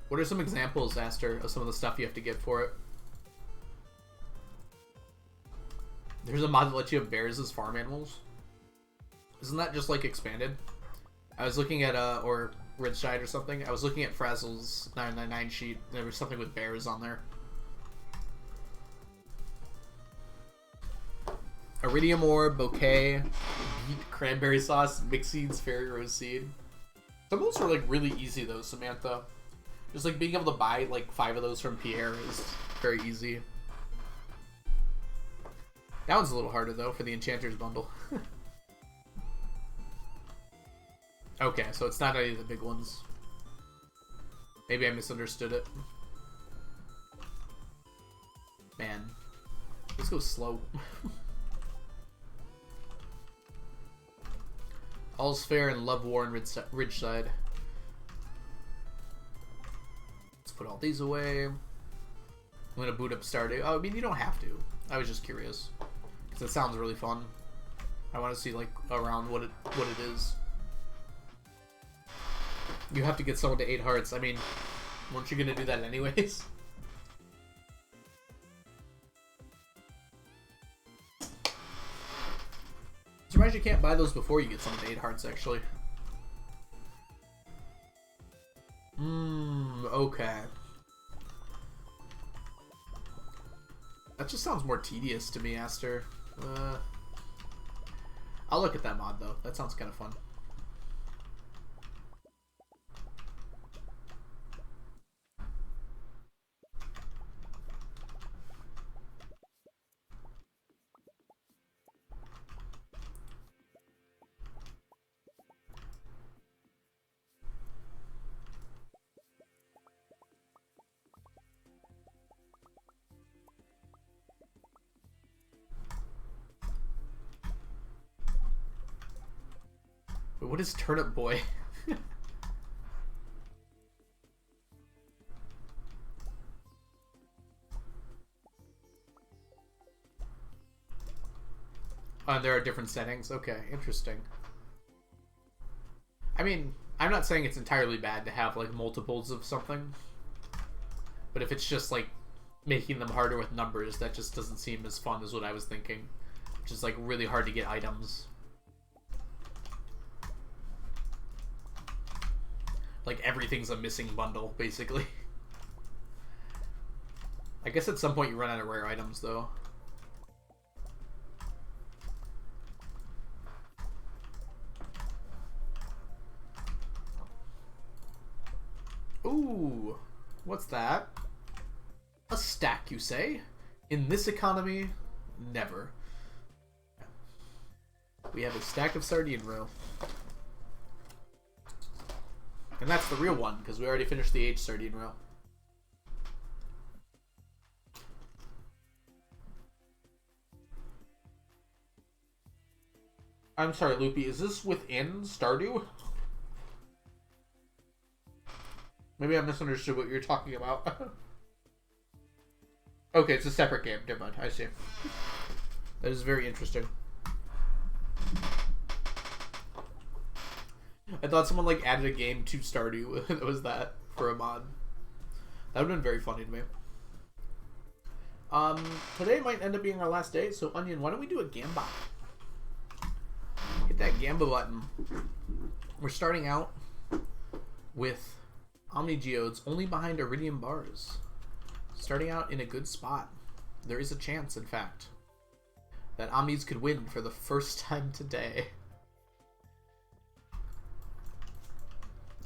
What are some examples, Aster, of some of the stuff you have to get for it? There's a mod that lets you have bears as farm animals. Isn't that just, like, expanded? I was looking at, or Ridgeside or something. I was looking at Frazzle's 999 sheet. There was something with bears on there. Iridium ore, bouquet, cranberry sauce, mixed seeds, fairy rose seed. Some of those are, like, really easy, though, Samantha. Just, like, being able to buy, like, 5 of those from Pierre is very easy. That one's a little harder, though, for the Enchanter's bundle. Okay, so it's not any of the big ones. Maybe I misunderstood it. Man. Let's go slow. All's fair in love, war, and Ridgeside. Let's put all these away. I'm gonna boot up Stardew. Oh, I mean, you don't have to. I was just curious. Because it sounds really fun. I want to see, like, around what it is. You have to get someone to 8 hearts. I mean, weren't you gonna do that anyways? Surprised you can't buy those before you get someone to 8 hearts, actually. Okay. That just sounds more tedious to me, Aster. I'll look at that mod, though. That sounds kind of fun. Wait, what is Turnip Boy? There are different settings. Okay, interesting. I mean, I'm not saying it's entirely bad to have like multiples of something, but if it's just like making them harder with numbers, that just doesn't seem as fun as what I was thinking. Which is like really hard to get items. Like everything's a missing bundle, basically. I guess at some point you run out of rare items, though. Ooh, what's that? A stack, you say? In this economy, never. We have a stack of sardine roe. And that's the real one, because we already finished the aged sardine roe. I'm sorry, Loopy, is this within Stardew? Maybe I misunderstood what you're talking about. Okay, it's a separate game. Never mind. I see. That is very interesting. I thought someone like added a game to Stardew that was that for a mod. That would have been very funny to me. Today might end up being our last day, so Onion, why don't we do a Gamba? Hit that Gamba button. We're starting out with Omni Geodes only behind Iridium bars. Starting out in a good spot. There is a chance, in fact, that Omnis could win for the first time today.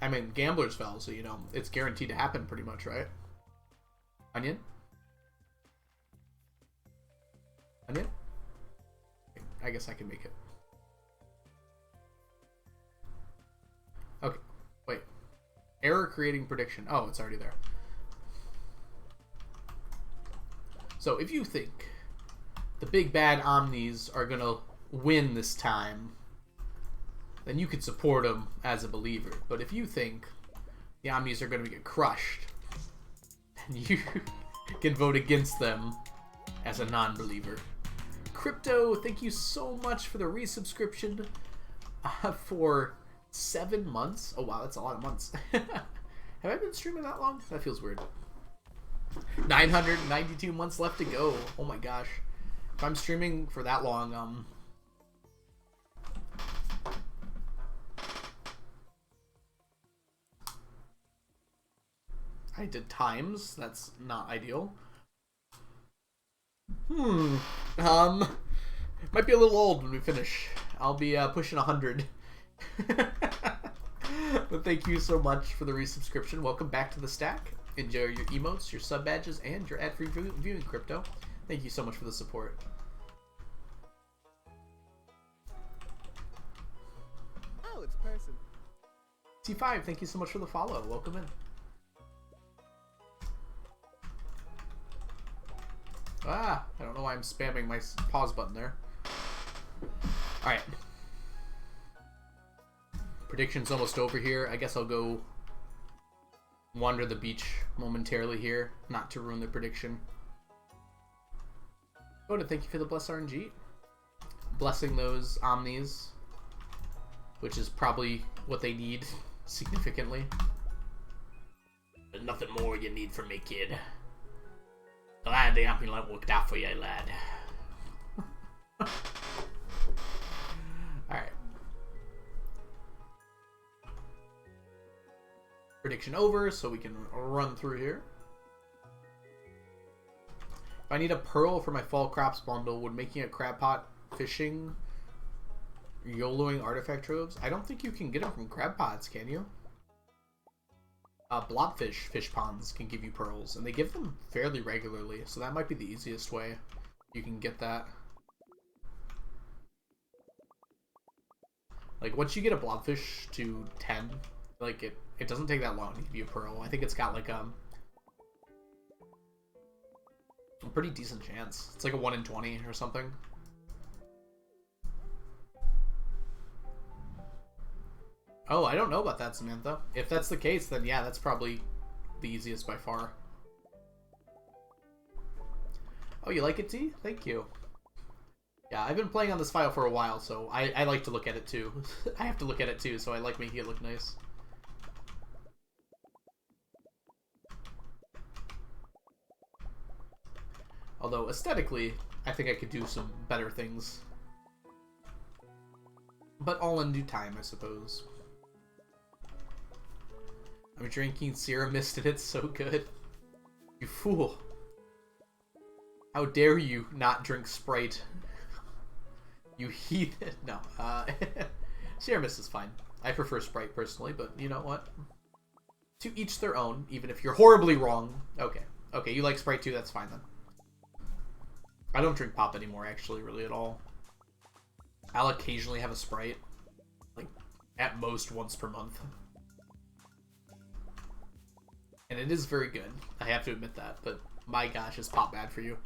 I mean, gamblers fell, so you know, it's guaranteed to happen pretty much, right? Onion? Onion? I guess I can make it. Okay, wait. Error creating prediction. Oh, it's already there. So if you think the big bad Omnis are gonna win this time, then you could support them as a believer. But if you think the Omnis are gonna get crushed, then you can vote against them as a non-believer. Crypto, thank you so much for the resubscription for 7 months. Oh wow, that's a lot of months. Have I been streaming that long? That feels weird. 992 months left to go. Oh my gosh. If I'm streaming for that long, I did times. That's not ideal. Might be a little old when we finish. I'll be pushing 100. But thank you so much for the resubscription. Welcome back to the stack. Enjoy your emotes, your sub badges, and your ad-free viewing, Crypto. Thank you so much for the support. Oh, it's a person. T5, thank you so much for the follow. Welcome in. Ah, I don't know why I'm spamming my pause button there. Alright. Prediction's almost over here. I guess I'll go wander the beach momentarily here, not to ruin the prediction. Oda, thank you for the bless RNG. Blessing those Omnis, which is probably what they need significantly. There's nothing more you need from me, kid. Glad the Omni light worked out for you, lad. Alright. Prediction over, so we can run through here. If I need a pearl for my fall crops bundle, would making a crab pot fishing YOLOing artifact troves? I don't think you can get them from crab pots, can you? Blobfish fish ponds can give you pearls, and they give them fairly regularly, so that might be the easiest way you can get that. Like, once you get a blobfish to 10, like, it doesn't take that long to give you a pearl. I think it's got, like, a pretty decent chance. It's like a 1 in 20 or something. Oh, I don't know about that, Samantha. If that's the case, then yeah, that's probably the easiest by far. Oh, you like it, T? Thank you. Yeah, I've been playing on this file for a while, so I like to look at it too. I have to look at it too, so I like making it look nice. Although, aesthetically, I think I could do some better things. But all in due time, I suppose. I'm drinking Sierra Mist and it's so good. You fool. How dare you not drink Sprite? You heathen. No, Sierra Mist is fine. I prefer Sprite personally, but you know what? To each their own, even if you're horribly wrong. Okay. Okay, you like Sprite too, that's fine then. I don't drink pop anymore, actually, really at all. I'll occasionally have a Sprite. Like, at most once per month. And it is very good. I have to admit that, but my gosh, is pop bad for you?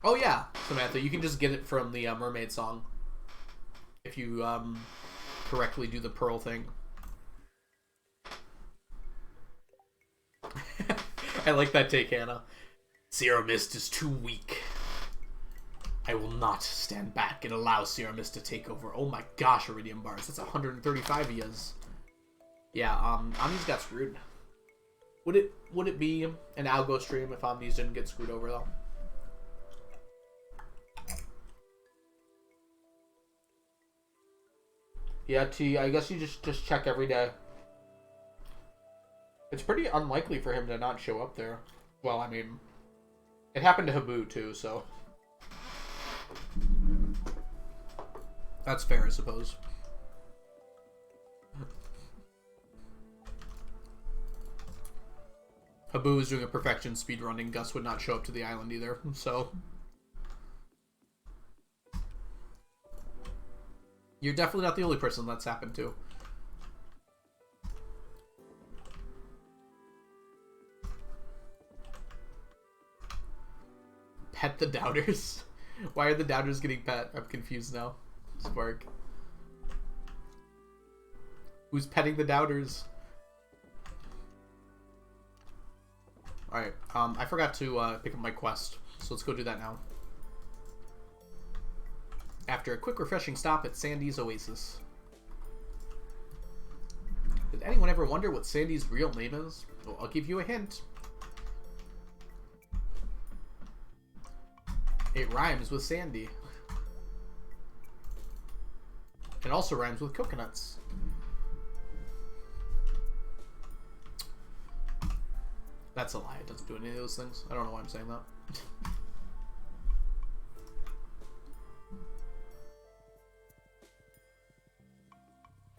Oh yeah, Samantha, you can just get it from the Mermaid song. If you correctly do the pearl thing. I like that take, Hannah. Sierra Mist is too weak. I will not stand back and allow Sierra Mist to take over. Oh my gosh, Iridium bars. That's 135 he is. Yeah, Omnis got screwed. Would it be an algo stream if Omnis didn't get screwed over though? Yeah, T, I guess you just check every day. It's pretty unlikely for him to not show up there. Well, I mean, it happened to Habu too, so that's fair, I suppose. Habu was doing a perfection speedrunning. Gus would not show up to the island either, so you're definitely not the only person that's happened to. Pet the doubters? Why are the doubters getting pet? I'm confused now. Spark. Who's petting the doubters? Alright, I forgot to pick up my quest, so let's go do that now. After a quick refreshing stop at Sandy's Oasis. Did anyone ever wonder what Sandy's real name is? Well, I'll give you a hint. It rhymes with Sandy. It also rhymes with coconuts. That's a lie. It doesn't do any of those things. I don't know why I'm saying that.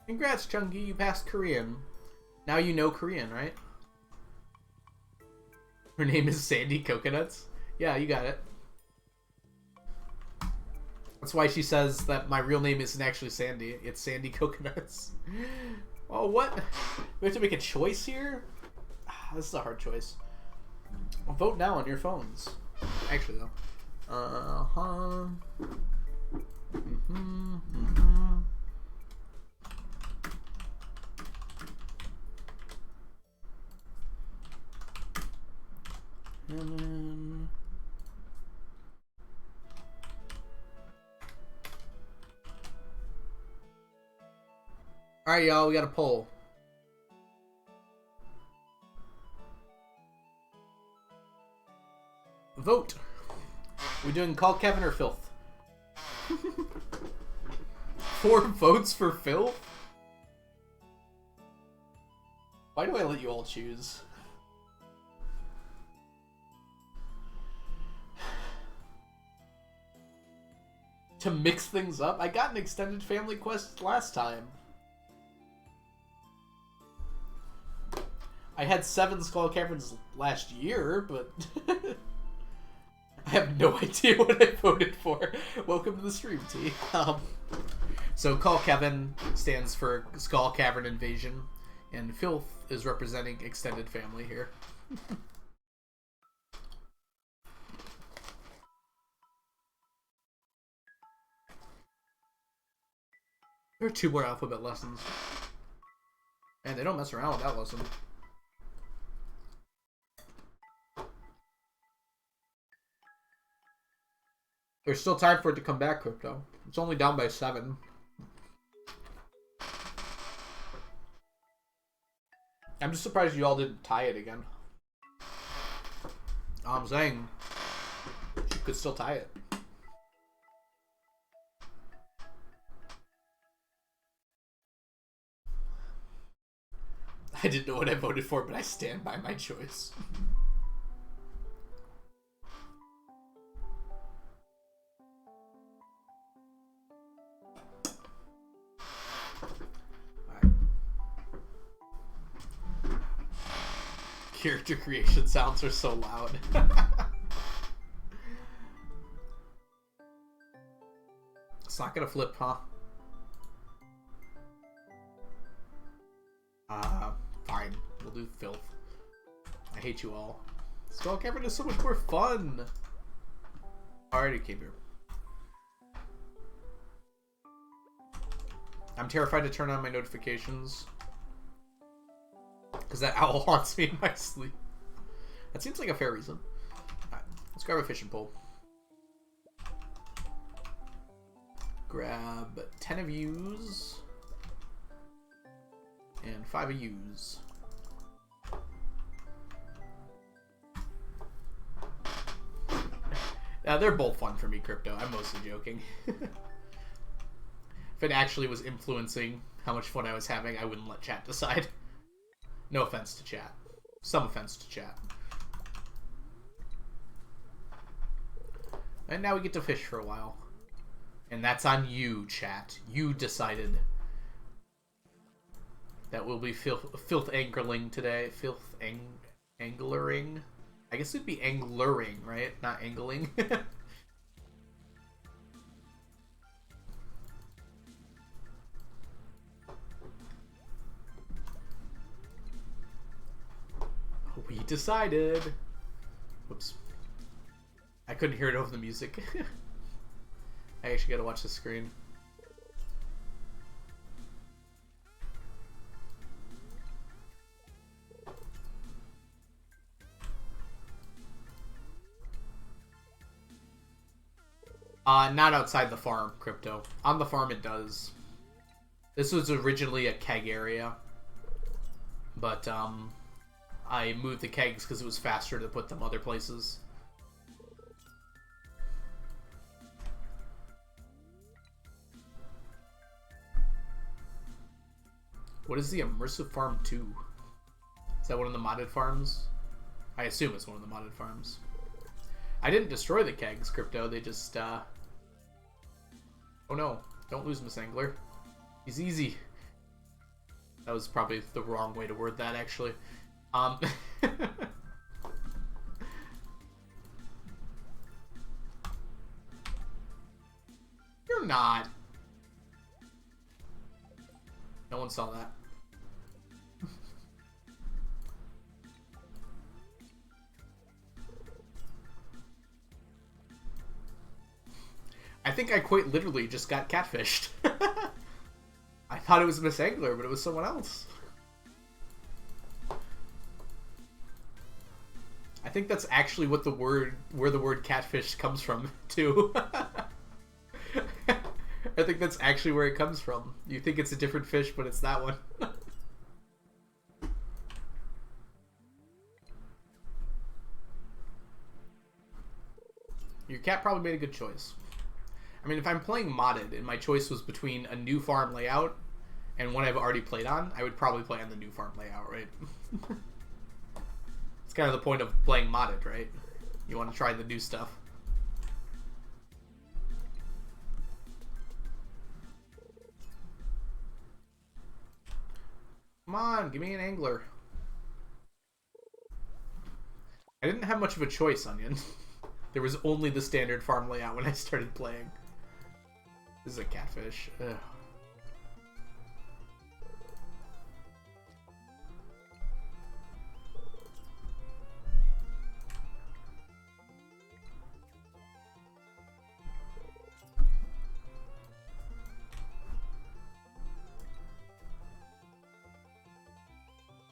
Congrats, Chunky. You passed Korean. Now you know Korean, right? Her name is Sandy Coconuts? Yeah, you got it. That's why she says that my real name isn't actually Sandy. It's Sandy Coconuts. Oh, what? We have to make a choice here? This is a hard choice. Well, vote now on your phones. Actually, though. And then... Alright, y'all, we got a poll. Vote. We doing Call Kevin or Filth? 4 votes for Filth? Why do I let you all choose? To mix things up? I got an extended family quest last time. I had 7 Skull Caverns last year, but I have no idea what I voted for. Welcome to the stream, T. So Call Kevin stands for Skull Cavern Invasion, and Filth is representing extended family here. There are 2 more alphabet lessons. And they don't mess around with that lesson. There's still time for it to come back, Crypto. It's only down by 7. I'm just surprised you all didn't tie it again. I'm saying you could still tie it. I didn't know what I voted for, but I stand by my choice. Character creation sounds are so loud. It's not gonna flip, huh? Fine. We'll do filth. I hate you all. Skull Cavern is so much more fun! Alrighty, came here. I'm terrified to turn on my notifications. Because that owl haunts me in my sleep. That seems like a fair reason. Alright, let's grab a fishing pole. Grab 10 of yous. And 5 of yous. They're both fun for me, Crypto. I'm mostly joking. If it actually was influencing how much fun I was having, I wouldn't let chat decide. No offense to chat. Some offense to chat. And now we get to fish for a while. And that's on you, chat. You decided that we'll be filth angling today. Filth anglering? I guess it'd be anglering, right? Not angling. We decided. Whoops. I couldn't hear it over the music. I actually gotta watch the screen. Not outside the farm, Crypto. On the farm it does. This was originally a keg area. But, I moved the kegs because it was faster to put them other places. What is the Immersive Farm 2? Is that one of the modded farms? I assume it's one of the modded farms. I didn't destroy the kegs, Crypto. They just, Oh no. Don't lose Miss Angler. He's easy. That was probably the wrong way to word that, actually. You're not. No one saw that. I think I quite literally just got catfished. I thought it was Miss Angler, but it was someone else. I think that's actually what the word, where the word catfish comes from, too. I think that's actually where it comes from. You think it's a different fish, but it's that one. Your cat probably made a good choice. I mean, if I'm playing modded and my choice was between a new farm layout and one I've already played on, I would probably play on the new farm layout, right? It's kind of the point of playing modded, right? You want to try the new stuff. Come on, give me an angler. I didn't have much of a choice, Onion. There was only the standard farm layout when I started playing. This is a catfish. Ugh.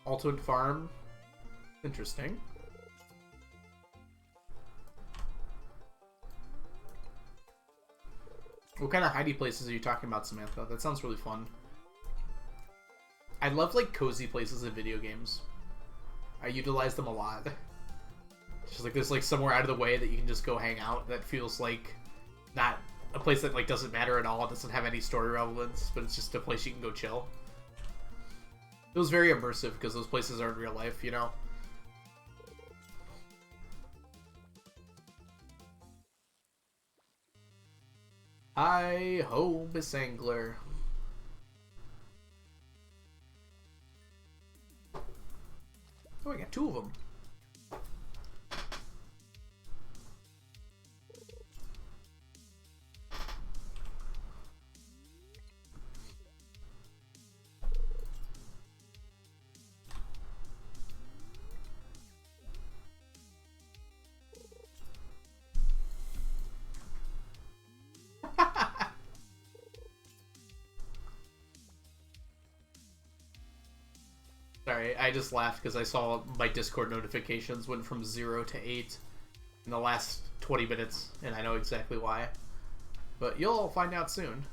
Altoid Farm. Interesting. What kind of hidey places are you talking about, Samantha? That sounds really fun. I love, like, cozy places in video games. I utilize them a lot. It's just like there's, like, somewhere out of the way that you can just go hang out that feels like not a place that, like, doesn't matter at all. It doesn't have any story relevance, but it's just a place you can go chill. It was very immersive because those places are in real life, you know? Hi ho, Miss Angler. Oh, I got 2 of them. Sorry, I just laughed because I saw my Discord notifications went from 0 to 8 in the last 20 minutes, and I know exactly why. But you'll find out soon.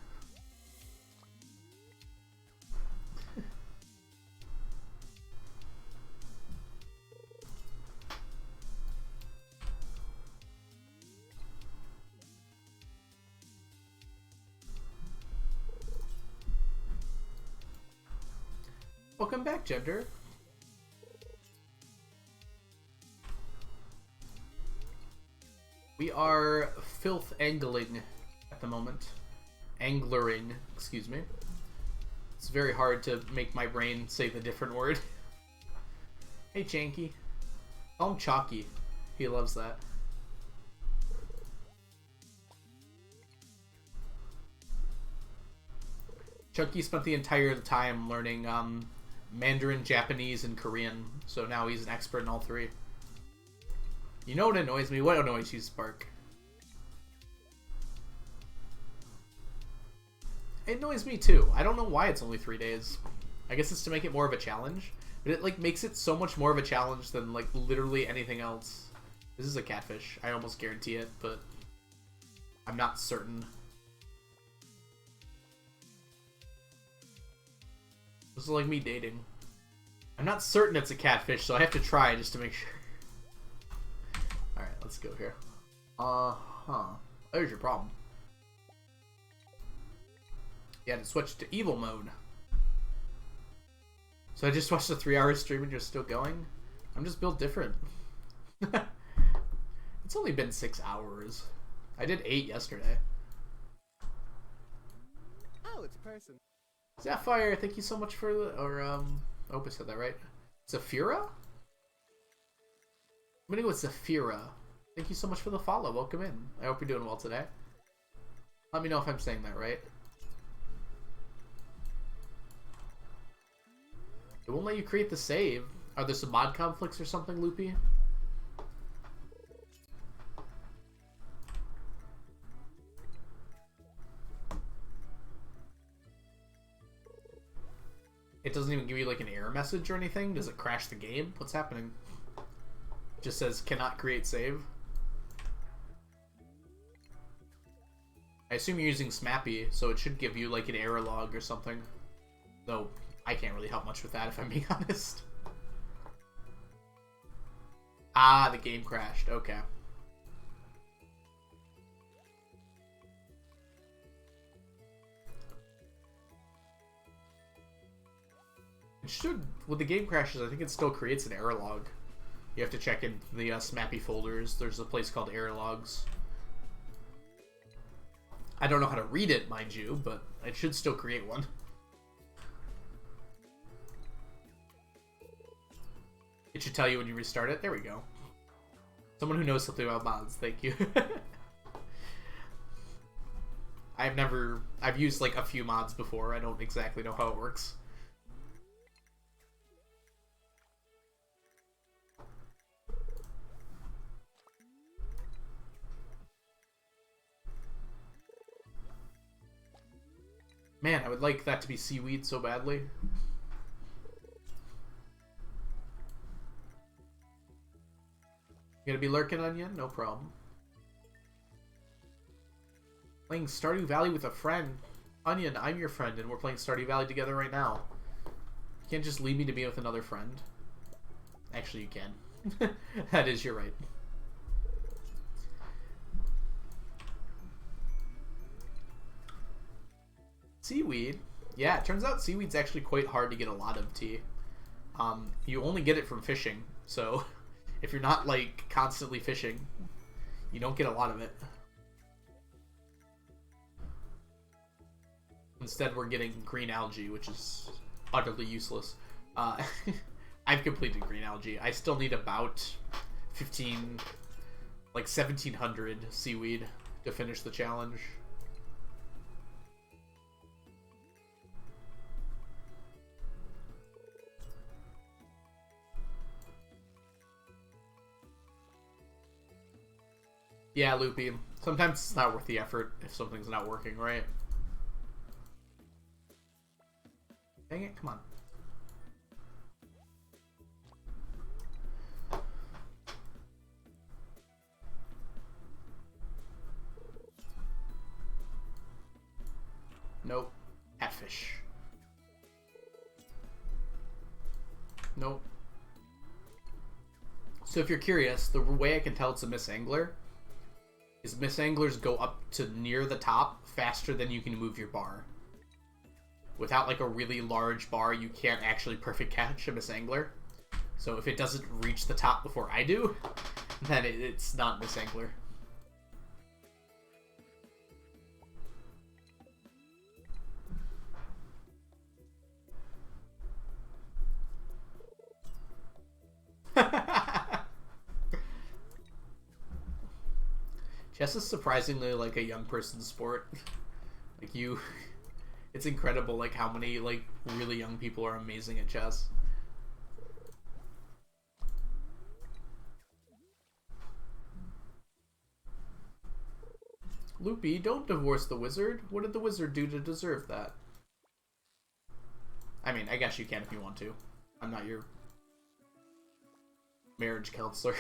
Welcome back, Gender. We are filth angling at the moment. Anglering, excuse me. It's very hard to make my brain say the different word. Hey, Chanky. Call him Chalky. He loves that. Chunky spent the entire time learning Mandarin, Japanese, and Korean, so now he's an expert in all 3. You know what annoys me? What annoys you, Spark? It annoys me too. I don't know why it's only 3 days. I guess it's to make it more of a challenge, but it like makes it so much more of a challenge than like literally anything else. This is a catfish. I almost guarantee it, but I'm not certain. This is like me dating. I'm not certain it's a catfish, so I have to try just to make sure. Alright, let's go here. There's your problem. You had to switch to evil mode. So I just watched a 3-hour stream and you're still going? I'm just built different. It's only been 6 hours. I did 8 yesterday. Oh, it's a person. Sapphire, thank you so much for the... Or, I hope I said that right. Zafira? I'm gonna go with Zafira. Thank you so much for the follow. Welcome in. I hope you're doing well today. Let me know if I'm saying that right. It won't let you create the save. Are there some mod conflicts or something, Loopy? It doesn't even give you like an error message or anything? Does it crash the game? What's happening? It just says cannot create save. I assume you're using Smappy, so it should give you like an error log or something. Though I can't really help much with that if I'm being honest. Ah, the game crashed. Okay. It should, with the game crashes, I think it still creates an error log. You have to check in the Smappy folders. There's a place called error logs. I don't know how to read it, mind you, but it should still create one. It should tell you when you restart it. There we go. Someone who knows something about mods, thank you. I've used like a few mods before. I don't exactly know how it works. Man, I would like that to be seaweed so badly. You gonna be lurking, Onion? No problem. Playing Stardew Valley with a friend. Onion, I'm your friend, and we're playing Stardew Valley together right now. You can't just leave me to be with another friend. Actually, you can. That is your right. Seaweed? Yeah, it turns out seaweed's actually quite hard to get a lot of, T. You only get it from fishing, so if you're not, like, constantly fishing, you don't get a lot of it. Instead, we're getting green algae, which is utterly useless. I've completed green algae. I still need about 15, like 1,700 seaweed to finish the challenge. Yeah, Loopy. Sometimes it's not worth the effort if something's not working, right? Dang it, come on. Nope. Catfish. Nope. So if you're curious, the way I can tell it's a Miss Angler is Miss Anglers go up to near the top faster than you can move your bar. Without like a really large bar, you can't actually perfect catch a Miss Angler. So if it doesn't reach the top before I do, then it's not Miss Angler. Chess is surprisingly like a young person's sport. Like you, it's incredible like how many like really young people are amazing at chess. Loopy, don't divorce the wizard. What did the wizard do to deserve that? I mean, I guess you can if you want to. I'm not your marriage counselor.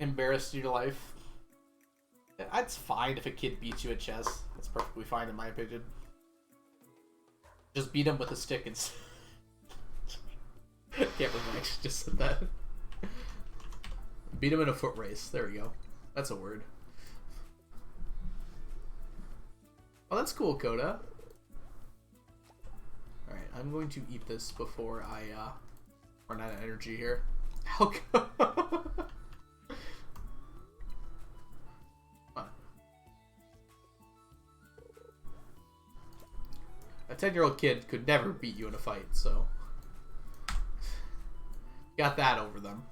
Embarrassed your life. That's fine if a kid beats you at chess. That's perfectly fine in my opinion. Just beat him with a stick and... Can't believe I actually just said that. Beat him in a foot race. There we go. That's a word. Oh, that's cool, Coda. Alright, I'm going to eat this before I run out of energy here. How A 10-year-old kid could never beat you in a fight, so... Got that over them.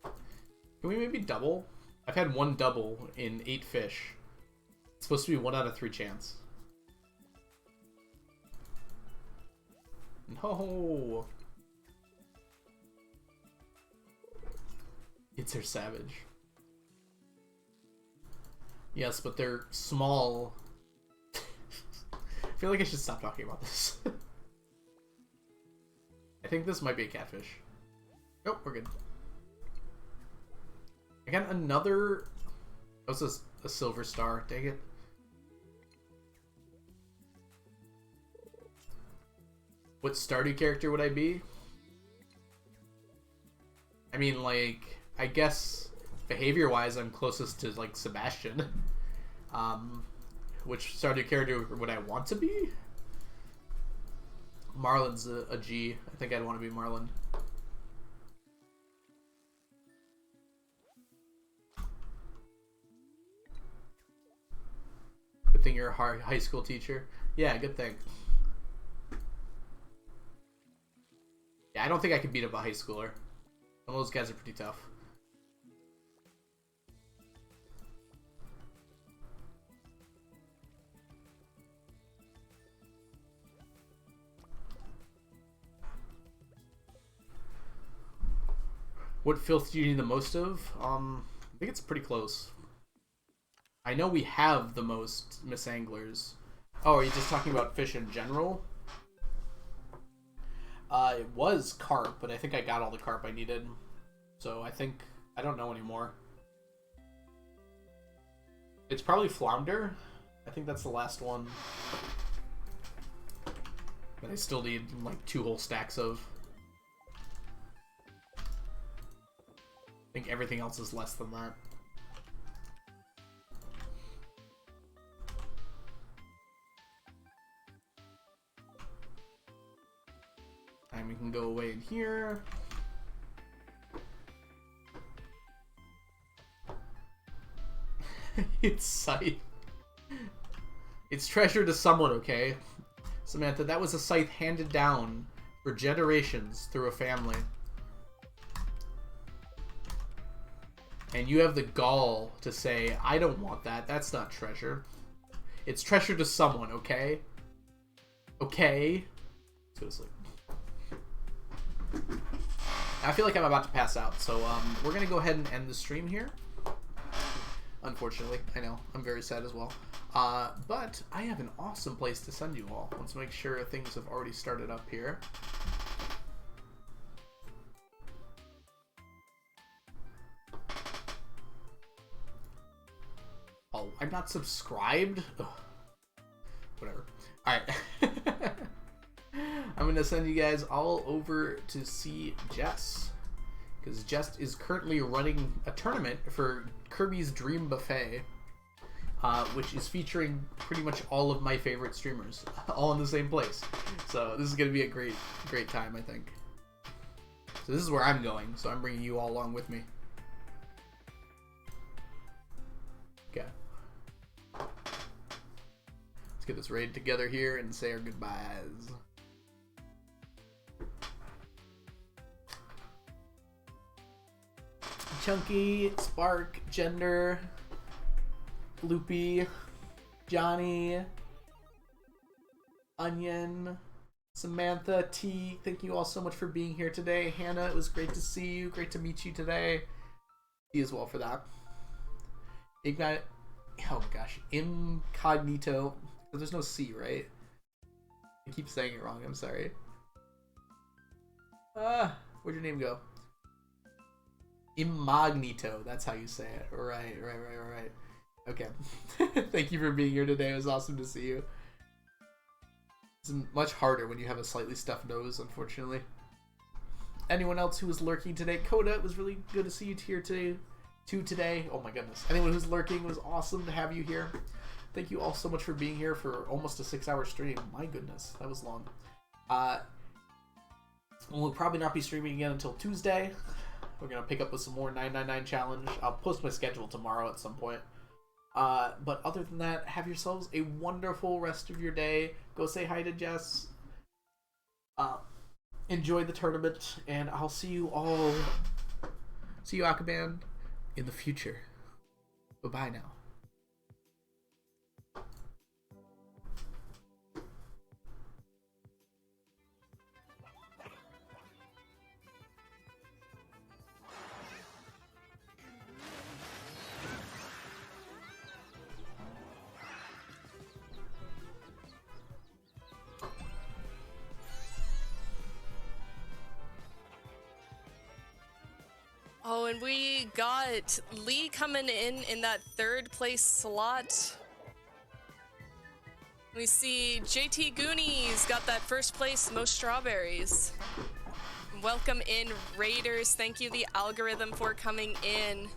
Can we maybe double? I've had one double in 8 fish. It's supposed to be 1 out of 3 chance. No! Kids are savage. Yes, but they're small. I feel like I should stop talking about this. I think this might be a catfish. Nope, we're good. I got another... That was a silver star. Dang it. What Stardew character would I be? I mean, like... I guess behavior-wise, I'm closest to, like, Sebastian. Which Stardew character would I want to be? Marlin's a G. I think I'd want to be Marlin. Good thing you're a high school teacher. Yeah, good thing. Yeah, I don't think I could beat up a high schooler. Some of those guys are pretty tough. What filth do you need the most of? I think it's pretty close. I know we have the most misanglers. Oh, are you just talking about fish in general? It was carp, but I think I got all the carp I needed. So I don't know anymore. It's probably flounder. I think that's the last one. But I still need like 2 whole stacks of. I think everything else is less than that. And we can go away in here. It's scythe. It's treasure to someone, okay? Samantha, that was a scythe handed down for generations through a family. And you have the gall to say, I don't want that. That's not treasure. It's treasure to someone, okay? Okay? Let's go to sleep. I feel like I'm about to pass out, so we're going to go ahead and end the stream here. Unfortunately, I know. I'm very sad as well. But I have an awesome place to send you all. Let's make sure things have already started up here. Oh, I'm not subscribed? Ugh. Whatever. Alright. I'm going to send you guys all over to see Jess. Because Jess is currently running a tournament for Kirby's Dream Buffet. Which is featuring pretty much all of my favorite streamers. All in the same place. So this is going to be a great time, I think. So this is where I'm going. So I'm bringing you all along with me. Okay. Let's get this raid together here and say our goodbyes. Chunky, Spark, Gender, Loopy, Johnny, Onion, Samantha, T, thank you all so much for being here today. Hannah, it was great to see you. Great to meet you today. You as well for that. Ignite, oh my gosh, Incognito. There's no C, right? I keep saying it wrong, I'm sorry. Where'd your name go? Immagnito, that's how you say it. Right. Okay. Thank you for being here today. It was awesome to see you. It's much harder when you have a slightly stuffed nose, unfortunately. Anyone else who was lurking today? Coda, it was really good to see you here today. Oh my goodness. Anyone who's lurking, it was awesome to have you here. Thank you all so much for being here for almost a 6-hour stream. My goodness, that was long. We'll probably not be streaming again until Tuesday. We're going to pick up with some more 999 challenge. I'll post my schedule tomorrow at some point. But other than that, have yourselves a wonderful rest of your day. Go say hi to Jess. Enjoy the tournament. And I'll see you all. See you, Akaban, in the future. Bye-bye now. Oh, and we got Lee coming in that 3rd place slot. We see JT Goonies got that 1st place, most strawberries. Welcome in, Raiders. Thank you, the algorithm, for coming in.